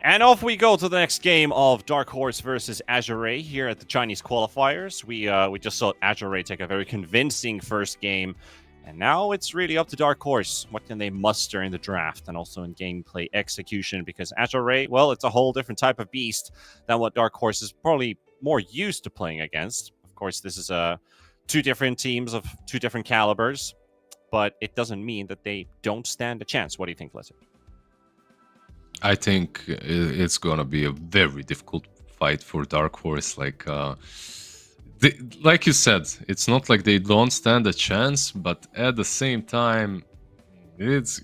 And off we go to the next game of Dark Horse versus Azure here at the Chinese qualifiers. We just saw Azure take a very convincing first game, and now it's really up to Dark Horse. What can they muster in the draft and also in gameplay execution? Because Azure, well, it's a whole different type of beast than what Dark Horse is probably more used to playing against. Of course, this is two different teams of two different calibers, but it doesn't mean that they don't stand a chance. What do you think, Blizzard? I think it's gonna be a very difficult fight for Dark Horse. Like you said, it's not like they don't stand a chance, but at the same time, it's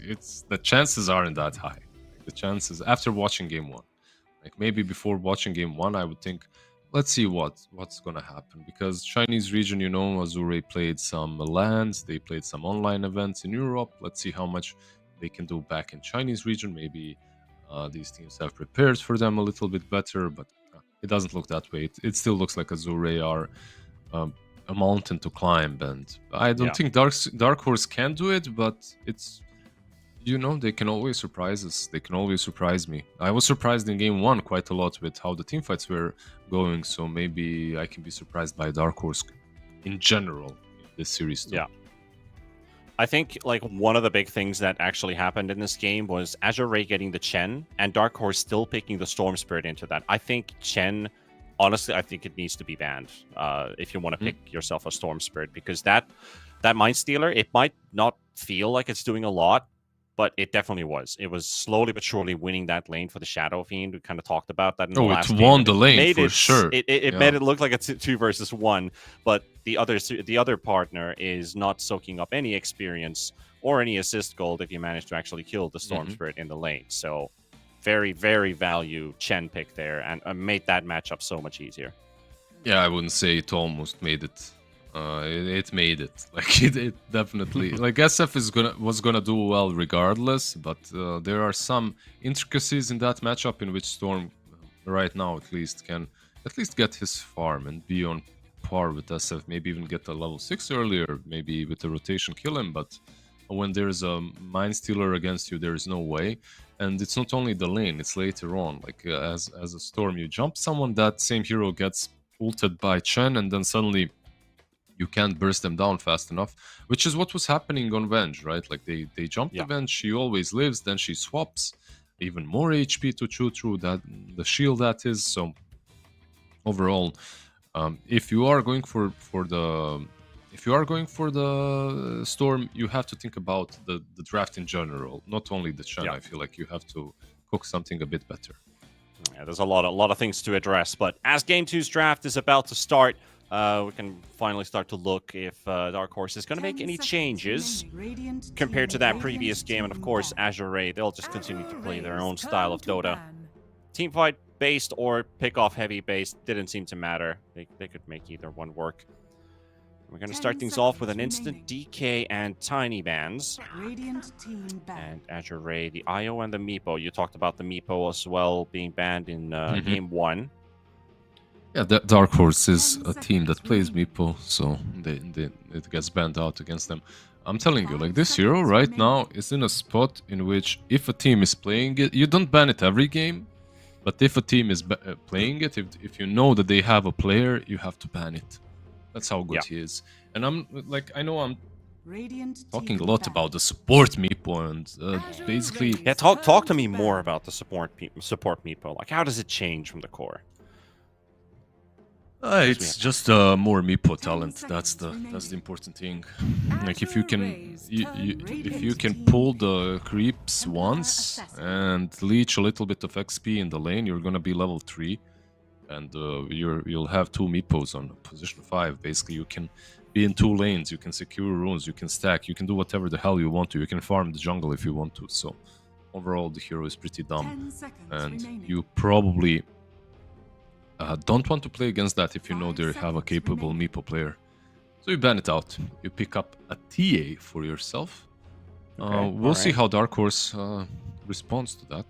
the chances aren't that high. The chances after watching game one, like maybe before watching game one, I would think, let's see what's gonna happen, because Chinese region, you know, Azure played some LANs, they played some online events in Europe. Let's see how much they can do back in Chinese region. Maybe these teams have prepared for them a little bit better, but it doesn't look that way. It still looks like Azure are a mountain to climb, and I don't think Dark Horse can do it, but it's, you know, they can always surprise us. They can always surprise me. I was surprised in game one quite a lot with how the team fights were going, so maybe I can be surprised by Dark Horse in general in this series too. Yeah. I think like one of the big things that actually happened in this game was Azure getting the Chen and Dark Horse still picking the Storm Spirit into that. I think Chen, honestly, I think it needs to be banned if you want to pick yourself a Storm Spirit, because that Mind Stealer, it might not feel like it's doing a lot, but it definitely was. It was slowly but surely winning that lane for the Shadow Fiend. We kind of talked about that in the last game. It won the lane for sure. It made it look like a 2 versus 1, but the other partner is not soaking up any experience or any assist gold if you manage to actually kill the Storm Spirit in the lane. So very, very value Chen pick there, and made that matchup so much easier. Yeah, I wouldn't say it almost made it. It made it. Like it definitely. Like SF was gonna do well regardless, but there are some intricacies in that matchup in which Storm, right now at least, can at least get his farm and be on par with SF. Maybe even get a level 6 earlier. Maybe with the rotation kill him. But when there's a Mind Stealer against you, there is no way. And it's not only the lane; it's later on. Like as a Storm, you jump someone, that same hero gets ulted by Chen, and then suddenly you can't burst them down fast enough, which is what was happening on Venge, right? Like they jump the Venge, she always lives, then she swaps even more HP to chew through that the shield that is. So overall, if you are going for the Storm, you have to think about the draft in general, not only the Chen. I feel like you have to cook something a bit better. Yeah, there's a lot of things to address, but as Game 2's draft is about to start, we can finally start to look if Dark Horse is going to make any changes compared to that previous game. And of course, Azure Ray, they'll just continue to play their own style of Dota. Teamfight based or pick off heavy based didn't seem to matter. They could make either one work. We're going to start things off with an instant DK and tiny bans. And Azure Ray, the IO and the Meepo. You talked about the Meepo as well being banned in game 1. Yeah, Dark Horse is a team that plays Meepo, so it gets banned out against them. I'm telling you, like, this hero right now is in a spot in which if a team is playing it, you don't ban it every game, but if a team is playing it, if you know that they have a player, you have to ban it. That's how good he is. And I'm like, I know I'm talking a lot about the support Meepo and basically... Yeah, talk to me more about the support Meepo. Like, how does it change from the core? It's just more Meepo talent. That's the important thing. Like if you can pull the creeps once and leech a little bit of XP in the lane, you're gonna be level 3, and you'll have 2 Meepos on position 5. Basically, you can be in 2 lanes. You can secure runes. You can stack. You can do whatever the hell you want to. You can farm the jungle if you want to. So overall, the hero is pretty dumb, and you probably. Don't want to play against that if you know they have a capable Meepo player. So you ban it out. You pick up a TA for yourself. We'll see how Dark Horse responds to that.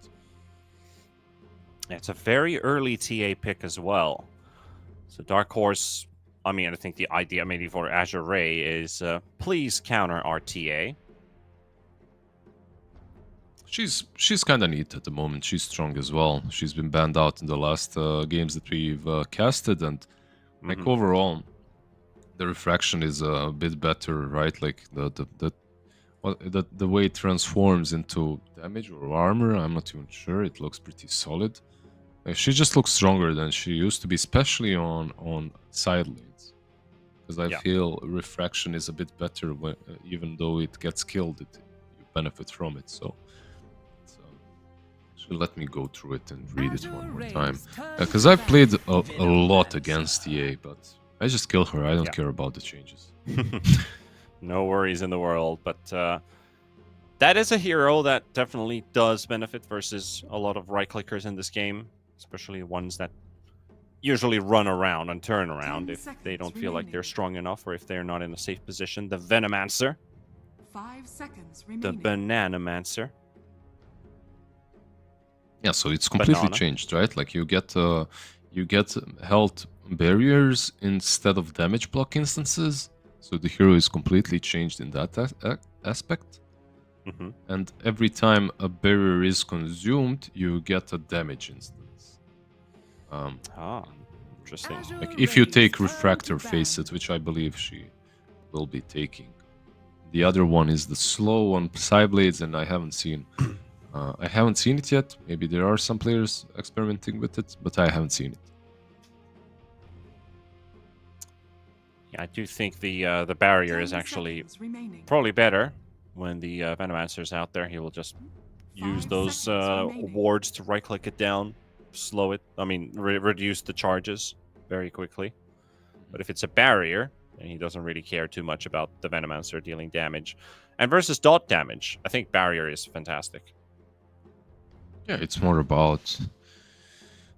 It's a very early TA pick as well. So Dark Horse, I mean, I think the idea maybe for Azure Ray is please counter our TA. She's kind of neat at the moment. She's strong as well. She's been banned out in the last games that we've casted, and like overall, the refraction is a bit better, right? Like the way it transforms into damage or armor, I'm not even sure. It looks pretty solid. She just looks stronger than she used to be, especially on side lanes, because I feel refraction is a bit better when, even though it gets killed, you benefit from it. So. Let me go through it and read it one more time. Because I've played a lot against EA, but I just kill her. I don't care about the changes. No worries in the world. But that is a hero that definitely does benefit versus a lot of right-clickers in this game. Especially ones that usually run around and turn around if they don't feel like they're strong enough or if they're not in a safe position. The Venomancer. 5 seconds The Bananamancer. Yeah, so it's completely changed, right? Like you get health barriers instead of damage block instances. So the hero is completely changed in that aspect. And every time a barrier is consumed, you get a damage instance. Interesting. Like if you take Refractor Facet, which I believe she will be taking. The other one is the slow on Psyblades, and I haven't seen it yet. Maybe there are some players experimenting with it, but I haven't seen it. Yeah, I do think the barrier is actually probably better when the Venomancer is out there. He will just use those wards to right-click it down, slow it. I mean, reduce the charges very quickly. But if it's a barrier, then he doesn't really care too much about the Venomancer dealing damage. And versus dot damage, I think barrier is fantastic. Yeah, it's more about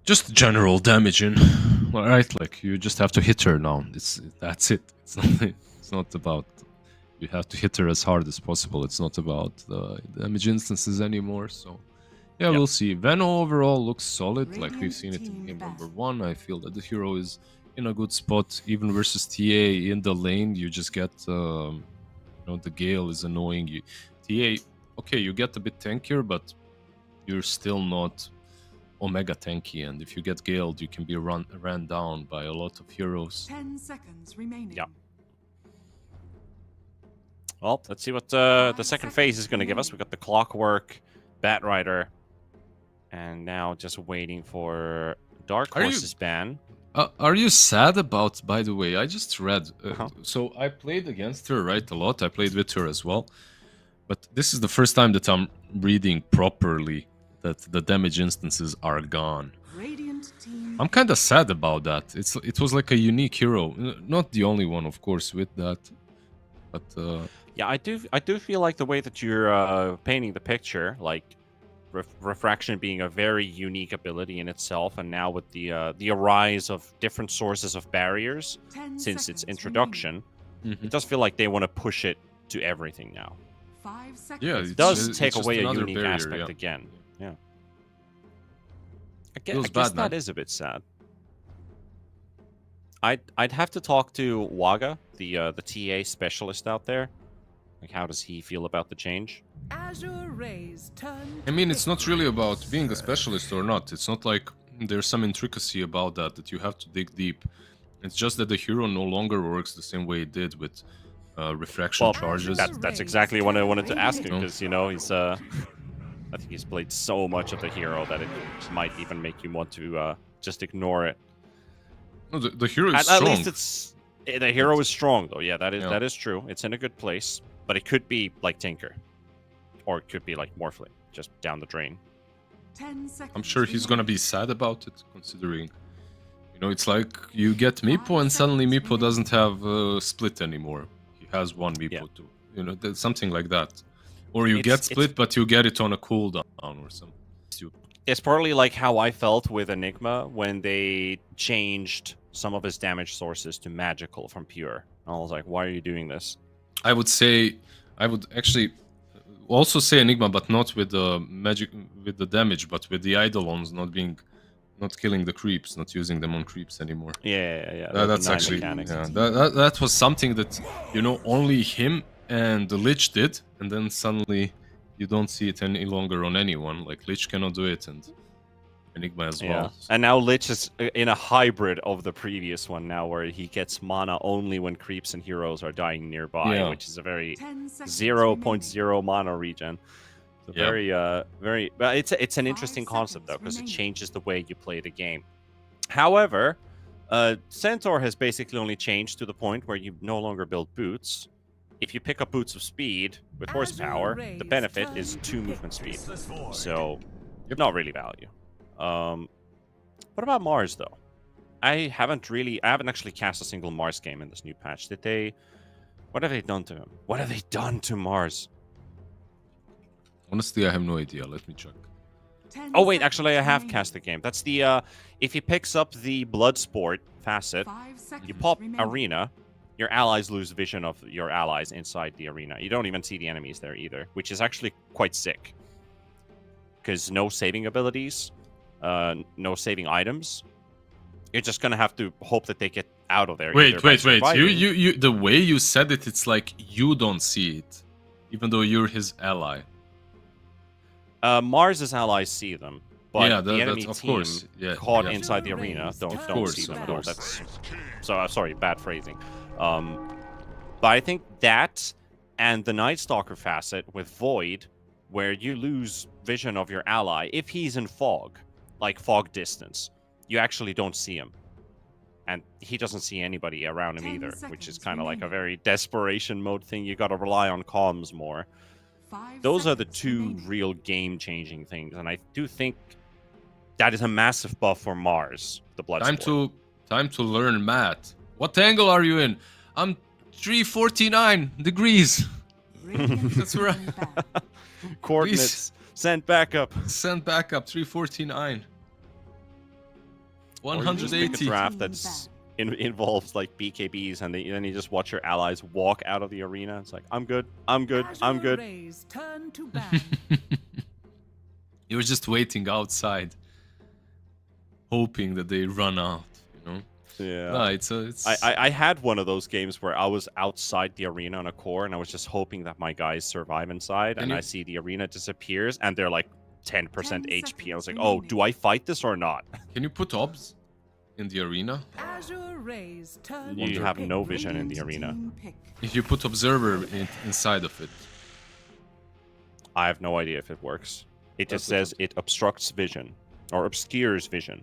just general damaging, right? Like you just have to hit her now. That's it. It's not about you have to hit her as hard as possible. It's not about the damage instances anymore. So yeah, we'll see. Veno overall looks solid. Like we've seen it in game number 1. I feel that the hero is in a good spot, even versus TA in the lane. You just get, the Gale is annoying you. TA, okay, you get a bit tankier, but you're still not Omega tanky, and if you get Galed, you can be ran down by a lot of heroes. 10 seconds remaining. Yeah. Well, let's see what the second phase is going to give us. We've got the Clockwork, Batrider, and now just waiting for Dark Horse's ban. Are you sad about, by the way, I just read, so I played against her, right, a lot. I played with her as well. But this is the first time that I'm reading properly that the damage instances are gone. Radiant team I'm kind of sad about that. It was like a unique hero, not the only one, of course, with that, but yeah, I do feel like the way that you're painting the picture, like refraction being a very unique ability in itself, and now with the arise of different sources of barriers 10 since its seconds introduction, Mhm. it does feel like they want to push it to everything now. 5 seconds. Yeah, It it's does just- take it's just away a another unique barrier, aspect yeah. again. Yeah. I Feels guess bad, that man. is a bit sad. I'd have to talk to Waga, the TA specialist out there. Like, how does he feel about the change? Azure Rays turn. I mean, it's not really about being a specialist or not. It's not like there's some intricacy about that you have to dig deep. It's just that the hero no longer works the same way it did with refraction Well, charges. that's exactly what I wanted to ask him, No. because he's I think he's played so much of the hero that it might even make you want to just ignore it. No, the hero is At strong. least the hero is strong though. Yeah, that Yeah. is true. It's in a good place, but it could be like Tinker, or it could be like Morphling, just down the drain. 10 seconds. I'm sure he's gonna be sad about it, considering, it's like you get Meepo and suddenly Meepo doesn't have split anymore. He has one Meepo too. That's something like that. Or you get split, but you get it on a cooldown or something. It's partly like how I felt with Enigma when they changed some of his damage sources to magical from pure. I was like, why are you doing this? I would actually also say Enigma, but not with the magic, with the damage, but with the Eidolons not killing the creeps, not using them on creeps anymore. Yeah. That's actually that was something that only him and the Lich did, and then suddenly you don't see it any longer on anyone. Like Lich cannot do it, and Enigma as well. And now Lich is in a hybrid of the previous one now, where he gets mana only when creeps and heroes are dying nearby, which is a very 0.0 mana regen. So very. But it's an interesting concept though, because it changes the way you play the game. However, Centaur has basically only changed to the point where you no longer build boots. If you pick up boots of speed with horsepower, the benefit is 2 movement speed. So, not really value. What about Mars though? I haven't actually cast a single Mars game in this new patch. What have they done to him? What have they done to Mars? Honestly, I have no idea. Let me check. Oh wait, actually I have cast the game. That's the if he picks up the Bloodsport facet, you pop Arena, your allies lose vision of your allies inside the arena. You don't even see the enemies there either, which is actually quite sick. Because no saving abilities, no saving items. You're just gonna have to hope that they get out of there. Wait. You the way you said it, it's like you don't see it, even though you're his ally. Mars's allies see them, but the enemy of team course. caught inside the arena don't see them at all. So sorry, bad phrasing. But I think that and the Night Stalker facet with Void, where you lose vision of your ally if he's in fog, like fog distance, you actually don't see him, and he doesn't see anybody around him either, which is kind of like a very desperation mode thing. You got to rely on comms more. Those are the two real game-changing things, and I do think that is a massive buff for Mars, the Bloodsport. Time to learn math. What angle are you in? I'm 349 degrees. That's right. Coordinates. Send backup. Send backup 349. 180. Pick a draft that's involves like BKBs, and then you just watch your allies walk out of the arena. It's like, I'm good. Turn to ban. You're just waiting outside, hoping that they run out. Yeah. No, I had one of those games where I was outside the arena on a core, and I was just hoping that my guys survive inside, and I see the arena disappears, and they're like 10% HP. I was like, oh, do I fight this or not? Can you put obs in the arena? You have no vision in the arena. If you put observer inside of it. I have no idea if it works. It just says it obstructs vision, or obscures vision.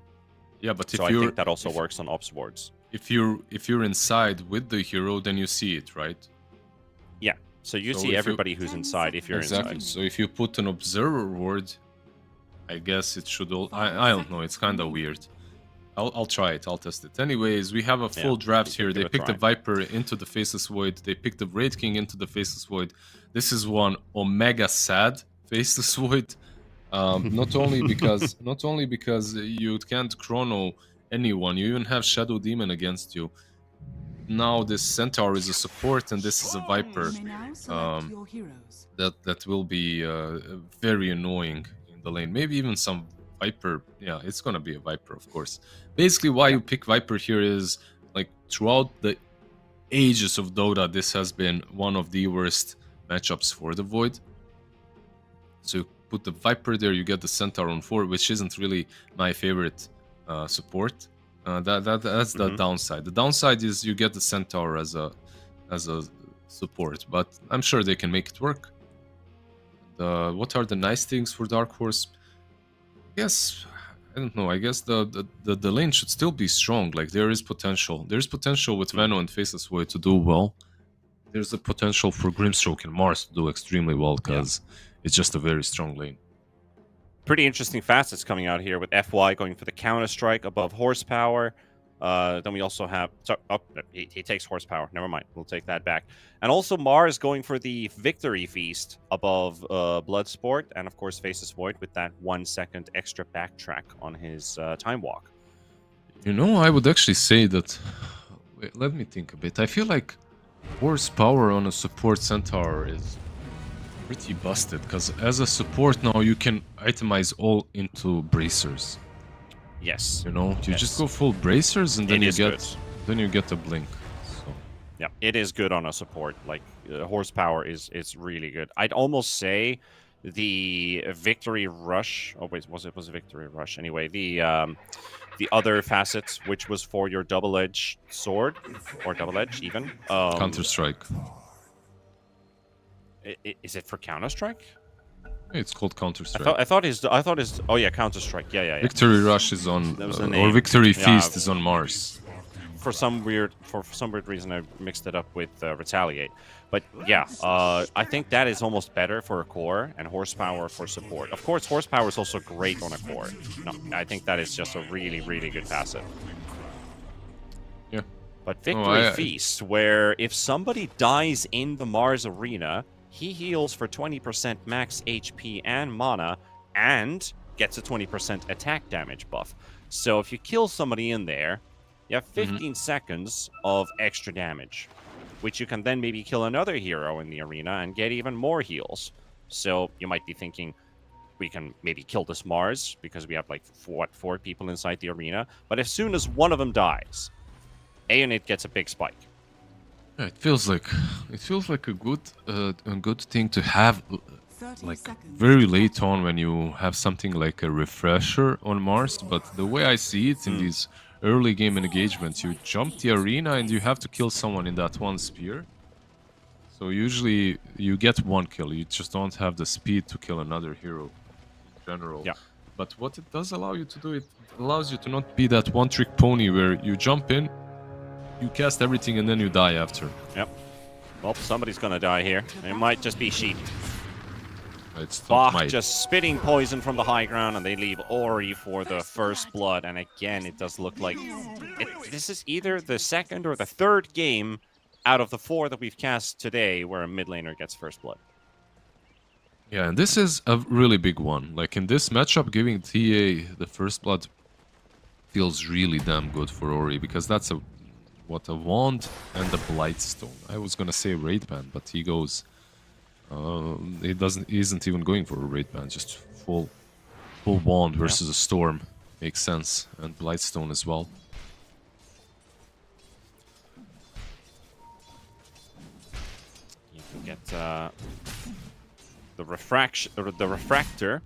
Yeah, but I think that also works on ops boards. If you're inside with the hero, then you see it, right? Yeah. So you see everybody who's inside if you're inside. So if you put an observer ward, I guess it should all. I don't know. It's kind of weird. I'll try it. I'll test it. Anyways, we have a full draft here. They picked the Viper into the Faceless Void. They picked the Wraith King into the Faceless Void. This is one Omega sad Faceless Void. Not only because you can't chrono anyone, you even have Shadow Demon against you. Now this Centaur is a support, and this is a Viper. That will be very annoying in the lane. Maybe even some Viper. Yeah, it's gonna be a Viper, of course. Basically, why you pick Viper here is like throughout the ages of Dota, this has been one of the worst matchups for the Void. So you put the Viper there, you get the Centaur on 4, which isn't really my favorite support. That's the downside. The downside is you get the Centaur as a support, but I'm sure they can make it work. What are the nice things for Dark Horse? Yes, I don't know. I guess the lane should still be strong. Like there is potential. There's potential with Veno and Faceless Void to do well. There's a potential for Grimstroke and Mars to do extremely well because it's just a very strong lane. Pretty interesting facets coming out here with FY going for the counter strike above horsepower. Then we also have he takes horsepower. Never mind, we'll take that back. And also Mars going for the victory feast above Bloodsport, and of course Faceless Void with that 1 second extra backtrack on his time walk. You know, I would actually say that. Wait, let me think a bit. I feel like horsepower on a support Centaur is pretty busted because as a support now you can itemize all into bracers. Yes. You know, you just go full bracers and then you get a blink. So. Yeah, it is good on a support. Like horsepower is really good. I'd almost say the victory rush. Oh wait, was it victory rush? Anyway, the other facets, which was for your double-edged sword or double-edged even. Counter Strike. Is it for Counter Strike? It's called Counter Strike. I thought his. Oh yeah, Counter Strike. Yeah. Victory Rush is on, or Victory Feast is on Mars. For some weird reason, I mixed it up with Retaliate. But yeah, I think that is almost better for a core and horsepower for support. Of course, horsepower is also great on a core. No, I think that is just a really good facet. Yeah. But Victory Feast, where if somebody dies in the Mars arena, he heals for 20% max HP and mana, and gets a 20% attack damage buff. So if you kill somebody in there, you have 15 seconds of extra damage, which you can then maybe kill another hero in the arena and get even more heals. So you might be thinking, we can maybe kill this Mars, because we have like, 4 people inside the arena. But as soon as one of them dies, Aeonid gets a big spike. Yeah, it feels like a good thing to have, like very late on when you have something like a refresher on Mars. But the way I see it in these early game engagements, you jump the arena and you have to kill someone in that one spear. So usually you get one kill. You just don't have the speed to kill another hero in general. Yeah. But what it does allow you to do, it allows you to not be that one-trick pony where you jump in, you cast everything and then you die after. Yep. Well, somebody's gonna die here. It might just be Sheep. It's Bach just spitting poison from the high ground, and they leave Ori for the first blood. And again, it does look like this is either the second or the third game out of the 4 that we've cast today where a mid laner gets first blood. Yeah, and this is a really big one. Like in this matchup, giving TA the first blood feels really damn good for Ori, because that's a wand and a Blightstone. I was gonna say raid ban, but he goes. He isn't even going for a raid ban. Just full wand versus a storm makes sense, and Blightstone as well. You can get the refractor,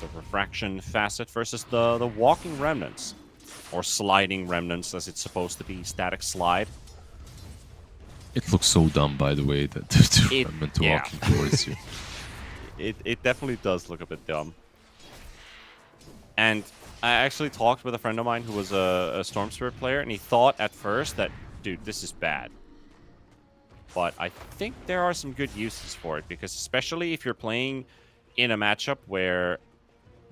the refraction facet versus the walking remnants. Or sliding remnants, as it's supposed to be, static slide. It looks so dumb, by the way, that the remnant walking towards you. It definitely does look a bit dumb. And I actually talked with a friend of mine who was a Storm Spirit player, and he thought at first that, dude, this is bad. But I think there are some good uses for it, because especially if you're playing in a matchup where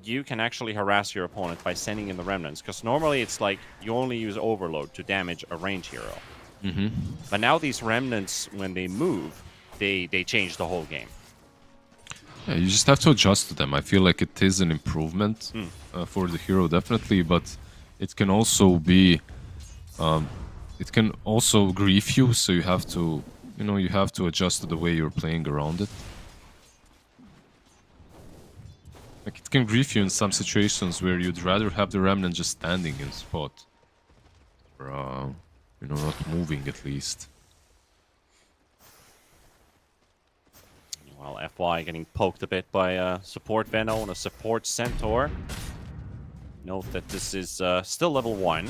you can actually harass your opponent by sending in the remnants. Because normally it's like you only use overload to damage a range hero. But now these remnants, when they move, they change the whole game. Yeah, you just have to adjust to them. I feel like it is an improvement for the hero, definitely, but it can also be, it can also grief you. So you have to, you have to adjust to the way you're playing around it. Like it can grief you in some situations where you'd rather have the remnant just standing in spot, or not moving at least. Well, FY getting poked a bit by a support Veno and a support Centaur. Note that this is still level 1.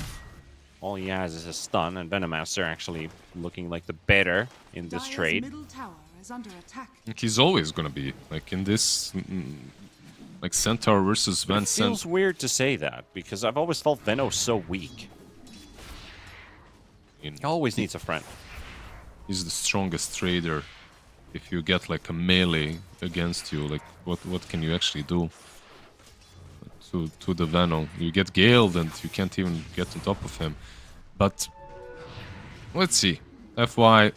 All he has is a stun, and Venomaster actually looking like the better in this Dire's trade. middle tower is under attack. Like he's always gonna be like in this, like Centaur versus Van It feels weird to say that, because I've always felt Veno so weak. He always needs a friend. He's the strongest trader. If you get like a melee against you, like what can you actually do to the Venom? You get Galed and you can't even get on top of him. But let's see. FY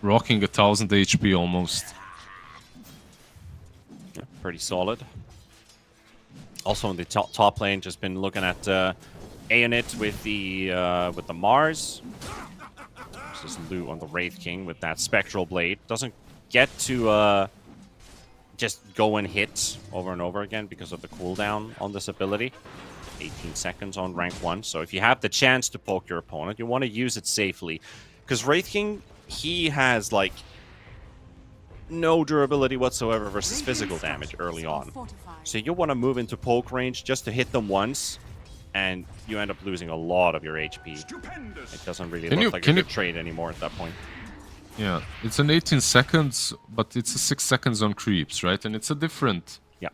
rocking 1000 HP almost. Yeah, pretty solid. Also in the top lane, just been looking at Aeonit with the Mars. Just loot on the Wraith King with that Spectral Blade. Doesn't get to just go and hit over and over again because of the cooldown on this ability. 18 seconds on rank 1. So if you have the chance to poke your opponent, you want to use it safely. Because Wraith King, he has like no durability whatsoever versus physical damage early on. So you want to move into poke range just to hit them once, and you end up losing a lot of your HP. It doesn't really look like a good trade anymore at that point. Yeah, it's an 18 seconds, but it's a 6 seconds on creeps, right? And it's a different... Yeah.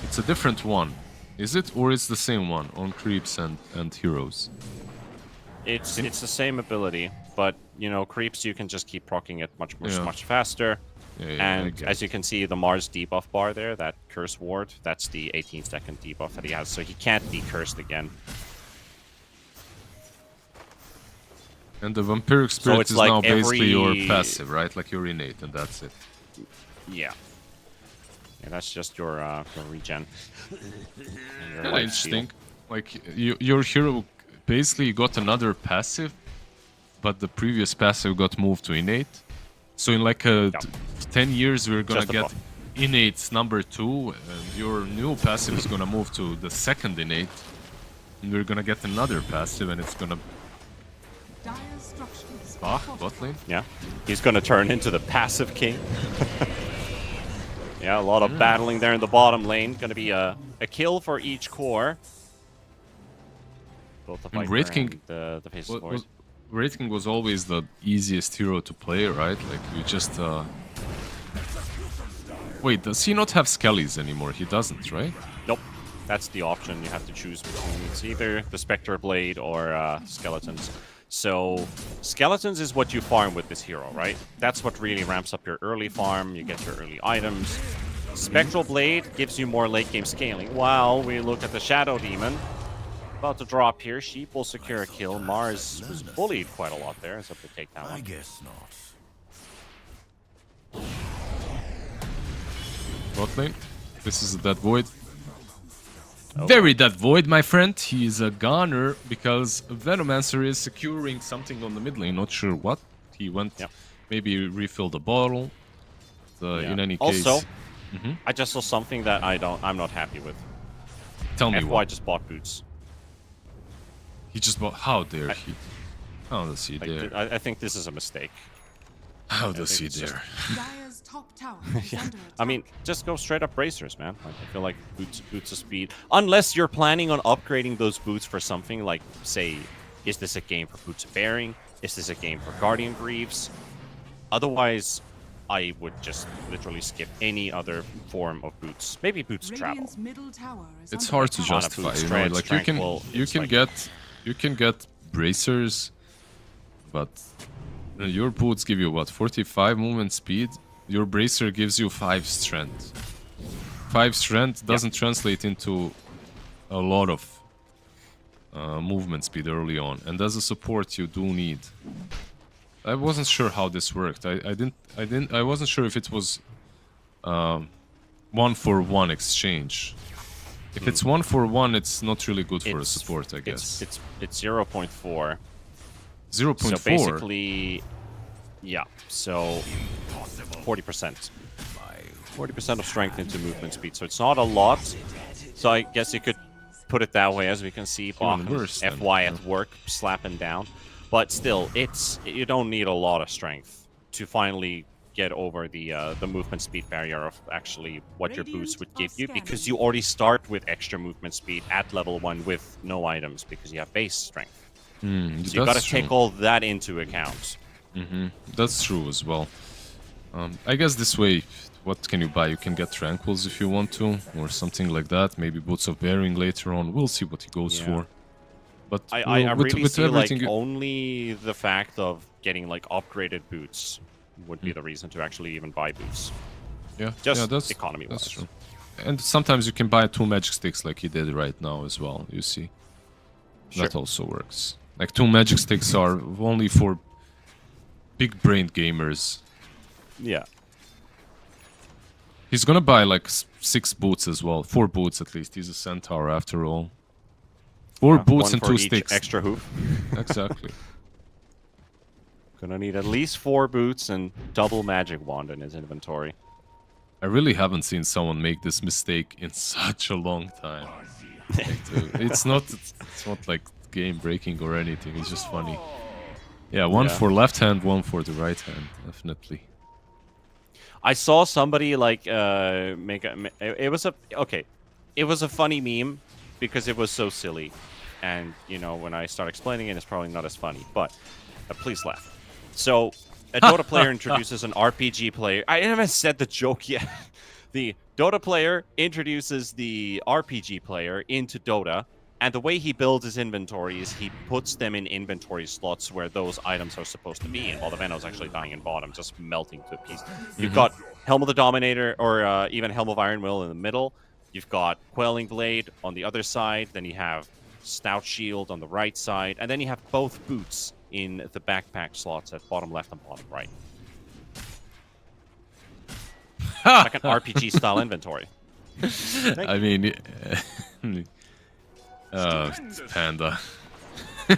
It's a different one. Is it? Or it's the same one on creeps and heroes? It's the same ability, but, creeps you can just keep proccing it much faster. And as you can see, the Mars debuff bar there, that Curse Ward, that's the 18-second debuff that he has, so he can't be cursed again. And the Vampiric Spirit is like now basically your passive, right? Like your innate, and that's it. Yeah. Yeah, that's just your regen. Your interesting. Like, your hero basically got another passive, but the previous passive got moved to innate. So in like 10 years, we're gonna get innate's number 2, and your new passive is gonna move to the second innate, and we're gonna get another passive, and it's gonna... bot lane? Yeah, he's gonna turn into the passive king. Yeah, a lot of battling there in the bottom lane. Gonna be a kill for each core. Both the Viper and the Face of Void. Wraith King was always the easiest hero to play, right? Like, you just... Wait, does he not have Skellies anymore? He doesn't, right? Nope. That's the option you have to choose between. It's either the Spectre Blade or Skeletons. So, Skeletons is what you farm with this hero, right? That's what really ramps up your early farm. You get your early items. Spectral Blade gives you more late game scaling. While we look at the Shadow Demon. About to drop here. Sheep will secure a kill. Mars was bullied quite a lot there. It's up to take that one. I guess not. Bot lane. This is a dead void. Very dead void, my friend. He is a goner because Venomancer is securing something on the mid lane. Not sure what. He went maybe refill the bottle. In any case. Also, I just saw something that I'm not happy with. Tell me why just bought boots. He just bought... How dare he? How does he dare? I think this is a mistake. How does he dare? Dire's top tower is Yeah. under attack. I mean, just go straight up bracers, man. Like, I feel like boots of speed. Unless you're planning on upgrading those boots for something like, say, is this a game for Boots of Bearing? Is this a game for Guardian Greaves? Otherwise, I would just literally skip any other form of boots. Maybe boots of travel. Radiant's middle tower is It's under hard to attack. justify, boots, you know. treads, Like tranquil, you can get bracers, but your boots give you what, 45 movement speed? Your bracer gives you 5 strength. 5 strength doesn't translate into a lot of movement speed early on, and as a support you do need. I wasn't sure how this worked. I wasn't sure if it was 1-for-1 exchange. If it's 1-for-1, it's not really good for a support, I guess. It's 0.4. 0.4. So basically, yeah. So 40%. 40% of strength into movement speed. So it's not a lot. So I guess you could put it that way. As we can see, FY at work, slapping down. But still, you don't need a lot of strength to finally get over the movement speed barrier of actually what your boots would give you, because you already start with extra movement speed at level 1 with no items because you have base strength. So you got to take all that into account. That's true as well. I guess this way, what can you buy? You can get Tranquils if you want to, or something like that. Maybe Boots of Bearing later on. We'll see what he goes for. But I really see like only the fact of getting like upgraded boots would be the reason to actually even buy boots. Yeah, just that's economy-wise. That's true. And sometimes you can buy 2 magic sticks like he did right now as well, you see. That also works. Like 2 magic sticks are only for big-brained gamers. Yeah. He's gonna buy like 6 boots as well. 4 boots at least. He's a centaur after all. 4 boots and 2 sticks. Extra hoof. Exactly. Gonna need at least 4 boots and double magic wand in his inventory. I really haven't seen someone make this mistake in such a long time. It's not like game breaking or anything. It's just funny. Yeah, one for left hand, one for the right hand, definitely. I saw somebody like make a. It was a funny meme because it was so silly, and you know when I start explaining it, it's probably not as funny. But please laugh. So a Dota player introduces an RPG player. I haven't said the joke yet. The Dota player introduces the RPG player into Dota, and the way he builds his inventory is he puts them in inventory slots where those items are supposed to be in, while the Venom's actually dying in bottom, just melting to a piece. You've got Helm of the Dominator, or even Helm of Iron Will in the middle. You've got Quelling Blade on the other side. Then you have Stout Shield on the right side. And then you have both boots in the backpack slots at bottom left and bottom right. Like an RPG-style inventory. I mean... Panda.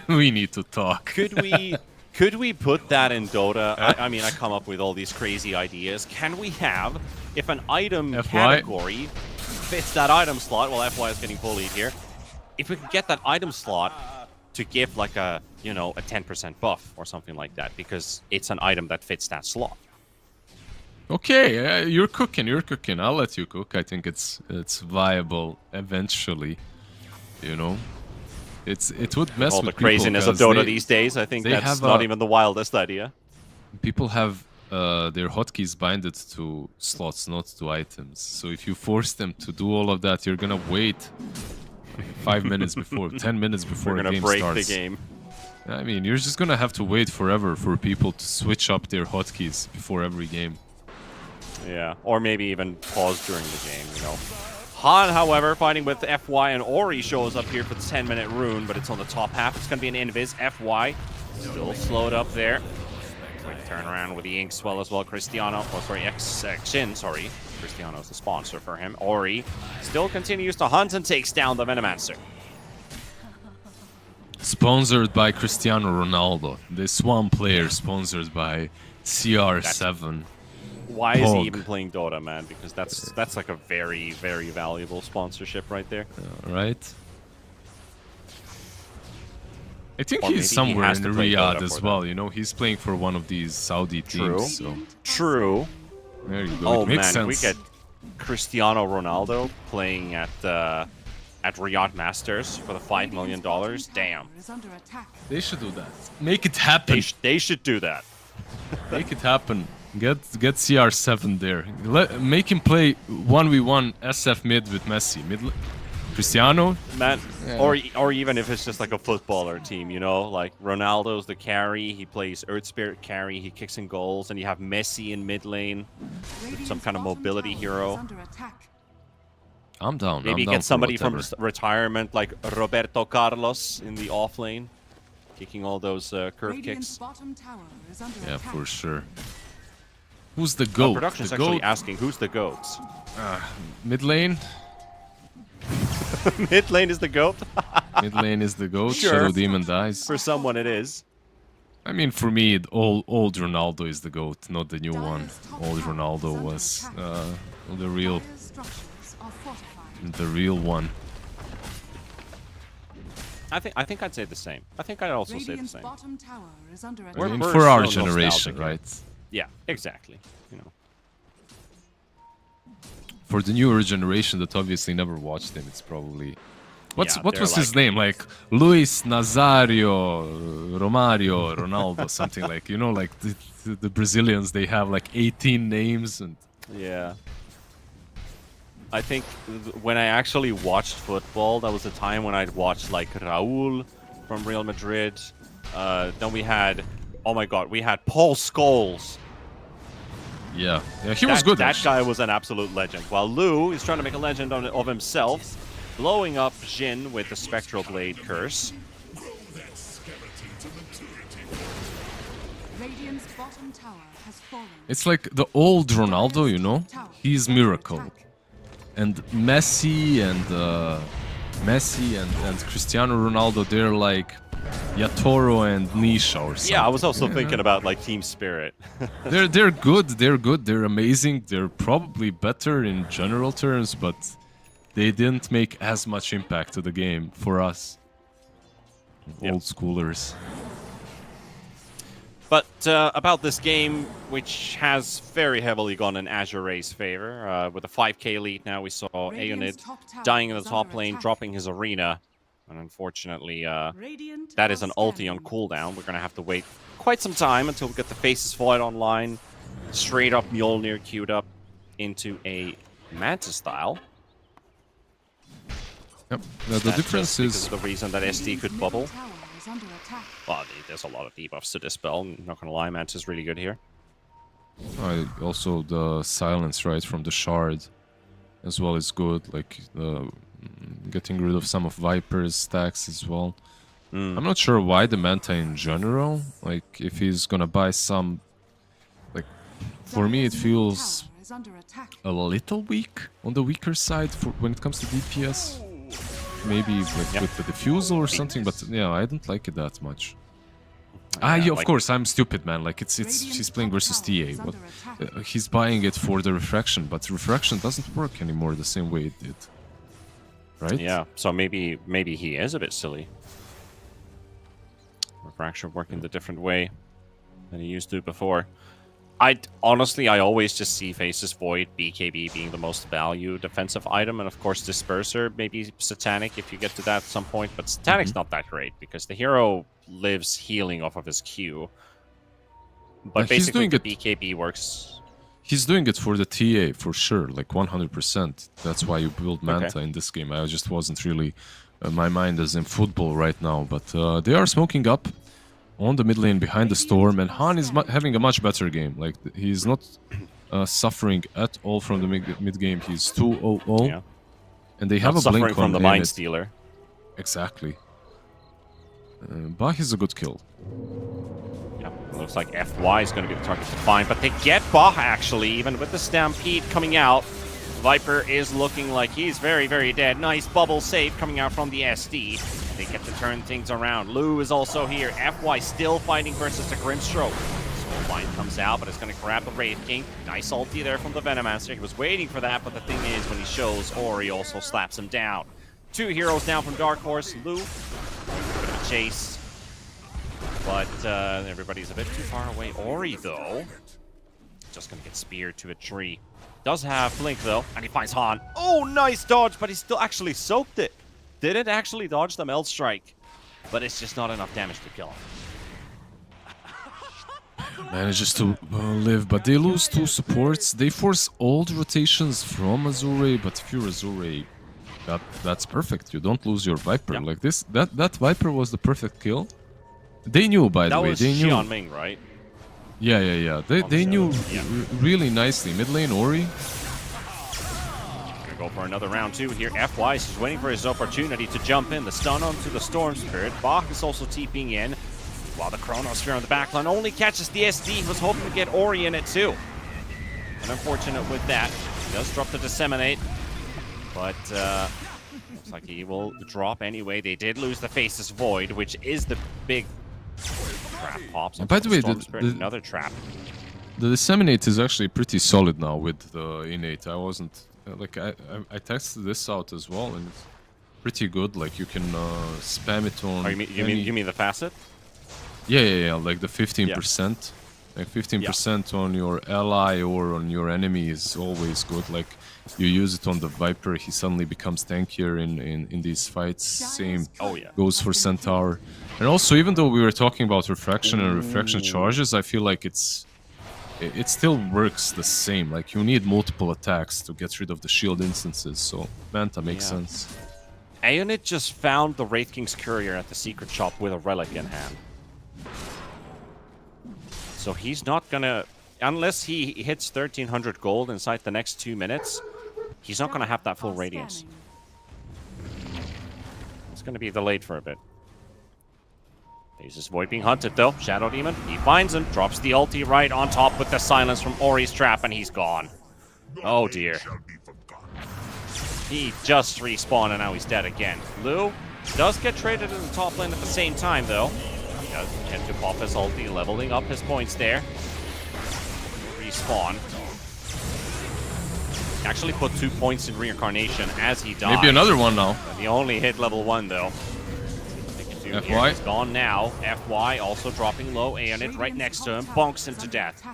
We need to talk. Could we put that in Dota? I mean, I come up with all these crazy ideas. Can we have, if an item category fits that item slot, well, FY is getting bullied here. If we could get that item slot to give like a, you know, a 10% buff or something like that, because it's an item that fits that slot. Okay, you're cooking. I'll let you cook. I think it's viable eventually. You know, it would mess all with the craziness of Dota these days. I think that's not even the wildest idea. People have their hotkeys binded to slots, not to items. So if you force them to do all of that, you're gonna wait 5 minutes before, 10 minutes before the game starts. We're gonna break the game. I mean, you're just gonna have to wait forever for people to switch up their hotkeys before every game. Yeah, or maybe even pause during the game, you know. Han, however, fighting with FY, and Ori shows up here for the 10-minute rune, but it's on the top half. It's going to be an invis. FY still slowed up there. Quick turnaround with the Inkswell as well. Cristiano, oh sorry, Xin, sorry. Cristiano's the sponsor for him. Ori still continues to hunt and takes down the Venomancer. Sponsored by Cristiano Ronaldo. This one player sponsored by CR7. Why is he even playing Dota, man? Because that's like a very, very valuable sponsorship right there. Right. I think he's somewhere in Riyadh as well. You know, he's playing for one of these Saudi teams. So. True. There you go. Oh it makes man, sense. we get Cristiano Ronaldo playing at Riyadh Masters for the $5 million. Damn. They should do that. Make it happen. They should do that. Make it happen. Get CR7 there. Make him play 1v1 SF mid with Messi. Cristiano? Man, or even if it's just like a footballer team, you know? Like Ronaldo's the carry, he plays Earth Spirit carry, he kicks in goals, and you have Messi in mid lane with some kind of mobility hero. I'm down. Maybe I'm down get somebody for from whatever. retirement like Roberto Carlos in the off lane, kicking all those curve Radiant's kicks. bottom tower is under Yeah, attack. for sure. Who's the GOAT? Production is The actually GOAT? asking who's the goats. Mid lane? Mid lane is the goat. Mid lane is the GOAT. Sure. Shadow Demon dies. For someone, it is. I mean, for me, old Ronaldo is the GOAT, not the new one. Old Ronaldo was the real Dire's structures are fortified. one. I think I'd say the same. I think I'd also say the Radiant's same. bottom tower is under I attack. mean, We're for our so generation, nostalgic here. right? Yeah, exactly. You know. For the newer generation that obviously never watched him, it's probably... what they're was his like- name? Like Luis Nazario, Romario, Ronaldo, something like, you know, like the Brazilians, they have like 18 names and... Yeah. I think when I actually watched football, that was the time when I'd watched like Raul from Real Madrid. Then we had, oh my god, we had Paul Scholes. Yeah, he was good. That actually. guy was an absolute legend. While Lou is trying to make a legend of himself, blowing up Jin with the Spectral Blade curse. Radiant's bottom tower has fallen. It's like the old Ronaldo, you know? He's miracle. And Messi and Cristiano Ronaldo, they're like Yatoro and Nisha or something. Yeah, I was also thinking about like Team Spirit. They're good, they're amazing, they're probably better in general terms, but they didn't make as much impact to the game for us. Old schoolers. But about this game, which has very heavily gone in Azure Ray's favor, with a 5k lead now, we saw Aeonid dying in the top lane, dropping his arena. And unfortunately, that is an ulti on cooldown. We're going to have to wait quite some time until we get the Faces Void online. Straight up Mjolnir queued up into a Manta style. Yep. The difference is... the reason that SD could bubble. Tower is under attack. Well, there's a lot of debuffs to dispel. Not gonna lie, Manta's really good here. Also, the silence, right, from the shard as well is good. Like, getting rid of some of Viper's stacks as well. I'm not sure why the Manta in general. Like, if he's gonna buy some... Like, for me it feels Tower is under attack. a little weak, on the weaker side for when it comes to DPS. Maybe like with the diffusal or something, but yeah, I don't like it that much. Yeah, of like- course, I'm stupid, man. Like, it's he's playing versus TA, but he's buying it for the refraction, but refraction doesn't work anymore the same way it did. Right? Yeah, so maybe he is a bit silly. Refraction working the different way than he used to before. I always just see Faces Void, BKB being the most valued defensive item, and of course Disperser, maybe Satanic if you get to that at some point, but Satanic's not that great because the hero lives healing off of his Q. But he's basically doing the it- BKB works. He's doing it for the TA, for sure, like 100%. That's why you build Manta in this game. I just wasn't really... my mind is in football right now, but they are smoking up on the mid lane behind the Storm, and Han is having a much better game. Like, he's not suffering at all from the mid game. He's 2-0-0, Yeah. and they have Not a blink suffering from on the him. Mind Stealer. Exactly. Bah is a good kill. Yeah, looks like FY is going to be the target to find, but they get Bah actually, even with the Stampede coming out. Viper is looking like he's very, very dead. Nice bubble save coming out from the SD. They get to turn things around. Lou is also here. FY still fighting versus the Grimstroke. Soulbind comes out, but it's going to grab the Wraith King. Nice ulti there from the Venomancer. He was waiting for that, but the thing is, when he shows, Ori also slaps him down. 2 heroes down from Dark Horse. Lou, bit of a chase. But everybody's a bit too far away. Ori, though, just going to get speared to a tree. Does have Blink, though, and he finds Han. Oh, nice dodge, but he still actually soaked it. Didn't actually dodge the Meld Strike, but it's just not enough damage to kill him. Manages to live, but they lose 2 supports. They force old rotations from Azure, but if you're Azure, that's perfect. You don't lose your Viper. Yeah. Like this, that Viper was the perfect kill. They knew, by the That way. was They knew. Xian Ming, right? Yeah. They knew Yeah. really nicely. Mid lane Ori. Gonna go for another round 2 here. FY is just waiting for his opportunity to jump in. The stun onto the Storm Spirit. Bach is also TPing in, while the Chronosphere on the backline only catches the SD. He was hoping to get Ori in it too. And unfortunate with that. He does drop the Disseminate, but looks like he will drop anyway. They did lose the Faceless Void, which is the big trap pops. By the way, another trap. The Disseminate is actually pretty solid now with the Innate. I wasn't... like, I tested this out as well, and it's pretty good. Like, you can spam it on... Oh, you mean the facet? Yeah, like the 15%. Like 15% on your ally or on your enemy is always good. Like, you use it on the Viper, he suddenly becomes tankier in these fights. Same goes for Centaur. And also, even though we were talking about refraction and refraction charges, I feel like it still works the same. Like, you need multiple attacks to get rid of the shield instances, so Manta makes sense. Aeonid just found the Wraith King's Courier at the secret shop with a relic in hand. So he's not gonna, unless he hits 1300 gold inside the next 2 minutes, he's not gonna have that full Radiance. It's gonna be delayed for a bit. He's just Void being hunted though. Shadow Demon, he finds him, drops the ulti right on top with the silence from Ori's trap, and he's gone. Oh dear. He just respawned and now he's dead again. Lu does get traded in the top lane at the same time though. He does get to pop his ulti, leveling up his points there. Respawn. He actually put 2 points in reincarnation as he died. Maybe another one now. He only hit level 1 though. FY. He's gone now. FY also dropping low. Aeonid right next to him. Bonks him to death.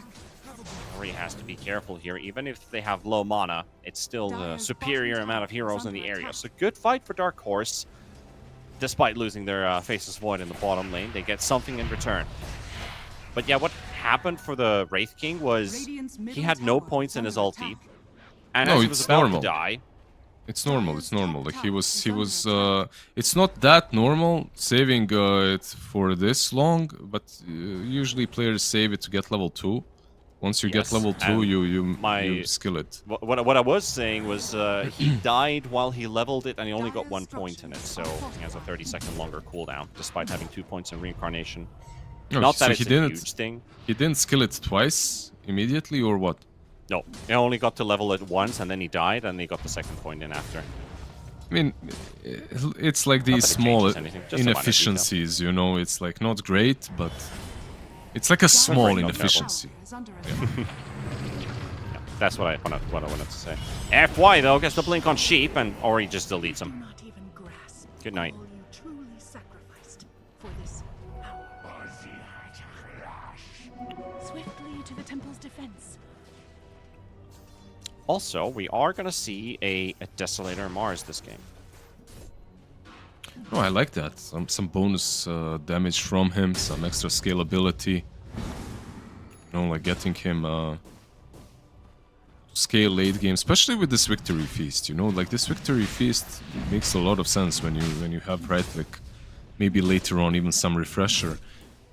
Ori has to be careful here. Even if they have low mana, it's still the superior amount of heroes in the area. So good fight for Dark Horse. Despite losing their Faceless Void in the bottom lane, they get something in return. But yeah, what happened for the Wraith King was he had no points in his ulti. And as he was about to die... It's normal, it's normal. Like, he was, it's not that normal saving it for this long, but usually players save it to get level 2. Once you get level 2, you skill it. What I was saying was he died while he leveled it, and he only got 1 point in it, so he has a 30-second longer cooldown, despite having 2 points in reincarnation. Oh, not so that it's a huge thing. He didn't skill it twice immediately, or what? No, he only got to level it once, and then he died, and he got the second point in after. I mean, it's like these small inefficiencies, you know? It's like not great, but it's like a small inefficiency. Yeah, that's what I wanted to say. FY, though, gets the blink on Sheep, and Ori just deletes him. Good night. Swiftly to the temple's defense. Also, we are going to see a Desolator Mars this game. Oh, I like that. Some bonus damage from him, some extra scalability. You know, like getting him to scale late game, especially with this Victory Feast. You know, like this Victory Feast makes a lot of sense when you have right click. Maybe later on even some refresher.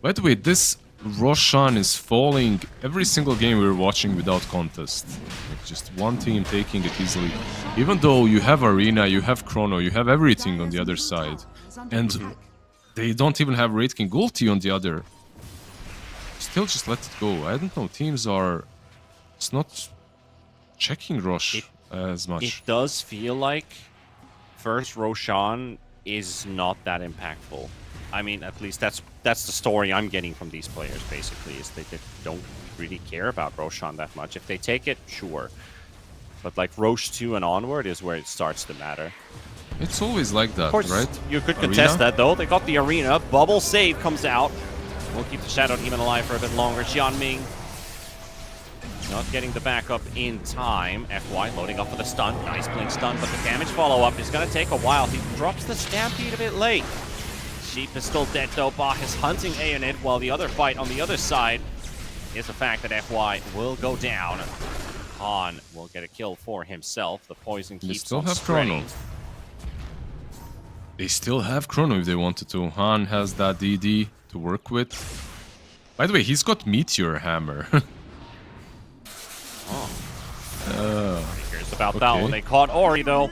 By the way, this Roshan is falling every single game we're watching without contest. Like just one team taking it easily. Even though you have Arena, you have Chrono, you have everything on the other side. And they don't even have Wraith King ulti on the other. Still just let it go. I don't know, teams are... It's not checking Rosh as much. It does feel like first Roshan is not that impactful. I mean, at least that's the story I'm getting from these players, basically, is they don't really care about Roshan that much. If they take it, sure. But like Rosh 2 and onward is where it starts to matter. It's always like that, of course, right? You could contest that, though. They got the Arena. Bubble save comes out. We'll keep the Shadow Demon alive for a bit longer. Jianming not getting the backup in time. FY loading up for the stun. Nice blink stun, but the damage follow-up is going to take a while. He drops the Stampede a bit late. Sheep is still dead though. Bach is hunting Aeonid, while the other fight on the other side is the fact that FY will go down. Han will get a kill for himself. The poison keeps on spreading. They still have Chrono if they wanted to. Han has that DD to work with. By the way, he's got Meteor Hammer. Cares about that one. They caught Ori, though.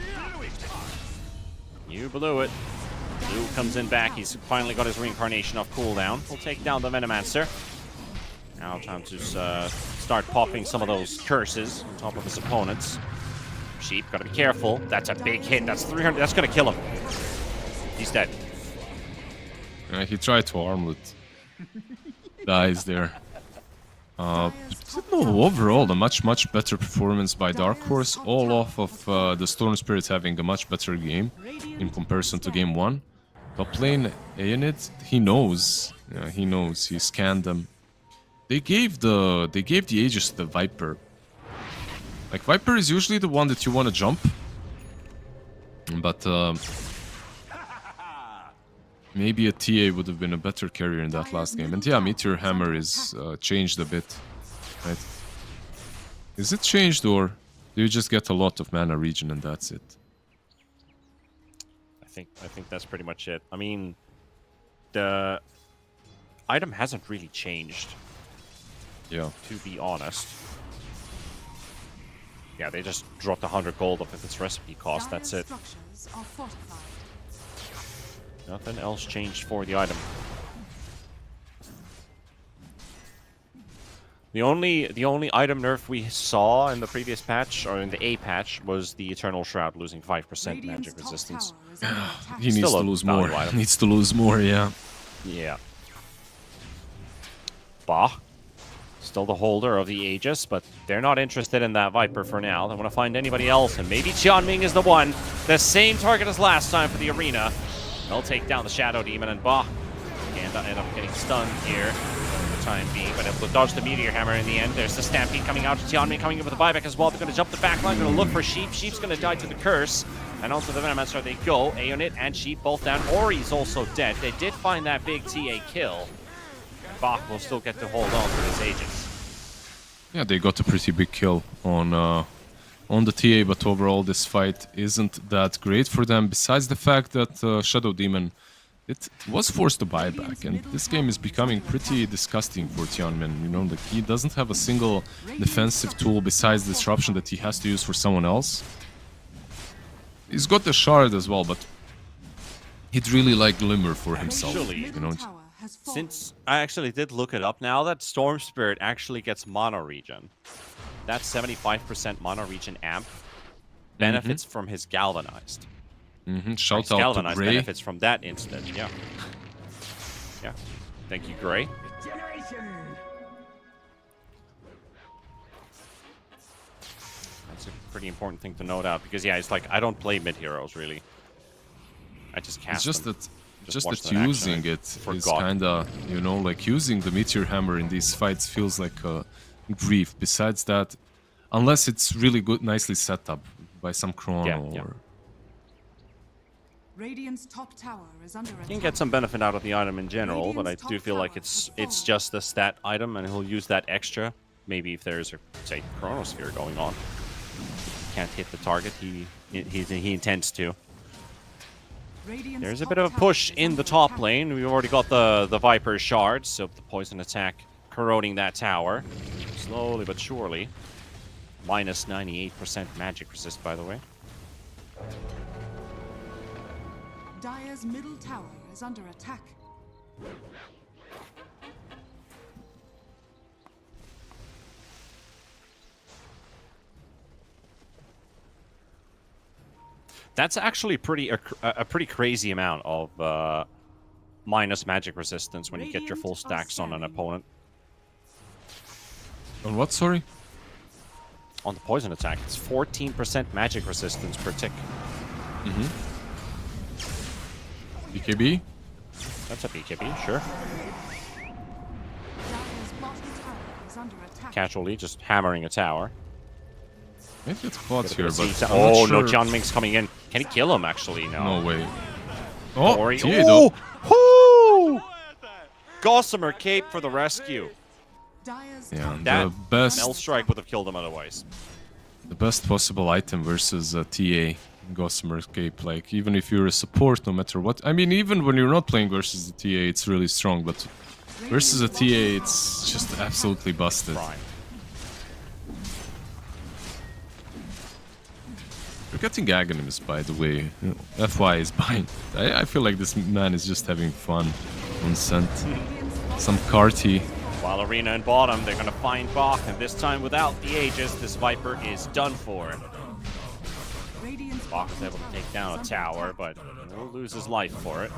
You blew it. Blue comes in back. He's finally got his reincarnation off cooldown. We'll take down the Venomancer. Now time to start popping some of those curses on top of his opponents. Sheep, gotta be careful. That's a big hit. That's 300. That's gonna kill him. He's dead. He tried to armlet. Dies there. No, overall, a much better performance by Dark Horse, all off of the Storm Spirit having a much better game in comparison to game 1. Top lane, Aeonid, he knows. Yeah, he knows. He scanned them. They gave the Aegis to the Viper. Like, Viper is usually the one that you want to jump. But maybe a TA would have been a better carrier in that last game. And yeah, Meteor Hammer is changed a bit. Right? Is it changed, or do you just get a lot of mana regen and that's it? I think that's pretty much it. I mean, the item hasn't really changed. Yeah. To be honest. Yeah, they just dropped 100 gold off of its recipe cost. That's it. Nothing else changed for the item. The only item nerf we saw in the previous patch, or in the A patch, was the Eternal Shroud losing 5% magic resistance. He needs to lose more. Needs to lose more, yeah. Yeah. Bah. Still the holder of the Aegis, but they're not interested in that Viper for now. They want to find anybody else, and maybe Tianming is the one. The same target as last time for the arena. They'll take down the Shadow Demon, and Bah end up getting stunned here for the time being, but able to dodge the Meteor Hammer in the end. There's the Stampede coming out. Tianming coming in with a buyback as well. They're going to jump the backline, going to look for Sheep. Sheep's going to die to the curse, and onto the Venomancer they go. Aeonid and Sheep both down. Ori's also dead. They did find that big TA kill. Bach will still get to hold on to his Aegis. Yeah, they got a pretty big kill on the TA, but overall this fight isn't that great for them, besides the fact that Shadow Demon, it was forced to buy back, and this game is becoming pretty disgusting for Tianmin. You know, like, he doesn't have a single defensive tool besides Disruption that he has to use for someone else. He's got the Shard as well, but he'd really like Glimmer for himself. Actually, you know. Since I actually did look it up now, that Storm Spirit actually gets Mono Regen. That 75% Mono Regen amp benefits from his Galvanized. Shout out Galvanized to Gray. benefits from that instead, yeah. Yeah. Thank you, Gray. That's a pretty important thing to note out, because yeah, it's like, I don't play mid-heroes, really. I just cast It's just them. that... Just that using it is kinda, you know, like using the Meteor Hammer in these fights feels like a grief. Besides that, unless it's really good, nicely set up by some chrono or... Radiant's top tower is under attack. You can get some benefit out of the item in general, but I do feel like it's just a stat item, and he'll use that extra. Maybe if there's a, say, Chronosphere going on. Can't hit the target he intends to. There's a bit of a push in the top lane. We've already got the Viper shards, so the poison attack corroding that tower. Slowly but surely. Minus 98% magic resist, by the way. Dire's middle tower is under attack. That's actually a pretty crazy amount of minus magic resistance when you get your full stacks on an opponent. On what, sorry? On the poison attack, it's 14% magic resistance per tick. BKB? That's a BKB, sure. Dire's bottom tower is under attack. Casually, just hammering a tower. Maybe it's caught here, but oh, sure. no, Tianming's coming in. Can he kill him, actually? No. No way. Oh, Ori. TA though. Oh! Gossamer cape for the rescue. Dire's Yeah, That the best... L-Strike would have killed him otherwise. The best possible item versus a TA, Gossamer Cape. Like, even if you're a support, no matter what. I mean, even when you're not playing versus the TA, it's really strong, but versus a TA, it's just absolutely busted. Prime. getting Aghanims, by the way. FY is buying. I feel like this man is just having fun on Scent. Some Carty. While Arena in bottom, they're gonna find Bach, and this time without the Aegis, this Viper is done for. Bach is able to take down a tower, but will lose his life for it.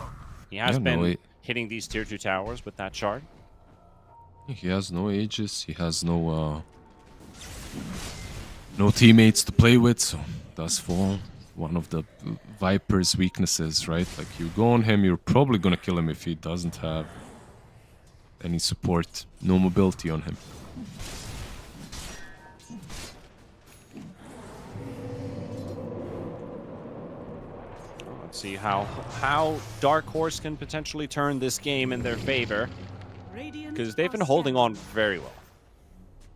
He has been hitting these tier 2 towers with that shard. He has no Aegis, he has no teammates to play with, so does fall. One of the Viper's weaknesses, right? Like, you go on him, you're probably gonna kill him if he doesn't have any support, no mobility on him. Let's see how Dark Horse can potentially turn this game in their favor, because they've been holding on very well.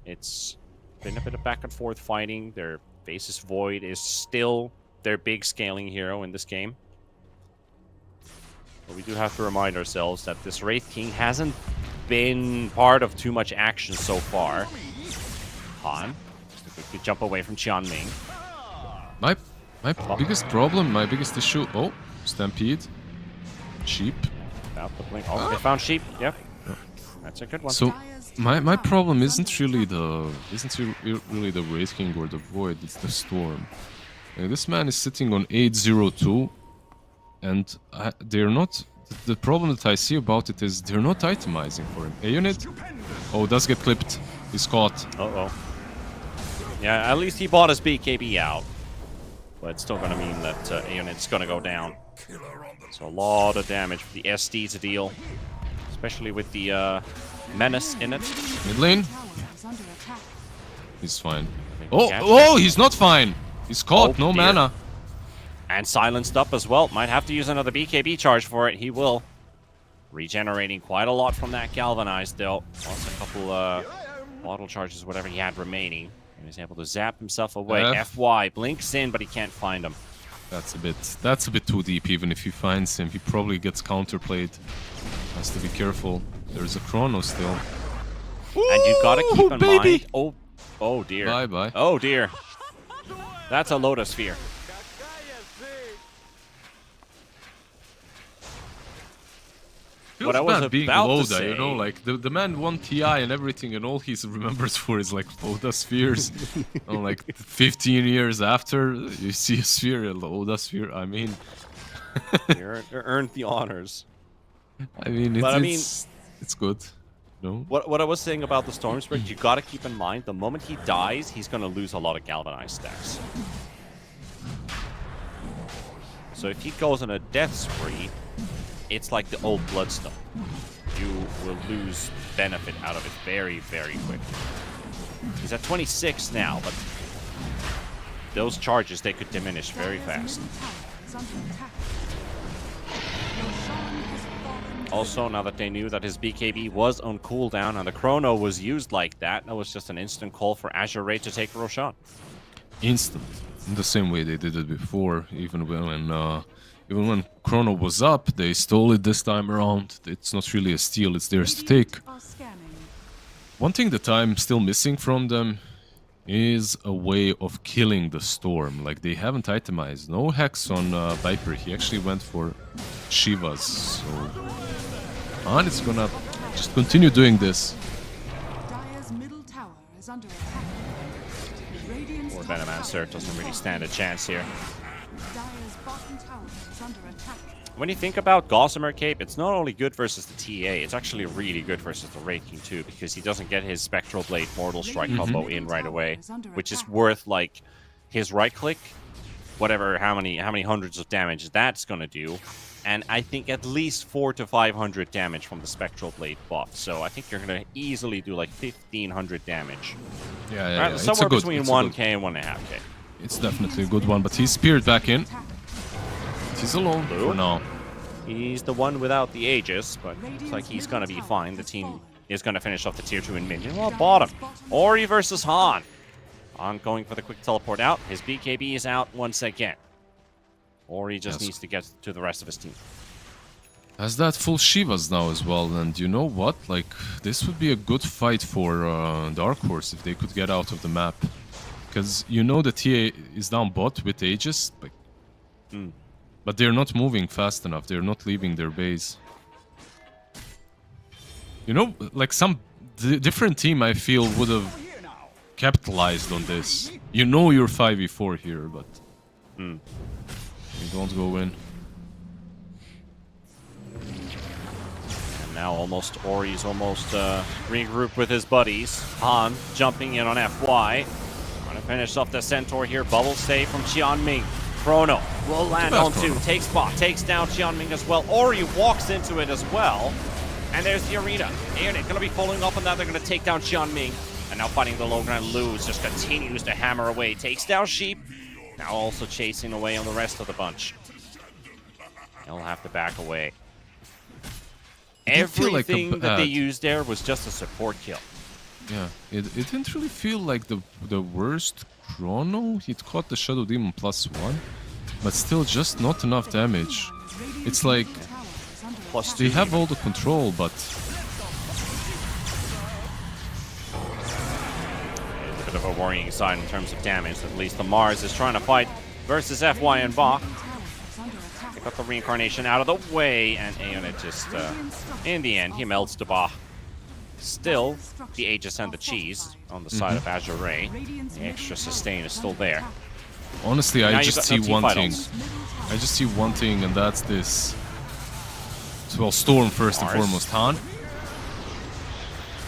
It's been a bit of back and forth fighting. Their Faceless Void is still their big scaling hero in this game. But we do have to remind ourselves that this Wraith King hasn't been part of too much action so far. Han, just a quick jump away from Qianming. My biggest problem, my biggest issue... Oh, Stampede. Sheep. About the blink. Oh, they found Sheep. Yep. That's a good one. So, my problem isn't really the Wraith King or the Void, it's the Storm. This man is sitting on 802, and they're not... The problem that I see about it is they're not itemizing for him. A unit? Oh, does get clipped. He's caught. Uh-oh. Yeah, at least he bought his BKB out. But it's still going to mean that a unit's going to go down. So a lot of damage for the SD to deal. Especially with the Menace in it. Mid lane. He's fine. Oh, he's not fine. He's caught, no mana. And silenced up as well. Might have to use another BKB charge for it. He will. Regenerating quite a lot from that Galvanized, though. Lost a couple bottle charges, whatever he had remaining. And he's able to zap himself away. FY blinks in, but he can't find him. That's a bit too deep. Even if he finds him, he probably gets counterplayed. Has to be careful. There's a Chrono still. And you gotta keep in mind. Oh dear. Bye. Oh dear. That's a Lotus Sphere. Feels bad being Loda, you know, like the man won TI and everything, and all he remembers for is like Loda spheres. And like 15 years after, you see a sphere, a Loda sphere. I mean, you earned the honors. I mean, it's good. No. What I was saying about the Storm Spirit, you gotta keep in mind the moment he dies, he's gonna lose a lot of Galvanized stacks. So if he goes on a death spree, it's like the old Bloodstone. You will lose benefit out of it very, very quick. He's at 26 now, but those charges, they could diminish very fast. Also, now that they knew that his BKB was on cooldown and the Chrono was used like that, that was just an instant call for Azure Ray to take Roshan. Instant. In the same way they did it before, even when Chrono was up, they stole it this time around. It's not really a steal, it's theirs to take. One thing that I'm still missing from them is a way of killing the Storm. Like, they haven't itemized. No Hex on Viper. He actually went for Shivas. So, Han is gonna just continue doing this. Or Venomancer doesn't really stand a chance here. When you think about Gossamer Cape, it's not only good versus the TA, it's actually really good versus the Wraith King too, because he doesn't get his Spectral Blade Mortal Strike combo in right away, which is worth, like, his right click, whatever, how many hundreds of damage that's gonna do, and I think at least 400 to 500 damage from the Spectral Blade buff. So I think you're gonna easily do like 1500 damage. Yeah. Somewhere between 1k and 1.5k. It's definitely a good one, but he's speared back in. He's alone for now. He's the one without the Aegis, but looks like he's gonna be fine. The team is gonna finish off the tier 2 in minion. Well, bottom. Ori versus Han. Han going for the quick teleport out. His BKB is out once again. Ori just needs to get to the rest of his team. Has that full Shivas now as well, and you know what? Like, this would be a good fight for Dark Horse if they could get out of the map. because you know the TA is down bot with Aegis, but they're not moving fast enough. They're not leaving their base. You know, like some different team, I feel, would have capitalized on this. You know you're 5v4 here, but you don't go in. And now Ori's almost regrouped with his buddies. Han jumping in on FY. Trying to finish off the Centaur here. Bubble save from Qianming. Chrono will land on 2. Takes spot. Takes down Qianming as well. Ori walks into it as well. And there's the arena. Aeonit going to be following up on that. They're going to take down Qianming. And now fighting the low ground. Luz just continues to hammer away. Takes down Sheep. Now also chasing away on the rest of the bunch. He'll have to back away. Everything that they used there was just a support kill. Yeah, it didn't really feel like the worst Chrono. He caught the Shadow Demon +1, but still just not enough damage. It's like they have all the control, but it's a bit of a worrying sign in terms of damage. At least the Mars is trying to fight versus FY and Bach. They got the reincarnation out of the way, and Aeonit just, in the end, he melts to Bach. Still, the Aegis and the cheese on the side of Azure Ray. The extra sustain is still there. Honestly, I just see one thing. I just see one thing, and that's this. Well, Storm first and foremost. Han.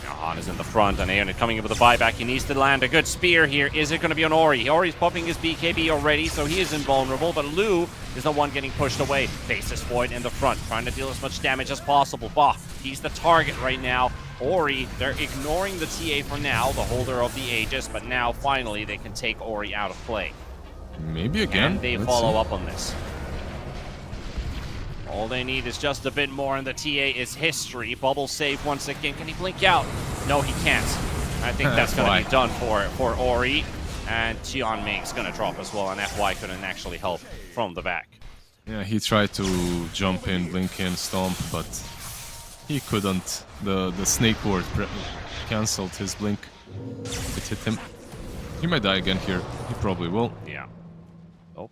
Now Han is in the front, and Aeonit coming in with a buyback. He needs to land a good spear here. Is it going to be on Ori? Ori's popping his BKB already, so he is invulnerable, but Lu is the one getting pushed away. Faces Void in the front, trying to deal as much damage as possible. Bah, he's the target right now. Ori, they're ignoring the TA for now, the holder of the Aegis, but now finally they can take Ori out of play. Maybe again. And they follow up on this. All they need is just a bit more, and the TA is history. Bubble save once again. Can he blink out? No, he can't. I think that's going to be done for Ori. And Qianming's going to drop as well, and FY couldn't actually help from the back. Yeah, he tried to jump in, blink in, stomp, but he couldn't. The snake ward cancelled his blink. It hit him. He might die again here. He probably will. Yeah. Oh,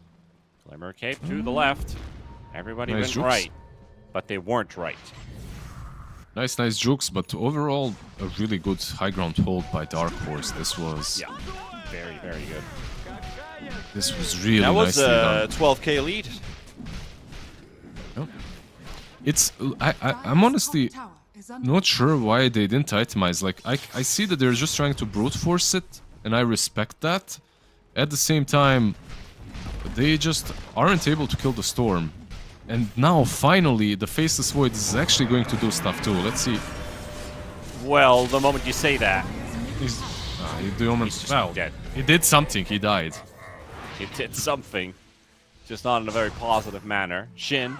Glimmer Cape to the left. Everybody went right, but they weren't right. Nice jukes, but overall a really good high ground hold by Dark Horse. This was very, very good. This was really that was nicely done. 12k lead. Oh. It's I'm honestly not sure why they didn't itemize. Like I see that they're just trying to brute force it, and I respect that. At the same time, they just aren't able to kill the Storm. And now, finally, the Faceless Void is actually going to do stuff too. Let's see. Well, the moment you say that... He's dead. He did something. He died. He did something. Just not in a very positive manner. Shin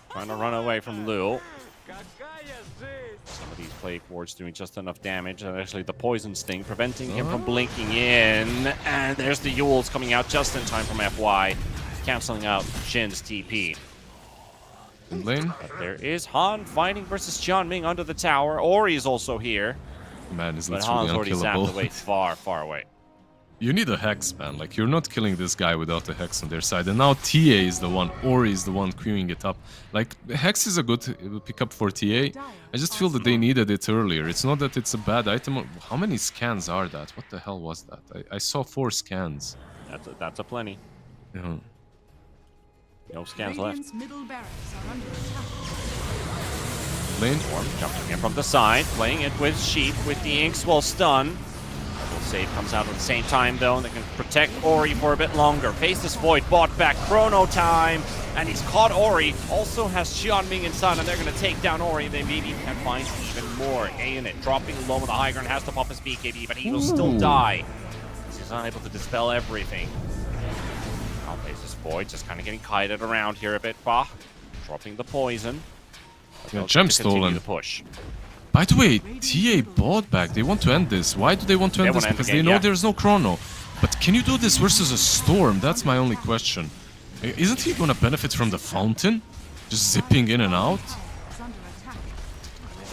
trying to run away from Lu. Some of these plague wards doing just enough damage, and actually the poison sting preventing him from blinking in. And there's the Yules coming out just in time from FY, canceling out Shin's TP. In lane. But there is Han fighting versus Qianming under the tower. Ori is also here. Man is but literally Han's already unkillable. zapped away far, far away. You need a Hex, man. Like, you're not killing this guy without a Hex on their side. And now TA is the one, Ori is the one queuing it up. Like, Hex is a good pickup for TA. I just feel that they needed it earlier. It's not that it's a bad item. How many scans are that? What the hell was that? I saw 4 scans. That's a plenty. Yeah. No scans left. Lane. Jumping in from the side, playing it with Sheep with the Inkswell stun. Double save comes out at the same time though, and they can protect Ori for a bit longer. Faceless Void bought back Chrono time, and he's caught Ori. Also has Qianming inside, and they're going to take down Ori. They maybe can find even more. Aeonit dropping low on the high ground, has to pop his BKB, but he will still die. He's unable to dispel everything. Now Faceless Void just kind of getting kited around here a bit. Bah, dropping the poison. Yeah, gem stolen. The push. By the way, TA bought back. They want to end this. Why do they want to end this? Because they know there's no Chrono. But can you do this versus a Storm? That's my only question. Isn't he going to benefit from the fountain? Just zipping in and out?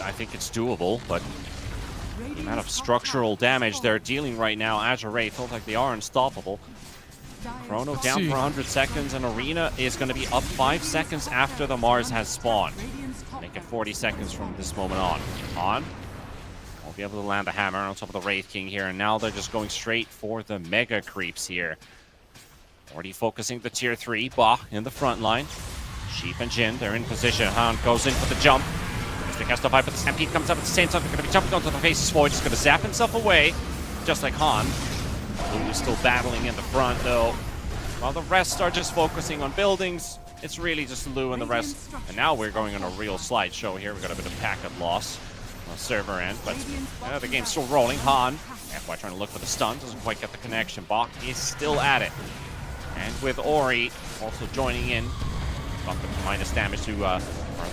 I think it's doable, but The amount of structural damage they're dealing right now, Azure Wraith feels like they are unstoppable. Chrono down for 100 seconds, and Arena is going to be up 5 seconds after the Mars has spawned. Make it 40 seconds from this moment on. Won't be able to land the hammer on top of the Wraith King here, and now they're just going straight for the Mega Creeps here. Already focusing the tier 3, Ba in the front line. Sheep and Jin, they're in position. Han goes in for the jump. They cast the vibe, but the Stampede comes up at the same time. They're going to be jumping onto the Faceless Void. He's going to zap himself away, just like Han. Blue is still battling in the front, though. While the rest are just focusing on buildings, it's really just Lou and the rest. And now we're going on a real slideshow here. We've got a bit of packet loss on server end, but the game's still rolling. Han, FY trying to look for the stun, doesn't quite get the connection. Bach is still at it. And with Ori also joining in, got the minus damage to, or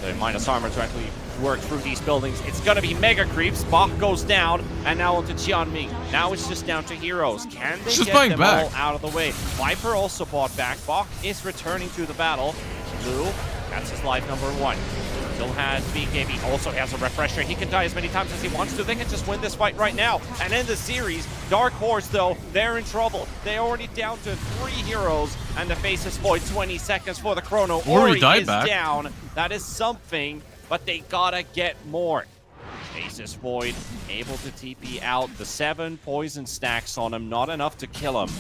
the minus armor to actually work through these buildings. It's going to be Mega Creeps. Bach goes down, and now onto Tianming. Now it's just down to heroes. Can they get them all out of the way? Viper also bought back. Bach is returning to the battle. Blue, that's his life number 1. Still has BKB, also has a refresher. He can die as many times as he wants to. They can just win this fight right now and end the series. Dark Horse, though, they're in trouble. They're already down to 3 heroes, and the Faceless Void, 20 seconds for the Chrono. Ori is down. That is something, but they gotta get more. Faceless Void able to TP out. The 7 poison stacks on him, not enough to kill him.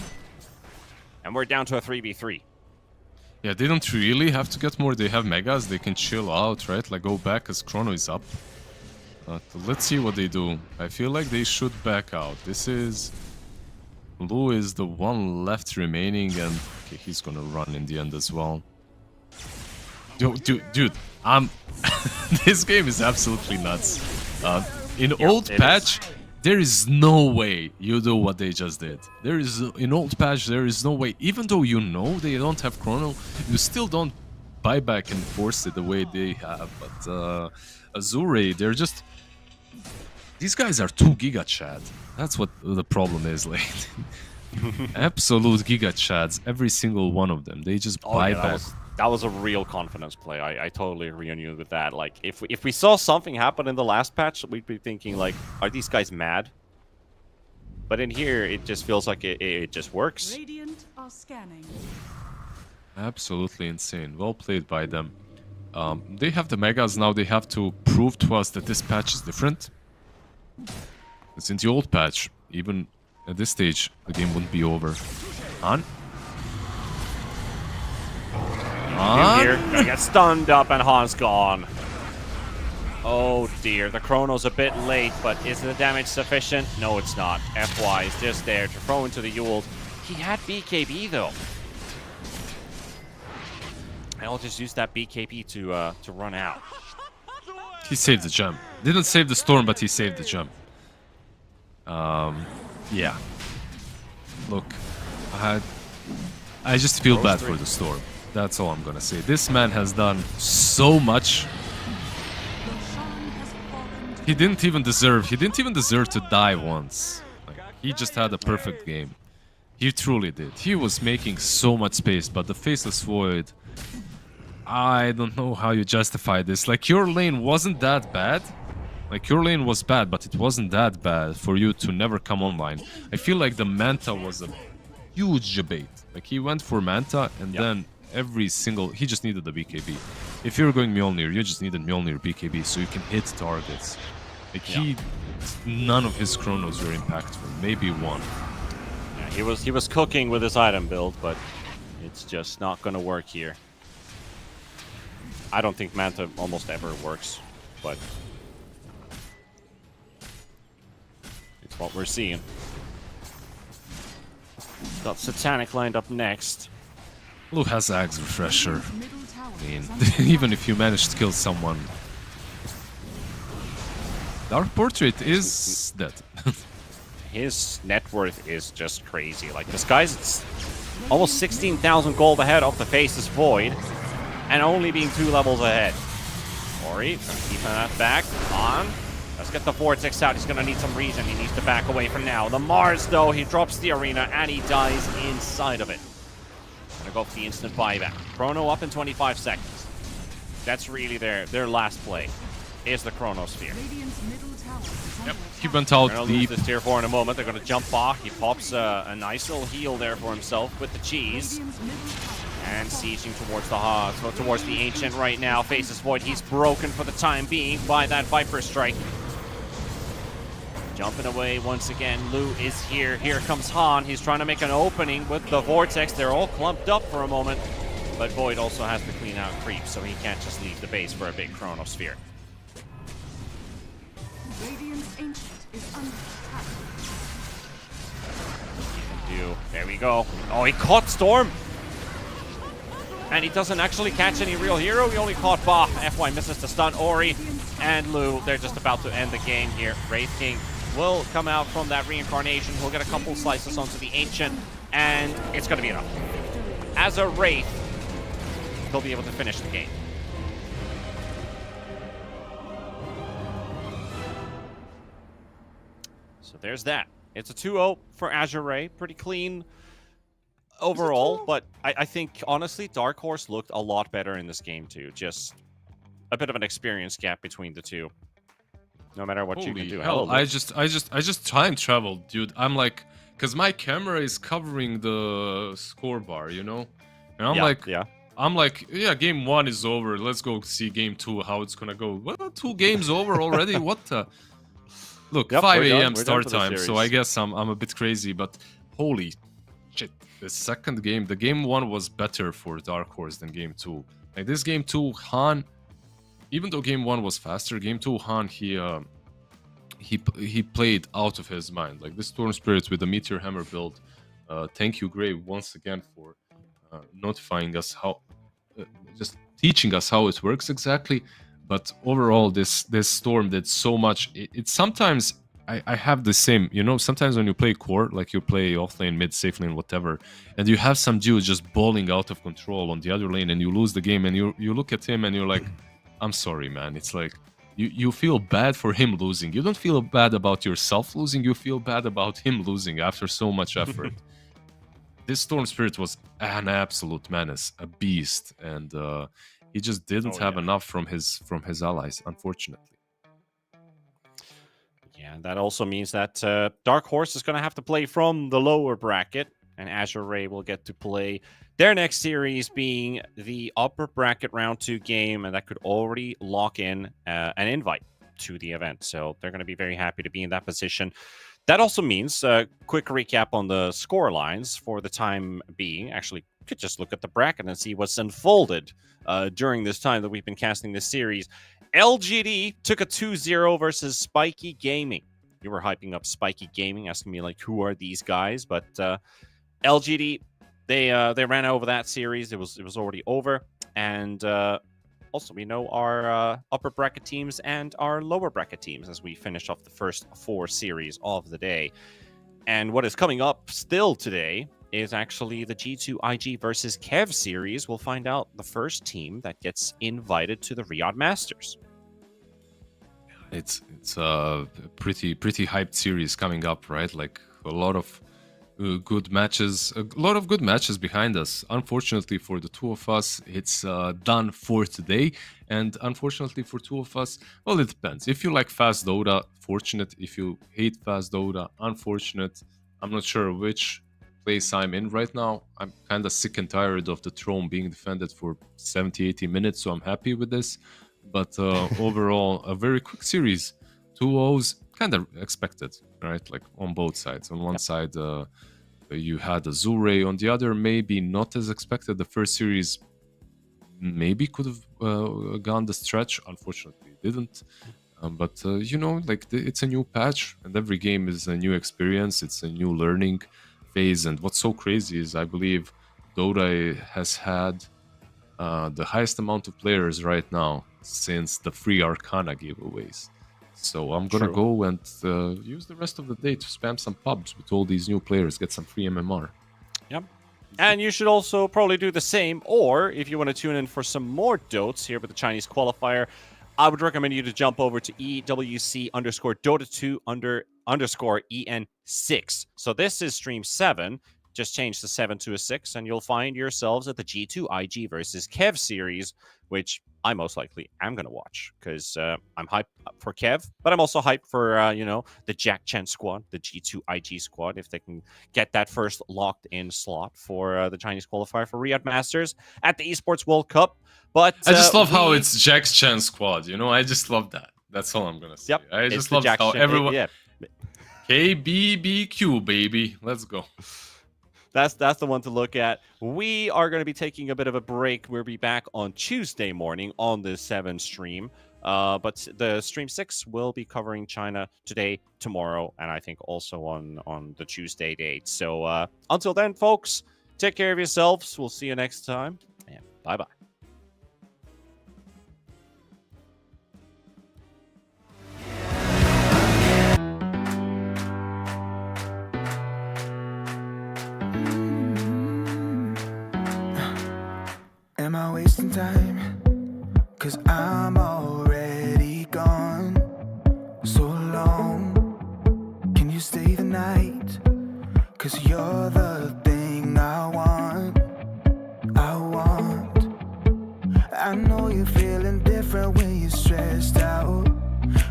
And we're down to a 3v3. Yeah, they don't really have to get more. They have Megas. They can chill out, right? Like, go back as Chrono is up. But let's see what they do. I feel like they should back out. This is... Blue is the one left remaining, and okay, he's gonna run in the end as well. Dude, this game is absolutely nuts. In old patch, there is no way you do what they just did. In old patch, there is no way. Even though you know they don't have Chrono, you still don't buy back and force it the way they have. But Azure, they're just... These guys are 2 Giga Chad. That's what the problem is, like. Absolute Giga Chads, every single one of them. They just buy back. That was a real confidence play. I totally agree on you with that. Like, if we saw something happen in the last patch, we'd be thinking, like, are these guys mad? But in here, it just feels like it just works. Radiant are scanning. Absolutely insane. Well played by them. They have the Megas now. They have to prove to us that this patch is different. It's in the old patch. Even at this stage, the game wouldn't be over. Han? Here, gonna get stunned up, and Han's gone. Oh dear, the Chrono's a bit late, but is the damage sufficient? No, it's not. FY is just there to throw into the Yules. He had BKB though. And I'll just use that BKB to run out. He saved the jump. Didn't save the storm, but he saved the jump. Yeah. Look, I just feel bad for the storm. That's all I'm gonna say. This man has done so much. He didn't even deserve to die once. Like, he just had a perfect game. He truly did. He was making so much space, but the Faceless Void, I don't know how you justify this. Like, your lane wasn't that bad. Like, your lane was bad, but it wasn't that bad for you to never come online. I feel like the Manta was a huge debate. Like, he went for Manta, and then he just needed the BKB. If you're going Mjolnir, you just needed Mjolnir BKB so you can hit targets. Like, none of his chronos were impactful. Maybe one. Yeah, he was cooking with his item build, but it's just not gonna work here. I don't think Manta almost ever works, but it's what we're seeing. Got Satanic lined up next. Blue has Axe Refresher. I mean, even if you manage to kill someone. Dark Portrait is dead. His net worth is just crazy. Like, this guy's almost 16,000 gold ahead of the Faceless Void, and only being 2 levels ahead. Ori, keeping that back. On. Let's get the Vortex out. He's going to need some reason. He needs to back away for now. The Mars, though, he drops the arena, and he dies inside of it. Gonna go for the instant buyback. Chrono up in 25 seconds. That's really their last play. is the Chronosphere. Radiant's middle tower is under Yep, attack. he went out They're going to lose deep. this tier 4 in a moment. They're going to jump off. He pops a nice little heal there for himself with the cheese. Radiant's middle tower And sieging towards towards the Ancient right now. Faces Void. He's broken for the time being by that Viper Strike. Jumping away once again. Lu is here. Here comes Han. He's trying to make an opening with the Vortex. They're all clumped up for a moment. But Void also has to clean out creep, so he can't just leave the base for a big Chronosphere. Radiant's ancient is under attack. There we go. Oh, he caught Storm. And he doesn't actually catch any real hero. He only caught Ba. FY misses to stun Ori and Lu. They're just about to end the game here. Wraith King will come out from that reincarnation. He'll get a couple slices onto the Ancient, and it's going to be enough. As a Wraith, he'll be able to finish the game. So there's that. It's a 2-0 for Azure Ray. Pretty clean overall, but I think, honestly, Dark Horse looked a lot better in this game, too. Just a bit of an experience gap between the two. No matter what you can do. Hell, I just time traveled, dude. I'm like, because my camera is covering the score bar, you know? And I'm like, yeah, game 1 is over. Let's go see game 2, how it's gonna go. What, 2 games over already? What the? Look, 5 a.m. start time, so I guess I'm a bit crazy, but holy shit. The second game, the game 1 was better for Dark Horse than game 2. Like this game 2, Han, even though game 1 was faster, game 2, Han, he played out of his mind. Like this Storm Spirit with the Meteor Hammer build. Thank you, Gray, once again for notifying us how, just teaching us how it works exactly. But overall, this Storm did so much. It sometimes I have the same, you know, sometimes when you play core, like you play offlane, mid, safe lane, whatever, and you have some dude just balling out of control on the other lane and you lose the game and you look at him and you're like, I'm sorry, man. It's like you feel bad for him losing. You don't feel bad about yourself losing. You feel bad about him losing after so much effort. This Storm Spirit was an absolute menace, a beast, and he just didn't have enough from his allies, unfortunately. Yeah, that also means that Dark Horse is going to have to play from the lower bracket, and Azure Ray will get to play their next series being the upper bracket round 2 game, and that could already lock in an invite to the event. So they're going to be very happy to be in that position. That also means, quick recap on the score lines for the time being. Actually, you could just look at the bracket and see what's unfolded during this time that we've been casting this series. LGD took a 2-0 versus Spiky Gaming. You were hyping up Spiky Gaming, asking me, like, who are these guys? But LGD, they ran over that series. It was already over. And also, we know our upper bracket teams and our lower bracket teams as we finish off the first 4 series of the day. And what is coming up still today is actually the G2 IG versus Kev series. We'll find out the first team that gets invited to the Riyadh Masters. It's a pretty hyped series coming up, right? Like a lot of good matches behind us. Unfortunately for the 2 of us, it's done for today, and unfortunately for 2 of us, well, it depends. If you like fast Dota, fortunate. If you hate fast Dota, unfortunate. I'm not sure which place I'm in right now. I'm kind of sick and tired of the throne being defended for 70-80 minutes, so I'm happy with this. But overall, a very quick series. 2-0s, kind of expected, right? Like on both sides. On one side, you had Azure. On the other, maybe not as expected. The first series maybe could have gone the stretch. Unfortunately, it didn't. But you know, like it's a new patch, and every game is a new experience. It's a new learning phase. And what's so crazy is, I believe Dota has had the highest amount of players right now since the free Arcana giveaways. So I'm gonna go and use the rest of the day to spam some pubs with all these new players, get some free MMR. Yep. And you should also probably do the same, or if you want to tune in for some more dotes here with the Chinese qualifier, I would recommend you to jump over to EWC_Dota2_EN6. So this is stream 7. just change the 7 to a 6, and you'll find yourselves at the G2 IG versus Kev series, which I most likely am going to watch because I'm hyped for Kev, but I'm also hyped for, the Jack Chen squad, the G2 IG squad, if they can get that first locked-in slot for the Chinese qualifier for Riyadh Masters at the Esports World Cup. But I just love how it's Jack Chen squad, I just love that. That's all I'm going to say. Yep, I just love how everyone... Yeah. KBBQ, baby. Let's go. That's the one to look at. We are going to be taking a bit of a break. We'll be back on Tuesday morning on the 7 stream. But the stream 6 will be covering China today, tomorrow, and I think also on the Tuesday date. So until then, folks, take care of yourselves. We'll see you next time, and bye-bye. Am I wasting time? 'Cause I'm already gone. So long. Can you stay the night? 'Cause you're the thing I want. I know you're feeling different when you're stressed out.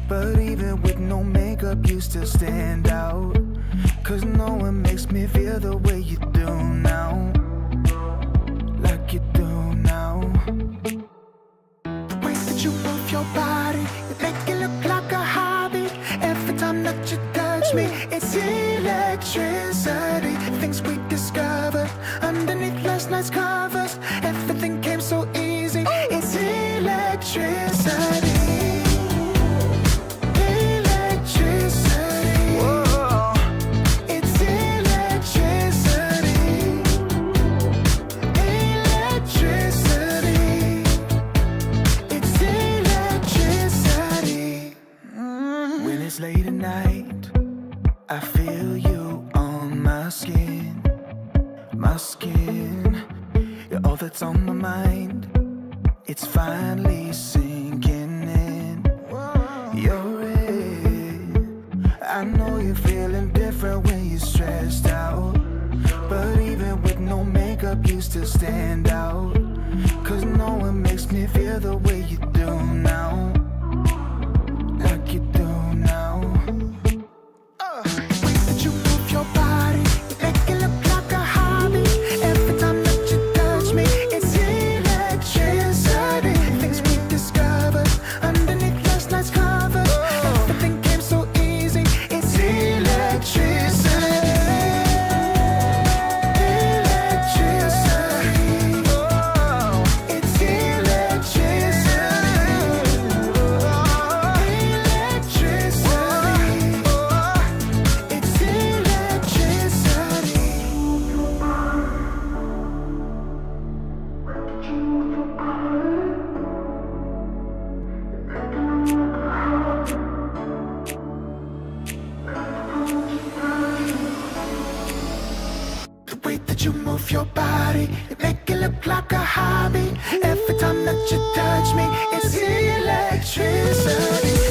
But even with no makeup, you still stand out. 'Cause no one makes me feel the way you do now. Like you do now. The way that you move your body, you make it look like a hobby. Every time that you touch me, it's electricity. Things we discovered underneath last night's covers. Everything came so easy. It's electricity. Late at night, I feel you on my skin. You're all that's on my mind. It's finally sinking in. You're it. I know you're feeling different when you're stressed out. But even with no makeup, you still stand out. 'Cause no one makes me feel the way you do now. Like you do now. The way that you move your body, you make it look like a hobby. Every time that you touch me, it's electricity. Things we discovered underneath last night's covers. Everything came so easy. It's electricity. You move your body, you make it look like a hobby. Every time that you touch me, it's electricity.